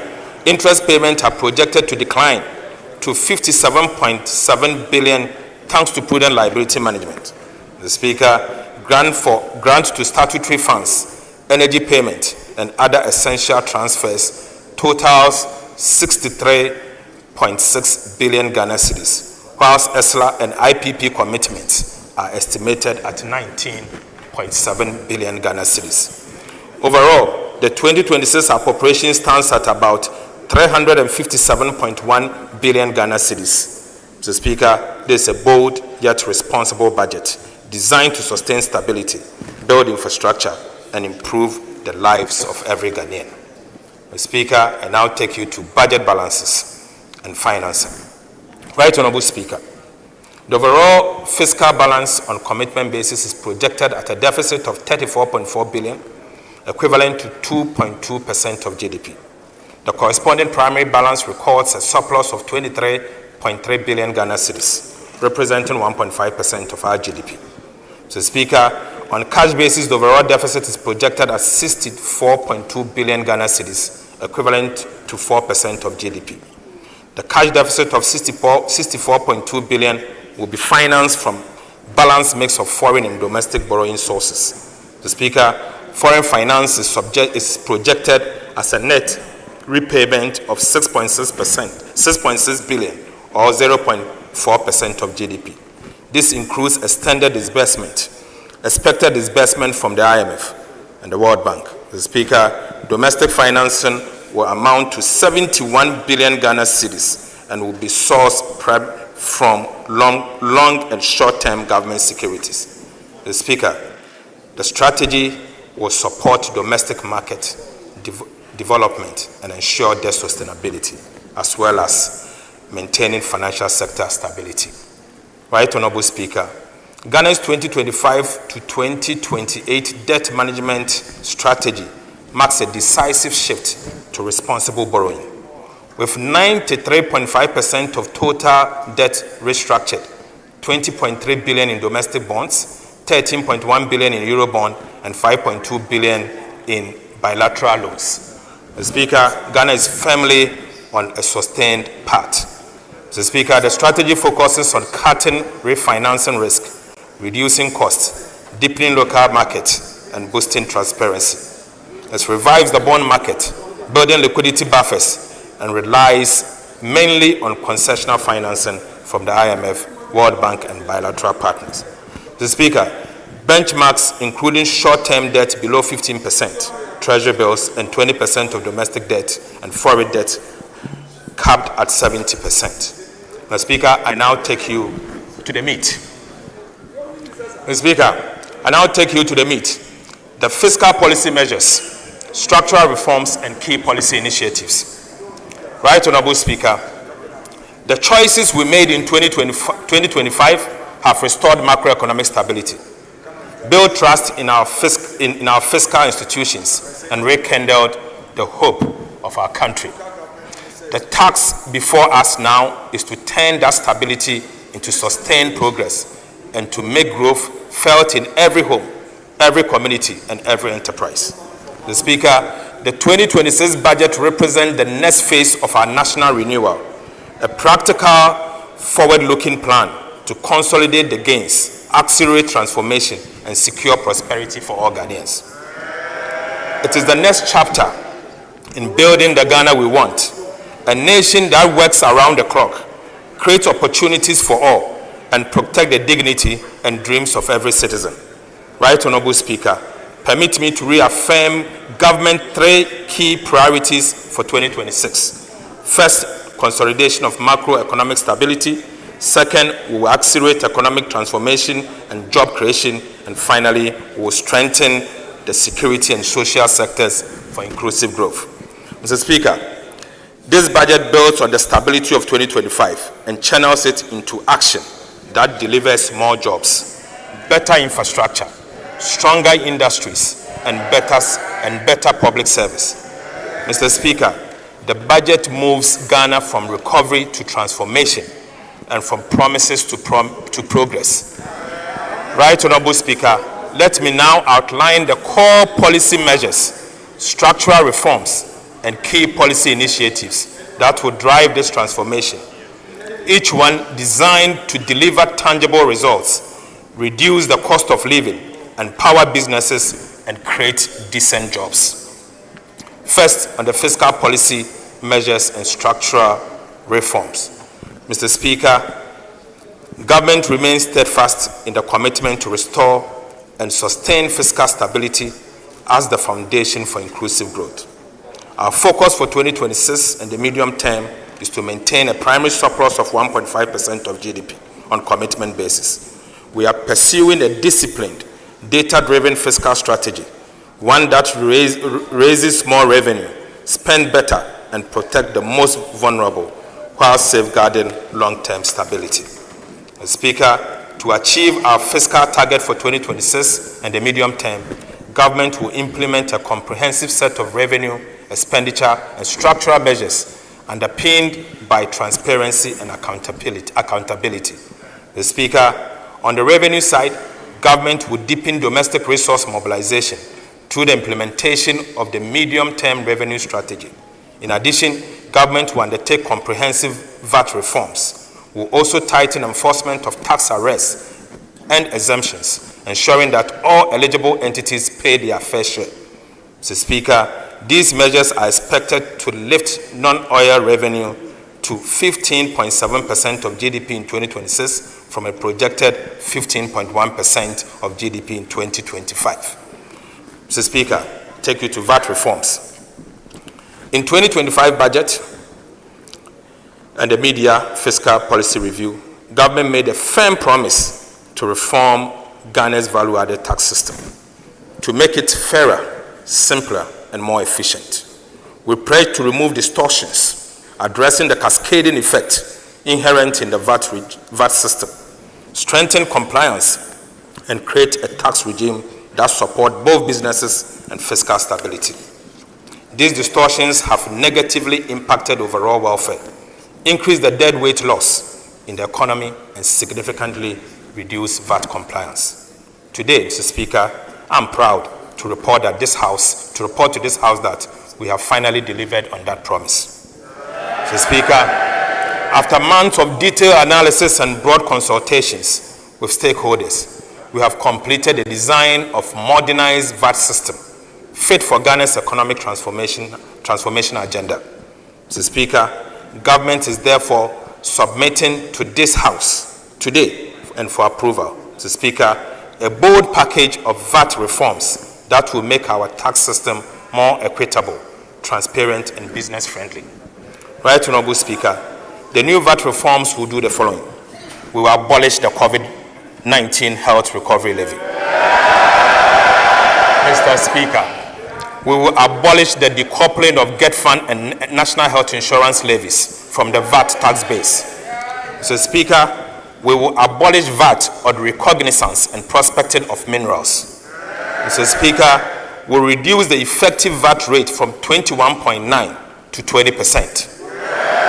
interest payments are projected to decline to 57.7 billion thanks to prudent liability management. The Speaker, grant to statutory funds, energy payment, and other essential transfers totals 63.6 billion Ghana cedis, whilst ESLA and IPP commitments are estimated at 19.7 billion Ghana cedis. Overall, the 2026 appropriation stands at about 357.1 billion Ghana cedis. Mr. Speaker, this is a bold yet responsible budget designed to sustain stability, build infrastructure, and improve the lives of every Ghanaian. Mr. Speaker, I now take you to budget balances and financing. Right Honorable Speaker, the overall fiscal balance on commitment basis is projected at a deficit of 34.4 billion, equivalent to 2.2% of GDP. The corresponding primary balance records a surplus of 23.3 billion Ghana cedis, representing 1.5% of our GDP. Mr. Speaker, on cash basis, the overall deficit is projected at 64.2 billion Ghana cedis, equivalent to 4% of GDP. The cash deficit of 64.2 billion will be financed from balanced mix of foreign and domestic borrowing sources. The Speaker, foreign finance is projected as a net repayment of 6.6 billion, or 0.4% of GDP. This includes extended disbursement, expected disbursement from the IMF and the World Bank. The Speaker, domestic financing will amount to 71 billion Ghana cedis and will be sourced from long and short-term government securities. The Speaker, the strategy will support domestic market development and ensure their sustainability, as well as maintaining financial sector stability. Right Honorable Speaker, Ghana's 2025 to 2028 debt management strategy marks a decisive shift to responsible borrowing. With 93.5% of total debt restructured, 20.3 billion in domestic bonds, 13.1 billion in Eurobond, and 5.2 billion in bilateral loans. The Speaker, Ghana is firmly on a sustained path. The Speaker, the strategy focuses on cutting refinancing risk, reducing costs, deepening local markets, and boosting transparency. It revives the bond market, building liquidity buffers, and relies mainly on concessional financing from the IMF, World Bank, and bilateral partners. The Speaker, benchmarks including short-term debt below 15%, treasury bills, and 20% of domestic debt and foreign debt capped at 70%. Mr. Speaker, I now take you to the meat. Mr. Speaker, I now take you to the meat. The fiscal policy measures, structural reforms, and key policy initiatives. Right Honorable Speaker, the choices we made in 2025 have restored macroeconomic stability, built trust in our fiscal institutions, and rekindled the hope of our country. The task before us now is to turn that stability into sustained progress and to make growth felt in every home, every community, and every enterprise. The Speaker, the 2026 budget represents the next phase of our national renewal, a practical, forward-looking plan to consolidate the gains, accelerate transformation, and secure prosperity for all Ghanaians. It is the next chapter in building the Ghana we want, a nation that works around the clock, creates opportunities for all, and protect the dignity and dreams of every citizen. Right Honorable Speaker, permit me to reaffirm government 3 key priorities for 2026. First, consolidation of macroeconomic stability. Second, we will accelerate economic transformation and job creation. And finally, we will strengthen the security and social sectors for inclusive growth. Mr. Speaker, this budget builds on the stability of 2025 and channels it into action that delivers more jobs, better infrastructure, stronger industries, and better public service. Mr. Speaker, the budget moves Ghana from recovery to transformation and from promises to progress. Right Honorable Speaker, let me now outline the core policy measures, structural reforms, and key policy initiatives that will drive this transformation, each one designed to deliver tangible results, reduce the cost of living, empower businesses, and create decent jobs. First, on the fiscal policy measures and structural reforms. Mr. Speaker, government remains steadfast in the commitment to restore and sustain fiscal stability as the foundation for inclusive growth. Our focus for 2026 and the medium term is to maintain a primary surplus of 1.5% of GDP on commitment basis. We are pursuing a disciplined, data-driven fiscal strategy, one that raises more revenue, spend better, and protect the most vulnerable while safeguarding long-term stability. Mr. Speaker, to achieve our fiscal target for 2026 and the medium term, government will implement a comprehensive set of revenue, expenditure, and structural measures underpinned by transparency and accountability. Mr. Speaker, on the revenue side, government will deepen domestic resource mobilization through the implementation of the medium-term revenue strategy. In addition, government will undertake comprehensive VAT reforms. Will also tighten enforcement of tax arrests and exemptions, ensuring that all eligible entities pay their fair share. Mr. Speaker, these measures are expected to lift non-oil revenue to 15.7% of GDP in 2026 from a projected 15.1% of GDP in 2025. Mr. Speaker, take you to VAT reforms. In 2025 budget and the media fiscal policy review, government made a firm promise to reform Ghana's value-added tax system to make it fairer, simpler, and more efficient. We pledge to remove distortions, addressing the cascading effect inherent in the VAT system, strengthen compliance, and create a tax regime that supports both businesses and fiscal stability. These distortions have negatively impacted overall welfare, increased the deadweight loss in the economy, and significantly reduced VAT compliance. Today, Mr. Speaker, I'm proud to report to this House that we have finally delivered on that promise. Mr. Speaker, after months of detailed analysis and broad consultations with stakeholders, we have completed the design of modernized VAT system fit for Ghana's economic transformation agenda. Mr. Speaker, government is therefore submitting to this House today and for approval, Mr. Speaker, a bold package of VAT reforms that will make our tax system more equitable, transparent, and business-friendly. Right Honorable Speaker, the new VAT reforms will do the following. We will abolish the COVID-19 health recovery levy. Mr. Speaker, we will abolish the decoupling of Get Fund and National Health Insurance levies from the VAT tax base. Mr. Speaker, we will abolish VAT on the recognizance and prospecting of minerals. Mr. Speaker, we will reduce the effective VAT rate from 21.9% to 20%.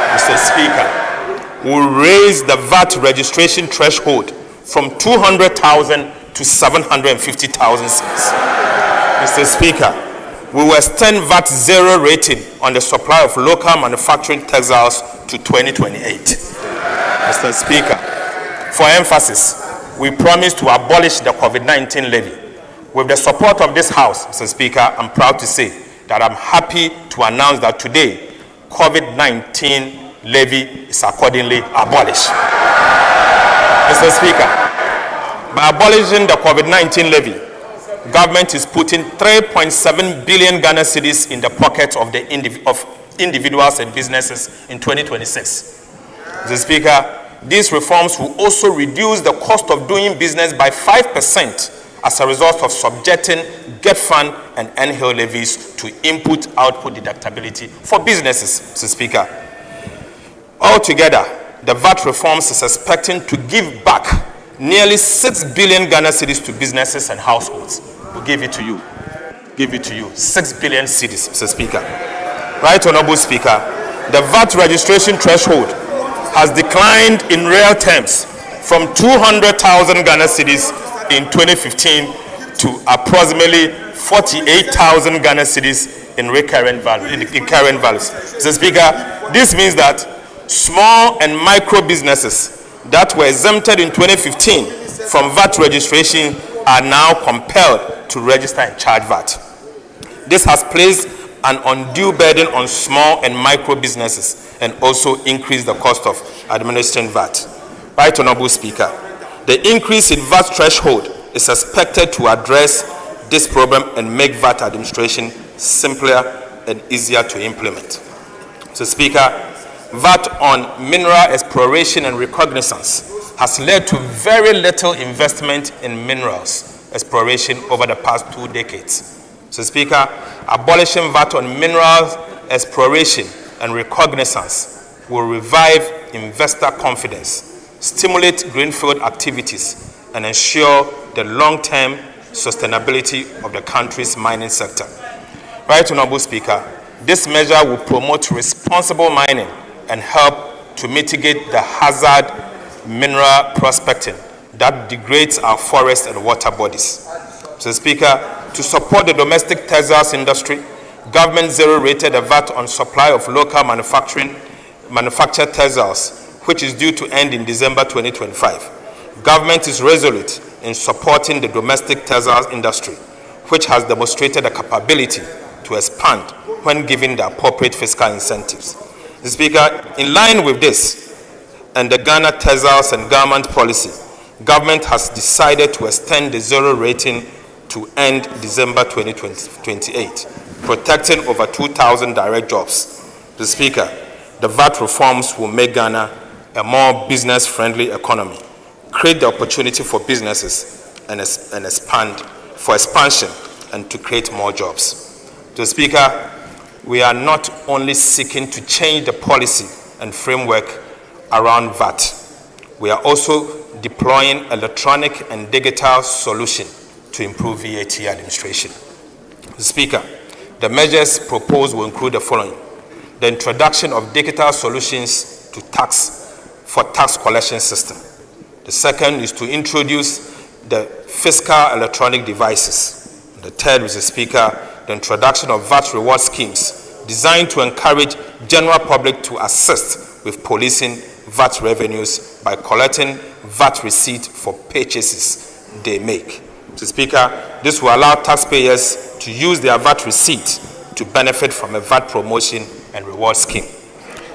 Mr. Speaker, we will raise the VAT registration threshold from 200,000 to 750,000 cedis. Mr. Speaker, we will extend VAT zero rating on the supply of local manufacturing textiles to 2028. Mr. Speaker, for emphasis, we promise to abolish the COVID-19 levy. With the support of this House, Mr. Speaker, I'm proud to say that I'm happy to announce that today, COVID-19 levy is accordingly abolished. Mr. Speaker, by abolishing the COVID-19 levy, government is putting 3.7 billion Ghana cedis in the pockets of the individuals and businesses in 2026. Mr. Speaker, these reforms will also reduce the cost of doing business by 5% as a result of subjecting Get Fund and NHIL levies to input-output deductibility for businesses, Mr. Speaker. Altogether, the VAT reforms is expecting to give back nearly 6 billion Ghana cedis to businesses and households. We'll give it to you. 6 billion cedis, Mr. Speaker. Right Honorable Speaker, the VAT registration threshold has declined in real terms from 200,000 Ghana cedis in 2015 to approximately 48,000 Ghana cedis in current values. Mr. Speaker, this means that small and micro businesses that were exempted in 2015 from VAT registration are now compelled to register and charge VAT. This has placed an undue burden on small and micro businesses and also increased the cost of administering VAT. Right Honorable Speaker, the increase in VAT threshold is expected to address this problem and make VAT administration simpler and easier to implement. So Speaker, VAT on mineral exploration and reconnaissance has led to very little investment in minerals exploration over the past 2 decades. So Speaker, abolishing VAT on minerals exploration and reconnaissance will revive investor confidence, stimulate greenfield activities, and ensure the long-term sustainability of the country's mining sector. Right Honorable Speaker, this measure will promote responsible mining and help to mitigate the hazard mineral prospecting that degrades our forests and water bodies. So Speaker, to support the domestic textiles industry, government zero-rated the VAT on supply of local manufactured textiles, which is due to end in December 2025. Government is resolute in supporting the domestic textiles industry, which has demonstrated a capability to expand when given the appropriate fiscal incentives. Mr. Speaker, in line with this and the Ghana Textiles and Garment Policy, government has decided to extend the zero rating to end December 2028, protecting over 2,000 direct jobs. Mr. Speaker, the VAT reforms will make Ghana a more business-friendly economy, create the opportunity for businesses and expansion, and to create more jobs. Mr. Speaker, we are not only seeking to change the policy and framework around VAT, we are also deploying electronic and digital solutions to improve VAT administration. Mr. Speaker, the measures proposed will include the following: the introduction of digital solutions to tax collection system. The second is to introduce the fiscal electronic devices. The third, Mr. Speaker, the introduction of VAT reward schemes designed to encourage general public to assist with policing VAT revenues by collecting VAT receipt for purchases they make. Mr. Speaker, this will allow taxpayers to use their VAT receipt to benefit from a VAT promotion and reward scheme.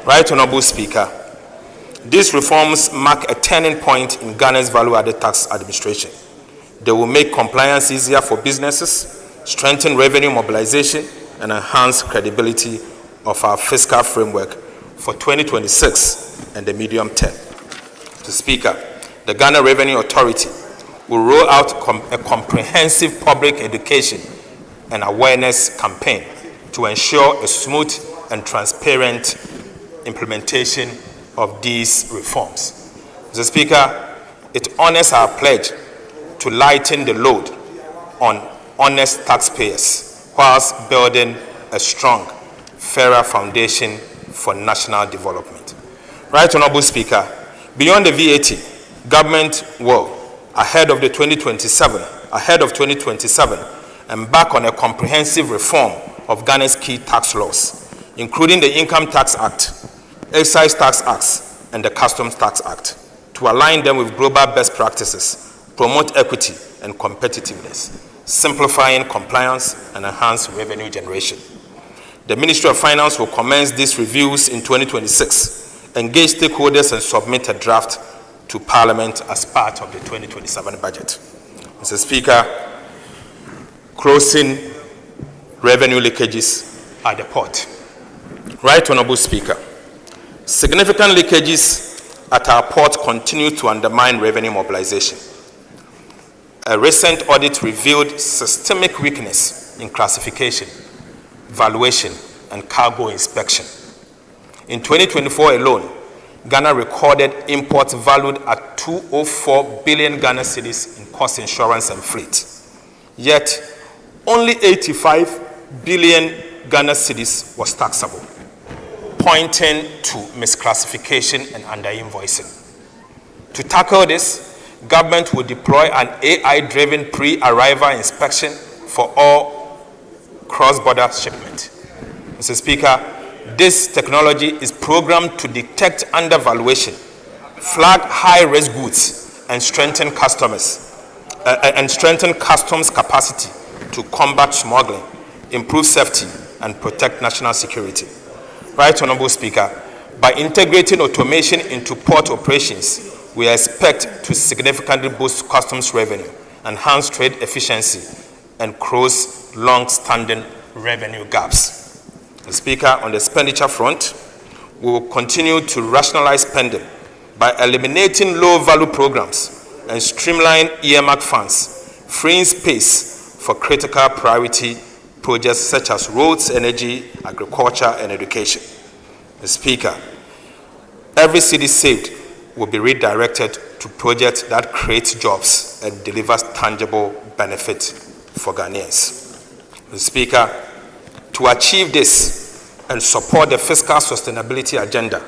Right Honorable Speaker, these reforms mark a turning point in Ghana's value-added tax administration. They will make compliance easier for businesses, strengthen revenue mobilization, and enhance credibility of our fiscal framework for 2026 and the medium term. Mr. Speaker, the Ghana Revenue Authority will roll out a comprehensive public education and awareness campaign to ensure a smooth and transparent implementation of these reforms. Mr. Speaker, it honors our pledge to lighten the load on honest taxpayers whilst building a strong, fairer foundation for national development. Right Honorable Speaker, beyond the VAT, government will, ahead of 2027, embark on a comprehensive reform of Ghana's key tax laws, including the Income Tax Act, Excise Tax Acts, and the Customs Tax Act, to align them with global best practices, promote equity and competitiveness, simplifying compliance and enhance revenue generation. The Ministry of Finance will commence these reviews in 2026, engage stakeholders, and submit a draft to Parliament as part of the 2027 budget. Mr. Speaker, closing revenue leakages at the port. Right Honorable Speaker, significant leakages at our port continue to undermine revenue mobilization. A recent audit revealed systemic weakness in classification, valuation, and cargo inspection. In 2024 alone, Ghana recorded imports valued at 204 billion Ghana cedis in cost insurance and fleet. Yet, only 85 billion Ghana cedis was taxable, pointing to misclassification and underinvoicing. To tackle this, government will deploy an AI-driven pre-arrival inspection for all cross-border shipment. Mr. Speaker, this technology is programmed to detect undervaluation, flag high-risk goods, and strengthen customs capacity to combat smuggling, improve safety, and protect national security. Right Honorable Speaker, by integrating automation into port operations, we expect to significantly boost customs revenue, enhance trade efficiency, and close long-standing revenue gaps. Mr. Speaker, on the expenditure front, we will continue to rationalize spending by eliminating low-value programs and streamline earmark funds, freeing space for critical priority projects such as roads, energy, agriculture, and education. Mr. Speaker, every cedi saved will be redirected to projects that create jobs and delivers tangible benefit for Ghanaians. Mr. Speaker, to achieve this and support the fiscal sustainability agenda,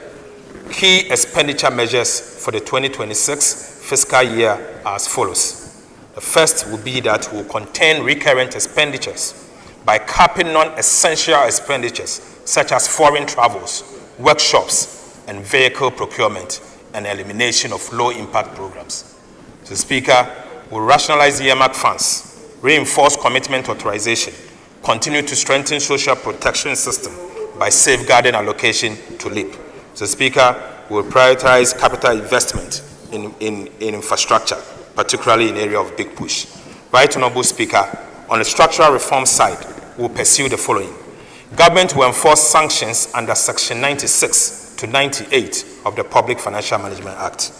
key expenditure measures for the 2026 fiscal year are as follows. The first will be that we will contain recurrent expenditures by capping non-essential expenditures such as foreign travels, workshops, and vehicle procurement, and elimination of low-impact programs. Mr. Speaker, we will rationalize the earmark funds, reinforce commitment authorization, continue to strengthen social protection system by safeguarding allocation to LEAP. Mr. Speaker, we will prioritize capital investment in infrastructure, particularly in area of big push. Right Honorable Speaker, on the structural reform side, we'll pursue the following. Government will enforce sanctions under Section 96 to 98 of the Public Financial Management Act.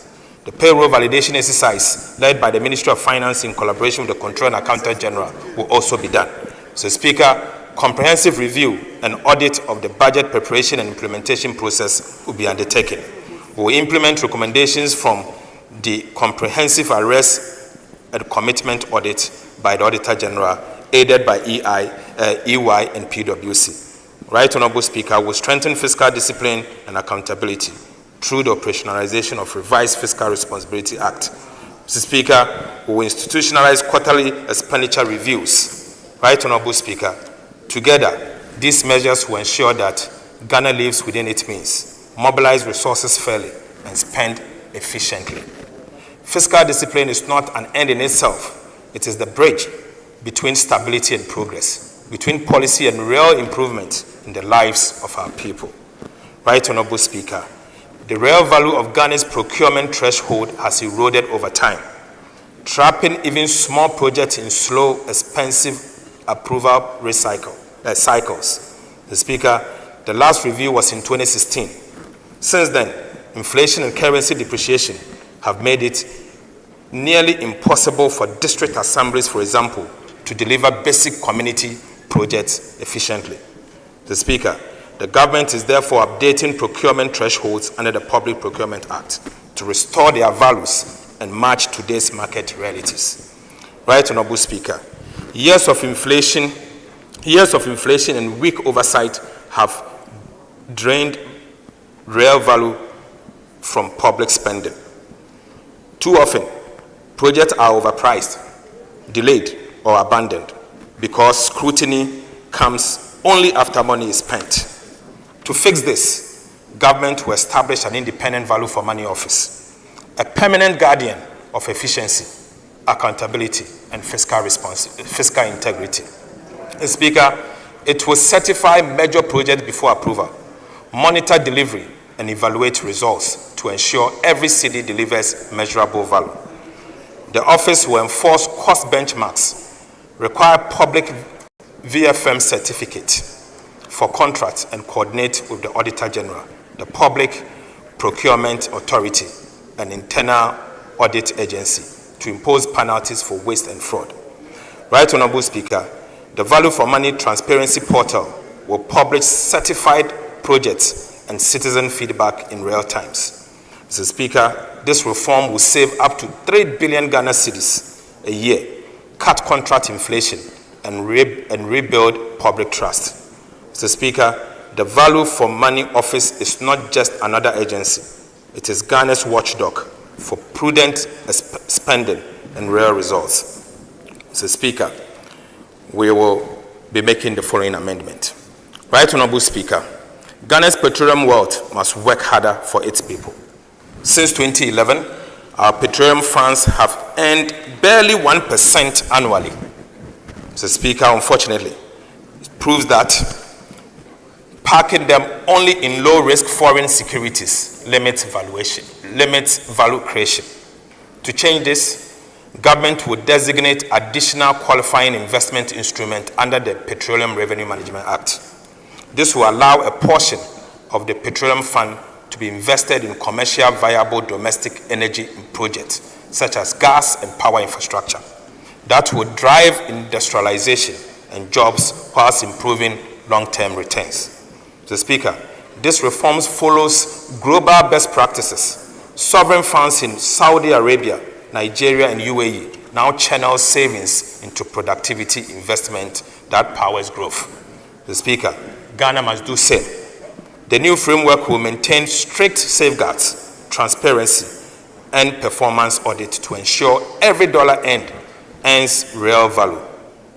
The payroll validation exercise led by the Ministry of Finance in collaboration with the Controller and Accountant General will also be done. So, Speaker, comprehensive review and audit of the budget preparation and implementation process will be undertaken. We will implement recommendations from the comprehensive arrest and commitment audit by the Auditor General, aided by EY and PwC. Right Honorable Speaker, will strengthen fiscal discipline and accountability through the operationalization of Revised Fiscal Responsibility Act. Mr. Speaker, we will institutionalize quarterly expenditure reviews. Right Honorable Speaker, together, these measures will ensure that Ghana lives within its means, mobilize resources fairly, and spend efficiently. Fiscal discipline is not an end in itself. It is the bridge between stability and progress, between policy and real improvement in the lives of our people. Right Honorable Speaker, the real value of Ghana's procurement threshold has eroded over time, trapping even small projects in slow, expensive approval cycles. The Speaker, the last review was in 2016. Since then, inflation and currency depreciation have made it nearly impossible for district assemblies, for example, to deliver basic community projects efficiently. The Speaker, the government is therefore updating procurement thresholds under the Public Procurement Act to restore their values and match today's market realities. Right Honorable Speaker, years of inflation and weak oversight have drained real value from public spending. Too often, projects are overpriced, delayed, or abandoned because scrutiny comes only after money is spent. To fix this, government will establish an independent value for money office, a permanent guardian of efficiency, accountability, and fiscal integrity. Speaker, it will certify major projects before approval, monitor delivery, and evaluate results to ensure every city delivers measurable value. The office will enforce cost benchmarks, require public VFM certificate for contracts, and coordinate with the Auditor General, the Public Procurement Authority, and Internal Audit Agency to impose penalties for waste and fraud. Right Honorable Speaker, the Value for Money Transparency Portal will publish certified projects and citizen feedback in real times. Mr. Speaker, this reform will save up to 3 billion Ghana cedis a year, cut contract inflation, and rebuild public trust. Mr. Speaker, the Value for Money Office is not just another agency. It is Ghana's watchdog for prudent spending and real results. Mr. Speaker, we will be making the following amendment. Right Honorable Speaker, Ghana's petroleum wealth must work harder for its people. Since 2011, our petroleum funds have earned barely 1% annually. Mr. Speaker, unfortunately, it proves that parking them only in low-risk foreign securities limits value creation. To change this, government would designate additional qualifying investment instrument under the Petroleum Revenue Management Act. This will allow a portion of the petroleum fund to be invested in commercial viable domestic energy projects, such as gas and power infrastructure, that will drive industrialization and jobs whilst improving long-term returns. Mr. Speaker, this reforms follows global best practices. Sovereign funds in Saudi Arabia, Nigeria, and UAE now channel savings into productivity investment that powers growth. Mr. Speaker, Ghana must do same. The new framework will maintain strict safeguards, transparency, and performance audit to ensure every dollar earns real value.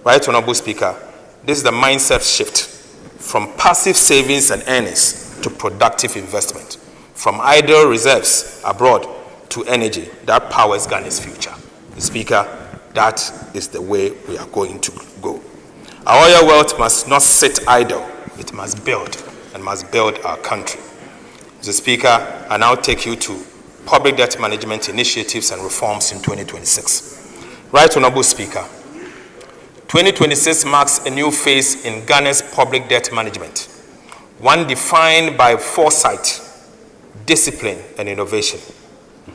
Right Honorable Speaker, this is the mindset shift from passive savings and earnings to productive investment, from idle reserves abroad to energy that powers Ghana's future. Mr. Speaker, that is the way we are going to go. Our oil wealth must not sit idle. It must build and must build our country. Mr. Speaker, I now take you to public debt management initiatives and reforms in 2026. Right Honorable Speaker, 2026 marks a new phase in Ghana's public debt management, one defined by foresight, discipline, and innovation.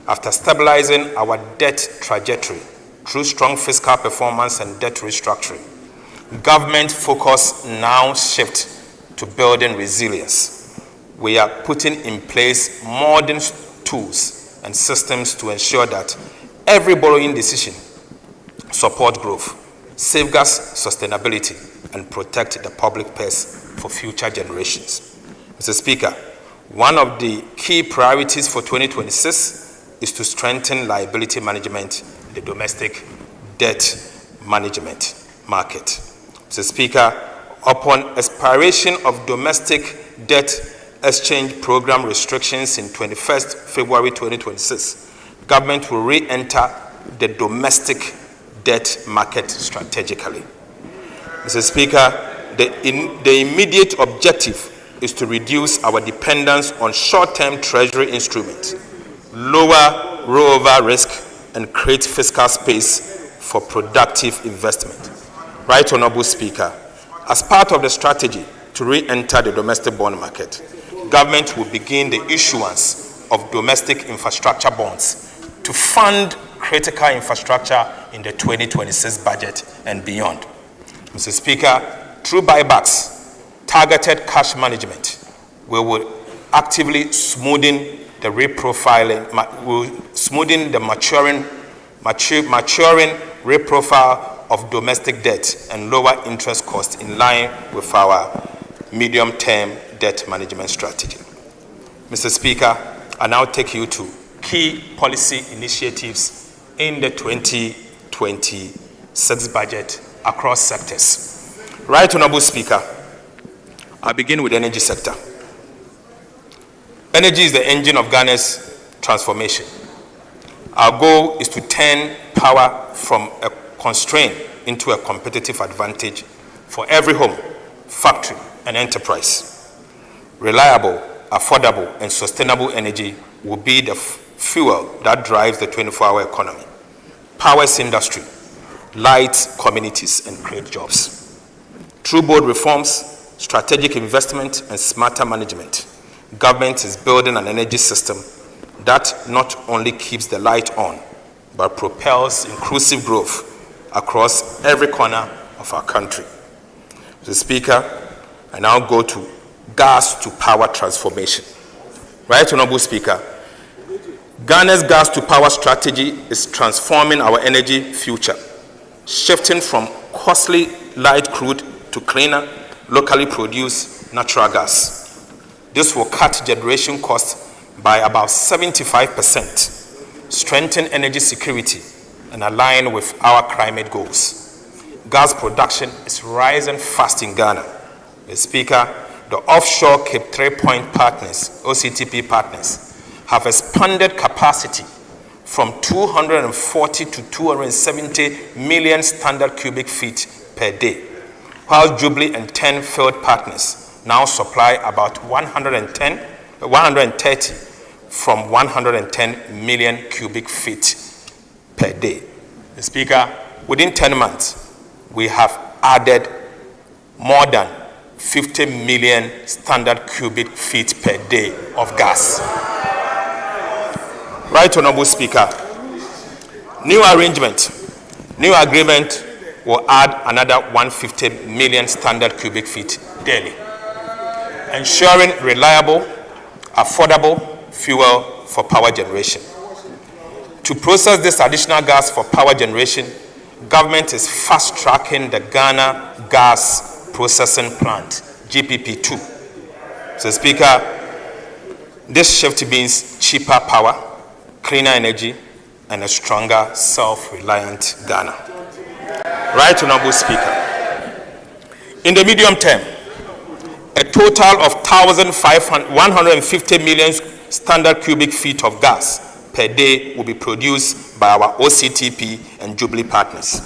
After stabilizing our debt trajectory through strong fiscal performance and debt restructuring, government focus now shifts to building resilience. We are putting in place modern tools and systems to ensure that every borrowing decision supports growth, safeguards sustainability, and protect the public purse for future generations. Mr. Speaker, one of the key priorities for 2026 is to strengthen liability management in the domestic debt management market. Mr. Speaker, upon expiration of domestic debt exchange program restrictions in 21st February 2026, government will re-enter the domestic debt market strategically. Mr. Speaker, the immediate objective is to reduce our dependence on short-term treasury instruments, lower rollover risk, and create fiscal space for productive investment. Right Honorable Speaker, as part of the strategy to re-enter the domestic bond market, government will begin the issuance of domestic infrastructure bonds to fund critical infrastructure in the 2026 budget and beyond. Mr. Speaker, through buybacks, targeted cash management, we will actively smoothing the maturing reprofile of domestic debt and lower interest costs in line with our medium-term debt management strategy. Mr. Speaker, I now take you to key policy initiatives in the 2026 budget across sectors. Right Honorable Speaker, I begin with the energy sector. Energy is the engine of Ghana's transformation. Our goal is to turn power from a constraint into a competitive advantage for every home, factory, and enterprise. Reliable, affordable, and sustainable energy will be the fuel that drives the 24-hour economy, powers industry, lights communities, and create jobs. Through bold reforms, strategic investment, and smarter management, government is building an energy system that not only keeps the light on, but propels inclusive growth across every corner of our country. Mr. Speaker, I now go to gas to power transformation. Right Honorable Speaker, Ghana's gas to power strategy is transforming our energy future, shifting from costly light crude to cleaner, locally produced natural gas. This will cut generation costs by about 75%, strengthen energy security, and align with our climate goals. Gas production is rising fast in Ghana. Mr. Speaker, the offshore Cape 3 Point partners, OCTP partners, have expanded capacity from 240 to 270 million standard cubic feet per day, while Jubilee and 10 field partners now supply about 130 from 110 million cubic feet per day. Mr. Speaker, within 10 months, we have added more than 50 million standard cubic feet per day of gas. Right Honorable Speaker, new agreement will add another 150 million standard cubic feet daily, ensuring reliable, affordable fuel for power generation. To process this additional gas for power generation, government is fast-tracking the Ghana Gas Processing Plant, GPP2. So, Speaker, this shift means cheaper power, cleaner energy, and a stronger, self-reliant Ghana. Right Honorable Speaker, in the medium term, a total of 150 million standard cubic feet of gas per day will be produced by our OCTP and Jubilee partners,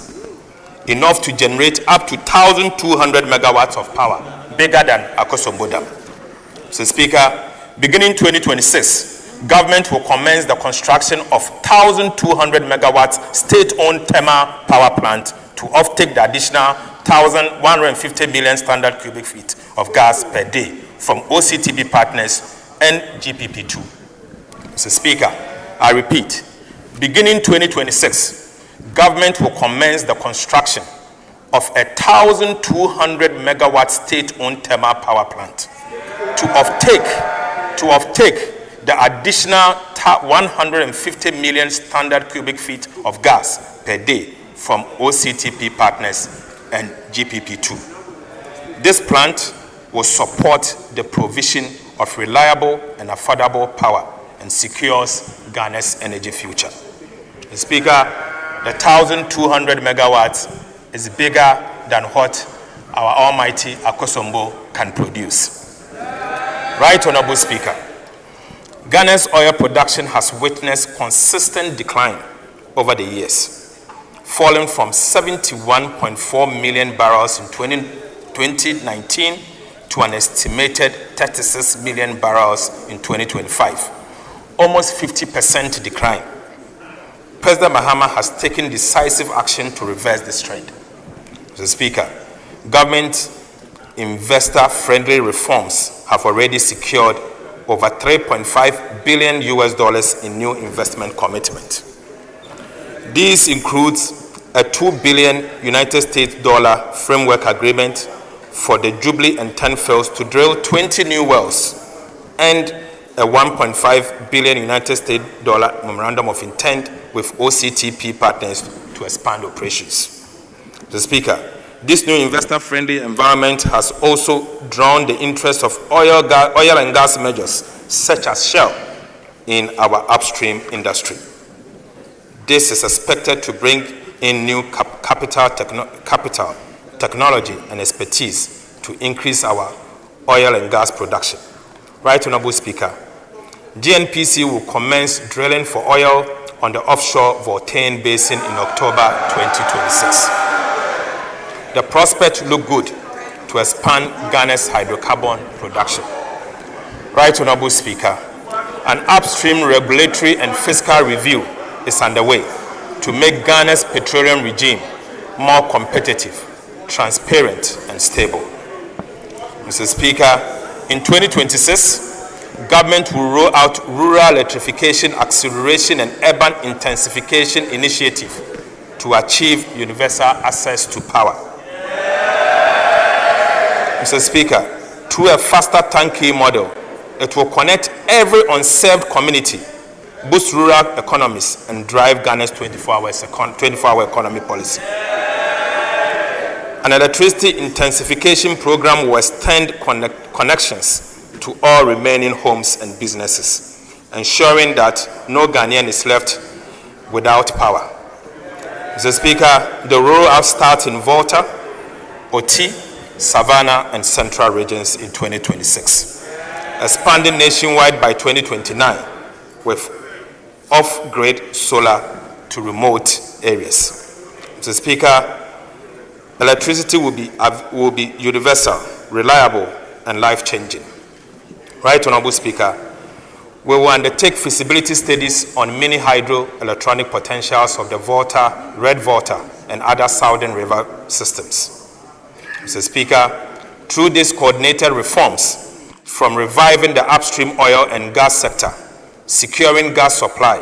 enough to generate up to 1,200 megawatts of power, bigger than Ekosiisen On Asempa. So, Speaker, beginning 2026, government will commence the construction of 1,200 megawatts state-owned thermal power plant to offtake the additional 1,150 million standard cubic feet of gas per day from OCTP partners and GPP2. Mr. Speaker, I repeat, beginning 2026, government will commence the construction of a 1,200 megawatt state-owned thermal power plant to offtake the additional 150 million standard cubic feet of gas per day from OCTP partners and GPP2. This plant will support the provision of reliable and affordable power and secures Ghana's energy future. Mr. Speaker, the 1,200 megawatts is bigger than what our almighty Akosombo can produce. Right Honorable Speaker, Ghana's oil production has witnessed consistent decline over the years, falling from 71.4 million barrels in 2019 to an estimated 36 million barrels in 2025, almost 50% decline. President Mahama has taken decisive action to reverse this trend. Mr. Speaker, government investor-friendly reforms have already secured over $3.5 billion in new investment commitment. This includes a $2 billion United States dollar framework agreement for the Jubilee and 10 fields to drill 20 new wells and a $1.5 billion United States dollar memorandum of intent with OCTP partners to expand operations. Mr. Speaker, this new investor-friendly environment has also drawn the interest of oil and gas majors such as Shell in our upstream industry. This is expected to bring in new capital, technology, and expertise to increase our oil and gas production. Right Honorable Speaker, GNPC will commence drilling for oil on the offshore Voltaire Basin in October 2026. The prospects look good to expand Ghana's hydrocarbon production. Right Honorable Speaker, an upstream regulatory and fiscal review is underway to make Ghana's petroleum regime more competitive, transparent, and stable. Mr. Speaker, in 2026, government will roll out Rural Electrification Acceleration and Urban Intensification Initiative to achieve universal access to power. Mr. Speaker, through a faster turnkey model, it will connect every unserved community, boost rural economies, and drive Ghana's 24-hour economy policy. An electricity intensification program will extend connections to all remaining homes and businesses, ensuring that no Ghanaian is left without power. Mr. Speaker, the rollout starts in Volta, Oti, Savannah, and Central regions in 2026, expanding nationwide by 2029 with off-grid solar to remote areas. Mr. Speaker, electricity will be universal, reliable, and life-changing. Right Honorable Speaker, we will undertake feasibility studies on mini hydroelectronic potentials of the Volta, Red Volta, and other southern river systems. Mr. Speaker, through these coordinated reforms, from reviving the upstream oil and gas sector, securing gas supply,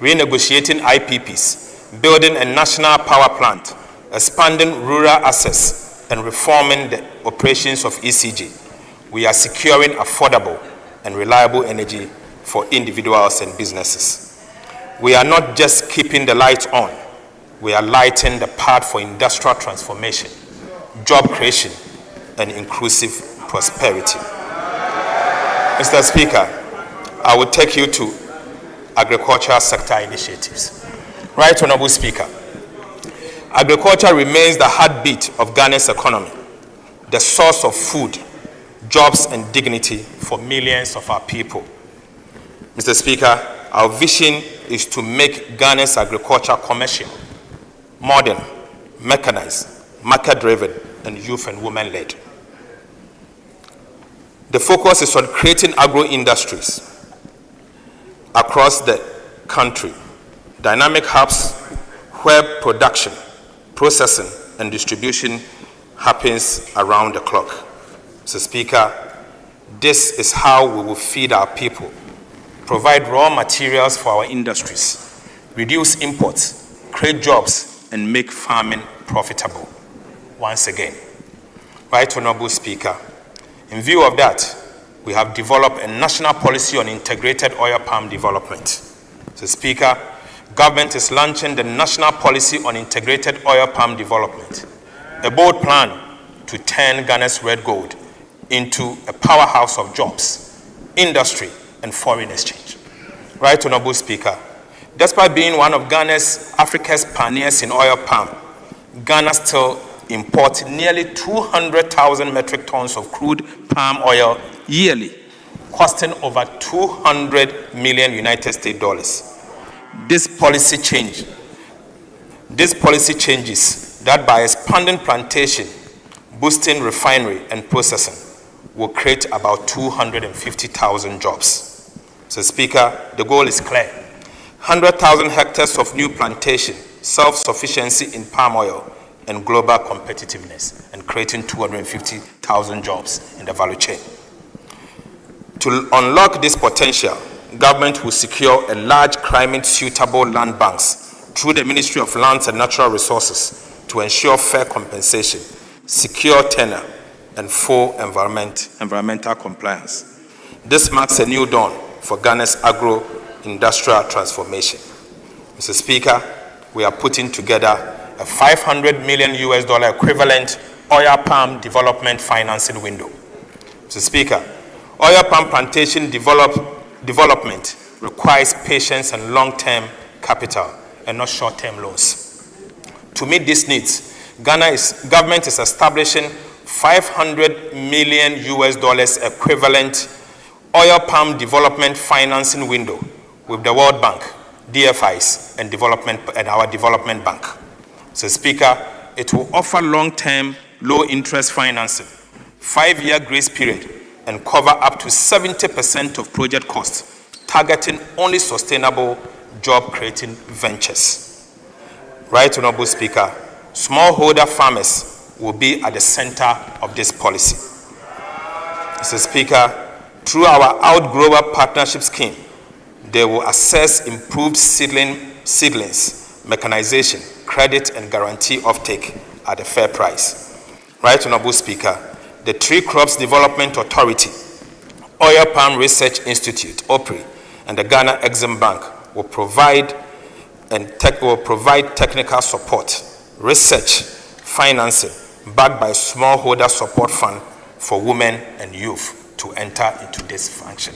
renegotiating IPPs, building a national power plant, expanding rural access, and reforming the operations of ECG, we are securing affordable and reliable energy for individuals and businesses. We are not just keeping the lights on, we are lighting the path for industrial transformation, job creation, and inclusive prosperity. Mr. Speaker, I will take you to agricultural sector initiatives. Right Honorable Speaker, agriculture remains the heartbeat of Ghana's economy, the source of food, jobs, and dignity for millions of our people. Mr. Speaker, our vision is to make Ghana's agriculture commercial, modern, mechanized, market-driven, and youth and women-led. The focus is on creating agro-industries across the country, dynamic hubs where production, processing, and distribution happens around the clock. Mr. Speaker, this is how we will feed our people, provide raw materials for our industries, reduce imports, create jobs, and make farming profitable. Once again, Right Honorable Speaker, in view of that, we have developed a national policy on integrated oil palm development. Mr. Speaker, government is launching the national policy on integrated oil palm development, a bold plan to turn Ghana's red gold into a powerhouse of jobs, industry, and foreign exchange. Right Honorable Speaker, despite being one of Africa's pioneers in oil palm, Ghana still imports nearly 200,000 metric tons of crude palm oil yearly, costing over $200 million United States dollars. This policy changes that by expanding plantation, boosting refinery and processing, will create about 250,000 jobs. So, Speaker, the goal is clear. 100,000 hectares of new plantation, self-sufficiency in palm oil, and global competitiveness, and creating 250,000 jobs in the value chain. To unlock this potential, government will secure a large climate-suitable land banks through the Ministry of Lands and Natural Resources to ensure fair compensation, secure tenure, and full environmental compliance. This marks a new dawn for Ghana's agro-industrial transformation. Mr. Speaker, we are putting together a $500 million equivalent oil palm development financing window. Mr. Speaker, oil palm plantation development requires patience and long-term capital and not short-term loans. To meet these needs, government is establishing $500 million equivalent oil palm development financing window with the World Bank, DFIs, and our development bank. So, Speaker, it will offer long-term, low-interest financing, 5-year grace period, and cover up to 70% of project costs, targeting only sustainable job-creating ventures. Right Honorable Speaker, smallholder farmers will be at the center of this policy. Mr. Speaker, through our Outgrower Partnership Scheme, they will access improved seedlings, mechanization, credit, and guarantee offtake at a fair price. Right Honorable Speaker, the Tree Crops Development Authority, Oil Palm Research Institute, OPRI, and the Ghana Exim Bank will provide technical support, research, financing, backed by smallholder support fund for women and youth to enter into this function.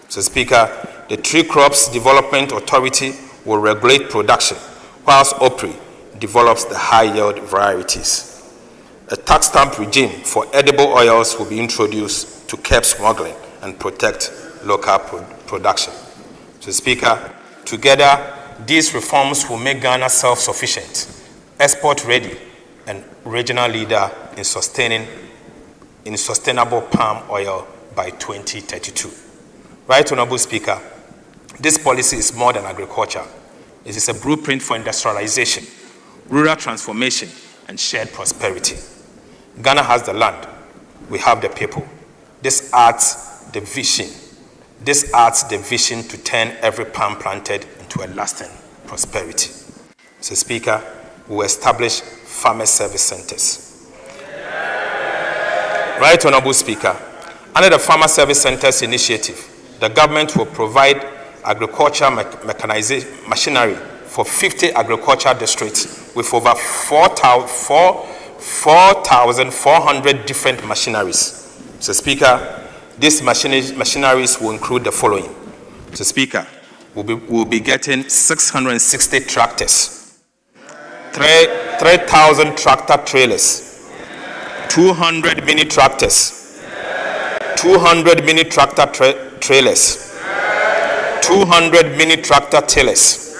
So, Speaker, the Tree Crops Development Authority will regulate production, whilst OPRI develops the high-yield varieties. A tax stamp regime for edible oils will be introduced to curb smuggling and protect local production. So, Speaker, together, these reforms will make Ghana self-sufficient, export-ready, and regional leader in sustainable palm oil by 2032. Right Honorable Speaker, this policy is more than agriculture. It is a blueprint for industrialization, rural transformation, and shared prosperity. Ghana has the land. We have the people. This adds the vision. This adds the vision to turn every palm planted into a lasting prosperity. So, Speaker, we will establish farmer service centers. Right Honorable Speaker, under the Farmer Service Centers initiative, the government will provide agriculture mechanization machinery for 50 agriculture districts with over 4,400 different machineries. So, Speaker, these machineries will include the following. So, Speaker, we'll be getting 660 tractors, 3,000 tractor trailers, 200 mini tractors, 200 mini tractor trailers, 200 mini tractor tillers,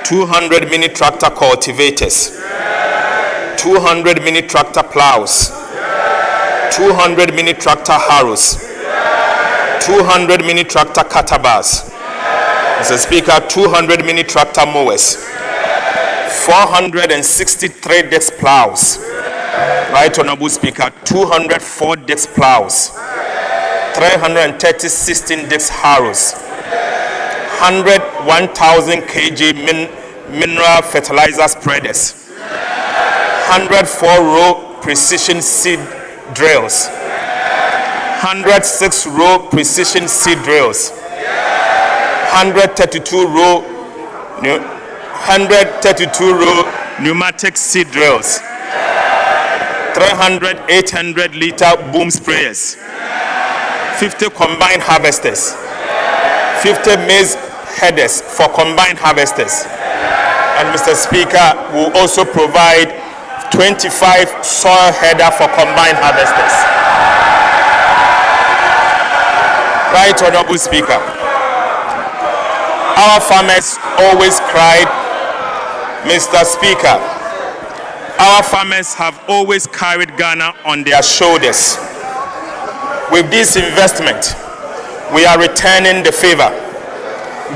200 mini tractor cultivators, 200 mini tractor plows, 200 mini tractor harrows, 200 mini tractor cutter bars, Mr. Speaker, 200 mini tractor mowers, 463 disc plows. Right Honorable Speaker, 204 disc plows, 330 16 disc harrows, 1,000 kg mineral fertilizer spreaders, 104 row precision seed drills, 106 row precision seed drills, 132 row pneumatic seed drills, 300 800 liter boom sprayers, 50 combined harvesters, 50 maize headers for combined harvesters, and Mr. Speaker will also provide 25 soil header for combined harvesters. Right Honorable Speaker, our farmers always cried, Mr. Speaker, our farmers have always carried Ghana on their shoulders. With this investment, we are returning the favor,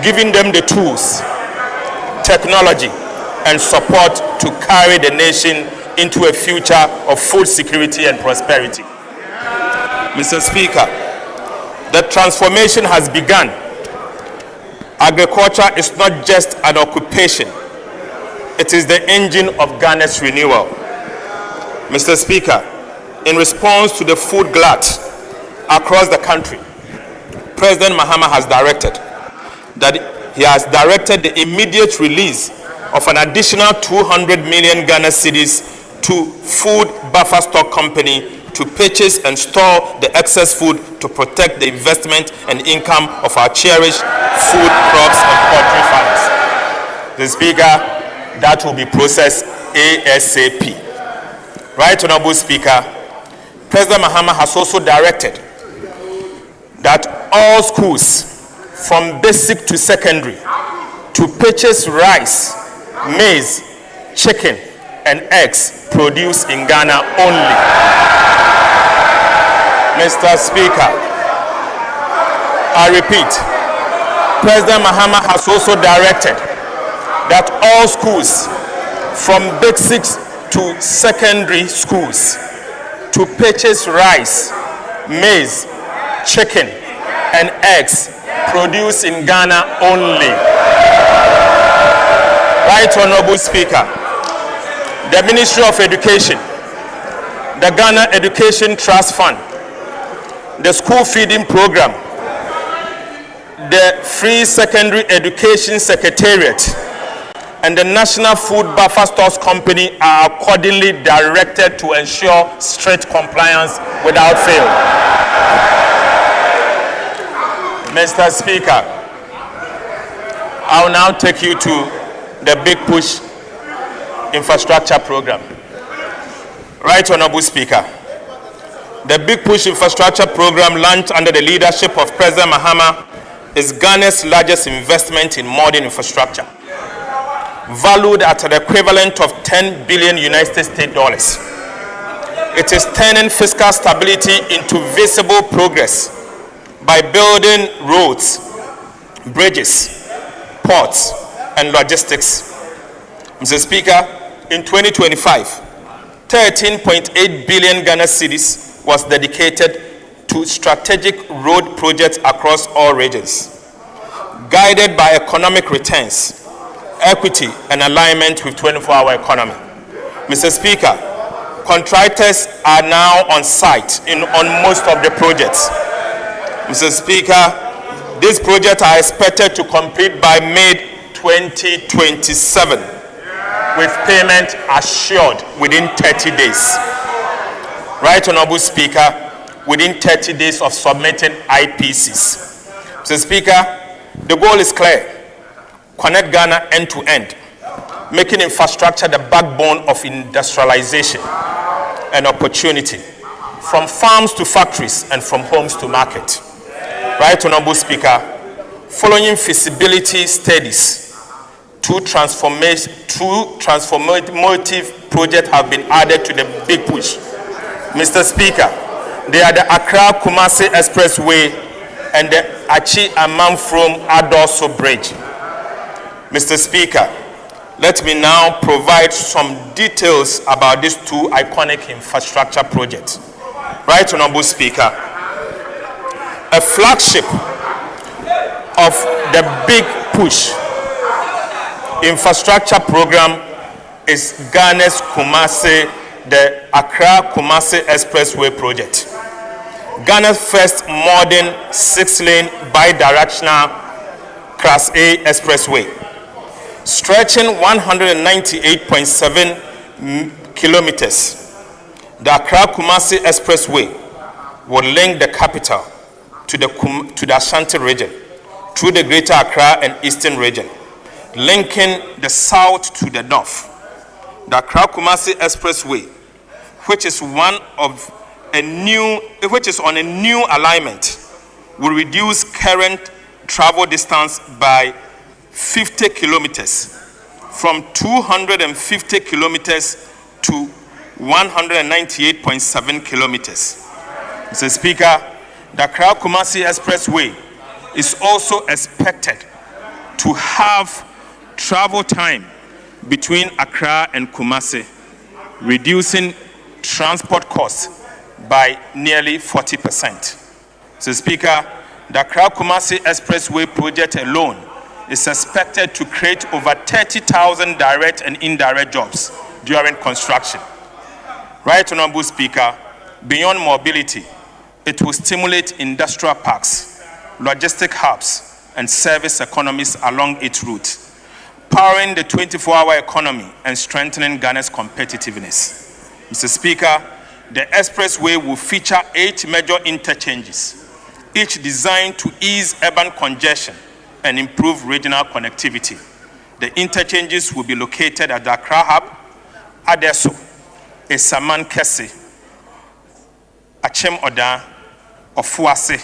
giving them the tools, technology, and support to carry the nation into a future of food security and prosperity. Mr. Speaker, the transformation has begun. Agriculture is not just an occupation. It is the engine of Ghana's renewal. Mr. Speaker, in response to the food glut across the country, President Mahama has directed the immediate release of an additional 200 million Ghana cedis to Food Buffer Stock Company to purchase and store the excess food to protect the investment and income of our cherished food, crops, and poultry farmers. The Speaker, that will be processed ASAP. Right Honorable Speaker, President Mahama has also directed that all schools from basic to secondary to purchase rice, maize, chicken, and eggs produced in Ghana only. Mr. Speaker, I repeat, President Mahama has also directed that all schools from basics to secondary schools to purchase rice, maize, chicken, and eggs produced in Ghana only. Right Honorable Speaker, the Ministry of Education, the Ghana Education Trust Fund, the School Feeding Program, the Free Secondary Education Secretariat, and the National Food Buffer Stores Company are accordingly directed to ensure strict compliance without fail. Mr. Speaker, I will now take you to the Big Push Infrastructure Program. Right Honorable Speaker, the Big Push Infrastructure Program, launched under the leadership of President Mahama, is Ghana's largest investment in modern infrastructure, valued at the equivalent of $10 billion United States dollars. It is turning fiscal stability into visible progress by building roads, bridges, ports, and logistics. Mr. Speaker, in 2025, 13.8 billion Ghana cedis was dedicated to strategic road projects across all regions, guided by economic returns, equity, and alignment with 24-hour economy. Mr. Speaker, contractors are now on site on most of the projects. Mr. Speaker, these projects are expected to complete by May 2027, with payment assured within 30 days. Right Honorable Speaker, within 30 days of submitting IPCs. Mr. Speaker, the goal is clear: connect Ghana end to end, making infrastructure the backbone of industrialization and opportunity, from farms to factories and from homes to market. Right Honorable Speaker, following feasibility studies, two transformative projects have been added to the Big Push. Mr. Speaker, they are the Accra-Kumasi Expressway and the Achi Amamfrom Adoso Bridge. Mr. Speaker, Let me now provide some details about these two iconic infrastructure projects. Right Honorable Speaker, a flagship of the Big Push infrastructure program is Ghana's Kumasi, the Accra-Kumasi Expressway project. Ghana's first modern 6-lane bi-directional Class A expressway, stretching 198.7 kilometers. The Accra-Kumasi Expressway will link the capital to the Ashanti region through the Greater Accra and Eastern region, linking the south to the north. The Accra-Kumasi Expressway, which is on a new alignment, will reduce current travel distance by 50 kilometers, from 250 kilometers to 198.7 kilometers. Mr. Speaker, the Accra-Kumasi Expressway is also expected to have travel time between Accra and Kumasi, reducing transport costs by nearly 40%. Mr. Speaker, the Accra-Kumasi Expressway project alone is expected to create over 30,000 direct and indirect jobs during construction. Right Honorable Speaker, beyond mobility, it will stimulate industrial parks, logistic hubs, and service economies along its route, powering the 24-hour economy and strengthening Ghana's competitiveness. Mr. Speaker, the expressway will feature 8 major interchanges, each designed to ease urban congestion and improve regional connectivity. The interchanges will be located at the Accra Hub, Adesso, Esaman Kese, Achem Oda, Ofuase,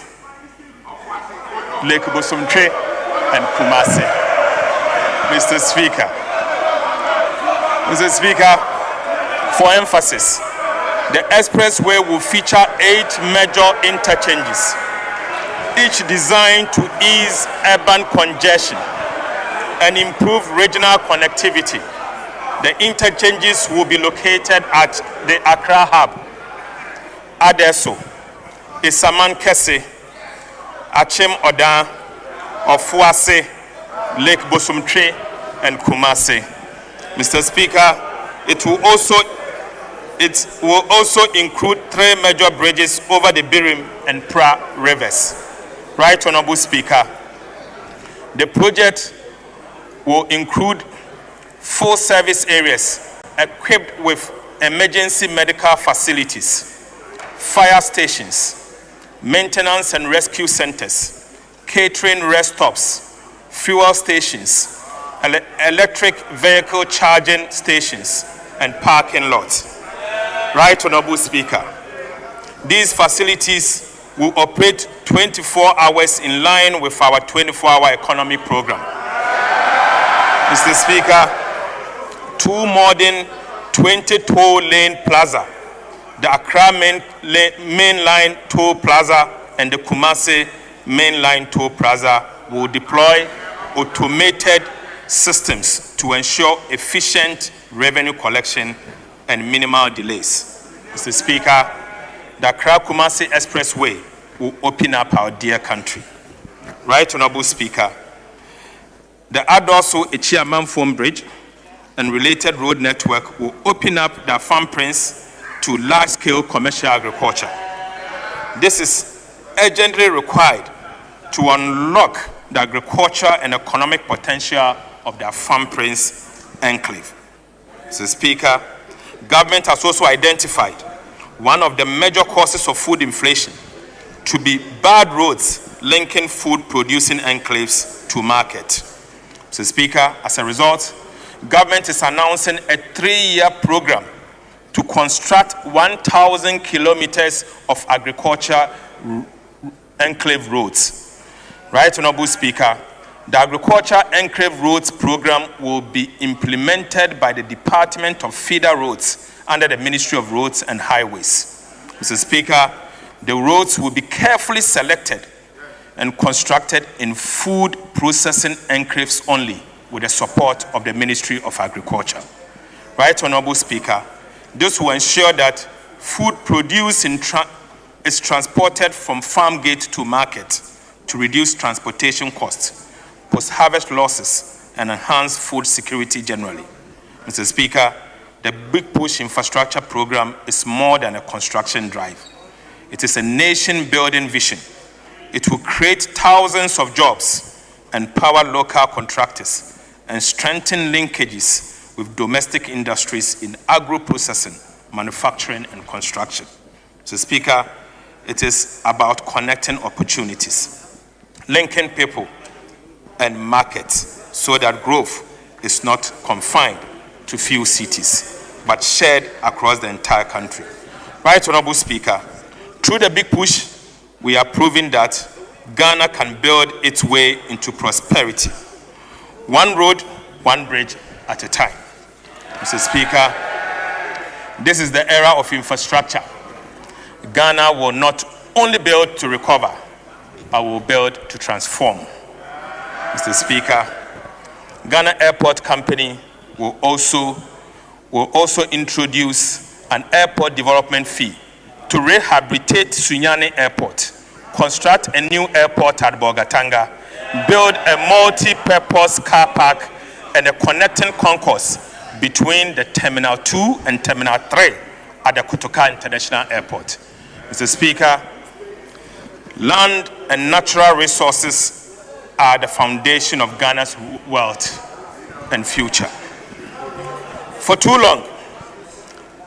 Lake Bosumtre, and Kumasi. Mr. Speaker, for emphasis, the expressway will feature 8 major interchanges, each designed to ease urban congestion and improve regional connectivity. The interchanges will be located at the Accra Hub, Adesso, Isaman Kese, Achem Oda, Ofuase, Lake Bosumtre, and Kumasi. Mr. Speaker, it will also include 3 major bridges over the Birim and Pra rivers. Right Honorable Speaker, the project will include 4 service areas equipped with emergency medical facilities, fire stations, maintenance and rescue centers, catering rest stops, fuel stations, electric vehicle charging stations, and parking lots. Right Honorable Speaker, these facilities will operate 24 hours in line with our 24-hour economy program. Mr. Speaker, 2 modern 20-toll lane plaza, the Accra main line toll plaza and the Kumasi main line toll plaza will deploy automated systems to ensure efficient revenue collection and minimal delays. Mr. Speaker, the Accra-Kumasi Expressway will open up our dear country. Right Honorable Speaker, the Adoso Echiamanfom Bridge and related road network will open up the farm prince to large-scale commercial agriculture. This is urgently required to unlock the agriculture and economic potential of the farm prince enclave. Mr. Speaker, government has also identified one of the major causes of food inflation to be bad roads linking food-producing enclaves to market. Mr. Speaker, as a result, government is announcing a 3-year program to construct 1,000 kilometers of agriculture enclave roads. Right Honorable Speaker, the Agriculture Enclave Roads Program will be implemented by the Department of Feeder Roads under the Ministry of Roads and Highways. Mr. Speaker, the roads will be carefully selected and constructed in food processing enclaves only with the support of the Ministry of Agriculture. Right Honorable Speaker, this will ensure that food produced is transported from farm gate to market to reduce transportation costs, post-harvest losses, and enhance food security generally. Mr. Speaker, the Big Push Infrastructure Program is more than a construction drive. It is a nation-building vision. It will create thousands of jobs, empower local contractors, and strengthen linkages with domestic industries in agro-processing, manufacturing, and construction. Mr. Speaker, it is about connecting opportunities, linking people and markets so that growth is not confined to few cities, but shared across the entire country. Right Honorable Speaker, through the Big Push, we are proving that Ghana can build its way into prosperity. One road, one bridge at a time. Mr. Speaker, this is the era of infrastructure. Ghana will not only build to recover, but will build to transform. Mr. Speaker, Ghana Airport Company will also introduce an airport development fee to rehabilitate Sunyani Airport, construct a new airport at Bogatanga, build a multi-purpose car park and a connecting concourse between the Terminal 2 and Terminal 3 at the Kotoka International Airport. Mr. Speaker, land and natural resources are the foundation of Ghana's wealth and future. For too long,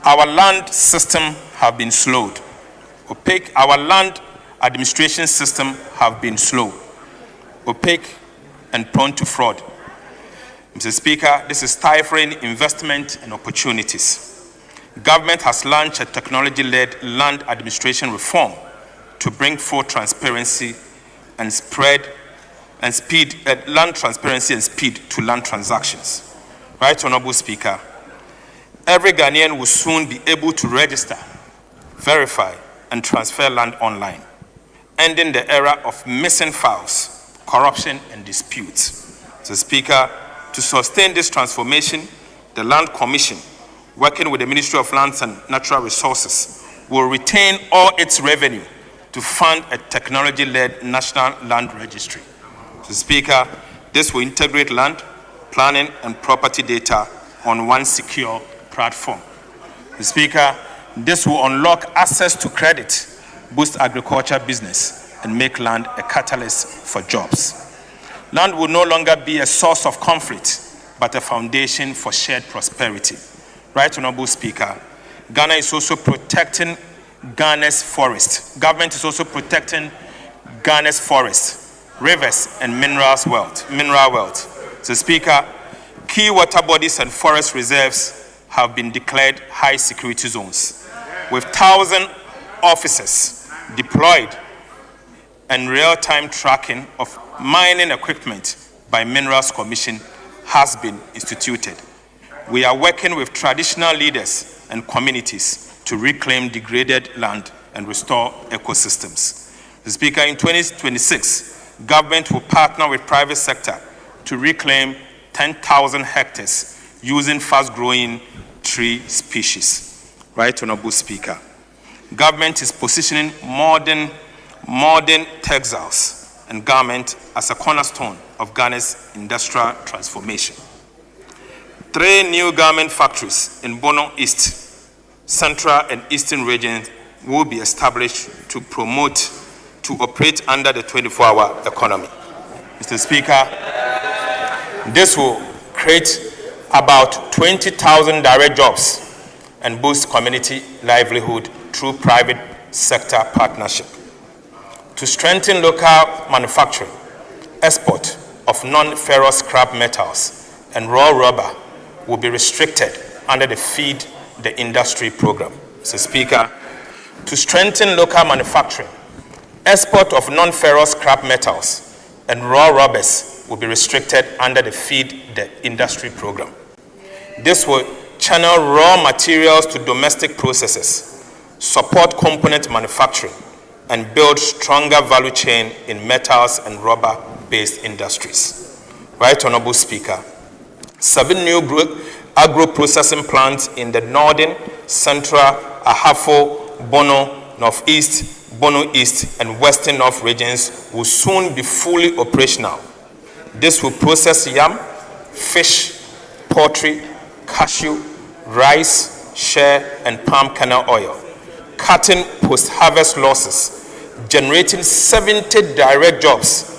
our land system have been slowed. Opaque, our land administration system have been slow, opaque, and prone to fraud. Mr. Speaker, this is stifling investment and opportunities. Government has launched a technology-led land administration reform to bring forth transparency and land transparency and speed to land transactions. Right Honorable Speaker, every Ghanaian will soon be able to register, verify, and transfer land online, ending the era of missing files, corruption, and disputes. Mr. Speaker, to sustain this transformation, the Land Commission, working with the Ministry of Lands and Natural Resources, will retain all its revenue to fund a technology-led national land registry. Mr. Speaker, this will integrate land, planning, and property data on one secure platform. Mr. Speaker, this will unlock access to credit, boost agriculture business, and make land a catalyst for jobs. Land will no longer be a source of conflict, but a foundation for shared prosperity. Right Honorable Speaker, Ghana is also protecting Ghana's forest. Government is also protecting Ghana's forests, rivers, and mineral wealth. So Speaker, key water bodies and forest reserves have been declared high security zones, with 1,000 officers deployed and real-time tracking of mining equipment by Minerals Commission has been instituted. We are working with traditional leaders and communities to reclaim degraded land and restore ecosystems. The Speaker, in 2026, government will partner with private sector to reclaim 10,000 hectares using fast-growing tree species. Right Honorable Speaker, government is positioning modern textiles and garment as a cornerstone of Ghana's industrial transformation. 3 new garment factories in Bono East, Central and Eastern regions will be established to operate under the 24-hour economy. Mr. Speaker, this will create about 20,000 direct jobs and boost community livelihood through private sector partnership. To strengthen local manufacturing, export of non-ferrous scrap metals and raw rubber will be restricted under the Feed the Industry program. Mr. Speaker, to strengthen local manufacturing, export of non-ferrous scrap metals and raw rubbers will be restricted under the Feed the Industry program. This will channel raw materials to domestic processes, support component manufacturing, and build stronger value chain in metals and rubber-based industries. Right Honorable Speaker, 7 new agro-processing plants in the northern, central, Ahafo, Bono, northeast, Bono East, and western north regions will soon be fully operational. This will process yam, fish, poultry, cashew, rice, shea, and palm kernel oil, cutting post-harvest losses, generating 700 direct jobs,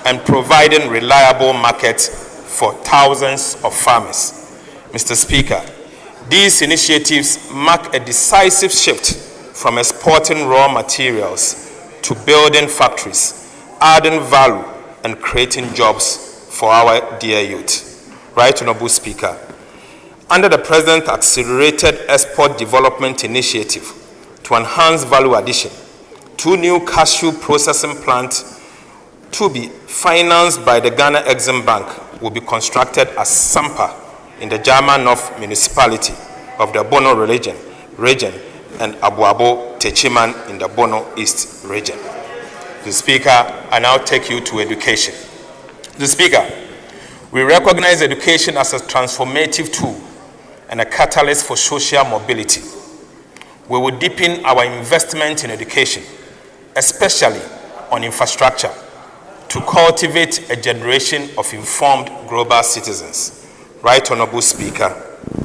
and providing reliable markets for thousands of farmers. Mr. Speaker, these initiatives mark a decisive shift from exporting raw materials to building factories, adding value, and creating jobs for our dear youth. Right Honorable Speaker, under the President's Accelerated Export Development Initiative to enhance value addition, 2 new cashew processing plants to be financed by the Ghana Exim Bank will be constructed at Asempa in the Jama North municipality of the Bono region and Abuabo Techiman in the Bono East region. The Speaker, I now take you to education. The Speaker, we recognize education as a transformative tool and a catalyst for social mobility. We will deepen our investment in education, especially on infrastructure, to cultivate a generation of informed global citizens. Right Honorable Speaker,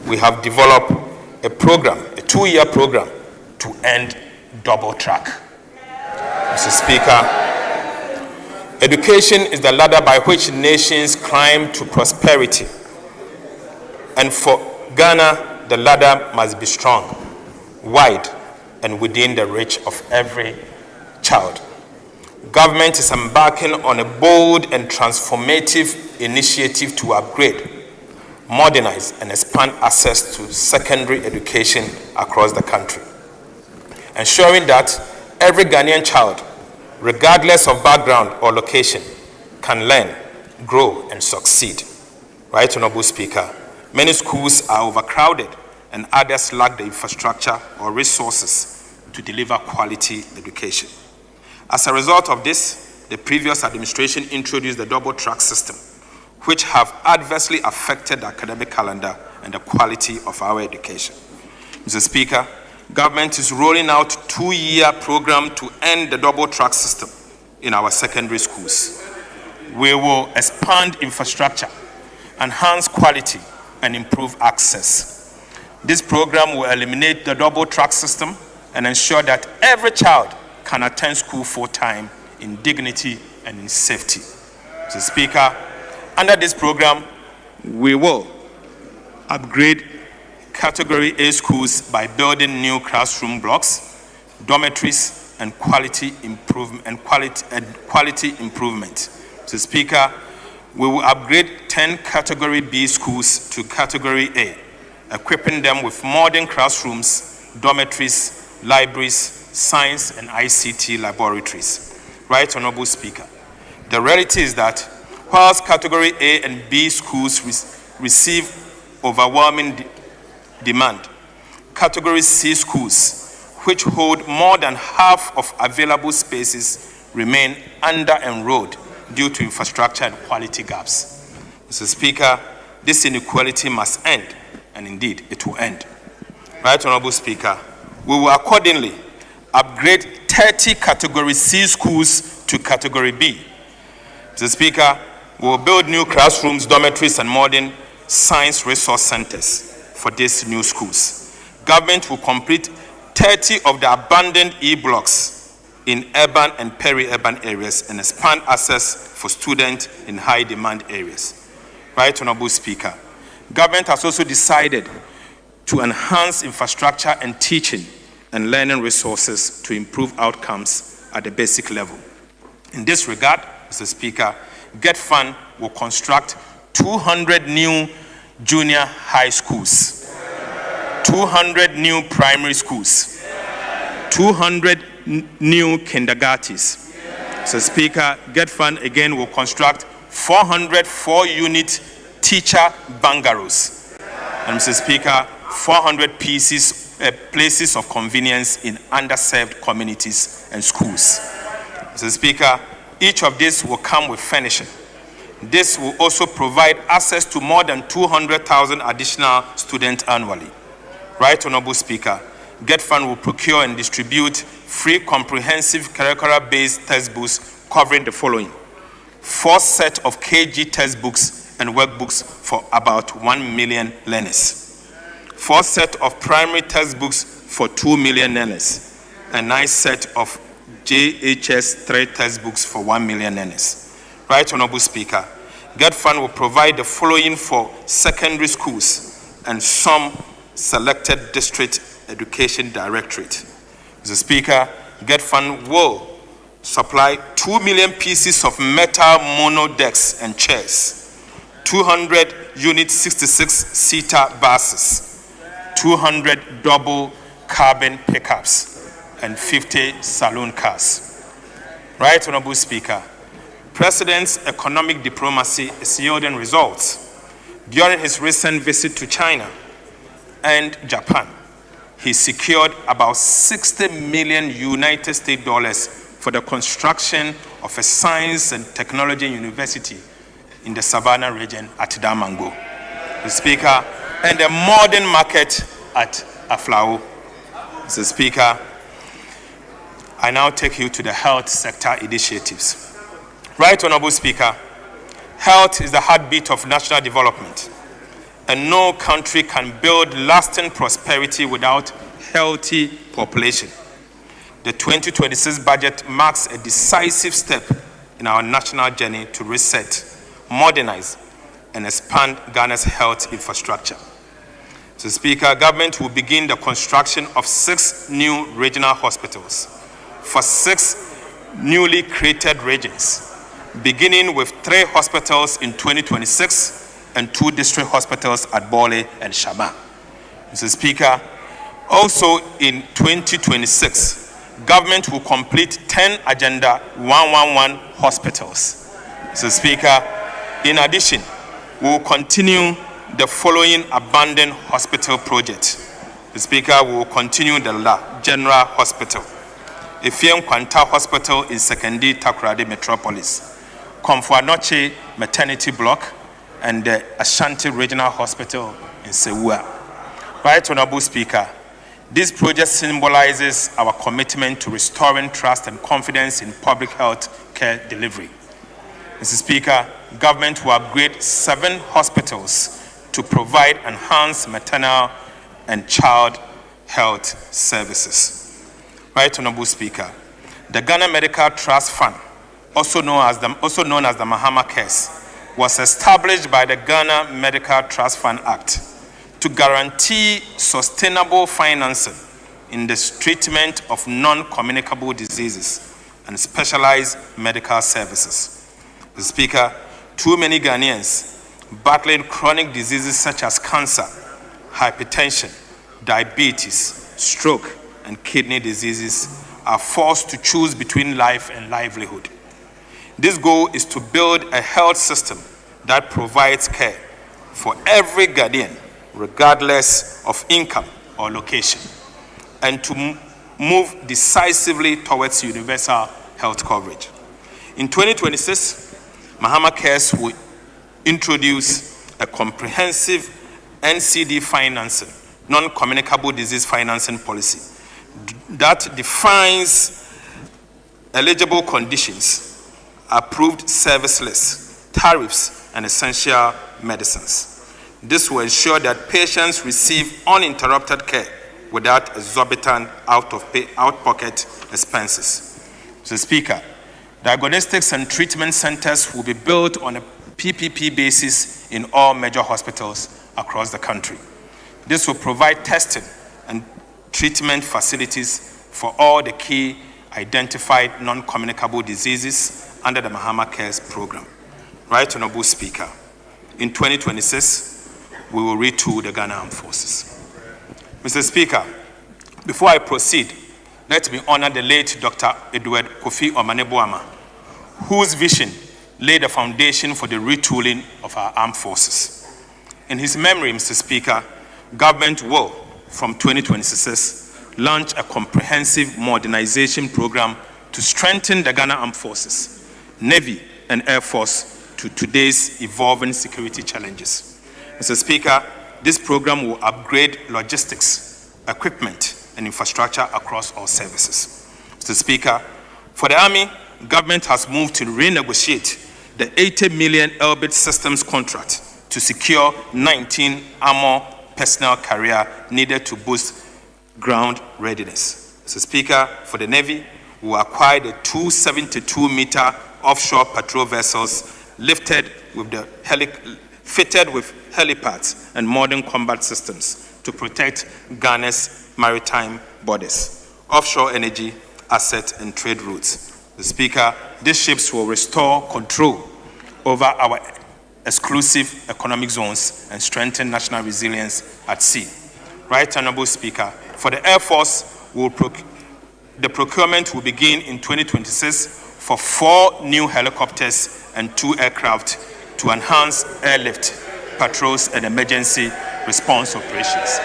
we have developed a program, a 2-year program, to end double track. Mr. Speaker, education is the ladder by which nations climb to prosperity. And for Ghana, the ladder must be strong, wide, and within the reach of every child. Government is embarking on a bold and transformative initiative to upgrade, modernize, and expand access to secondary education across the country, ensuring that every Ghanaian child, regardless of background or location, can learn, grow, and succeed. Right Honorable Speaker, many schools are overcrowded and others lack the infrastructure or resources to deliver quality education. As a result of this, the previous administration introduced the double track system, which have adversely affected the academic calendar and the quality of our education. Mr. Speaker, government is rolling out a 2-year program to end the double track system in our secondary schools. We will expand infrastructure, enhance quality, and improve access. This program will eliminate the double track system and ensure that every child can attend school full-time in dignity and in safety. Mr. Speaker, under this program, we will upgrade Category A schools by building new classroom blocks, dormitories, and quality improvement. Mr. Speaker, we will upgrade 10 Category B schools to Category A, equipping them with modern classrooms, dormitories, libraries, science and ICT laboratories. Right Honorable Speaker, the reality is that whilst Category A and B schools receive overwhelming demand, Category C schools, which hold more than half of available spaces, remain under-enrolled due to infrastructure and quality gaps. Mr. Speaker, this inequality must end, and indeed it will end. Right Honorable Speaker, we will accordingly upgrade 30 Category C schools to Category B. Mr. Speaker, we will build new classrooms, dormitories, and modern science resource centers for these new schools. Government will complete 30 of the abandoned E-blocks in urban and peri-urban areas and expand access for students in high-demand areas. Right Honorable Speaker, government has also decided to enhance infrastructure and teaching and learning resources to improve outcomes at the basic level. In this regard, Mr. Speaker, Get Fund will construct 200 new junior high schools, 200 new primary schools, 200 new kindergartens. Mr. Speaker, Get Fund again will construct 400 4-unit teacher bungalows. And Mr. Speaker, 400 places of convenience in underserved communities and schools. Mr. Speaker, each of these will come with furnishing, This will also provide access to more than 200,000 additional students annually. Right Honorable Speaker, Get Fund will procure and distribute free comprehensive curricular-based textbooks covering the following: 4 sets of KG textbooks and workbooks for about 1 million learners, 4 sets of primary textbooks for 2 million learners, and 9 sets of JHS 3 textbooks for 1 million learners. Right Honorable Speaker, Get Fund will provide the following for secondary schools and some selected district education directorate. Mr. Speaker, Get Fund will supply 2 million pieces of metal mono decks and chairs, 200 unit 66-seater buses, 200 double cabin pickups, and 50 saloon cars. Right Honorable Speaker, President's economic diplomacy is yielding results. During his recent visit to China and Japan, he secured about 60 million United States dollars for the construction of a science and technology university in the Savannah region at Damango, Mr. Speaker, and a modern market at Aflao. Mr. Speaker, I now take you to the health sector initiatives. Right Honorable Speaker, health is the heartbeat of national development, and no country can build lasting prosperity without healthy population. The 2026 budget marks a decisive step in our national journey to reset, modernize, and expand Ghana's health infrastructure. Mr. Speaker, government will begin the construction of 6 new regional hospitals for 6 newly created regions, beginning with 3 hospitals in 2026 and 2 district hospitals at Bole and Shama. Mr. Speaker, also in 2026, government will complete 10 Agenda 111 hospitals. Mr. Speaker, in addition, we will continue the following abandoned hospital project. Mr. Speaker, we will continue the La General Hospital, Efiem Kwanta Hospital in Sekendi Takoradi Metropolis, Komfo-Anokye Maternity Block, and the Ashanti Regional Hospital in Sewua. Right Honorable Speaker, this project symbolizes our commitment to restoring trust and confidence in public health care delivery. Mr. Speaker, government will upgrade 7 hospitals to provide enhanced maternal and child health services. Right Honorable Speaker, the Ghana Medical Trust Fund, also known as the Mahama Cares, was established by the Ghana Medical Trust Fund Act to guarantee sustainable financing in the treatment of non-communicable diseases and specialized medical services. Mr. Speaker, too many Ghanaians battling chronic diseases such as cancer, hypertension, diabetes, stroke, and kidney diseases are forced to choose between life and livelihood. This goal is to build a health system that provides care for every Ghanaian, regardless of income or location, and to move decisively towards universal health coverage. In 2026, Mahama Cares will introduce a comprehensive NCD financing, non-communicable disease financing policy that defines eligible conditions, approved service lists, tariffs, and essential medicines. This will ensure that patients receive uninterrupted care without exorbitant out-pocket expenses. Mr. Speaker, diagnostics and treatment centers will be built on a PPP basis in all major hospitals across the country. This will provide testing and treatment facilities for all the key identified non-communicable diseases under the Mahama Cares program. Right Honorable Speaker, in 2026, we will retool the Ghana Armed Forces. Mr. Speaker, before I proceed, let me honor the late Dr. Edward Kofi Omaneboama, whose vision laid the foundation for the retooling of our armed forces. In his memory, Mr. Speaker, government will, from 2026, launch a comprehensive modernization program to strengthen the Ghana Armed Forces, Navy, and Air Force to today's evolving security challenges. Mr. Speaker, this program will upgrade logistics, equipment, and infrastructure across all services. Mr. Speaker, for the Army, government has moved to renegotiate the 80 million Elbit Systems contract to secure 19 armor personnel carrier needed to boost ground readiness. Mr. Speaker, for the Navy, we will acquire the 272-meter offshore patrol vessels fitted with helipads and modern combat systems to protect Ghana's maritime borders, offshore energy, asset, and trade routes. Mr. Speaker, these ships will restore control over our exclusive economic zones and strengthen national resilience at sea. Right Honorable Speaker, for the Air Force, the procurement will begin in 2026 for 4 new helicopters and 2 aircraft to enhance airlift, patrols, and emergency response operations.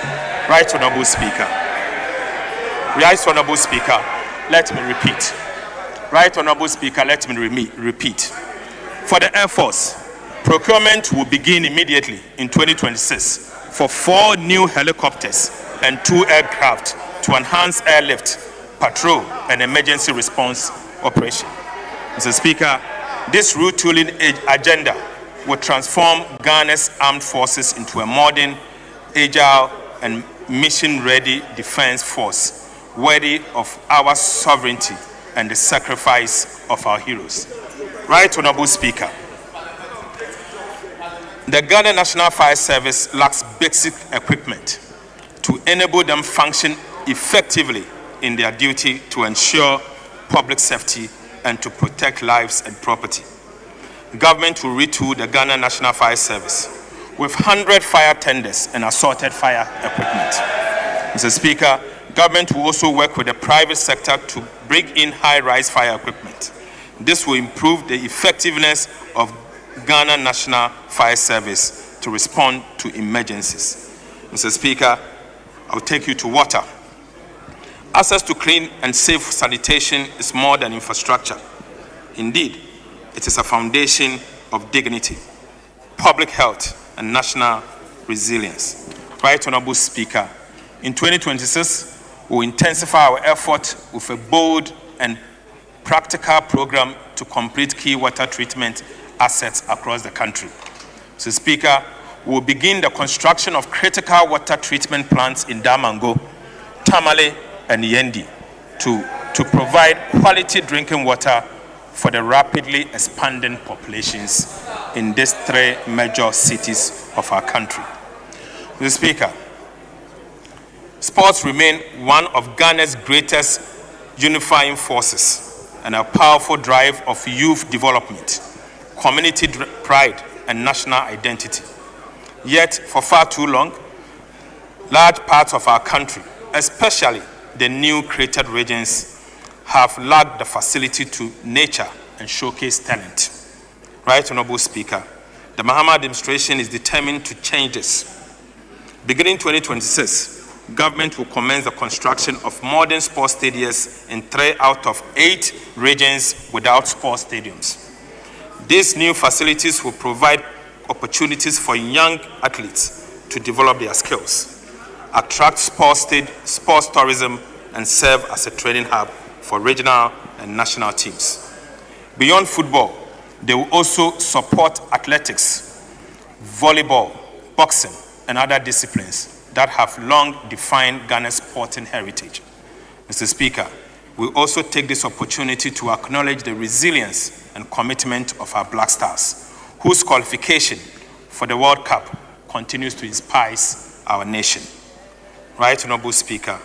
Right Honorable Speaker. Right Honorable Speaker, let me repeat. Right Honorable Speaker, let me repeat. For the Air Force, procurement will begin immediately in 2026 for 4 new helicopters and 2 aircraft to enhance airlift, patrol, and emergency response operation. Mr. Speaker, this retooling agenda will transform Ghana's armed forces into a modern, agile, and mission-ready defense force worthy of our sovereignty and the sacrifice of our heroes. Right Honorable Speaker, the Ghana National Fire Service lacks basic equipment to enable them function effectively in their duty to ensure public safety and to protect lives and property. Government will retool the Ghana National Fire Service with 100 fire tenders and assorted fire equipment. Mr. Speaker, government will also work with the private sector to bring in high-rise fire equipment. This will improve the effectiveness of Ghana National Fire Service to respond to emergencies. Mr. Speaker, I'll take you to water. Access to clean and safe sanitation is more than infrastructure. Indeed, it is a foundation of dignity, public health, and national resilience. Right Honorable Speaker, in 2026, we will intensify our effort with a bold and practical program to complete key water treatment assets across the country. So, Speaker, we will begin the construction of critical water treatment plants in Damango, Tamale, and Yendi to provide quality drinking water for the rapidly expanding populations in these 3 major cities of our country. Mr. Speaker, sports remain one of Ghana's greatest unifying forces and a powerful drive of youth development, community pride, and national identity. Yet, for far too long, large parts of our country, especially the new created regions, have lacked the facility to nurture and showcase talent. Right Honorable Speaker, the Mahama administration is determined to change this. Beginning 2026, government will commence the construction of modern sports stadiums in 3 out of 8 regions without sports stadiums. These new facilities will provide opportunities for young athletes to develop their skills, attract sports tourism, and serve as a training hub for regional and national teams. Beyond football, they will also support athletics, volleyball, boxing, and other disciplines that have long defined Ghana's sporting heritage. Mr. Speaker, we also take this opportunity to acknowledge the resilience and commitment of our Black Stars, whose qualification for the World Cup continues to inspire our nation. Right Honorable Speaker,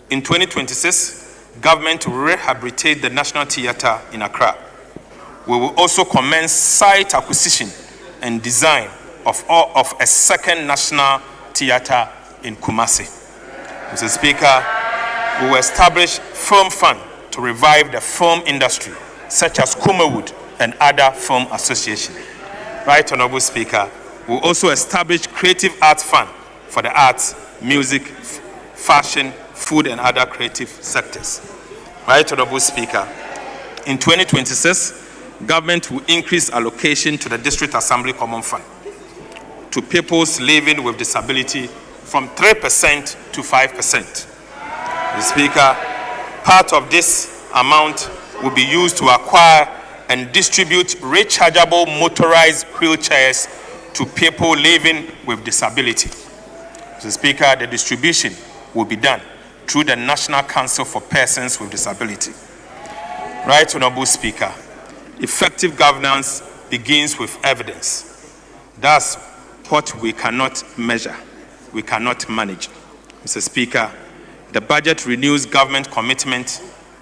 in 2026, government will rehabilitate the National Theatre in Accra. We will also commence site acquisition and design of a second National Theatre in Kumasi. Mr. Speaker, we will establish film fund to revive the film industry, such as Kumawood and other film associations. Right Honorable Speaker, we will also establish creative arts fund for the arts, music, fashion, food, and other creative sectors. Right Honorable Speaker, in 2026, government will increase allocation to the District Assembly Common Fund to peoples living with disability from 3% to 5%. The Speaker, part of this amount will be used to acquire and distribute rechargeable motorized wheelchairs to people living with disability. Mr. Speaker, the distribution will be done through the National Council for Persons with Disability. Right, Honorable Speaker, effective governance begins with evidence. That's what we cannot measure, we cannot manage. Mr. Speaker, the budget renews government commitment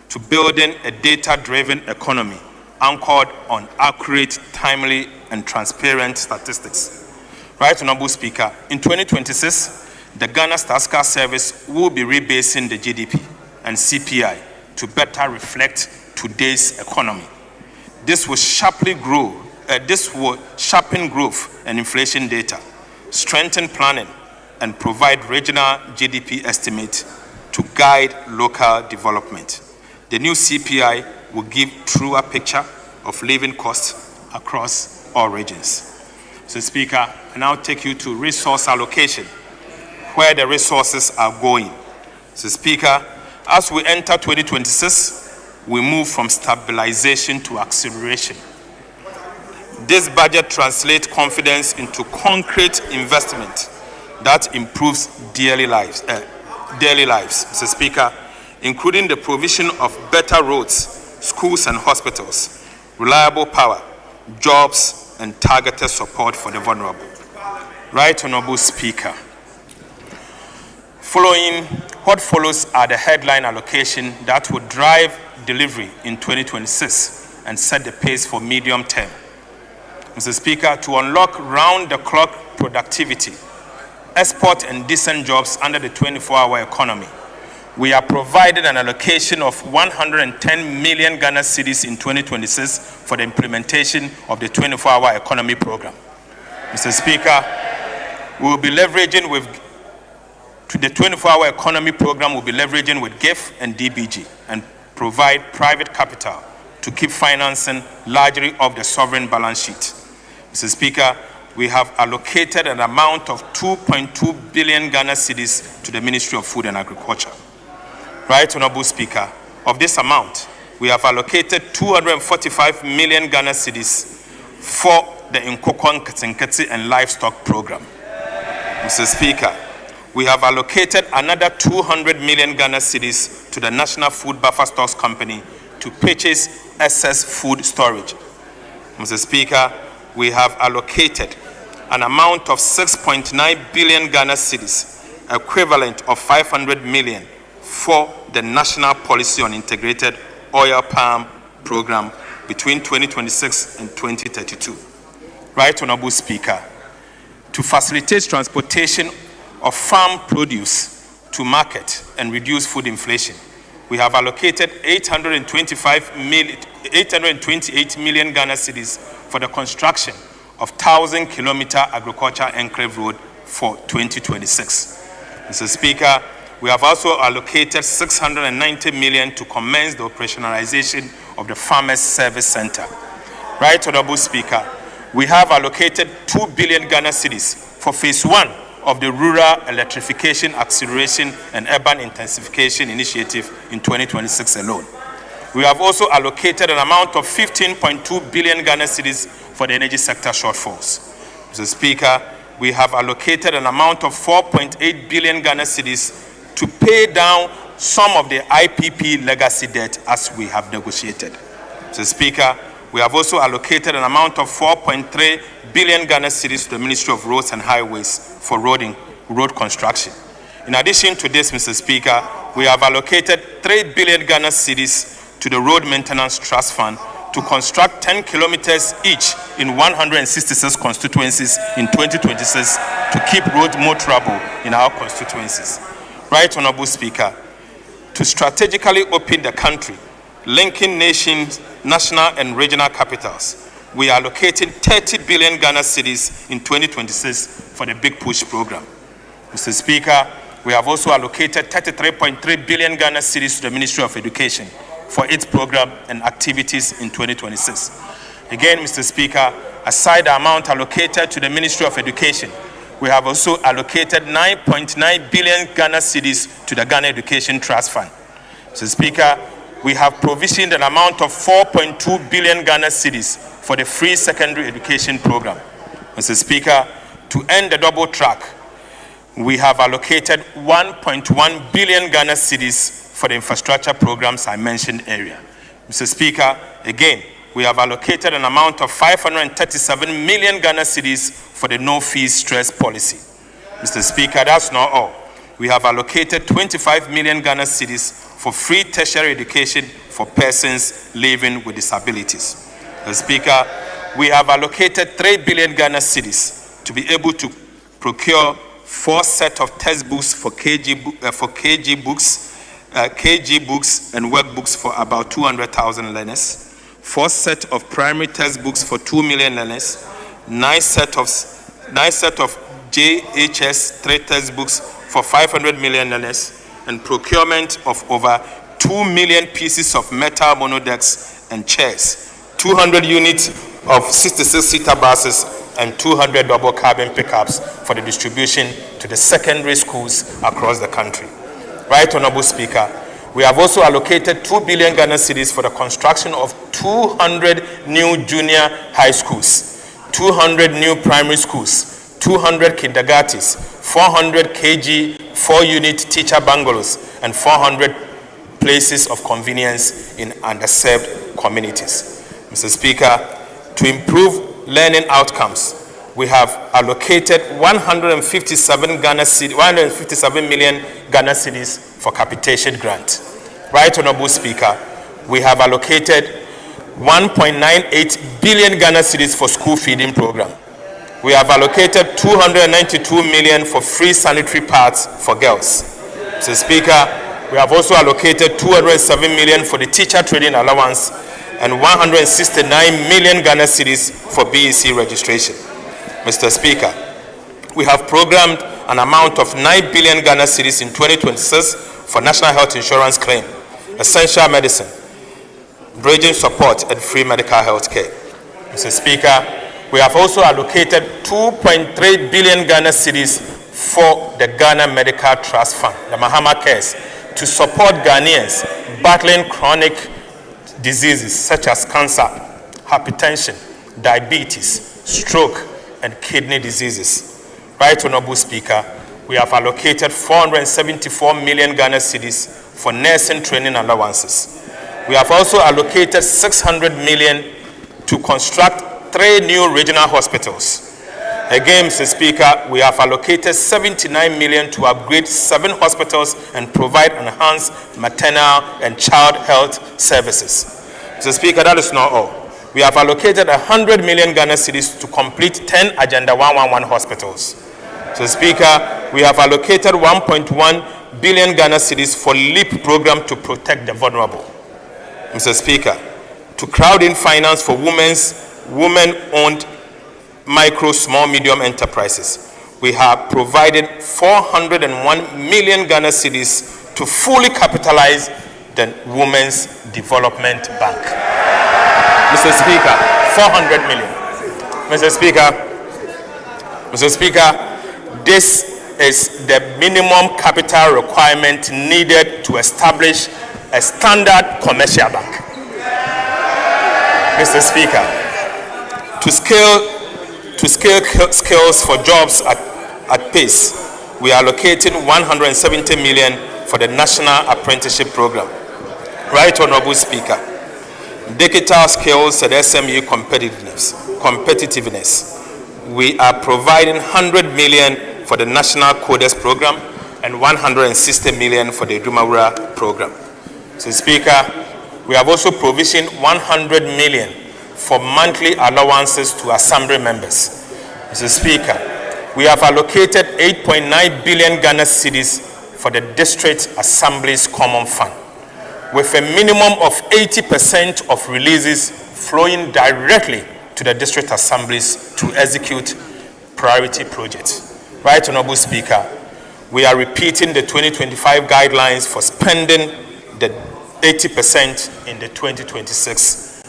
to building a data-driven economy anchored on accurate, timely, and transparent statistics. Right, Honorable Speaker, in 2026, the Ghana Statistical Service will be rebasing the GDP and CPI to better reflect today's economy. This will sharpen growth and inflation data, strengthen planning, and provide regional GDP estimates to guide local development. The new CPI will give truer picture of living costs across all regions. So, Speaker, I now take you to resource allocation, where the resources are going. So, Speaker, as we enter 2026, we move from stabilization to acceleration. This budget translates confidence into concrete investment that improves daily lives. Mr. Speaker, including the provision of better roads, schools and hospitals, reliable power, jobs, and targeted support for the vulnerable. Right, Honorable Speaker. What follows are the headline allocation that will drive delivery in 2026 and set the pace for medium term. Mr. Speaker, to unlock round-the-clock productivity, export and decent jobs under the 24-hour economy, we are providing an allocation of 110 million Ghana cedis in 2026 for the implementation of the 24-hour economy program. Mr. Speaker, we will be leveraging the 24-hour economy program will be leveraging with GIF and DBG and provide private capital to keep financing largely of the sovereign balance sheet. Mr. Speaker, we have allocated an amount of 2.2 billion Ghana cedis to the Ministry of Food and Agriculture. Right, Honorable Speaker, of this amount, we have allocated 245 million Ghana cedis for the Nkokon Ketsenketse and Livestock Program. Mr. Speaker, we have allocated another 200 million Ghana cedis to the National Food Buffer Stocks Company to purchase excess food storage. Mr. Speaker, we have allocated an amount of 6.9 billion Ghana cedis, equivalent of 500 million, for the National Policy on Integrated Oil Palm Program between 2026 and 2032. Right, Honorable Speaker, to facilitate transportation of farm produce to market and reduce food inflation, we have allocated 828 million Ghana cedis for the construction of 1,000-kilometer agriculture enclave road for 2026. Mr. Speaker, we have also allocated 690 million to commence the operationalization of the Farmers Service Center. Right, Honorable Speaker, we have allocated 2 billion Ghana cedis for phase 1 of the Rural Electrification Acceleration and Urban Intensification Initiative in 2026 alone. We have also allocated an amount of 15.2 billion Ghana cedis for the energy sector shortfalls. Mr. Speaker, we have allocated an amount of 4.8 billion Ghana cedis to pay down some of the IPP legacy debt as we have negotiated. Mr. Speaker, we have also allocated an amount of 4.3 billion Ghana cedis to the Ministry of Roads and Highways for road construction. In addition to this, Mr. Speaker, we have allocated 3 billion Ghana cedis to the Road Maintenance Trust Fund to construct 10 kilometers each in 166 constituencies in 2026 to keep roads more trouble in our constituencies. Right, Honorable Speaker, to strategically open the country, linking nations, national and regional capitals, we are allocating 30 billion Ghana cedis in 2026 for the Big Push program. Mr. Speaker, we have also allocated 33.3 billion Ghana cedis to the Ministry of Education for its program and activities in 2026. Again, Mr. Speaker, aside the amount allocated to the Ministry of Education, we have also allocated 9.9 billion Ghana cedis to the Ghana Education Trust Fund. Mr. Speaker, we have provisioned an amount of 4.2 billion Ghana cedis for the free secondary education program. Mr. Speaker, to end the double track, we have allocated 1.1 billion Ghana cedis for the infrastructure programs I mentioned earlier. Mr. Speaker, again, we have allocated an amount of 537 million Ghana cedis for the no-fees stress policy. Mr. Speaker, that's not all. We have allocated 25 million Ghana cedis for free tertiary education for persons living with disabilities. Mr. Speaker, we have allocated 3 billion Ghana cedis to be able to procure 4 sets of textbooks for KG books and workbooks for about 200,000 learners, 4 sets of primary textbooks for 2 million learners, 9 sets of JHS 3 textbooks for 500 million learners, and procurement of over 2 million pieces of metal monodecks and chairs, 200 units of 66-seater buses, and 200 double cabin pickups for the distribution to the secondary schools across the country. Right, Honorable Speaker, we have also allocated 2 billion Ghana cedis for the construction of 200 new junior high schools, 200 new primary schools, 200 kindergartens, 400 KG 4-unit teacher bungalows, and 400 places of convenience in underserved communities. Mr. Speaker, to improve learning outcomes, we have allocated 157 million Ghana cedis for capitation grant. Right, Honorable Speaker, we have allocated 1.98 billion Ghana cedis for school feeding program. We have allocated 292 million for free sanitary pads for girls. Mr. Speaker, we have also allocated 207 million for the teacher training allowance and 169 million Ghana cedis for BEC registration. Mr. Speaker, we have programmed an amount of 9 billion Ghana cedis in 2026 for national health insurance claim, essential medicine, bridging support, and free medical health care. Mr. Speaker, we have also allocated 2.3 billion Ghana cedis for the Ghana Medical Trust Fund, the Mahama Cares, to support Ghanaians battling chronic diseases such as cancer, hypertension, diabetes, stroke, and kidney diseases. Right, Honorable Speaker, we have allocated 474 million Ghana cedis for nursing training allowances. We have also allocated 600 million to construct 3 new regional hospitals. Again, Mr. Speaker, we have allocated 79 million to upgrade 7 hospitals and provide enhanced maternal and child health services. Mr. Speaker, that is not all. We have allocated 100 million Ghana cedis to complete 10 Agenda 111 hospitals. Mr. Speaker, we have allocated 1.1 billion Ghana cedis for LEAP program to protect the vulnerable. Mr. Speaker, to crowd in finance for women-owned micro, small, medium enterprises, we have provided 401 million Ghana cedis to fully capitalize the Women's Development Bank. Mr. Speaker, 400 million. Mr. Speaker, this is the minimum capital requirement needed to establish a standard commercial bank. Mr. Speaker, to scale skills for jobs at pace, we are allocating 170 million for the National Apprenticeship Program. Right, Honorable Speaker, digital skills and SME competitiveness. We are providing 100 million for the National Coders Program and 160 million for the Dumawura Program. Mr. Speaker, we have also provisioned 100 million for monthly allowances to assembly members. Mr. Speaker, we have allocated 8.9 billion Ghana cedis for the District Assembly's Common Fund, with a minimum of 80% of releases flowing directly to the District Assemblies to execute priority projects. Right, Honorable Speaker, we are repeating the 2025 guidelines for spending the 80% in the 2026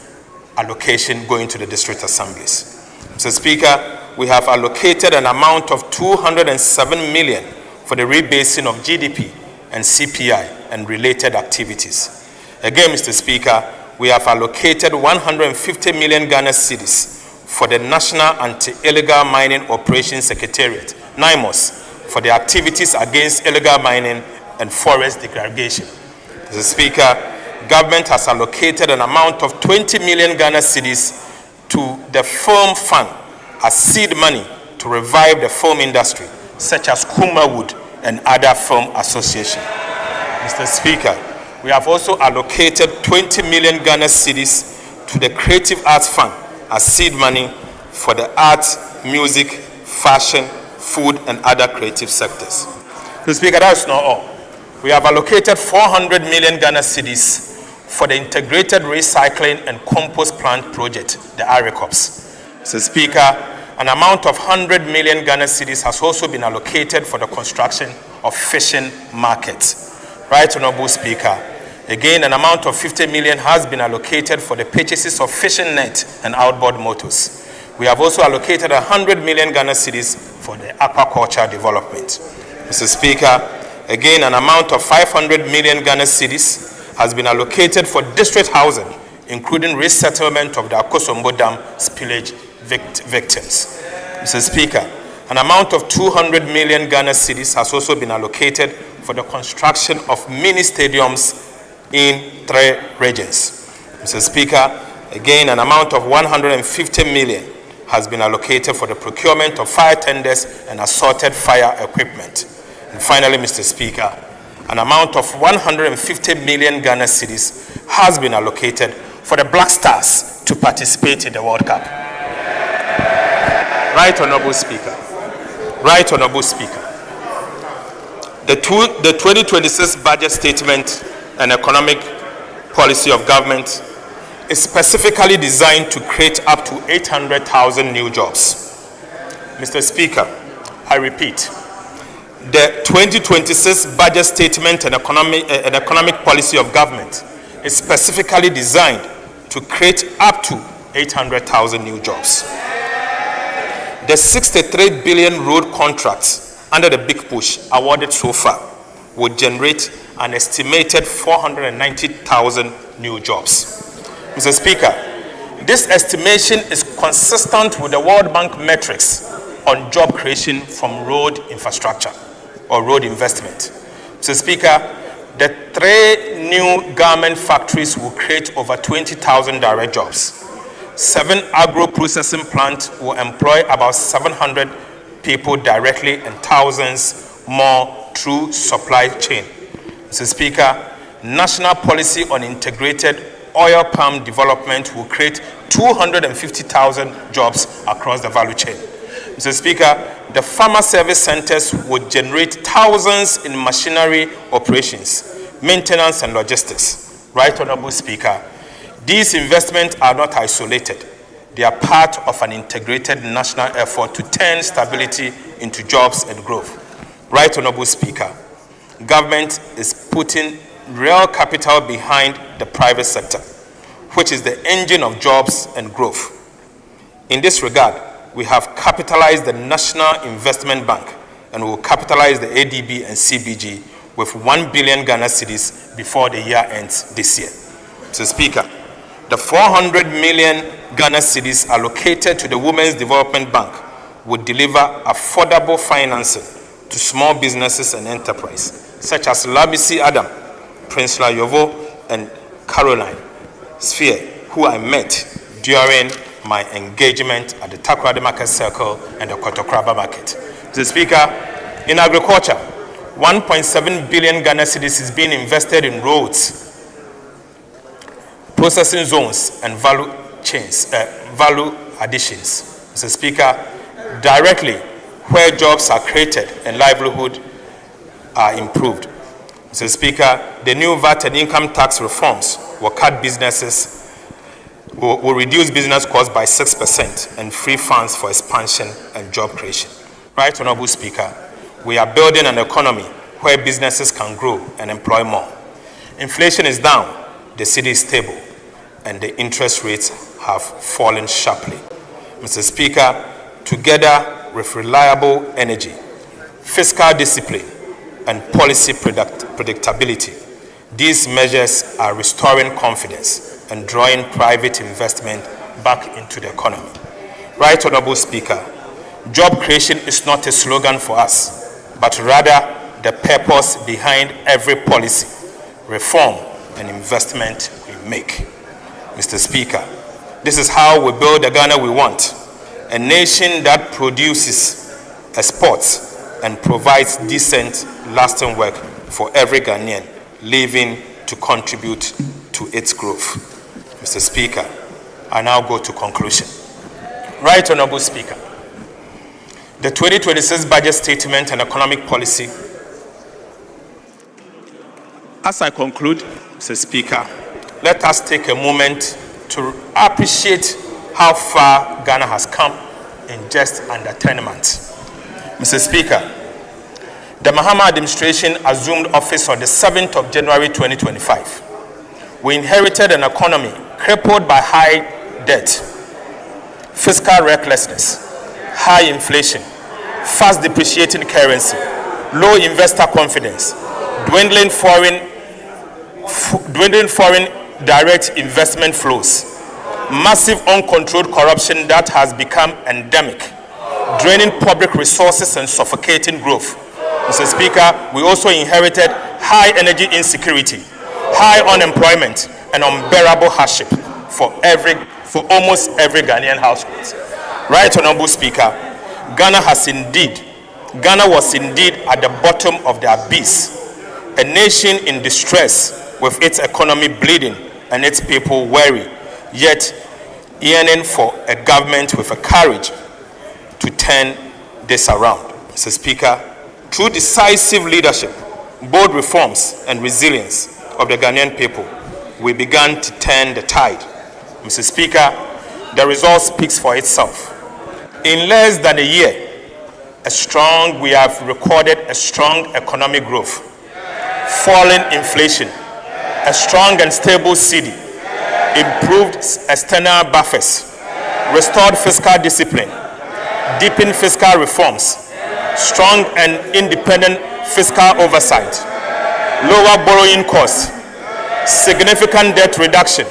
allocation going to the district assemblies. Mr. Speaker, we have allocated an amount of 207 million for the rebasing of GDP and CPI and related activities. Again, Mr. Speaker, we have allocated 150 million Ghana cedis for the National Anti-Illegal Mining Operations Secretariat, NIMOS, for the activities against illegal mining and forest degradation. Mr. Speaker, government has allocated an amount of 20 million Ghana cedis to the film fund as seed money to revive the film industry, such as Kuma Wood and other film associations. Mr. Speaker, we have also allocated 20 million Ghana cedis to the Creative Arts Fund as seed money for the arts, music, fashion, food, and other creative sectors. Mr. Speaker, that is not all. We have allocated 400 million Ghana cedis for the Integrated Recycling and Compost Plant Project, the IRECOPS. Mr. Speaker, an amount of 100 million Ghana cedis has also been allocated for the construction of fishing markets. Right, Honorable Speaker, again, an amount of 50 million has been allocated for the purchases of fishing net and outboard motors. We have also allocated 100 million Ghana cedis for the aquaculture development. Mr. Speaker, again, an amount of 500 million Ghana cedis has been allocated for district housing, including resettlement of the Akosombo Dam spillage victims. Mr. Speaker, an amount of 200 million Ghana cedis has also been allocated for the construction of mini stadiums in 3 regions. Mr. Speaker, again, an amount of 150 million has been allocated for the procurement of fire tenders and assorted fire equipment. And finally, Mr. Speaker, an amount of 150 million Ghana cedis has been allocated for the Black Stars to participate in the World Cup. Right, Honorable Speaker. Right, Honorable Speaker. The 2026 budget statement and economic policy of government is specifically designed to create up to 800,000 new jobs. Mr. Speaker, I repeat, the 2026 budget statement and economic policy of government is specifically designed to create up to 800,000 new jobs. The 63 billion road contracts under the Big Push awarded so far would generate an estimated 490,000 new jobs. Mr. Speaker, this estimation is consistent with the World Bank metrics on job creation from road infrastructure or road investment. Mr. Speaker, the 3 new garment factories will create over 20,000 direct jobs. 7 agro-processing plants will employ about 700 people directly and thousands more through supply chain. Mr. Speaker, national policy on integrated oil palm development will create 250,000 jobs across the value chain. Mr. Speaker, the farmer service centers would generate thousands in machinery operations, maintenance and logistics. Right, Honorable Speaker, these investments are not isolated. They are part of an integrated national effort to turn stability into jobs and growth. Right, Honorable Speaker, government is putting real capital behind the private sector, which is the engine of jobs and growth. In this regard, we have capitalized the National Investment Bank and will capitalize the ADB and CBG with 1 billion Ghana cedis before the year ends this year. Mr. Speaker, the 400 million Ghana cedis allocated to the Women's Development Bank would deliver affordable financing to small businesses and enterprise, such as Labisi Adam, Prince Layovo, and Caroline Sphere, who I met during my engagement at the Takoradi Market Circle and the Kotokraba Market. Mr. Speaker, in agriculture, 1.7 billion Ghana cedis is being invested in roads, processing zones, and value chains, value additions. Mr. Speaker, directly where jobs are created and livelihood are improved. Mr. Speaker, the new VAT and income tax reforms will cut businesses, will reduce business costs by 6% and free funds for expansion and job creation. Right, Honorable Speaker, we are building an economy where businesses can grow and employ more. Inflation is down, the city is stable, and the interest rates have fallen sharply. Mr. Speaker, together with reliable energy, fiscal discipline, and policy predictability, these measures are restoring confidence and drawing private investment back into the economy. Right Honorable Speaker, job creation is not a slogan for us, but rather the purpose behind every policy, reform, and investment we make. Mr. Speaker, this is how we build the Ghana we want, a nation that produces, exports, and provides decent, lasting work for every Ghanaian living to contribute to its growth. Mr. Speaker, I now go to conclusion. Right Honorable Speaker, the 2026 budget statement and economic policy. As I conclude, Mr. Speaker, let us take a moment to appreciate how far Ghana has come in just under 10 months. Mr. Speaker, the Mahama administration assumed office on the 7th of January 2025. We inherited an economy crippled by high debt, fiscal recklessness, high inflation, fast depreciating currency, low investor confidence, dwindling foreign direct investment flows, massive uncontrolled corruption that has become endemic, draining public resources and suffocating growth. Mr. Speaker, we also inherited high energy insecurity, high unemployment, and unbearable hardship for almost every Ghanaian household. Right Honorable Speaker, Ghana was indeed at the bottom of the abyss, a nation in distress with its economy bleeding and its people weary, yet yearning for a government with a courage to turn this around. Mr. Speaker, through decisive leadership, bold reforms, and resilience of the Ghanaian people, we began to turn the tide. Mr. Speaker, the result speaks for itself. In less than a year, we have recorded a strong economic growth, falling inflation, a strong and stable cedi, improved external buffers, restored fiscal discipline, deepened fiscal reforms, strong and independent fiscal oversight, lower borrowing costs, significant debt reduction,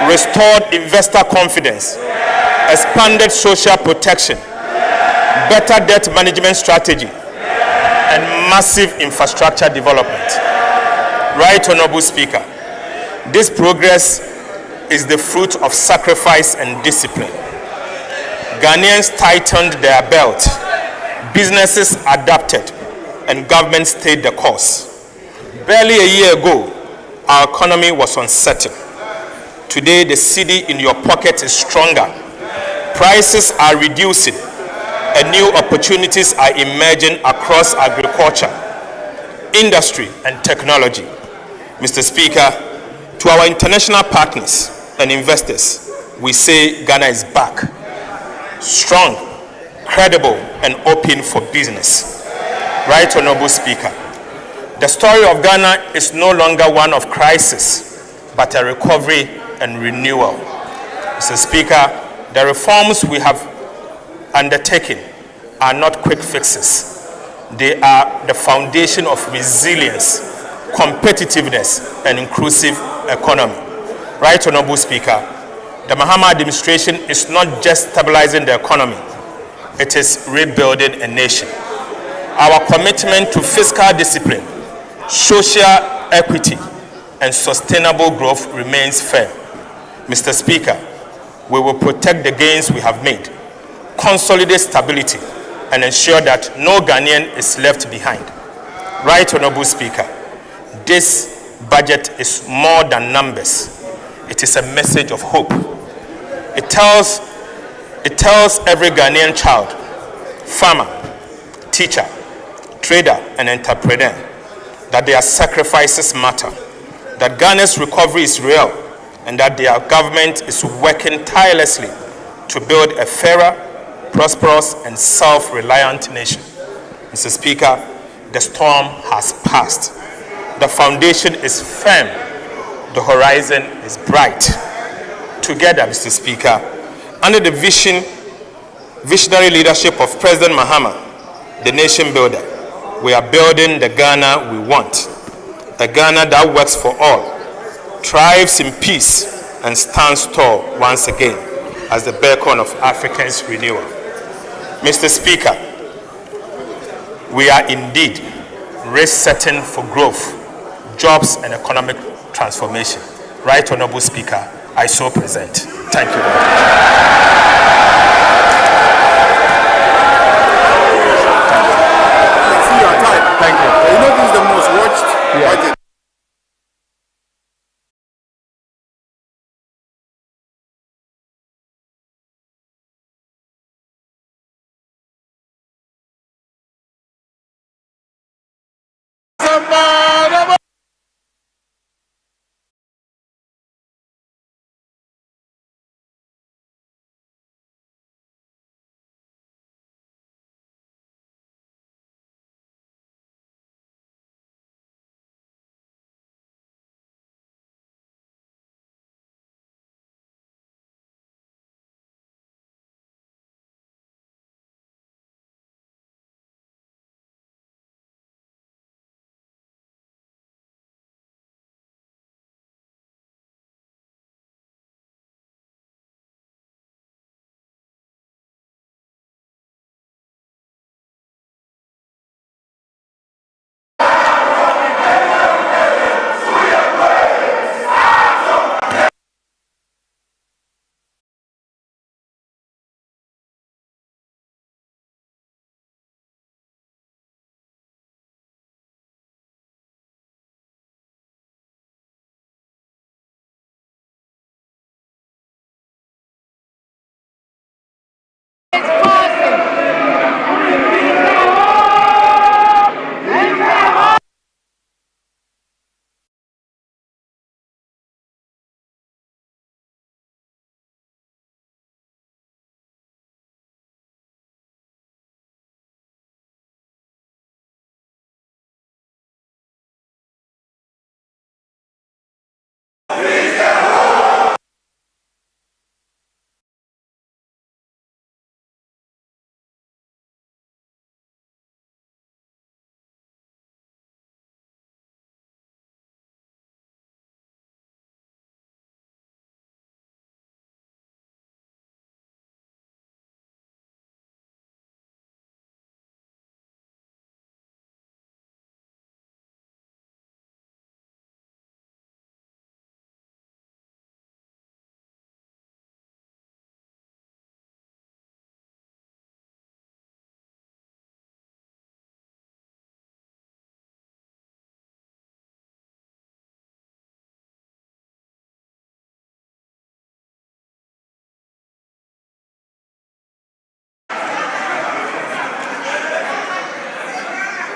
restored investor confidence, expanded social protection, better debt management strategy, and massive infrastructure development. Right Honorable Speaker, this progress is the fruit of sacrifice and discipline. Ghanaians tightened their belt, businesses adapted, and government stayed the course. Barely a year ago, our economy was uncertain. Today, the cedi in your pocket is stronger. Prices are reducing, and new opportunities are emerging across agriculture, industry, and technology. Mr. Speaker, to our international partners and investors, we say Ghana is back, strong, credible, and open for business. Right Honorable Speaker, the story of Ghana is no longer one of crisis, but a recovery and renewal. Mr. Speaker, the reforms we have undertaken are not quick fixes. They are the foundation of resilience, competitiveness, and inclusive economy. Right Honorable Speaker, the Mahama administration is not just stabilizing the economy, it is rebuilding a nation. Our commitment to fiscal discipline, social equity, and sustainable growth remains firm. Mr. Speaker, we will protect the gains we have made, consolidate stability, and ensure that no Ghanaian is left behind. Right Honorable Speaker, this budget is more than numbers. It is a message of hope. It tells every Ghanaian child, farmer, teacher, trader, and entrepreneur that their sacrifices matter, that Ghana's recovery is real, and that their government is working tirelessly to build a fairer, prosperous, and self-reliant nation. Mr. Speaker, the storm has passed. The foundation is firm. The horizon is bright. Together, Mr. Speaker, under the visionary leadership of President Mahama, the nation builder, we are building the Ghana we want, a Ghana that works for all, thrives in peace, and stands tall once again as the beacon of Africa's renewal. Mr. Speaker, we are indeed race-setting for growth, jobs, and economic transformation. Right Honorable Speaker, I so present. Thank you very much. Thank you. You know this is the most watched budget.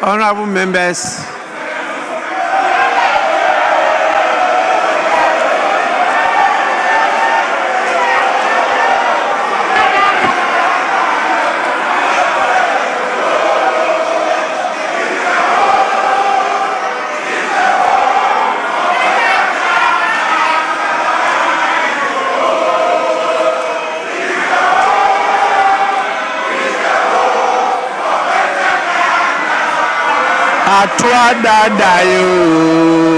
Honorable members, Atwa dadayo